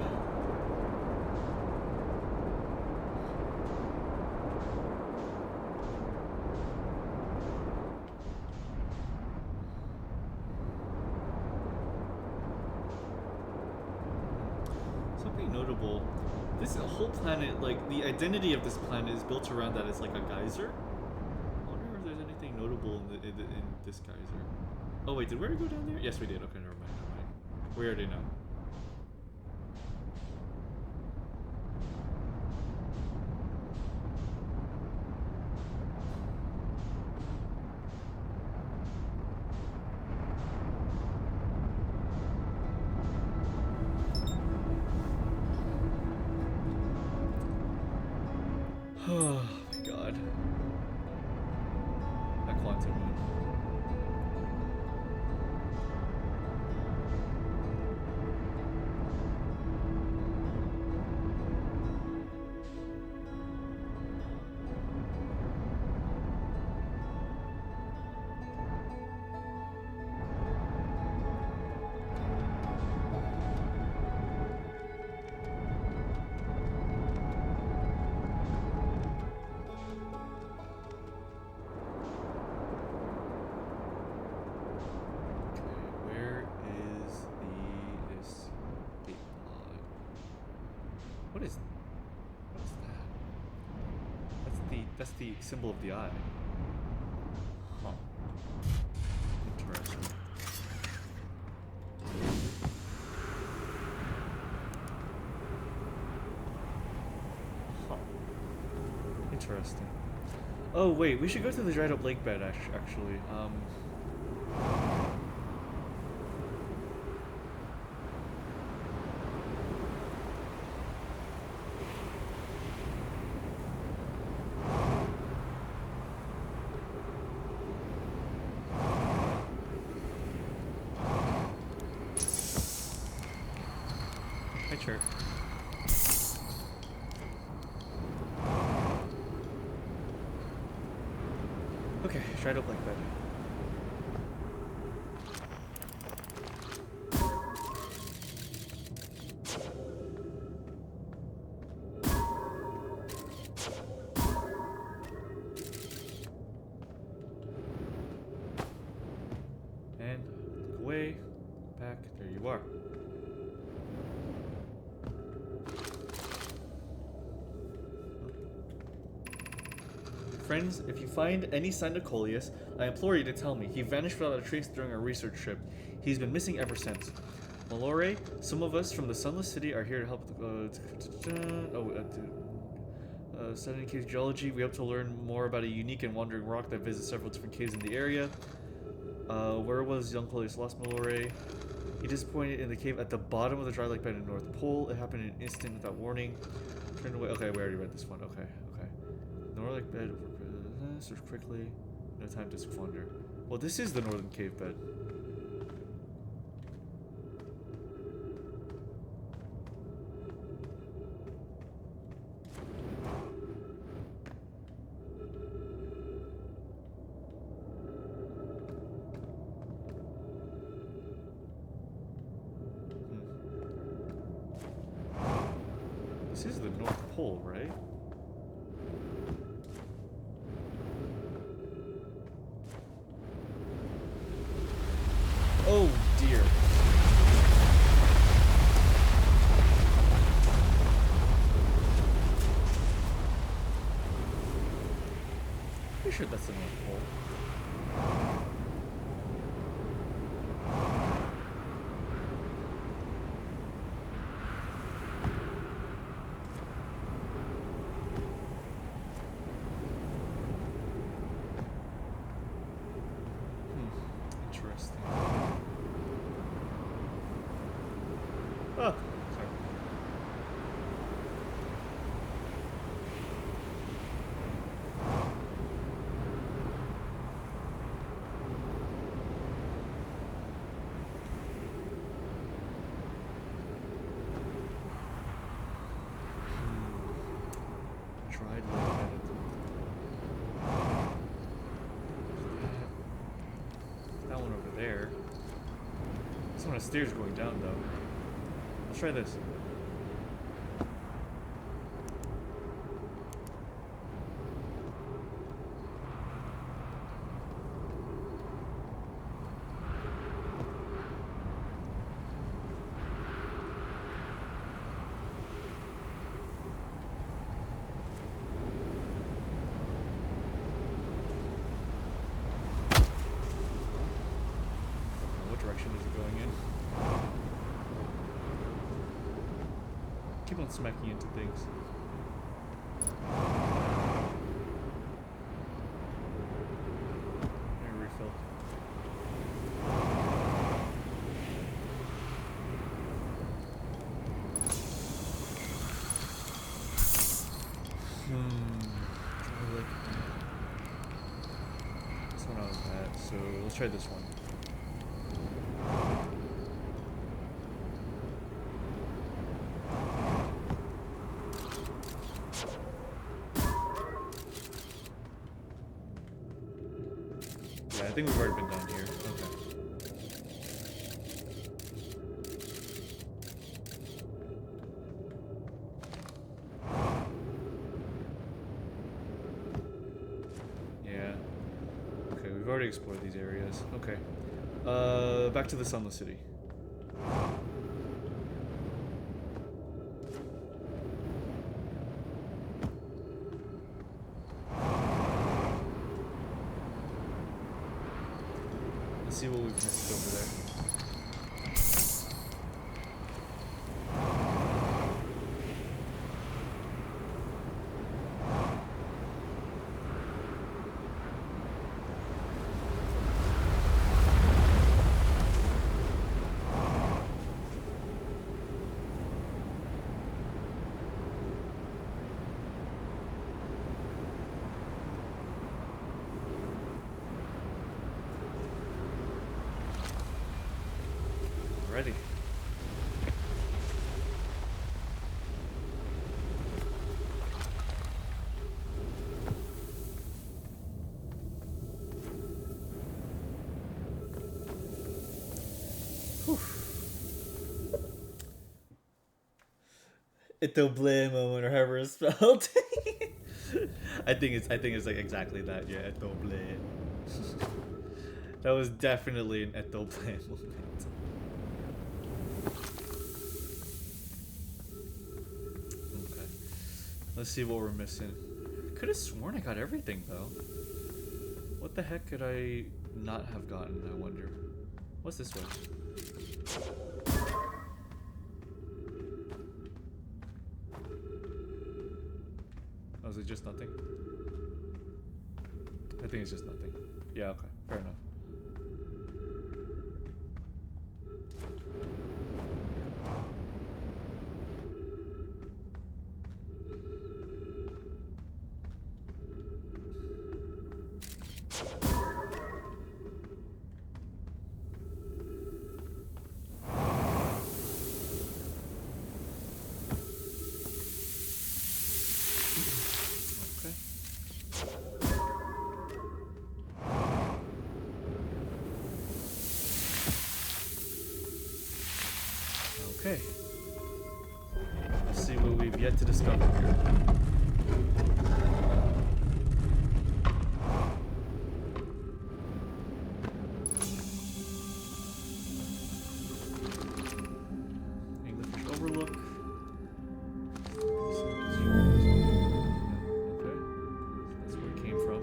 Speaker 1: Something notable. This whole planet, like, the identity of this planet is built around that as like a geyser. I wonder if there's anything notable in this geyser. Oh wait, did we already go down there? Yes, we did. Okay, never mind, never mind. We already know. Oh my god. That quantum moon. What is that? That's the symbol of the eye. Huh. Interesting. Huh. Interesting. Oh wait, we should go to the dried up lake bed actually. Sure. Okay, dried up like that. And away, back, there you are. Friends, if you find any sign of Coleus, I implore you to tell me. He vanished without a trace during our research trip. He's been missing ever since. Malore, some of us from the Sunless City are here to help. Studying cave geology, we hope to learn more about a unique and wandering rock that visits several different caves in the area. Where was young Polius lost Malore? He disappointed in the cave at the bottom of the dry lake bed in North Pole. It happened in an instant without warning. Turned away. Okay, we already read this one. Okay. North lake bed. Search quickly. No time to squander. Well, this is the northern cave bed. This is the North Pole, right? Oh dear. Pretty sure that's the North Pole. Interesting. Oh, sorry. Tried looking at it. That one over there. There's one of stairs going down though. Let's try this. What direction is it going in? Keep on smacking into things. There, refill. This one I was at, so let's try this one. Yeah, I think we've already been down here. Okay. Yeah. Okay, we've already explored these areas. Okay. Back to the Sunless City. Let's see what we've missed over there. Ready. Etoble moment, or however it's spelled. I think it's like exactly that. Yeah, etoble. That was definitely an etoble moment. Okay. Let's see what we're missing. Could have sworn I got everything though. What the heck could I not have gotten, I wonder? What's this one? is it just nothing? I think it's just nothing. Yeah, okay. Fair enough. Okay. Let's see what we've yet to discover here. Anglerfish Overlook. Okay. That's where it came from.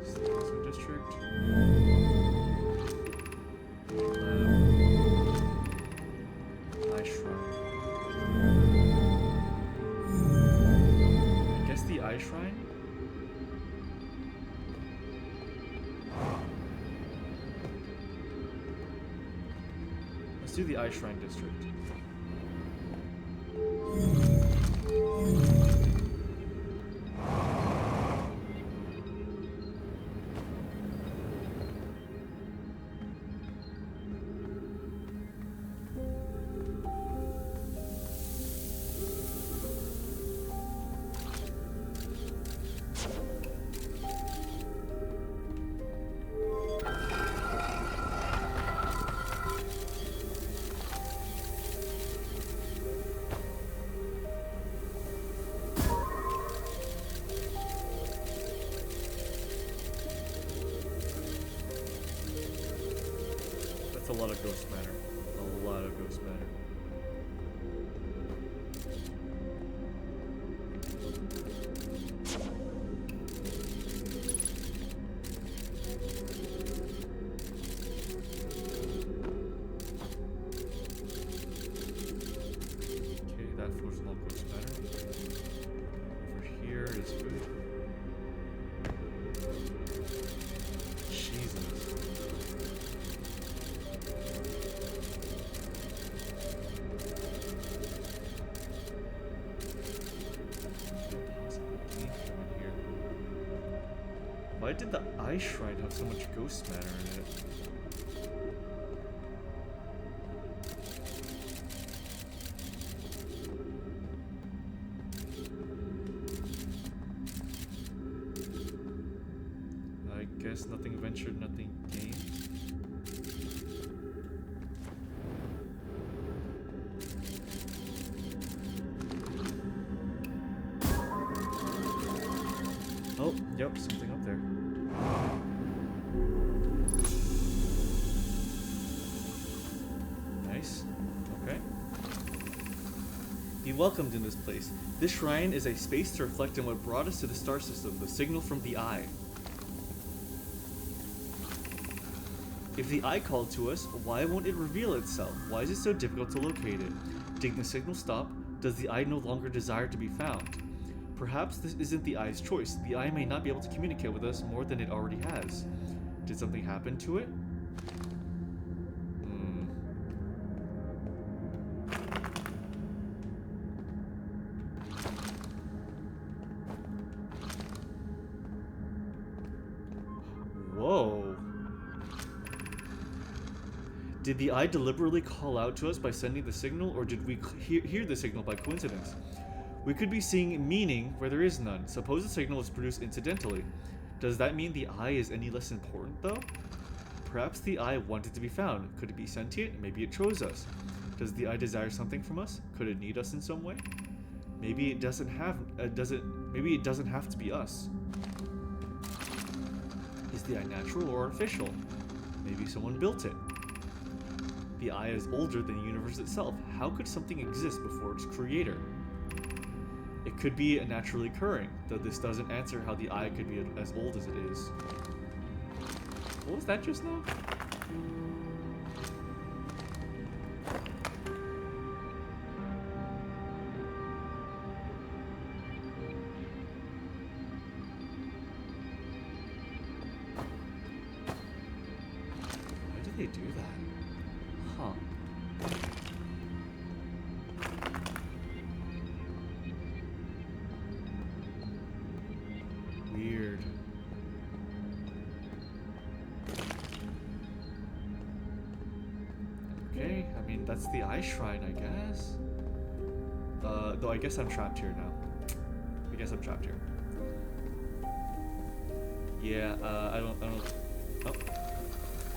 Speaker 1: Southwestern District. Shrine? Let's do the Eye Shrine District. A lot of ghost matter. A lot of ghost matter. Okay, that floor's all ghost matter. Over here is good. Jesus. Why did the Eye Shrine have so much ghost matter in it? I guess nothing ventured, nothing gained. Oh, yep, something up there. Nice. Okay. Be welcomed in this place. This shrine is a space to reflect on what brought us to the star system, the signal from the Eye. If the Eye called to us, why won't it reveal itself? Why is it so difficult to locate it? Did the signal stop? Does the Eye no longer desire to be found? Perhaps this isn't the Eye's choice. The Eye may not be able to communicate with us more than it already has. Did something happen to it? Whoa. Did the Eye deliberately call out to us by sending the signal, or did we hear the signal by coincidence? We could be seeing meaning where there is none. Suppose the signal was produced incidentally. Does that mean the Eye is any less important, though? Perhaps the Eye wanted to be found. Could it be sentient? Maybe it chose us. Does the Eye desire something from us? Could it need us in some way? Maybe it doesn't have. Maybe it doesn't have to be us. Is the Eye natural or artificial? Maybe someone built it. The Eye is older than the universe itself. How could something exist before its creator? It could be naturally occurring, though this doesn't answer how the Eye could be as old as it is. What was that just now? they do that? Huh. Weird. Okay, I mean, that's the Eye Shrine, I guess. Though I guess I'm trapped here now. I guess I'm trapped here. Yeah, I don't... Oh.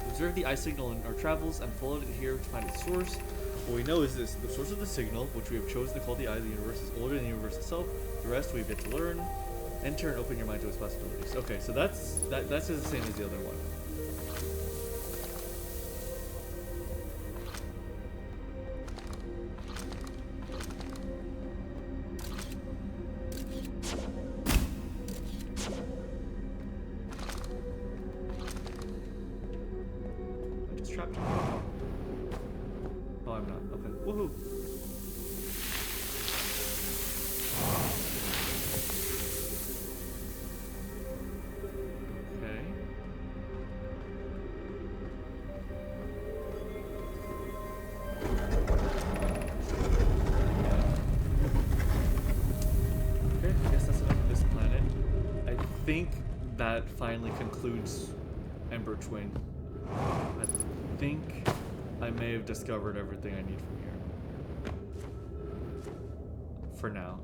Speaker 1: Observe the eye signal in our travels and follow it here to find its source. What we know is this: the source of the signal, which we have chosen to call the eye of the universe, is older than the universe itself. The rest we've yet to learn. Enter and open your mind to its possibilities. Okay, so that's the same as the other one. I just trapped him. Oh, I'm not. Okay. Woohoo! Okay. Okay, I guess that's enough of this planet. I think that finally concludes Ember Twin. I think I may have discovered everything I need from here. For now.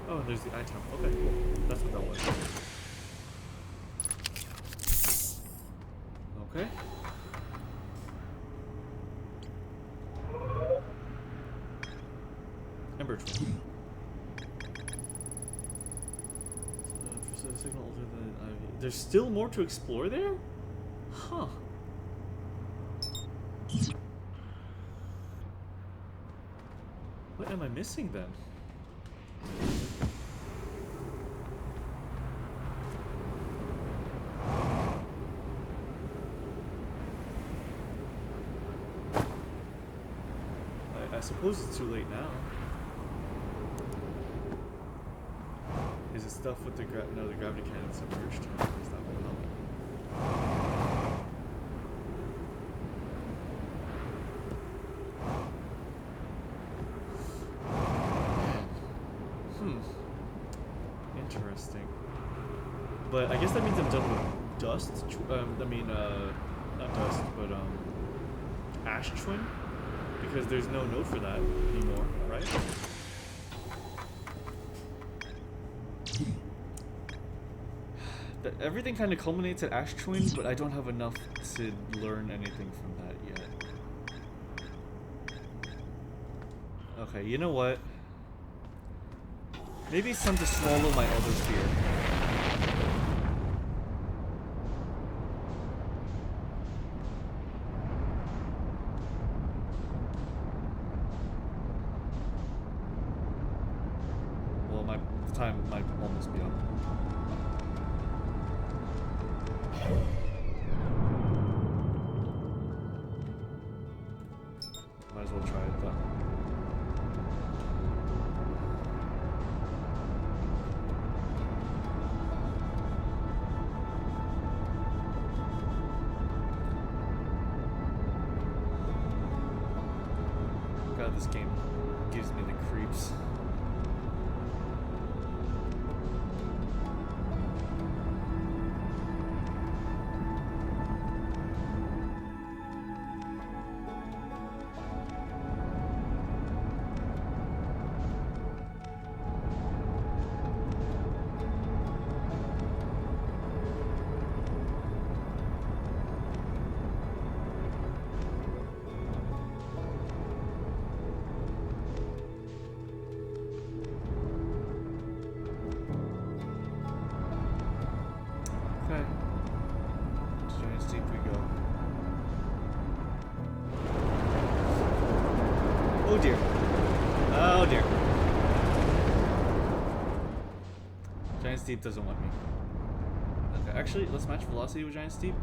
Speaker 1: Oh, there's the item. Okay, cool. That's what that was. Okay. Ember Twin. Signal older than there's still more to explore there? Huh. What am I missing then? I suppose it's too late now. Is it stuff with the no, the gravity cannon submerged? Is that what help? Interesting. But I guess that means I'm done with dust. I mean, not dust, but ash twin, because there's no node for that anymore, right? Everything kind of culminates at Ash Twin, but I don't have enough to learn anything from that yet. Okay, you know what? Maybe it's time to swallow my other fear. Well, my time might almost be up. Might as well try it though. God, this game gives me the creeps. Okay. To Giant's Deep we go. Oh dear. Oh dear. Giant's Deep doesn't want me. Okay, actually, let's match velocity with Giant's Deep.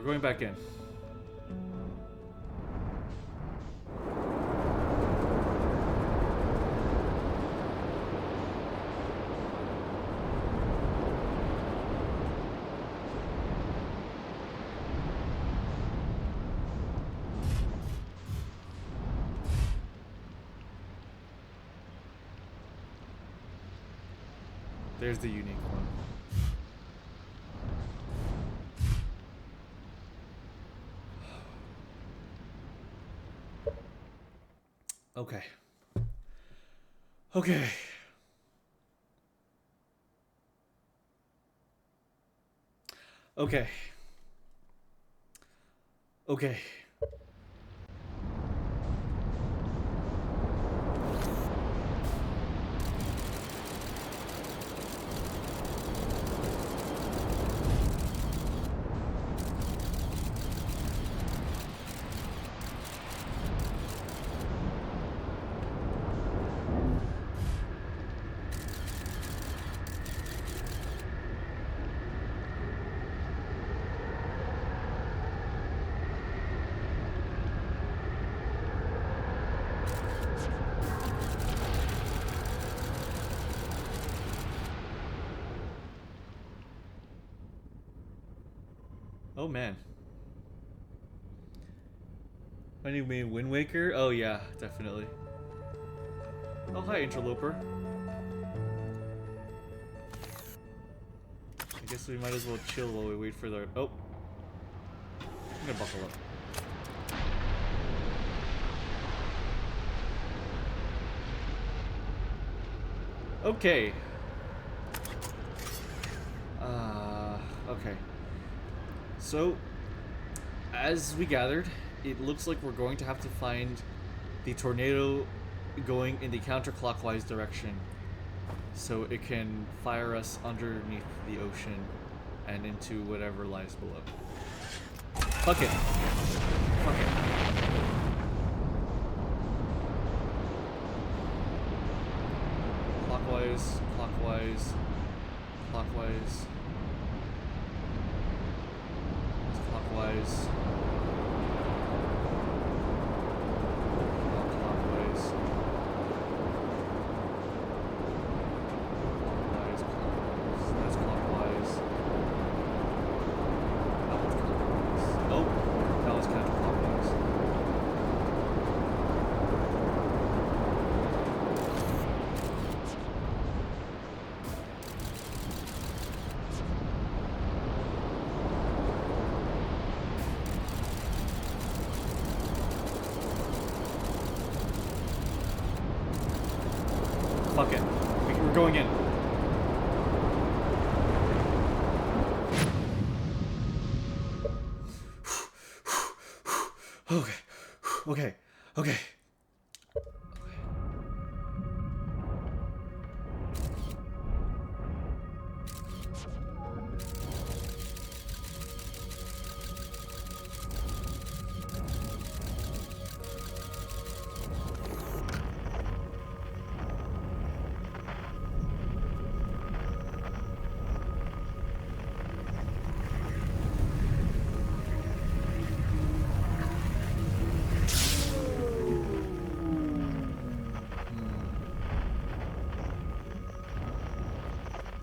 Speaker 1: We're going back in. There's the unique one. Okay. Okay. Okay. Okay. Oh man. What do you mean, Wind Waker? Oh yeah, definitely. Oh hi, interloper. I guess we might as well chill while we wait for the. Oh, I'm gonna buckle up. Okay. Okay. So, as we gathered, it looks like we're going to have to find the tornado going in the counterclockwise direction so it can fire us underneath the ocean and into whatever lies below. Fuck it. Fuck it. Clockwise, clockwise, clockwise. Clockwise. Clockwise. Clockwise, clockwise. That's clockwise. That one's counterclockwise. Oh, that was counterclockwise. Fuck it. We're going in. Okay. Okay. Okay.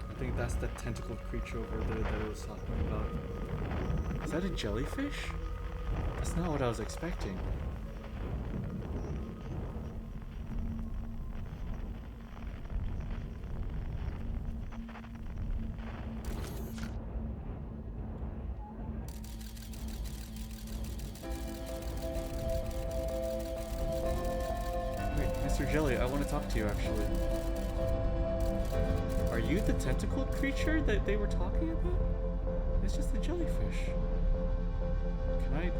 Speaker 1: I think that's the tentacled creature over there that I was talking about. Is that a jellyfish? That's not what I was expecting. Wait, Mr. Jelly, I want to talk to you actually. Are you the tentacled creature that they were talking about? It's just a jellyfish. Can I...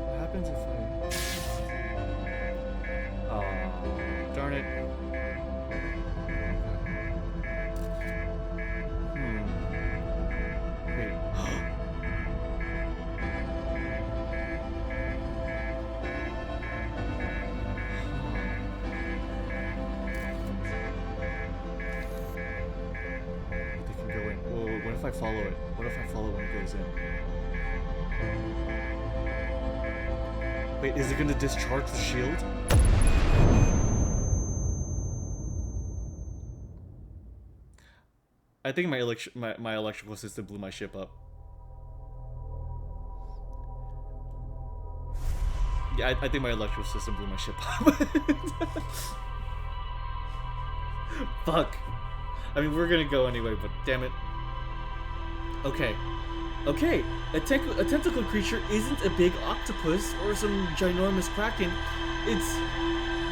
Speaker 1: What happens if I... Oh, darn it. Wait. If I I follow it? What if I follow it when it goes in? Wait, is it gonna discharge the shield? I think my electrical system blew my ship up. Yeah, I think my electrical system blew my ship up. Fuck. I mean, we're gonna go anyway, but damn it. Okay. Okay, a tentacle creature isn't a big octopus or some ginormous kraken. It's...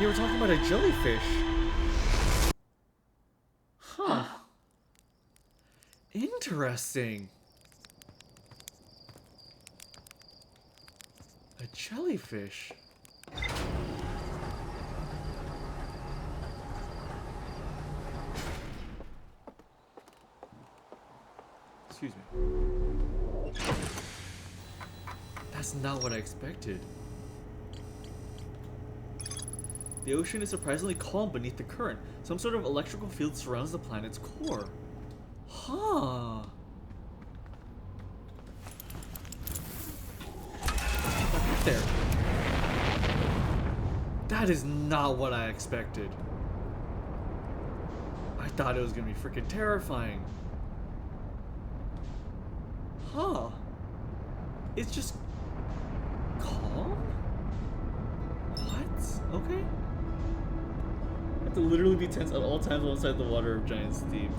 Speaker 1: You were talking about a jellyfish. Huh. Interesting. A jellyfish. Excuse me. That's not what I expected. The ocean is surprisingly calm beneath the current. Some sort of electrical field surrounds the planet's core. Huh. Right there. That is not what I expected. I thought it was gonna be freaking terrifying. Huh. It's just calm? What? Okay. I have to literally be tense at all times outside the water of Giant's Deep.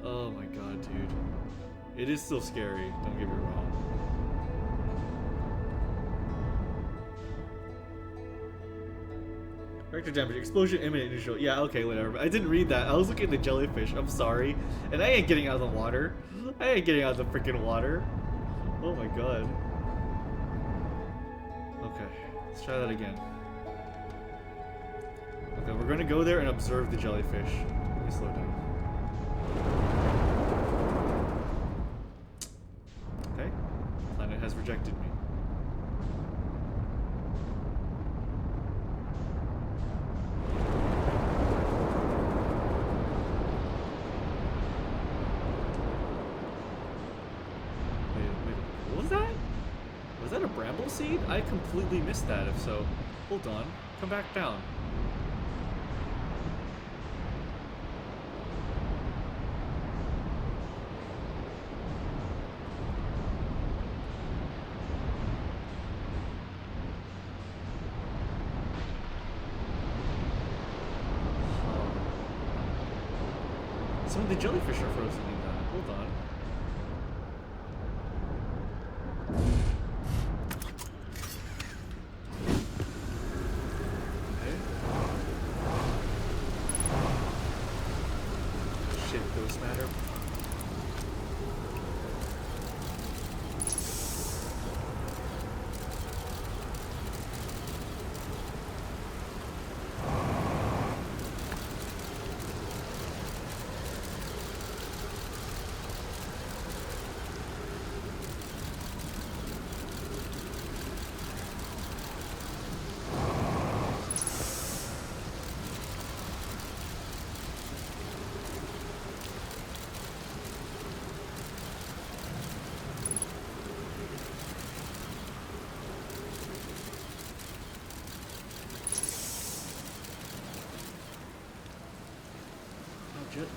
Speaker 1: Oh my god, dude. It is still scary, don't get me wrong. Reactor damage, explosion imminent, neutral. Yeah, okay, whatever. I didn't read that. I was looking at the jellyfish. I'm sorry. And I ain't getting out of the water. I ain't getting out of the freaking water. Oh my god. Okay, let's try that again. Okay, we're gonna go there and observe the jellyfish. Let me slow down. Okay, planet has rejected me. Seed? I completely missed that. If so, hold on. Come back down. Some of the jellyfish are frozen in that. Hold on.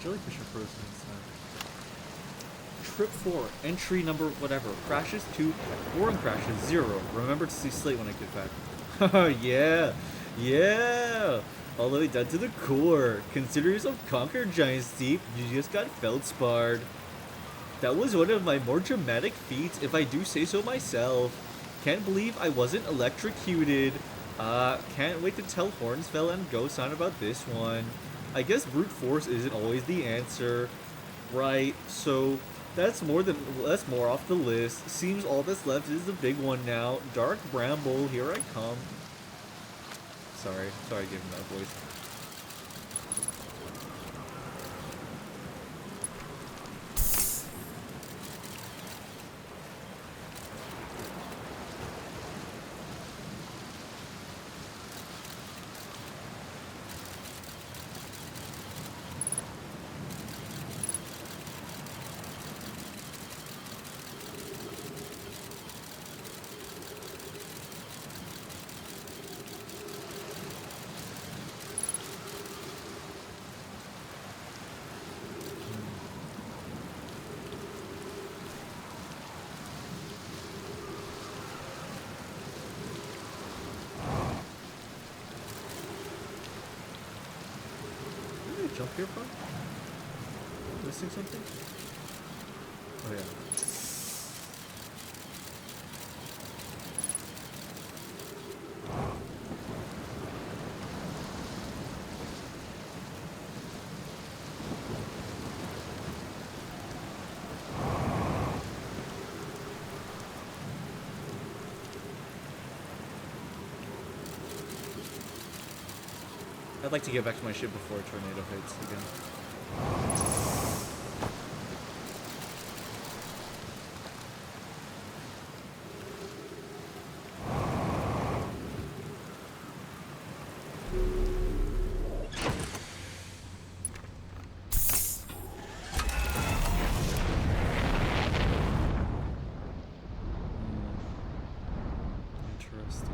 Speaker 1: Jellyfish are frozen inside. Trip 4, entry number whatever. Crashes 2, boring crashes 0. Remember to see Slate when I get back. Oh yeah, yeah. All the way down to the core. Consider yourself conquered, Giant's Deep. You just got feldsparred. That was one of my more dramatic feats, if I do say so myself. Can't believe I wasn't electrocuted. Can't wait to tell Hornsfell and Ghost about this one. I guess brute force isn't always the answer. Right, so that's more off the list. Seems all that's left is the big one now. Dark Bramble, here I come. Sorry giving that voice. jump here from? Missing something? Oh yeah. I'd like to get back to my ship before a tornado hits again. Interesting.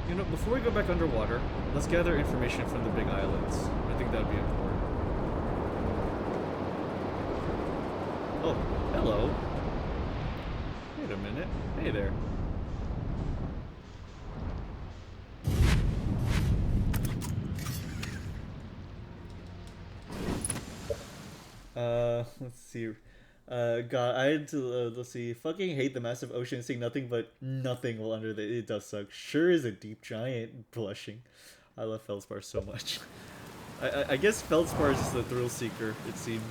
Speaker 1: You know, before we go back underwater, let's gather information from the big islands. I think that would be important. Oh, hello. Wait a minute. Hey there. Let's see. God, I had to, let's see, fucking hate the massive ocean, seeing nothing but nothing while under the, it does suck. Sure is a deep giant, blushing. I love Feldspar so much. I guess Feldspar is just a thrill seeker, it seems.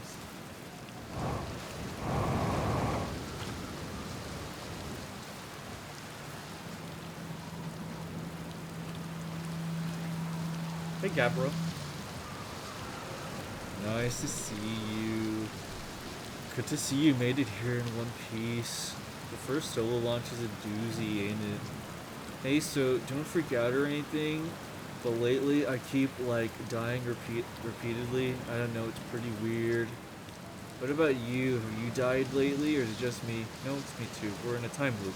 Speaker 1: Hey, Gabbro. Nice to see you. Good to see you made it here in one piece. The first solo launch is a doozy, ain't it? Hey, so don't freak out or anything, but lately I keep like dying repeatedly. I don't know, it's pretty weird. What about you? Have you died lately, or is it just me? No, it's me too. We're in a time loop.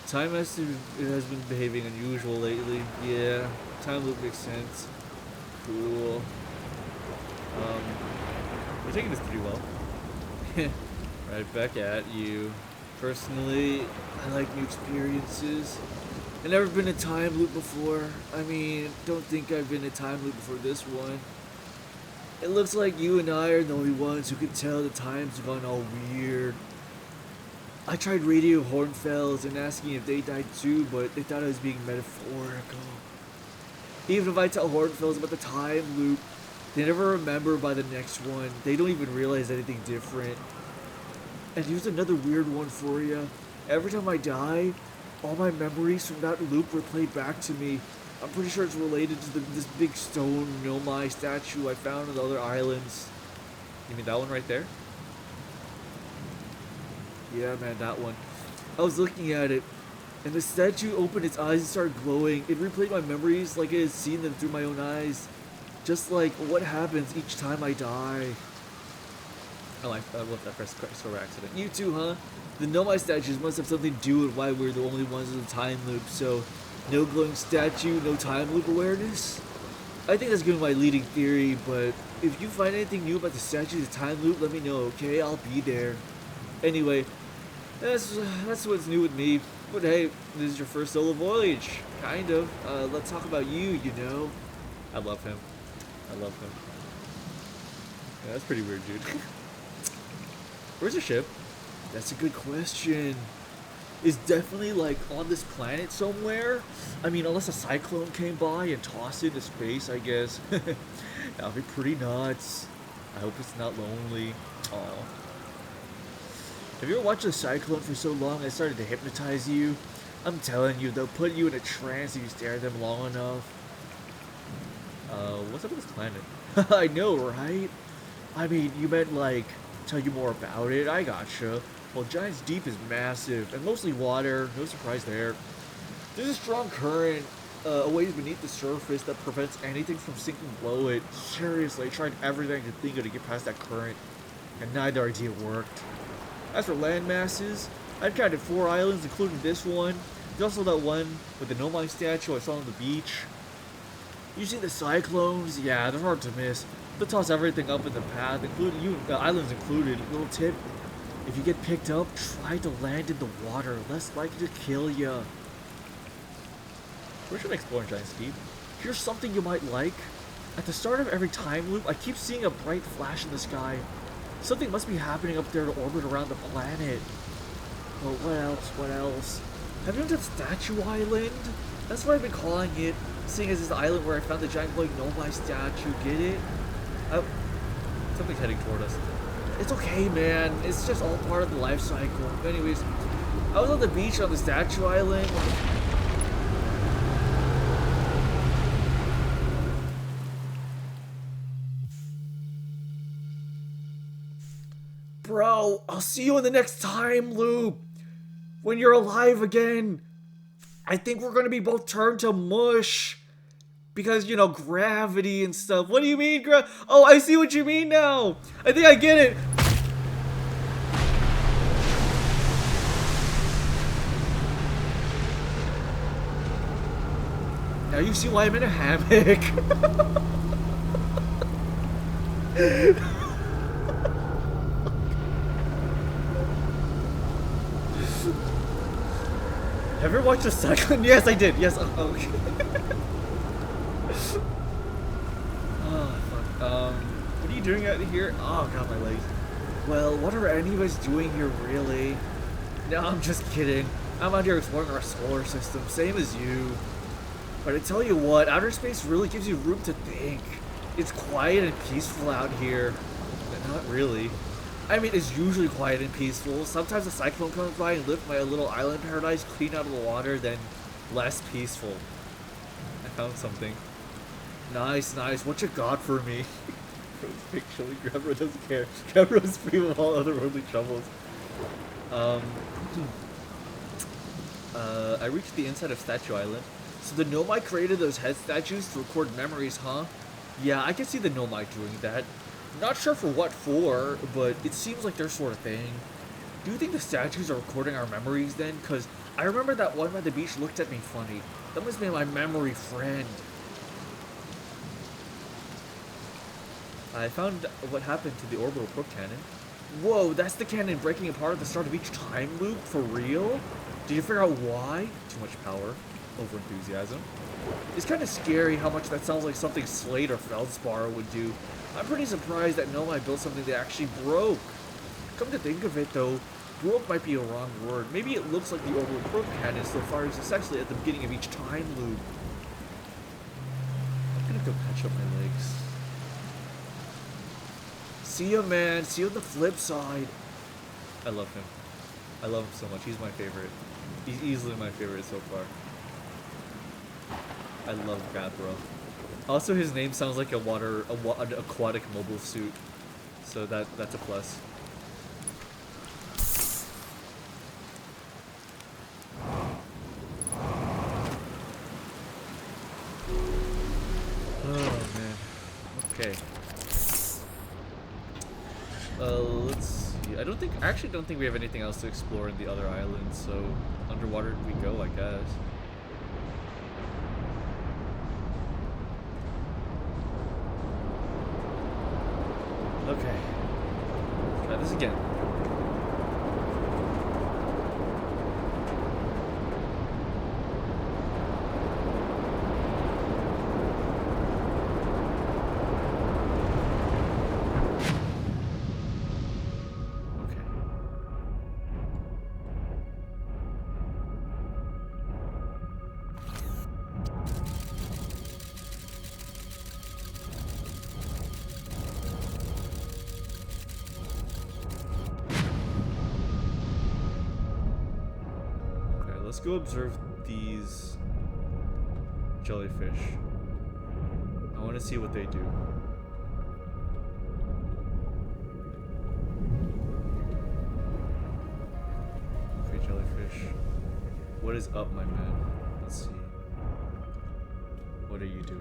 Speaker 1: Time has been behaving unusual lately. Yeah, time loop makes sense. Cool. We're taking this pretty well. Right back at you. Personally, I like new experiences. I've never been in a time loop before. I mean, don't think I've been in a time loop before this one. It looks like you and I are the only ones who can tell the time's gone all weird. I tried radio Hornfells and asking if they died too, but they thought I was being metaphorical. Even if I tell Hornfells about the time loop, they never remember by the next one. They don't even realize anything different. And here's another weird one for you. Every time I die, all my memories from that loop were played back to me. I'm pretty sure it's related to this big stone Nomai statue I found on the other islands. You mean that one right there? Yeah, man, that one. I was looking at it, and the statue opened its eyes and started glowing. It replayed my memories like I had seen them through my own eyes. Just like what happens each time I die. Oh, I love that first crossover accident. You too, huh? The Nomai statues must have something to do with why we're the only ones in the time loop, so no glowing statue, no time loop awareness? I think that's going to be my leading theory, but if you find anything new about the statue, the time loop, let me know, okay? I'll be there. Anyway, that's what's new with me. But hey, this is your first solo voyage. Kind of. Let's talk about you, you know. I love him. I love him. Yeah, that's pretty weird, dude. Where's the ship? That's a good question. It's definitely like on this planet somewhere. I mean, unless a cyclone came by and tossed it into space, I guess. That would be pretty nuts. I hope it's not lonely. Aw. Have you ever watched a cyclone for so long it started to hypnotize you? I'm telling you, they'll put you in a trance if you stare at them long enough. What's up with this planet? I know, right? I mean, you meant like, tell you more about it? I gotcha. Well, Giant's Deep is massive, and mostly water, no surprise there. There's a strong current a ways beneath the surface that prevents anything from sinking below it. Seriously, I tried everything I could think of to get past that current, and neither idea worked. As for land masses, I've counted 4 islands, including this one. There's also that one with the Nomai statue I saw on the beach. You see the cyclones? Yeah, they're hard to miss. They'll toss everything up in the path, including you, islands included. Little tip, if you get picked up, try to land in the water. Less likely to kill ya. We're just exploring Giant's Deep. Here's something you might like. At the start of every time loop, I keep seeing a bright flash in the sky. Something must be happening up there to orbit around the planet. Well, what else? What else? Have you been to Statue Island? That's what I've been calling it, seeing as it's the island where I found the giant glowing Nomai statue. Get it? Oh, something's heading toward us. It's okay, man. It's just all part of the life cycle. Anyways, I was on the beach on the Statue Island. Bro, I'll see you in the next time loop. When you're alive again. I think we're gonna be both turned to mush. Because, you know, gravity and stuff. What do you mean, oh, I see what you mean now. I think I get it. Now you see why I'm in a hammock. Have you ever watched the second? Yes, I did. Yes. Okay. Oh, fuck. What are you doing out here? Oh, God, my legs. Well, what are any of us doing here, really? No, I'm just kidding. I'm out here exploring our solar system, same as you. But I tell you what, outer space really gives you room to think. It's quiet and peaceful out here. But not really. I mean, it's usually quiet and peaceful. Sometimes a cyclone comes by and lifts my little island paradise clean out of the water, then less peaceful. I found something. Nice, nice. What you got for me? Big chili grabber doesn't care. Grabber is free of all other worldly troubles. I reached the inside of Statue Island. So the Nomai created those head statues to record memories, huh? Yeah, I can see the Nomai doing that. Not sure for what for, but it seems like their sort of thing. Do you think the statues are recording our memories then? Because I remember that one by the beach looked at me funny. That must be my memory friend. I found what happened to the orbital probe cannon. Whoa, that's the cannon breaking apart at the start of each time loop? For real? Did you figure out why? Too much power. Over enthusiasm. It's kind of scary how much that sounds like something Slate or Feldspar would do. I'm pretty surprised that Nomai built something that actually broke. Come to think of it though, broke might be a wrong word. Maybe it looks like the orbital probe cannon still fires successfully at the beginning of each time loop. I'm gonna go patch up my legs. See ya, man. See you on the flip side. I love him. I love him so much. He's my favorite. He's easily my favorite so far. I love Gabbro. Also, his name sounds like an aquatic mobile suit, so that's a plus. Oh man. Okay. Let's see. I actually don't think we have anything else to explore in the other islands, so underwater we go, I guess. Okay. Try this again. Let's go observe these jellyfish. I want to see what they do. Okay, jellyfish. What is up, my man? Let's see. What are you doing?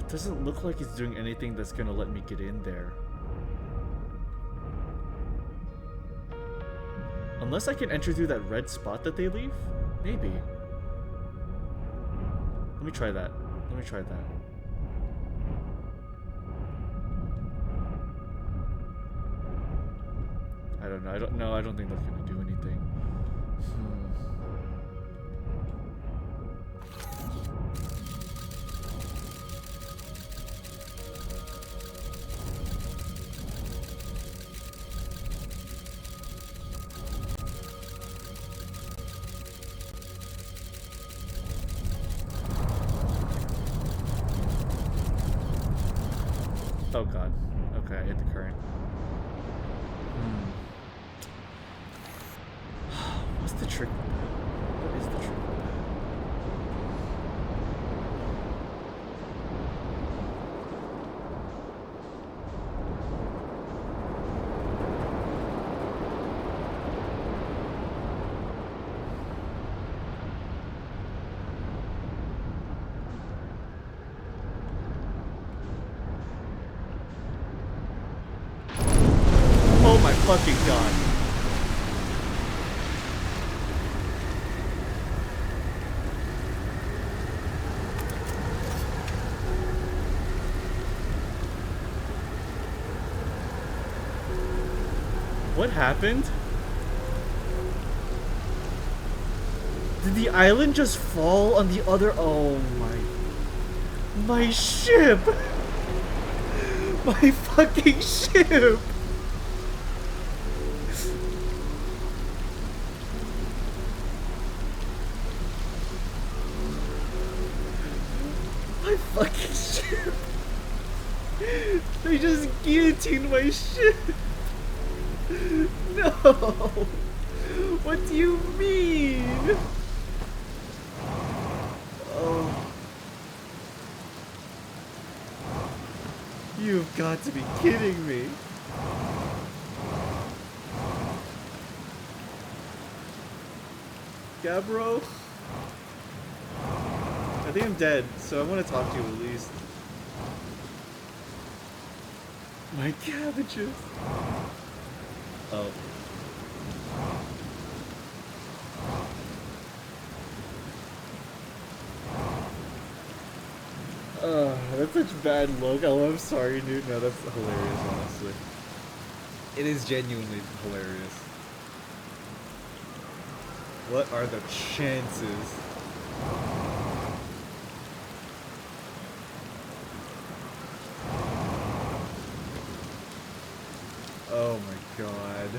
Speaker 1: Doesn't look like it's doing anything that's gonna let me get in there. Unless I can enter through that red spot that they leave? Maybe. Let me try that. Let me try that. I don't know. I don't think that's gonna do anything. Oh god. Okay, I hit the current. What's the trick with that? What is the trick with that? Oh my fucking god. What happened? Did the island just fall on the other? Oh my ship! My fucking ship! My fucking ship! They just guillotined my ship! No! What do you mean? Oh. You've got to be kidding me. Gabro? I think I'm dead, so I want to talk to you at least. My cabbages. Oh. That's such bad look. Oh, I'm sorry, dude. No, that's hilarious, honestly. It is genuinely hilarious. What are the chances? Oh my god.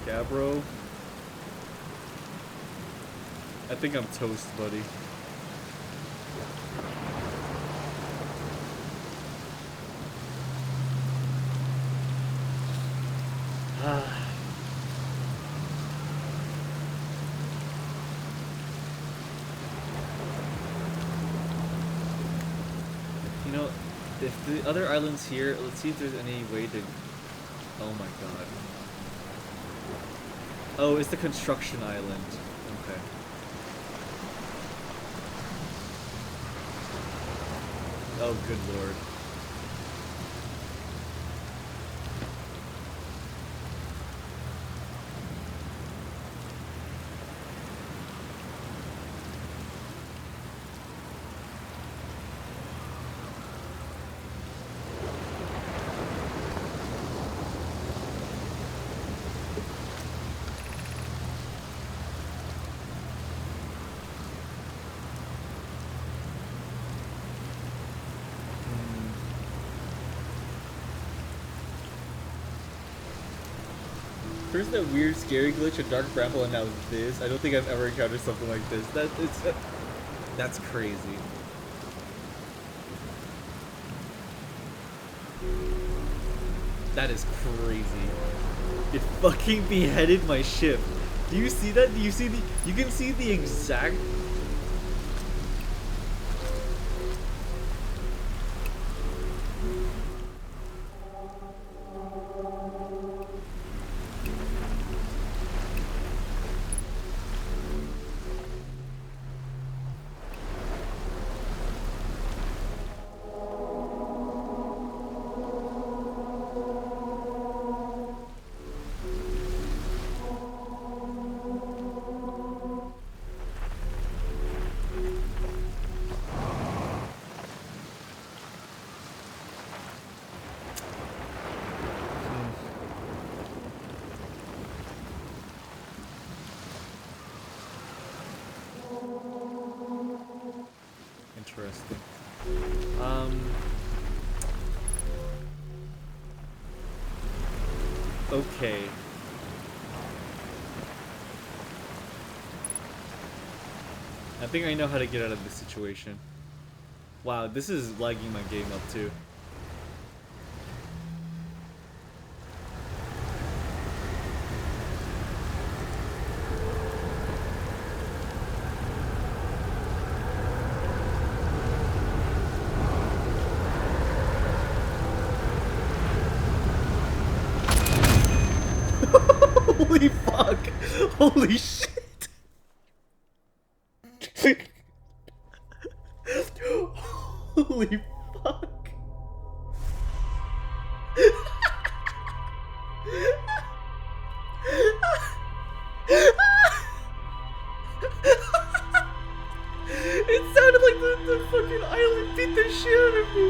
Speaker 1: Gabro. I think I'm toast, buddy. You know, if the other island's here, let's see if there's any way to... Oh my god. Oh, it's the construction island. Okay. Oh, good lord. First that weird scary glitch, a dark bramble, and now this. I don't think I've ever encountered something like this. That's crazy. That is crazy. It fucking beheaded my ship. Do you see that? Do you see the? You can see the exact. Interesting. Okay. I think I know how to get out of this situation. Wow, this is lagging my game up too. Holy fuck! Holy shit! Holy fuck! It sounded like the fucking island beat the shit out of me!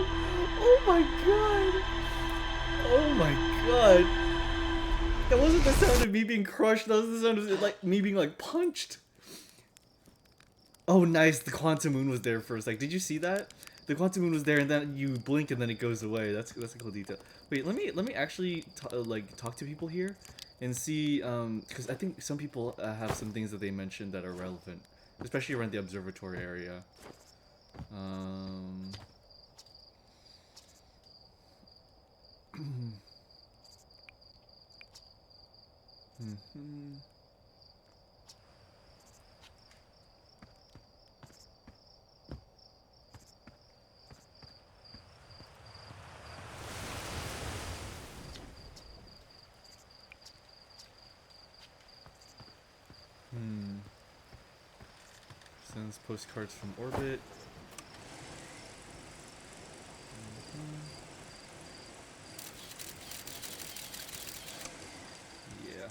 Speaker 1: Oh my god! Oh my god! That wasn't the sound of me being crushed, that was the sound of like me being like punched. Oh nice, the quantum moon was there for a sec. Did you see that? The quantum moon was there and then you blink and then it goes away. That's a cool detail. Wait, let me actually talk to people here and see because I think some people have some things that they mentioned that are relevant, especially around the observatory area. Sends postcards from orbit. Yeah.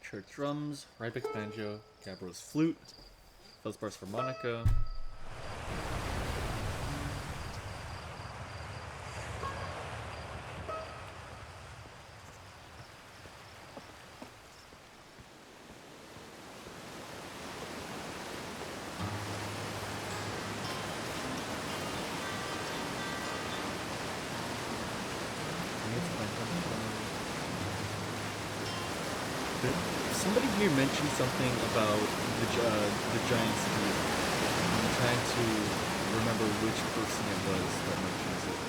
Speaker 1: Church drums, Rybek's banjo, Gabbro's flute, Feldspars harmonica. Somebody here mentioned something about the giant steed. I'm trying to remember which person it was that mentions it.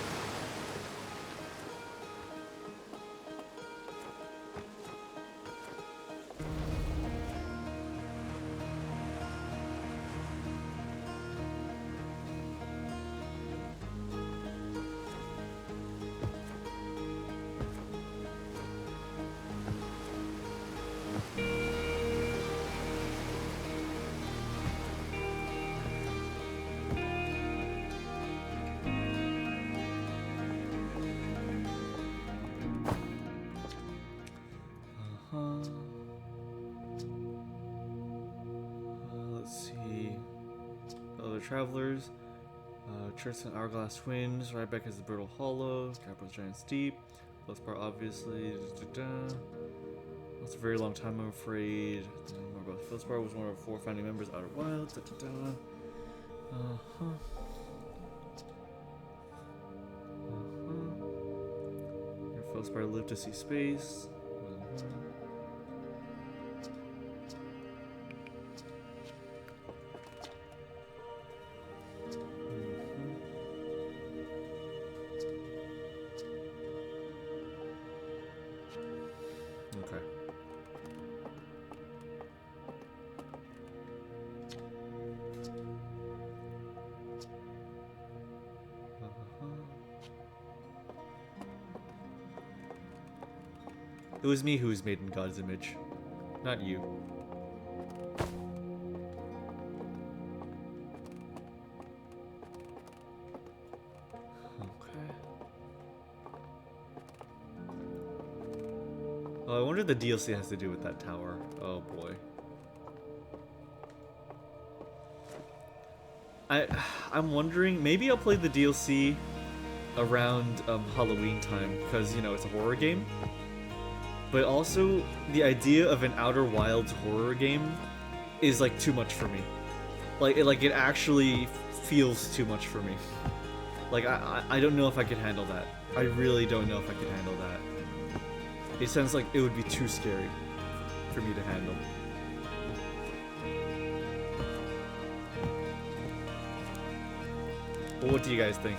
Speaker 1: Let's see. Other travelers. Church and Hourglass Twins. Rybek is the Brittle Hollow. Gabbro's Giant Steep. Feldspar, obviously. That's a very long time, I'm afraid. More about Feldspar was one of our 4 founding members. Outer Wilds. Feldspar lived to see space. Okay. It was me who was made in God's image, not you. Okay. Oh, I wonder if the DLC has to do with that tower. Oh boy. I'm wondering, maybe I'll play the DLC around Halloween time, because, you know, it's a horror game. But also, the idea of an Outer Wilds horror game is, like, too much for me. Like, it actually feels too much for me. Like, I don't know if I could handle that. I really don't know if I could handle that. It sounds like it would be too scary for me to handle. Well, what do you guys think?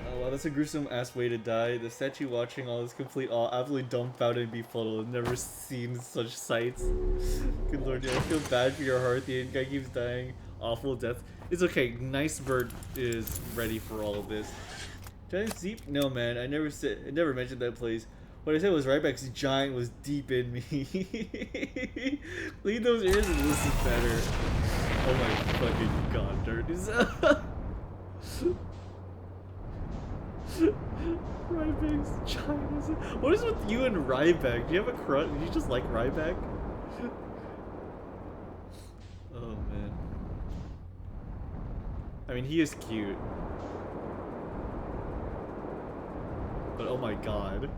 Speaker 1: Oh wow, that's a gruesome ass way to die. The statue watching all this complete all absolutely dumbfounded and befuddled. I've never seen such sights. Good lord, yeah, I feel bad for your heart. The guy keeps dying. Awful death. It's okay. Nice Bird is ready for all of this. Giant Deep? No man, I never mentioned that place. What I said was Ryback's giant was deep in me. Leave those ears and listen better. Oh my fucking god, Dirt is Ryback's giant. What is with you and Ryback? Do you have a crush? Do you just like Ryback? Oh man. I mean, he is cute. But oh my god.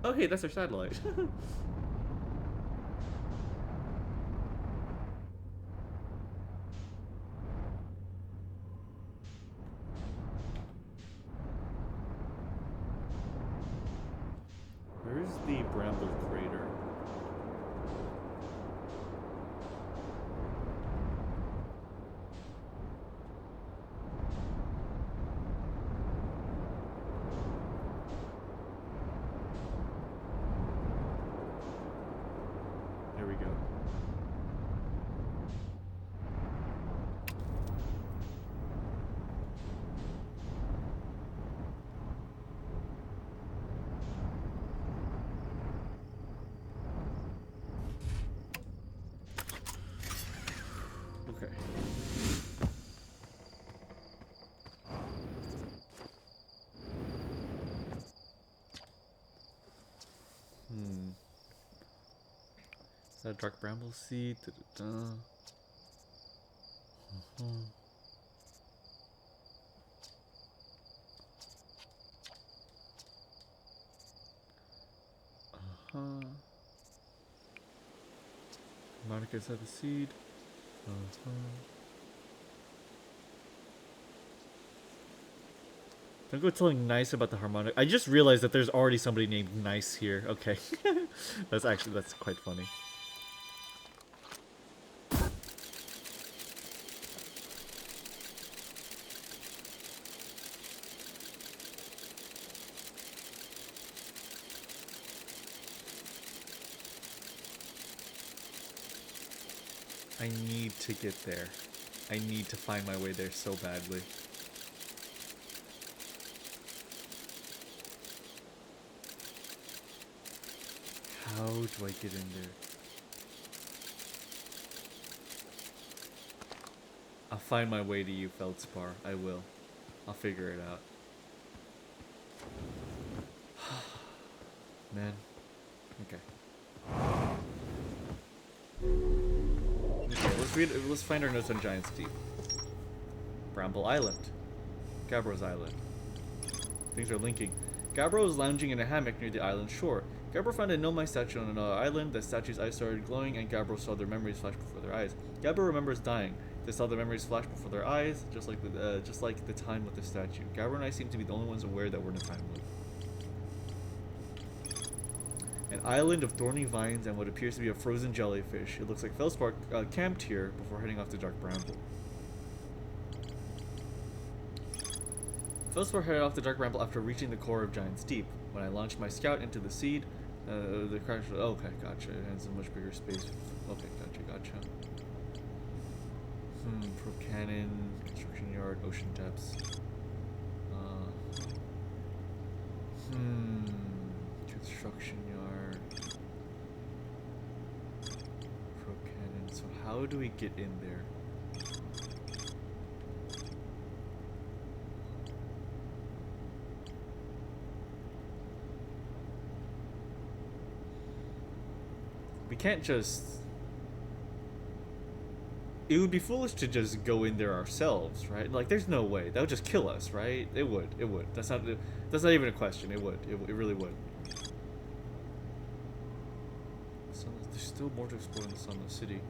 Speaker 1: Oh hey, that's our satellite. Where's the Bramble Crater? There we go. Okay. Is that a dark bramble seed? Harmonica inside the seed. Don't go telling Nice about the harmonica. I just realized that there's already somebody named Nice here. Okay. that's quite funny. I need to get there. I need to find my way there so badly. How do I get in there? I'll find my way to you, Feldspar. I will. I'll figure it out. Man. Okay. Let's find our notes on Giant's Deep. Bramble Island. Gabbro's Island. Things are linking. Gabbro is lounging in a hammock near the island shore. Gabbro found a Nomai statue on another island. The statue's eyes started glowing, and Gabbro saw their memories flash before their eyes. Gabbro remembers dying. They saw their memories flash before their eyes, just like the time with the statue. Gabbro and I seem to be the only ones aware that we're in a time loop. An island of thorny vines and what appears to be a frozen jellyfish. It looks like Feldspar camped here before heading off to Dark Bramble. Feldspar headed off to Dark Bramble after reaching the core of Giant's Deep. When I launched my scout into the seed, the crash. Okay, gotcha. It has a much bigger space. Okay, gotcha. Probe cannon, construction yard, ocean depths. Construction yard. Probe cannon. So how do we get in there? We can't just... It would be foolish to just go in there ourselves, right? Like, there's no way. That would just kill us, right? It would. It would. That's not even a question. It would. It really would. So, there's still more to explore in the Sunless City.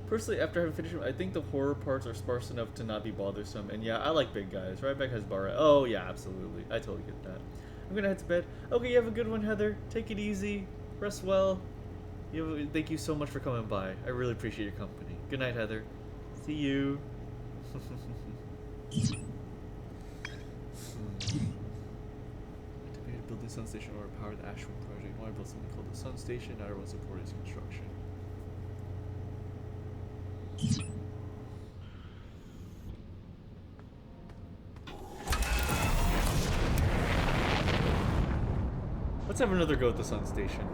Speaker 1: Personally, after having finished, I think the horror parts are sparse enough to not be bothersome. And yeah, I like big guys. Right back has bar. Oh yeah, absolutely. I totally get that. I'm gonna head to bed. Okay, you have a good one, Heather. Take it easy. Rest well. Thank you so much for coming by. I really appreciate your company. Good night, Heather. See you. Debated building Sun Station or power the Ashwood project. I want to build something called the Sun Station. Not everyone support its construction. Let's have another go at the Sun Station.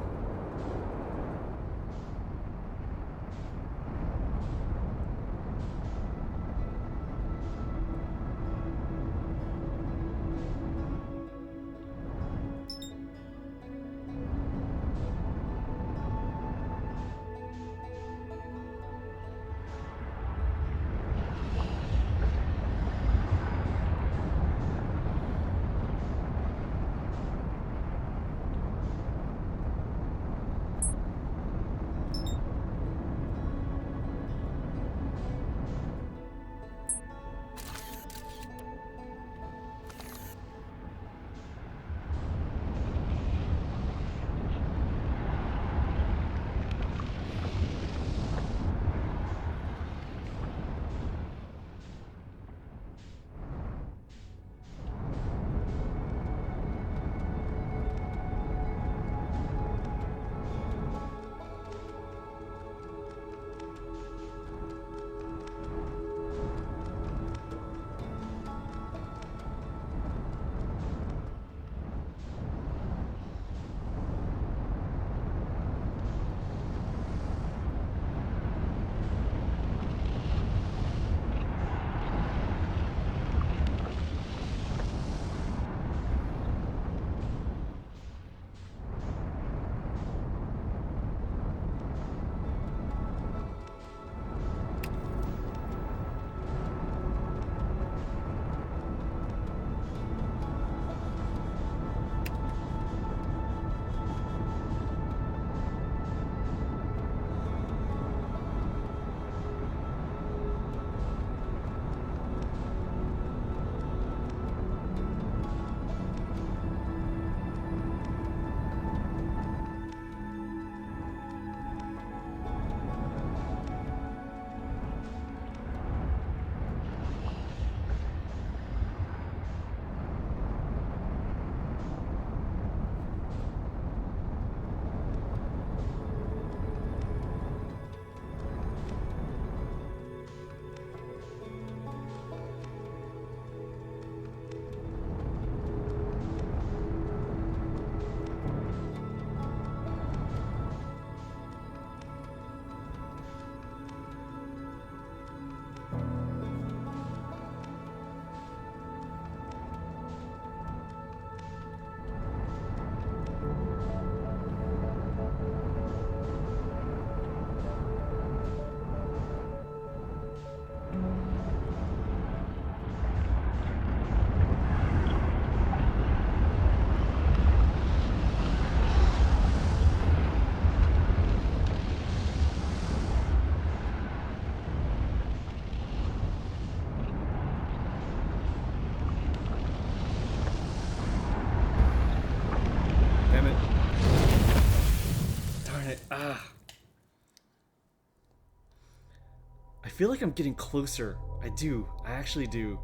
Speaker 1: I feel like I'm getting closer. I do. I actually do.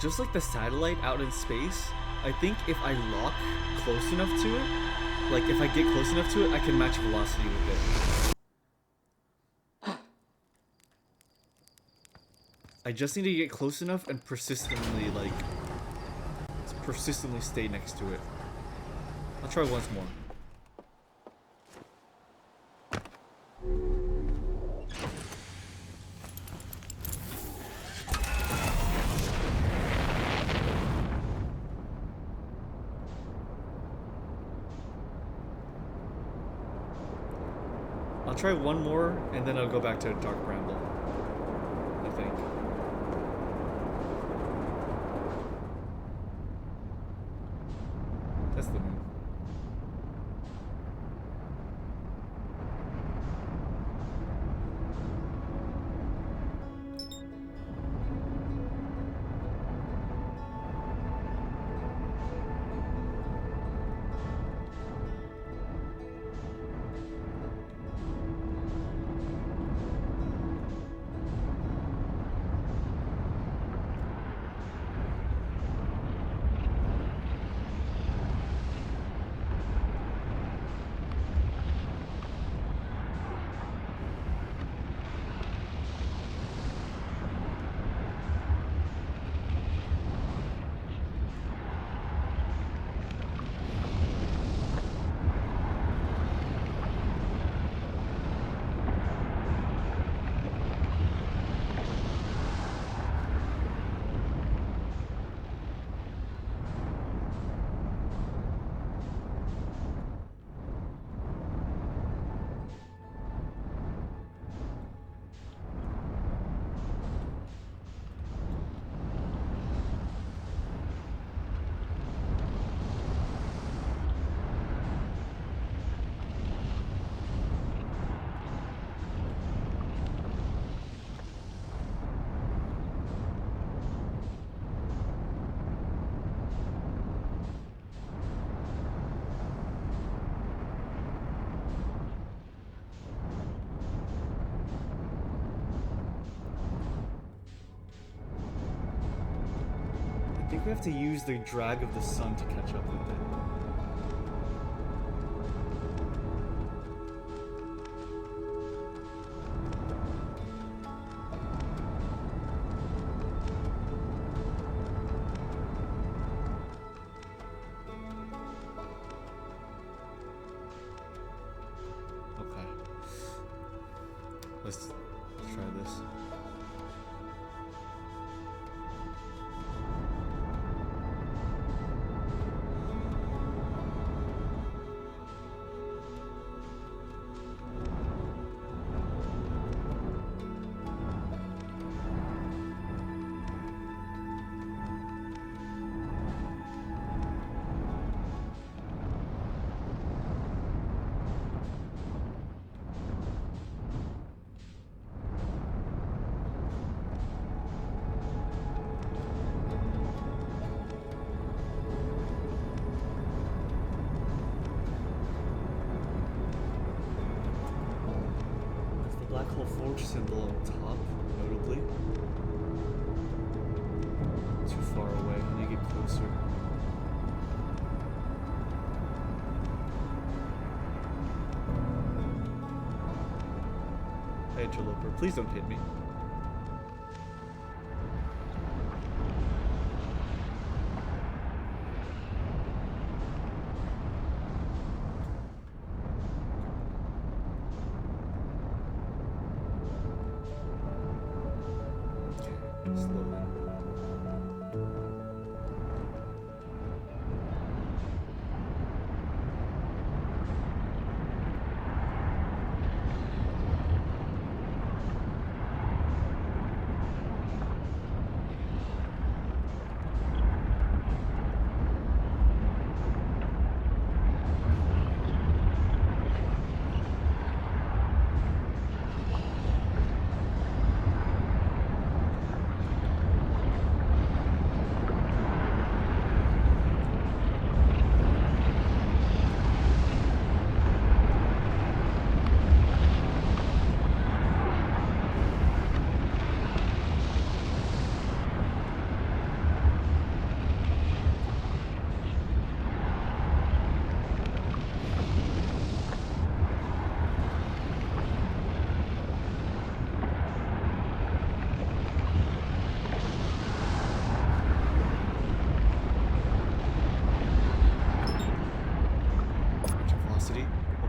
Speaker 1: Just like the satellite out in space, I think if I lock close enough to it, like if I get close enough to it, I can match velocity with it. I just need to get close enough and persistently, like, persistently stay next to it. I'll try once more. I'll try one more, and then I'll go back to Dark Bramble, I think. That's the moon. I think we have to use the drag of the sun to catch up with it. Okay. Let's try this. Black hole forge symbol on top, notably. Too far away, I need to get closer. Hey, interloper, please don't hit me. Slowly.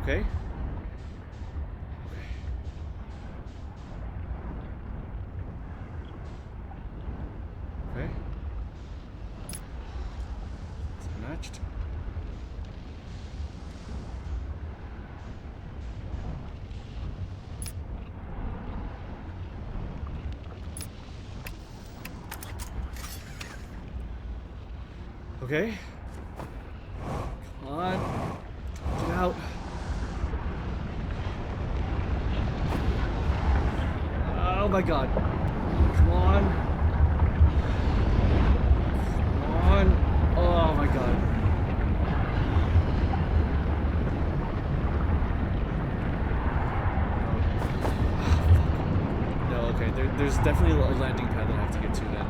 Speaker 1: Okay. Okay. It's matched. Okay. Come on. Get out. Oh my god. Come on. Come on. Oh my god. No, okay. There's definitely a landing pad that I have to get to then.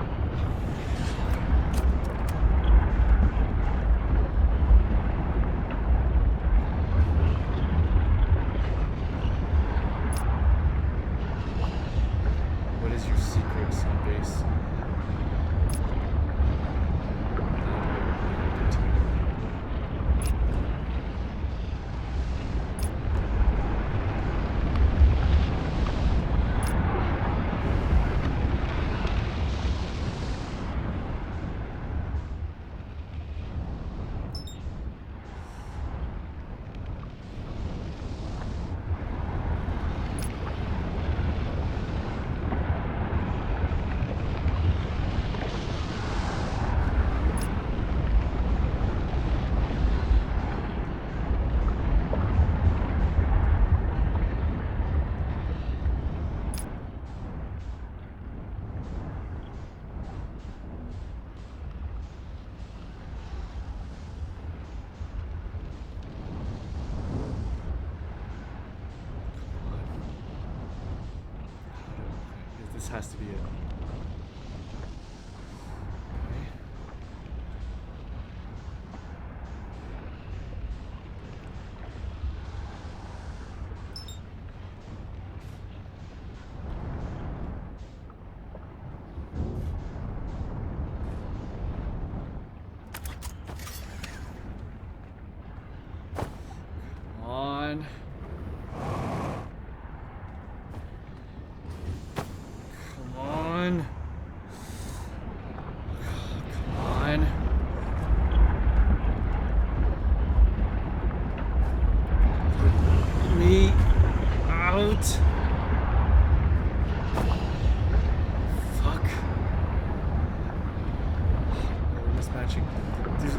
Speaker 1: What is your secret, Sunbase? This has to be it. Okay. Come on. Come on. Come on. Put me out. Fuck. We're mismatching. There's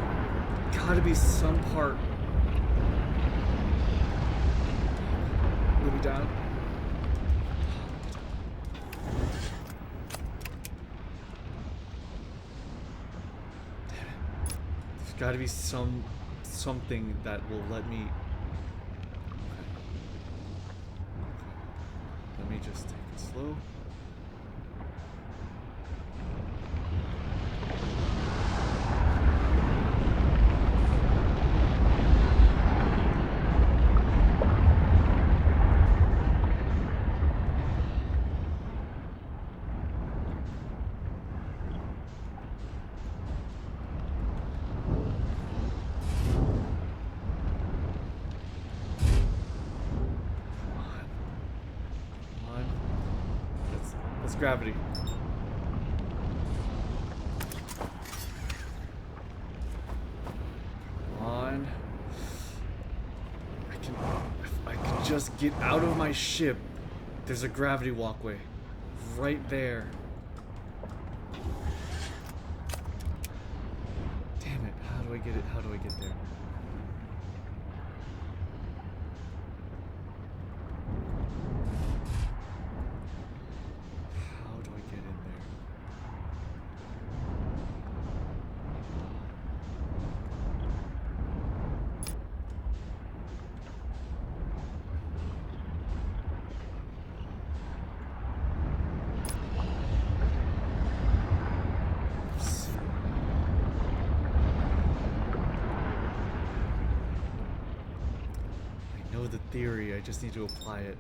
Speaker 1: gotta be some part. Let me down. There's got to be something that will let me. Okay. Let me just take it slow. That's gravity. Come on. If I can just get out of my ship. There's a gravity walkway right there. Damn it, how do I get it? How do I get there? The theory, I just need to apply it.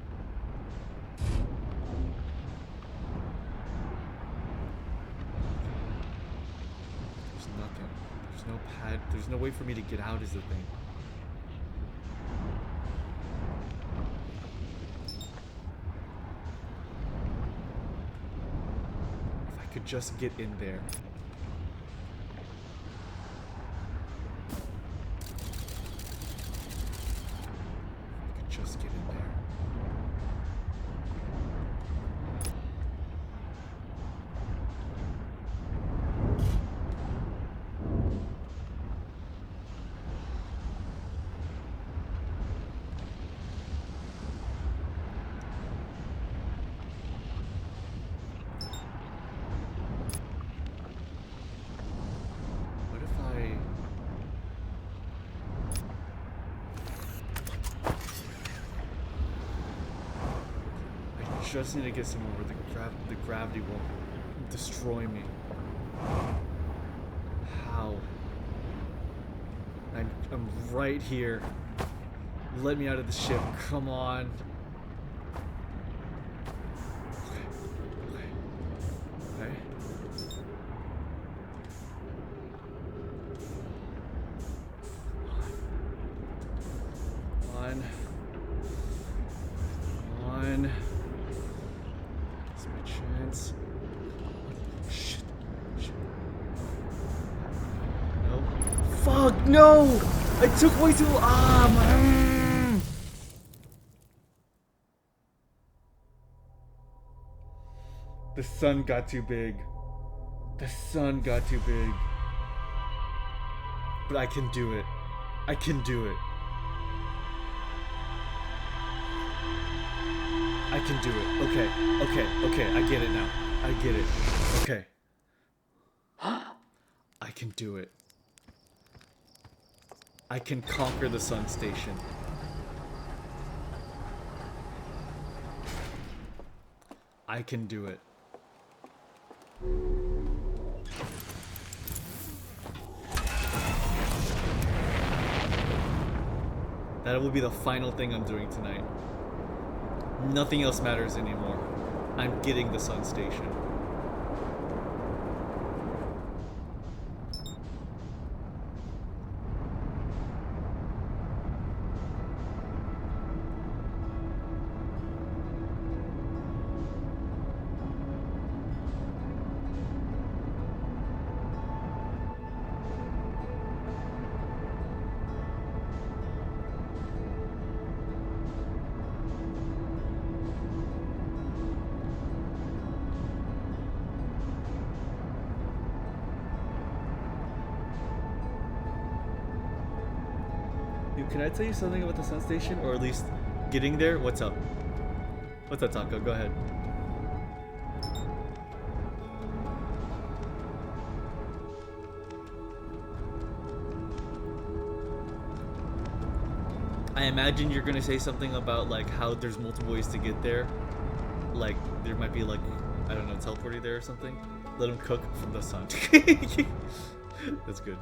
Speaker 1: There's nothing. There's no pad. There's no way for me to get out is the thing. could just get in there. I could just get in there. What if I... I just need to get somewhere where the gravity won't destroy me. How? I'm right here. Let me out of the ship. Come on. Okay. One. It's my chance. Shit. No. Fuck, no! I took way too man. The sun got too big. The sun got too big. But I can do it. I can do it. I can do it. Okay. I get it now. I get it. Okay. I can do it. I can conquer the sun station. I can do it. That will be the final thing I'm doing tonight. Nothing else matters anymore. I'm getting the sun station. Can I tell you something about the sun station, or at least getting there? What's up? What's up, Taco? Go ahead. I imagine you're gonna say something about like how there's multiple ways to get there. Like there might be like, I don't know, teleporting there or something. Let them cook from the sun. That's good.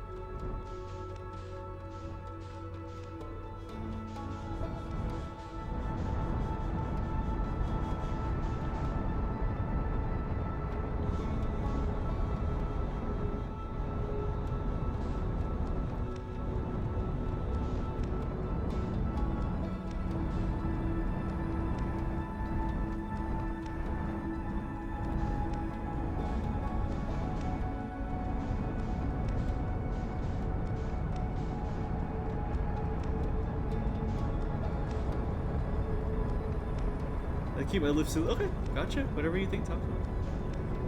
Speaker 1: I keep my lips sealed. Okay, gotcha. Whatever you think, Taco.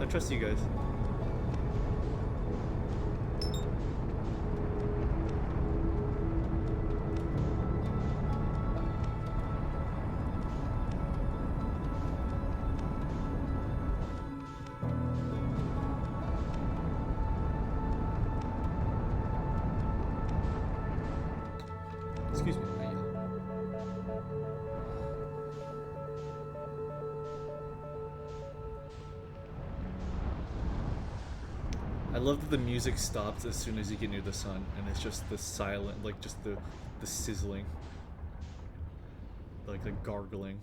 Speaker 1: I trust you guys. Excuse me. I love that the music stops as soon as you get near the sun, and it's just the silent, like just the sizzling, like the gargling.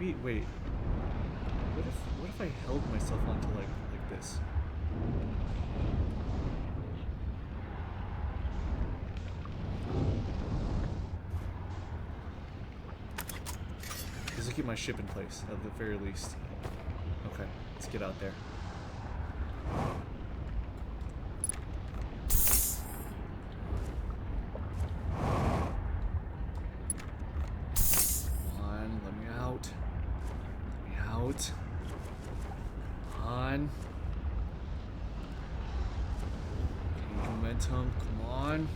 Speaker 1: maybe wait. What if I held myself onto like this? This will keep my ship in place, at the very least. Okay, let's get out there. Come on, let me out. Let me out. Come on. Change momentum, come on.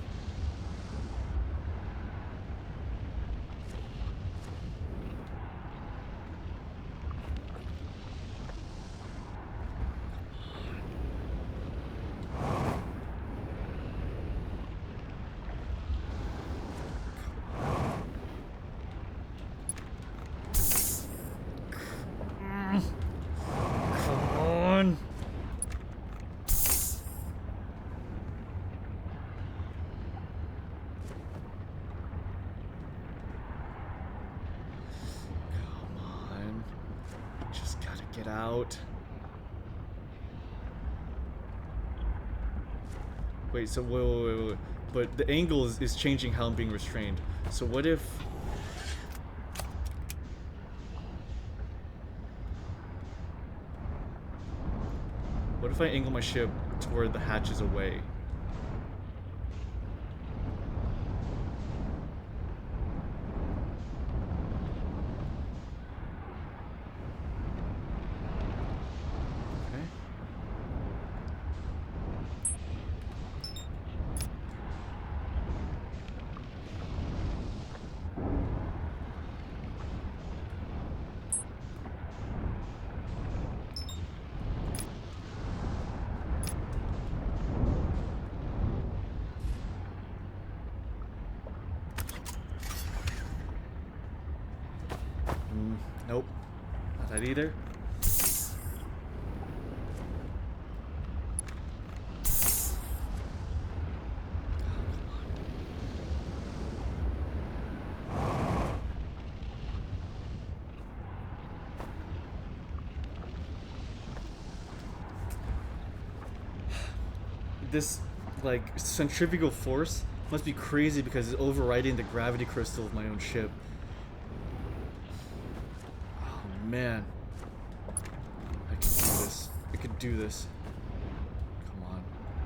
Speaker 1: Get out. Wait, so wait. But the angle is changing how I'm being restrained. So what if... What if I angle my ship toward the hatch is away? Nope. Not that either. This, like, centrifugal force must be crazy because it's overriding the gravity crystal of my own ship. Man, I can do this. I can do this. Come on,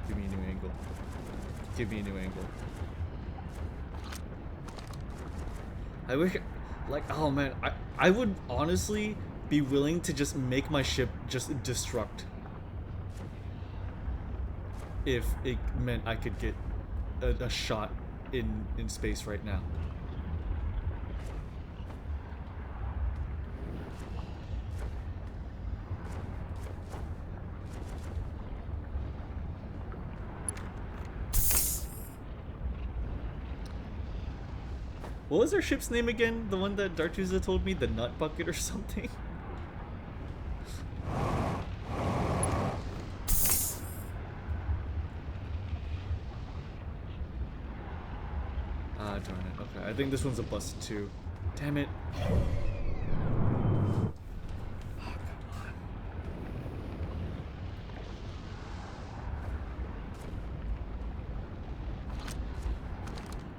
Speaker 1: give me a new angle. Give me a new angle. I wish, like, oh man, I would honestly be willing to just make my ship just destruct if it meant I could get a shot in space right now. What was our ship's name again? The one that Dartuza told me? The Nut Bucket or something? Ah, darn it. Okay, I think this one's a bust too. Damn it. Oh, come on.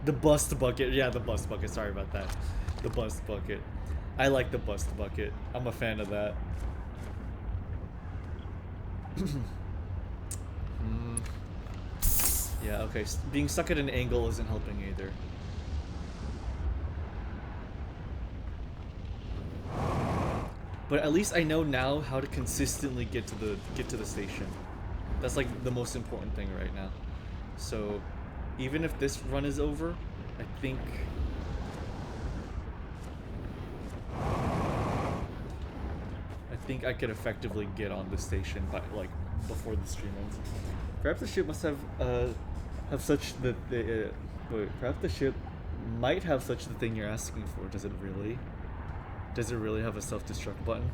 Speaker 1: The bust bucket. Yeah, the bust bucket. Sorry about that. The bust bucket. I like the bust bucket. I'm a fan of that. Yeah, okay. Being stuck at an angle isn't helping either. But at least I know now how to consistently get to the station. That's like the most important thing right now. So even if this run is over, I think I could effectively get on the station by like before the stream ends. Perhaps the ship must have such the wait. Perhaps the ship might have such the thing you're asking for. Does it really? Does it really have a self-destruct button?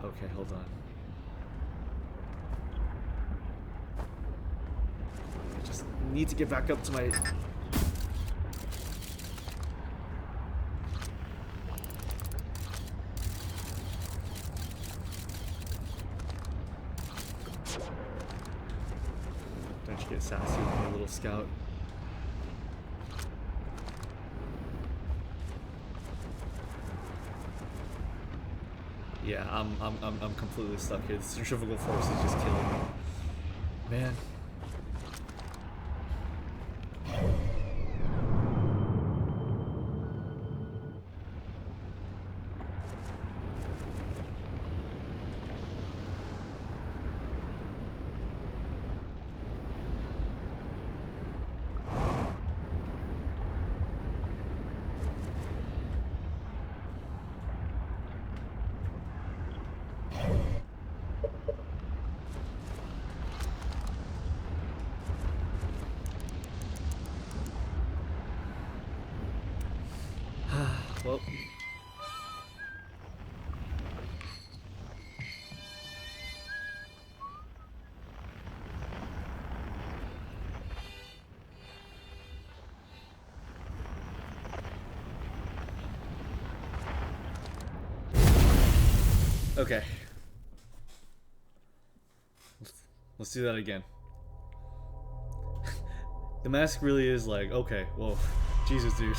Speaker 1: Okay, hold on. I just need to get back up to my... sassy with my little scout. Yeah, I'm completely stuck here. The centrifugal force is just killing me. Man. Well. Okay. Let's do that again. The mask really is like, okay, well, Jesus, dude.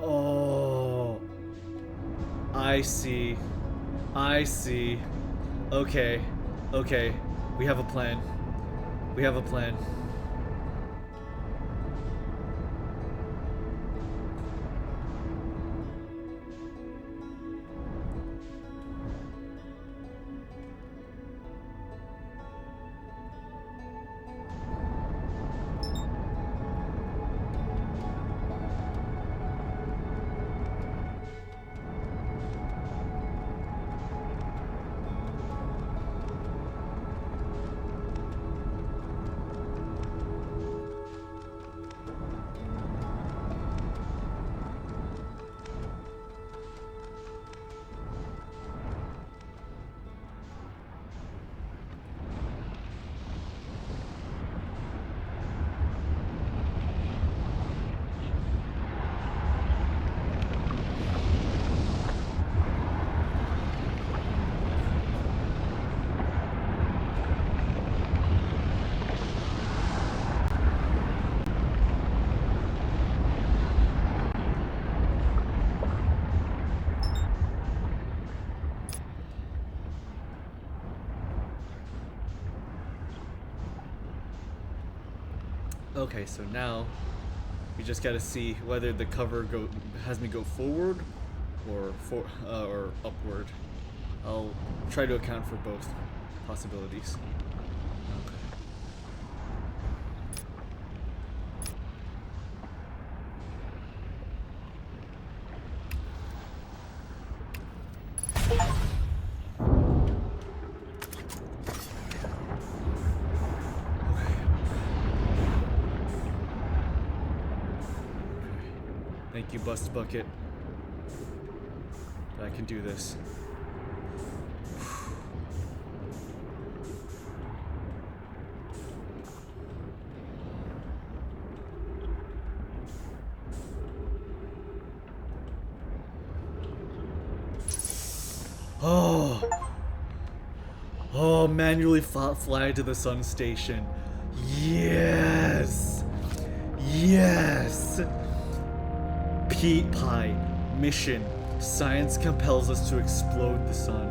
Speaker 1: Oh, I see. I see. Okay. Okay. We have a plan. We have a plan. Okay, so now we just gotta see whether the cover has me go forward or upward. I'll try to account for both possibilities. Thank you, Bust Bucket. I can do this. Oh. Oh, manually fly to the sun station. Yes. Yes. Pete Pie. Mission. Science compels us to explode the sun.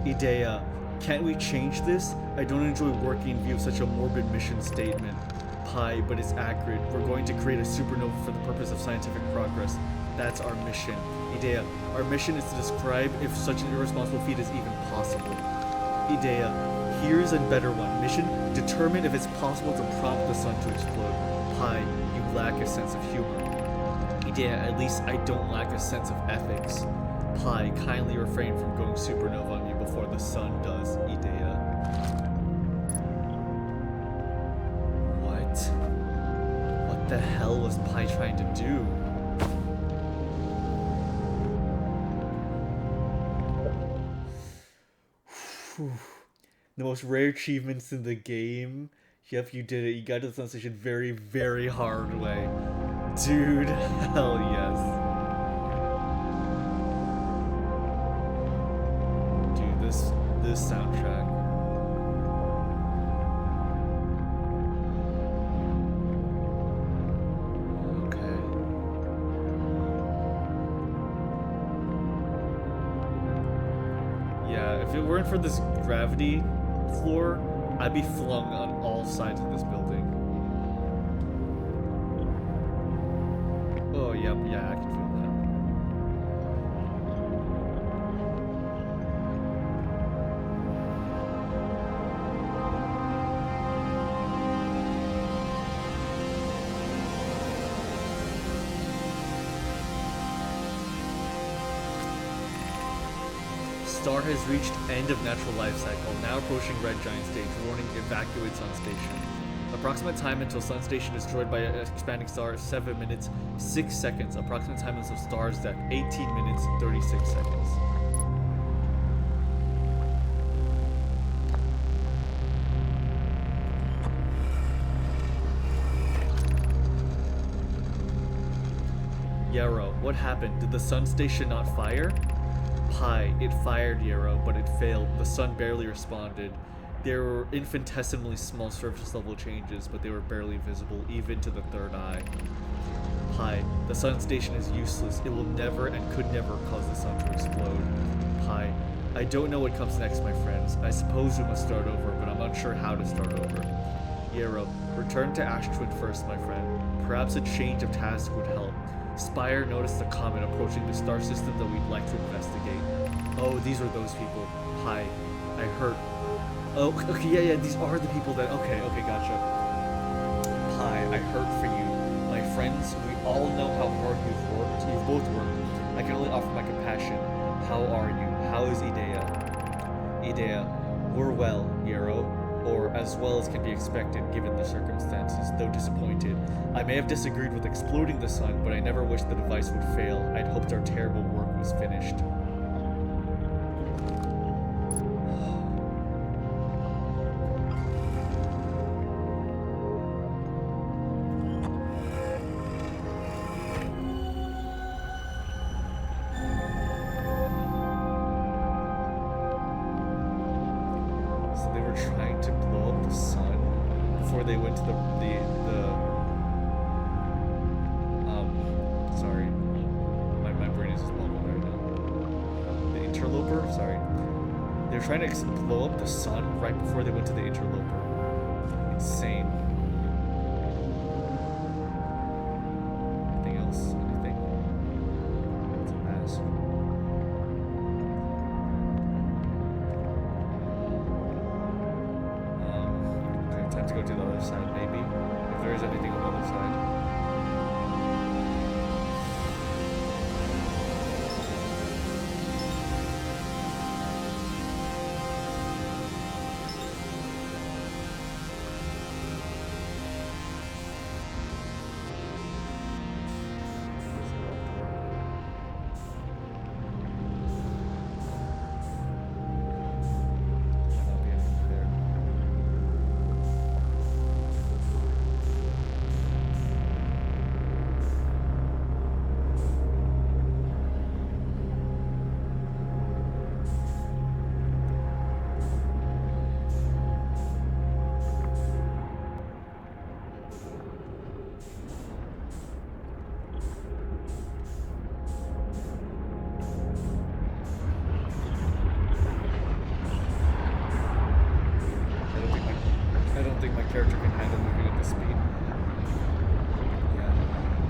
Speaker 1: Idea. Can't we change this? I don't enjoy working in view of such a morbid mission statement. Pie, but it's accurate. We're going to create a supernova for the purpose of scientific progress. That's our mission. Idea, our mission is to describe if such an irresponsible feat is even possible. Idea, here's a better one. Mission, determine if it's possible to prompt the sun to explode. Pi, you lack a sense of humor. Idea, at least I don't lack a sense of ethics. Pi, kindly refrain from going supernova on me before the sun does. Idea. What? What the hell was Pi trying to do? The most rare achievements in the game. Yep, you did it. You got to the sun station very, very hard way. Dude, hell yes. Dude, this soundtrack. Okay. Yeah, if it weren't for this gravity floor, I'd be flung on all sides of this building. Oh, yep, yeah, I can feel Star has reached end of natural life cycle, now approaching red giant stage, warning evacuate sun station. Approximate time until sun station is destroyed by an expanding star, 7 minutes, 6 seconds. Approximate time until star's death, 18 minutes, 36 seconds. Yarrow, what happened? Did the sun station not fire? Pi, it fired Yarrow, but it failed. The sun barely responded. There were infinitesimally small surface level changes, but they were barely visible, even to the third eye. Pi, the sun station is useless. It will never and could never cause the sun to explode. Pi, I don't know what comes next, my friends. I suppose we must start over, but I'm unsure how to start over. Yarrow, return to Ash Twin first, my friend. Perhaps a change of task would help. Spire noticed a comet approaching the star system that we'd like to investigate. Oh, these are those people. Pi, I hurt. Oh, okay, yeah, these are the people that... Okay, gotcha. Pi, I hurt for you. My friends, we all know how hard you've both worked. I can only offer my compassion. How are you? How is Idea? Idea, we're well, Yarrow. Or as well as can be expected given the circumstances, though disappointed. I may have disagreed with exploding the sun, but I never wished the device would fail. I'd hoped our terrible work was finished. Trying to blow up the sun right before they went to the interloper. Insane. Anything else? Anything? It's a mess. Okay, time to go to the other side, maybe. If there is anything on the other side.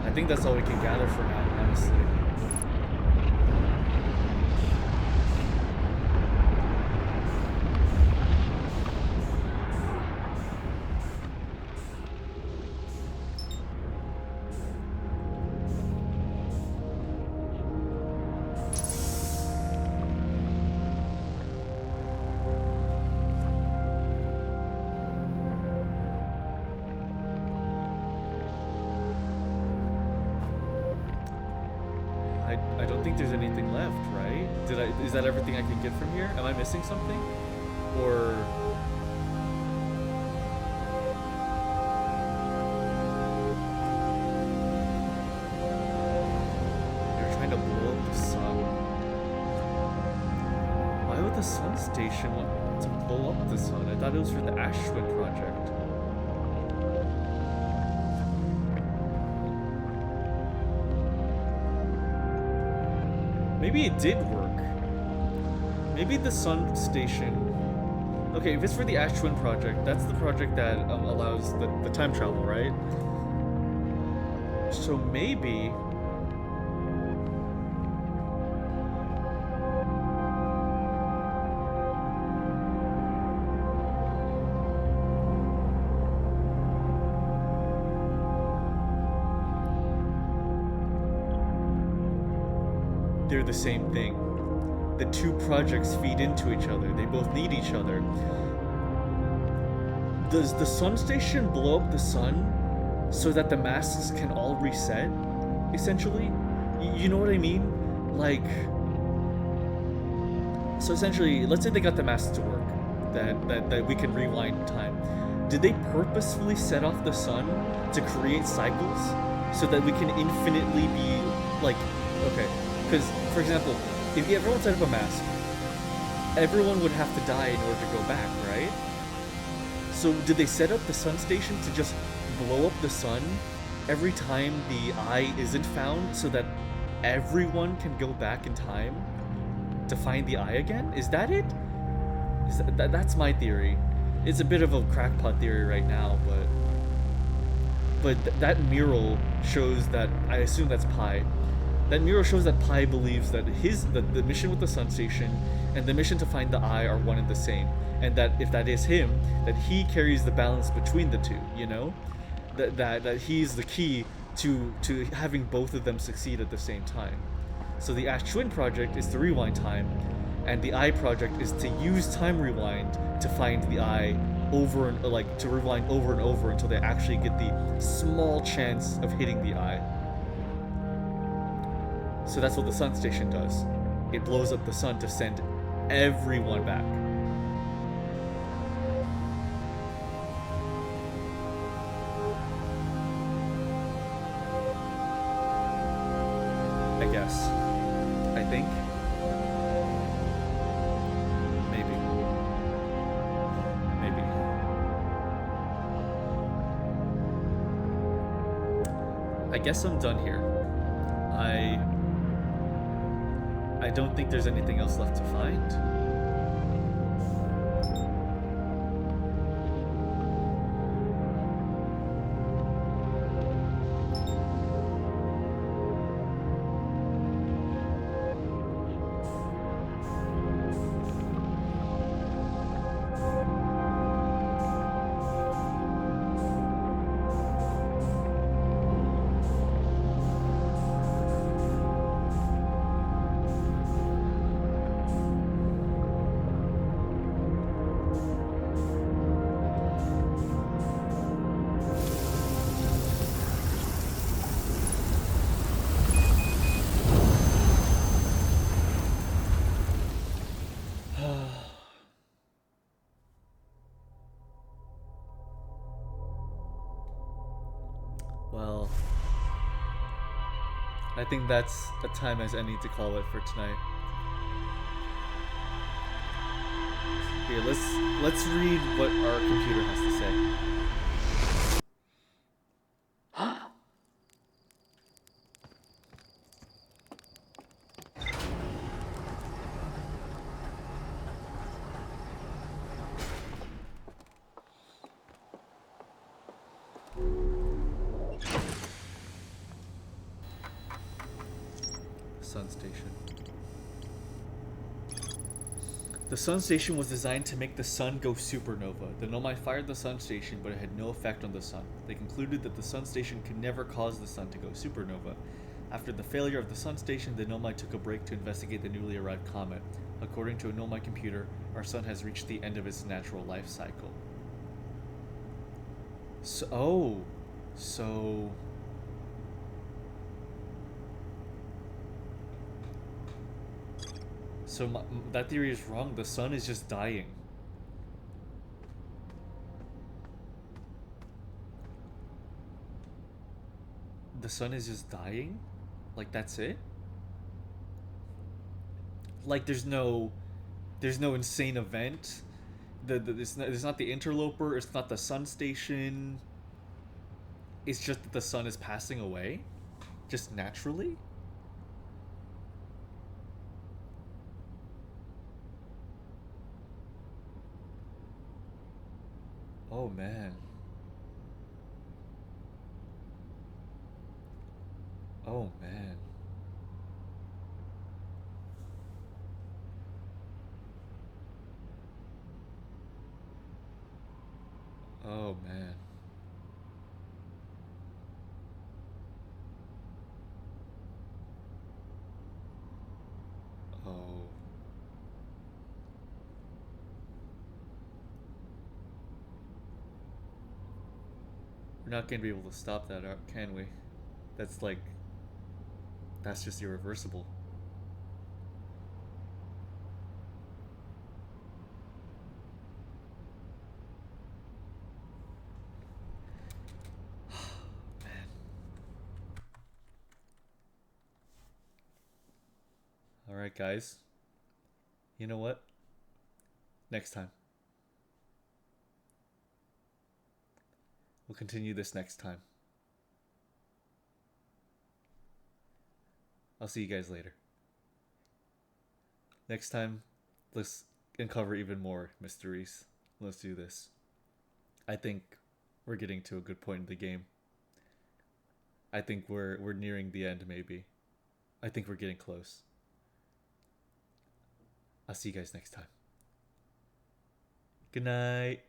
Speaker 1: I think that's all we can gather for now, honestly. think there's anything left, right? Is that everything I can get from here? Am I missing something? Or... They're trying to blow up the sun. Why would the sun station want to blow up the sun? I thought it was for the Ashwin project. Maybe it did work. Maybe the sun station... Okay, if it's for the Ashwin project, that's the project that allows the time travel, right? So maybe... they're the same thing. The two projects feed into each other. They both need each other. Does the sun station blow up the sun so that the masks can all reset, essentially? You know what I mean? Like... So essentially, let's say they got the masks to work. That we can rewind time. Did they purposefully set off the sun to create cycles so that we can infinitely be, like... Okay. Because, for example, if everyone set up a mask, everyone would have to die in order to go back, right? So did they set up the sun station to just blow up the sun every time the eye isn't found so that everyone can go back in time to find the eye again? Is that it? That's my theory. It's a bit of a crackpot theory right now, but that mural shows that, I assume that's Pi. That mural shows that Pi believes that the mission with the sun station and the mission to find the eye are one and the same, and that if that is him, that he carries the balance between the two. You know, that he's the key to having both of them succeed at the same time. So the Ash Twin project is to rewind time, and the Eye project is to use time rewind to find the eye over and to rewind over and over until they actually get the small chance of hitting the eye. So that's what the sun station does. It blows up the sun to send everyone back. I guess. I think. Maybe. Maybe. I guess I'm done here. I don't think there's anything else left to find. Well, I think that's a time as any to call it for tonight. Here, let's read what our computer has to say. Sun station. The sun station was designed to make the sun go supernova. The Nomai fired the sun station, but it had no effect on the sun. They concluded that the sun station could never cause the sun to go supernova. After the failure of the sun station, the Nomai took a break to investigate the newly arrived comet. According to a Nomai computer, our sun has reached the end of its natural life cycle. So... So that theory is wrong. The sun is just dying. The sun is just dying? Like that's it? Like there's no insane event. It's not the interloper, it's not the sun station. It's just that the sun is passing away? Just naturally? Oh man. Oh man. Oh man. Oh. We're not gonna be able to stop that, can we? That's like, that's just irreversible. Man. Alright, guys. You know what? Next time. We'll continue this next time. I'll see you guys later. Next time, let's uncover even more mysteries. Let's do this. I think we're getting to a good point in the game. I think we're nearing the end, maybe. I think we're getting close. I'll see you guys next time. Good night.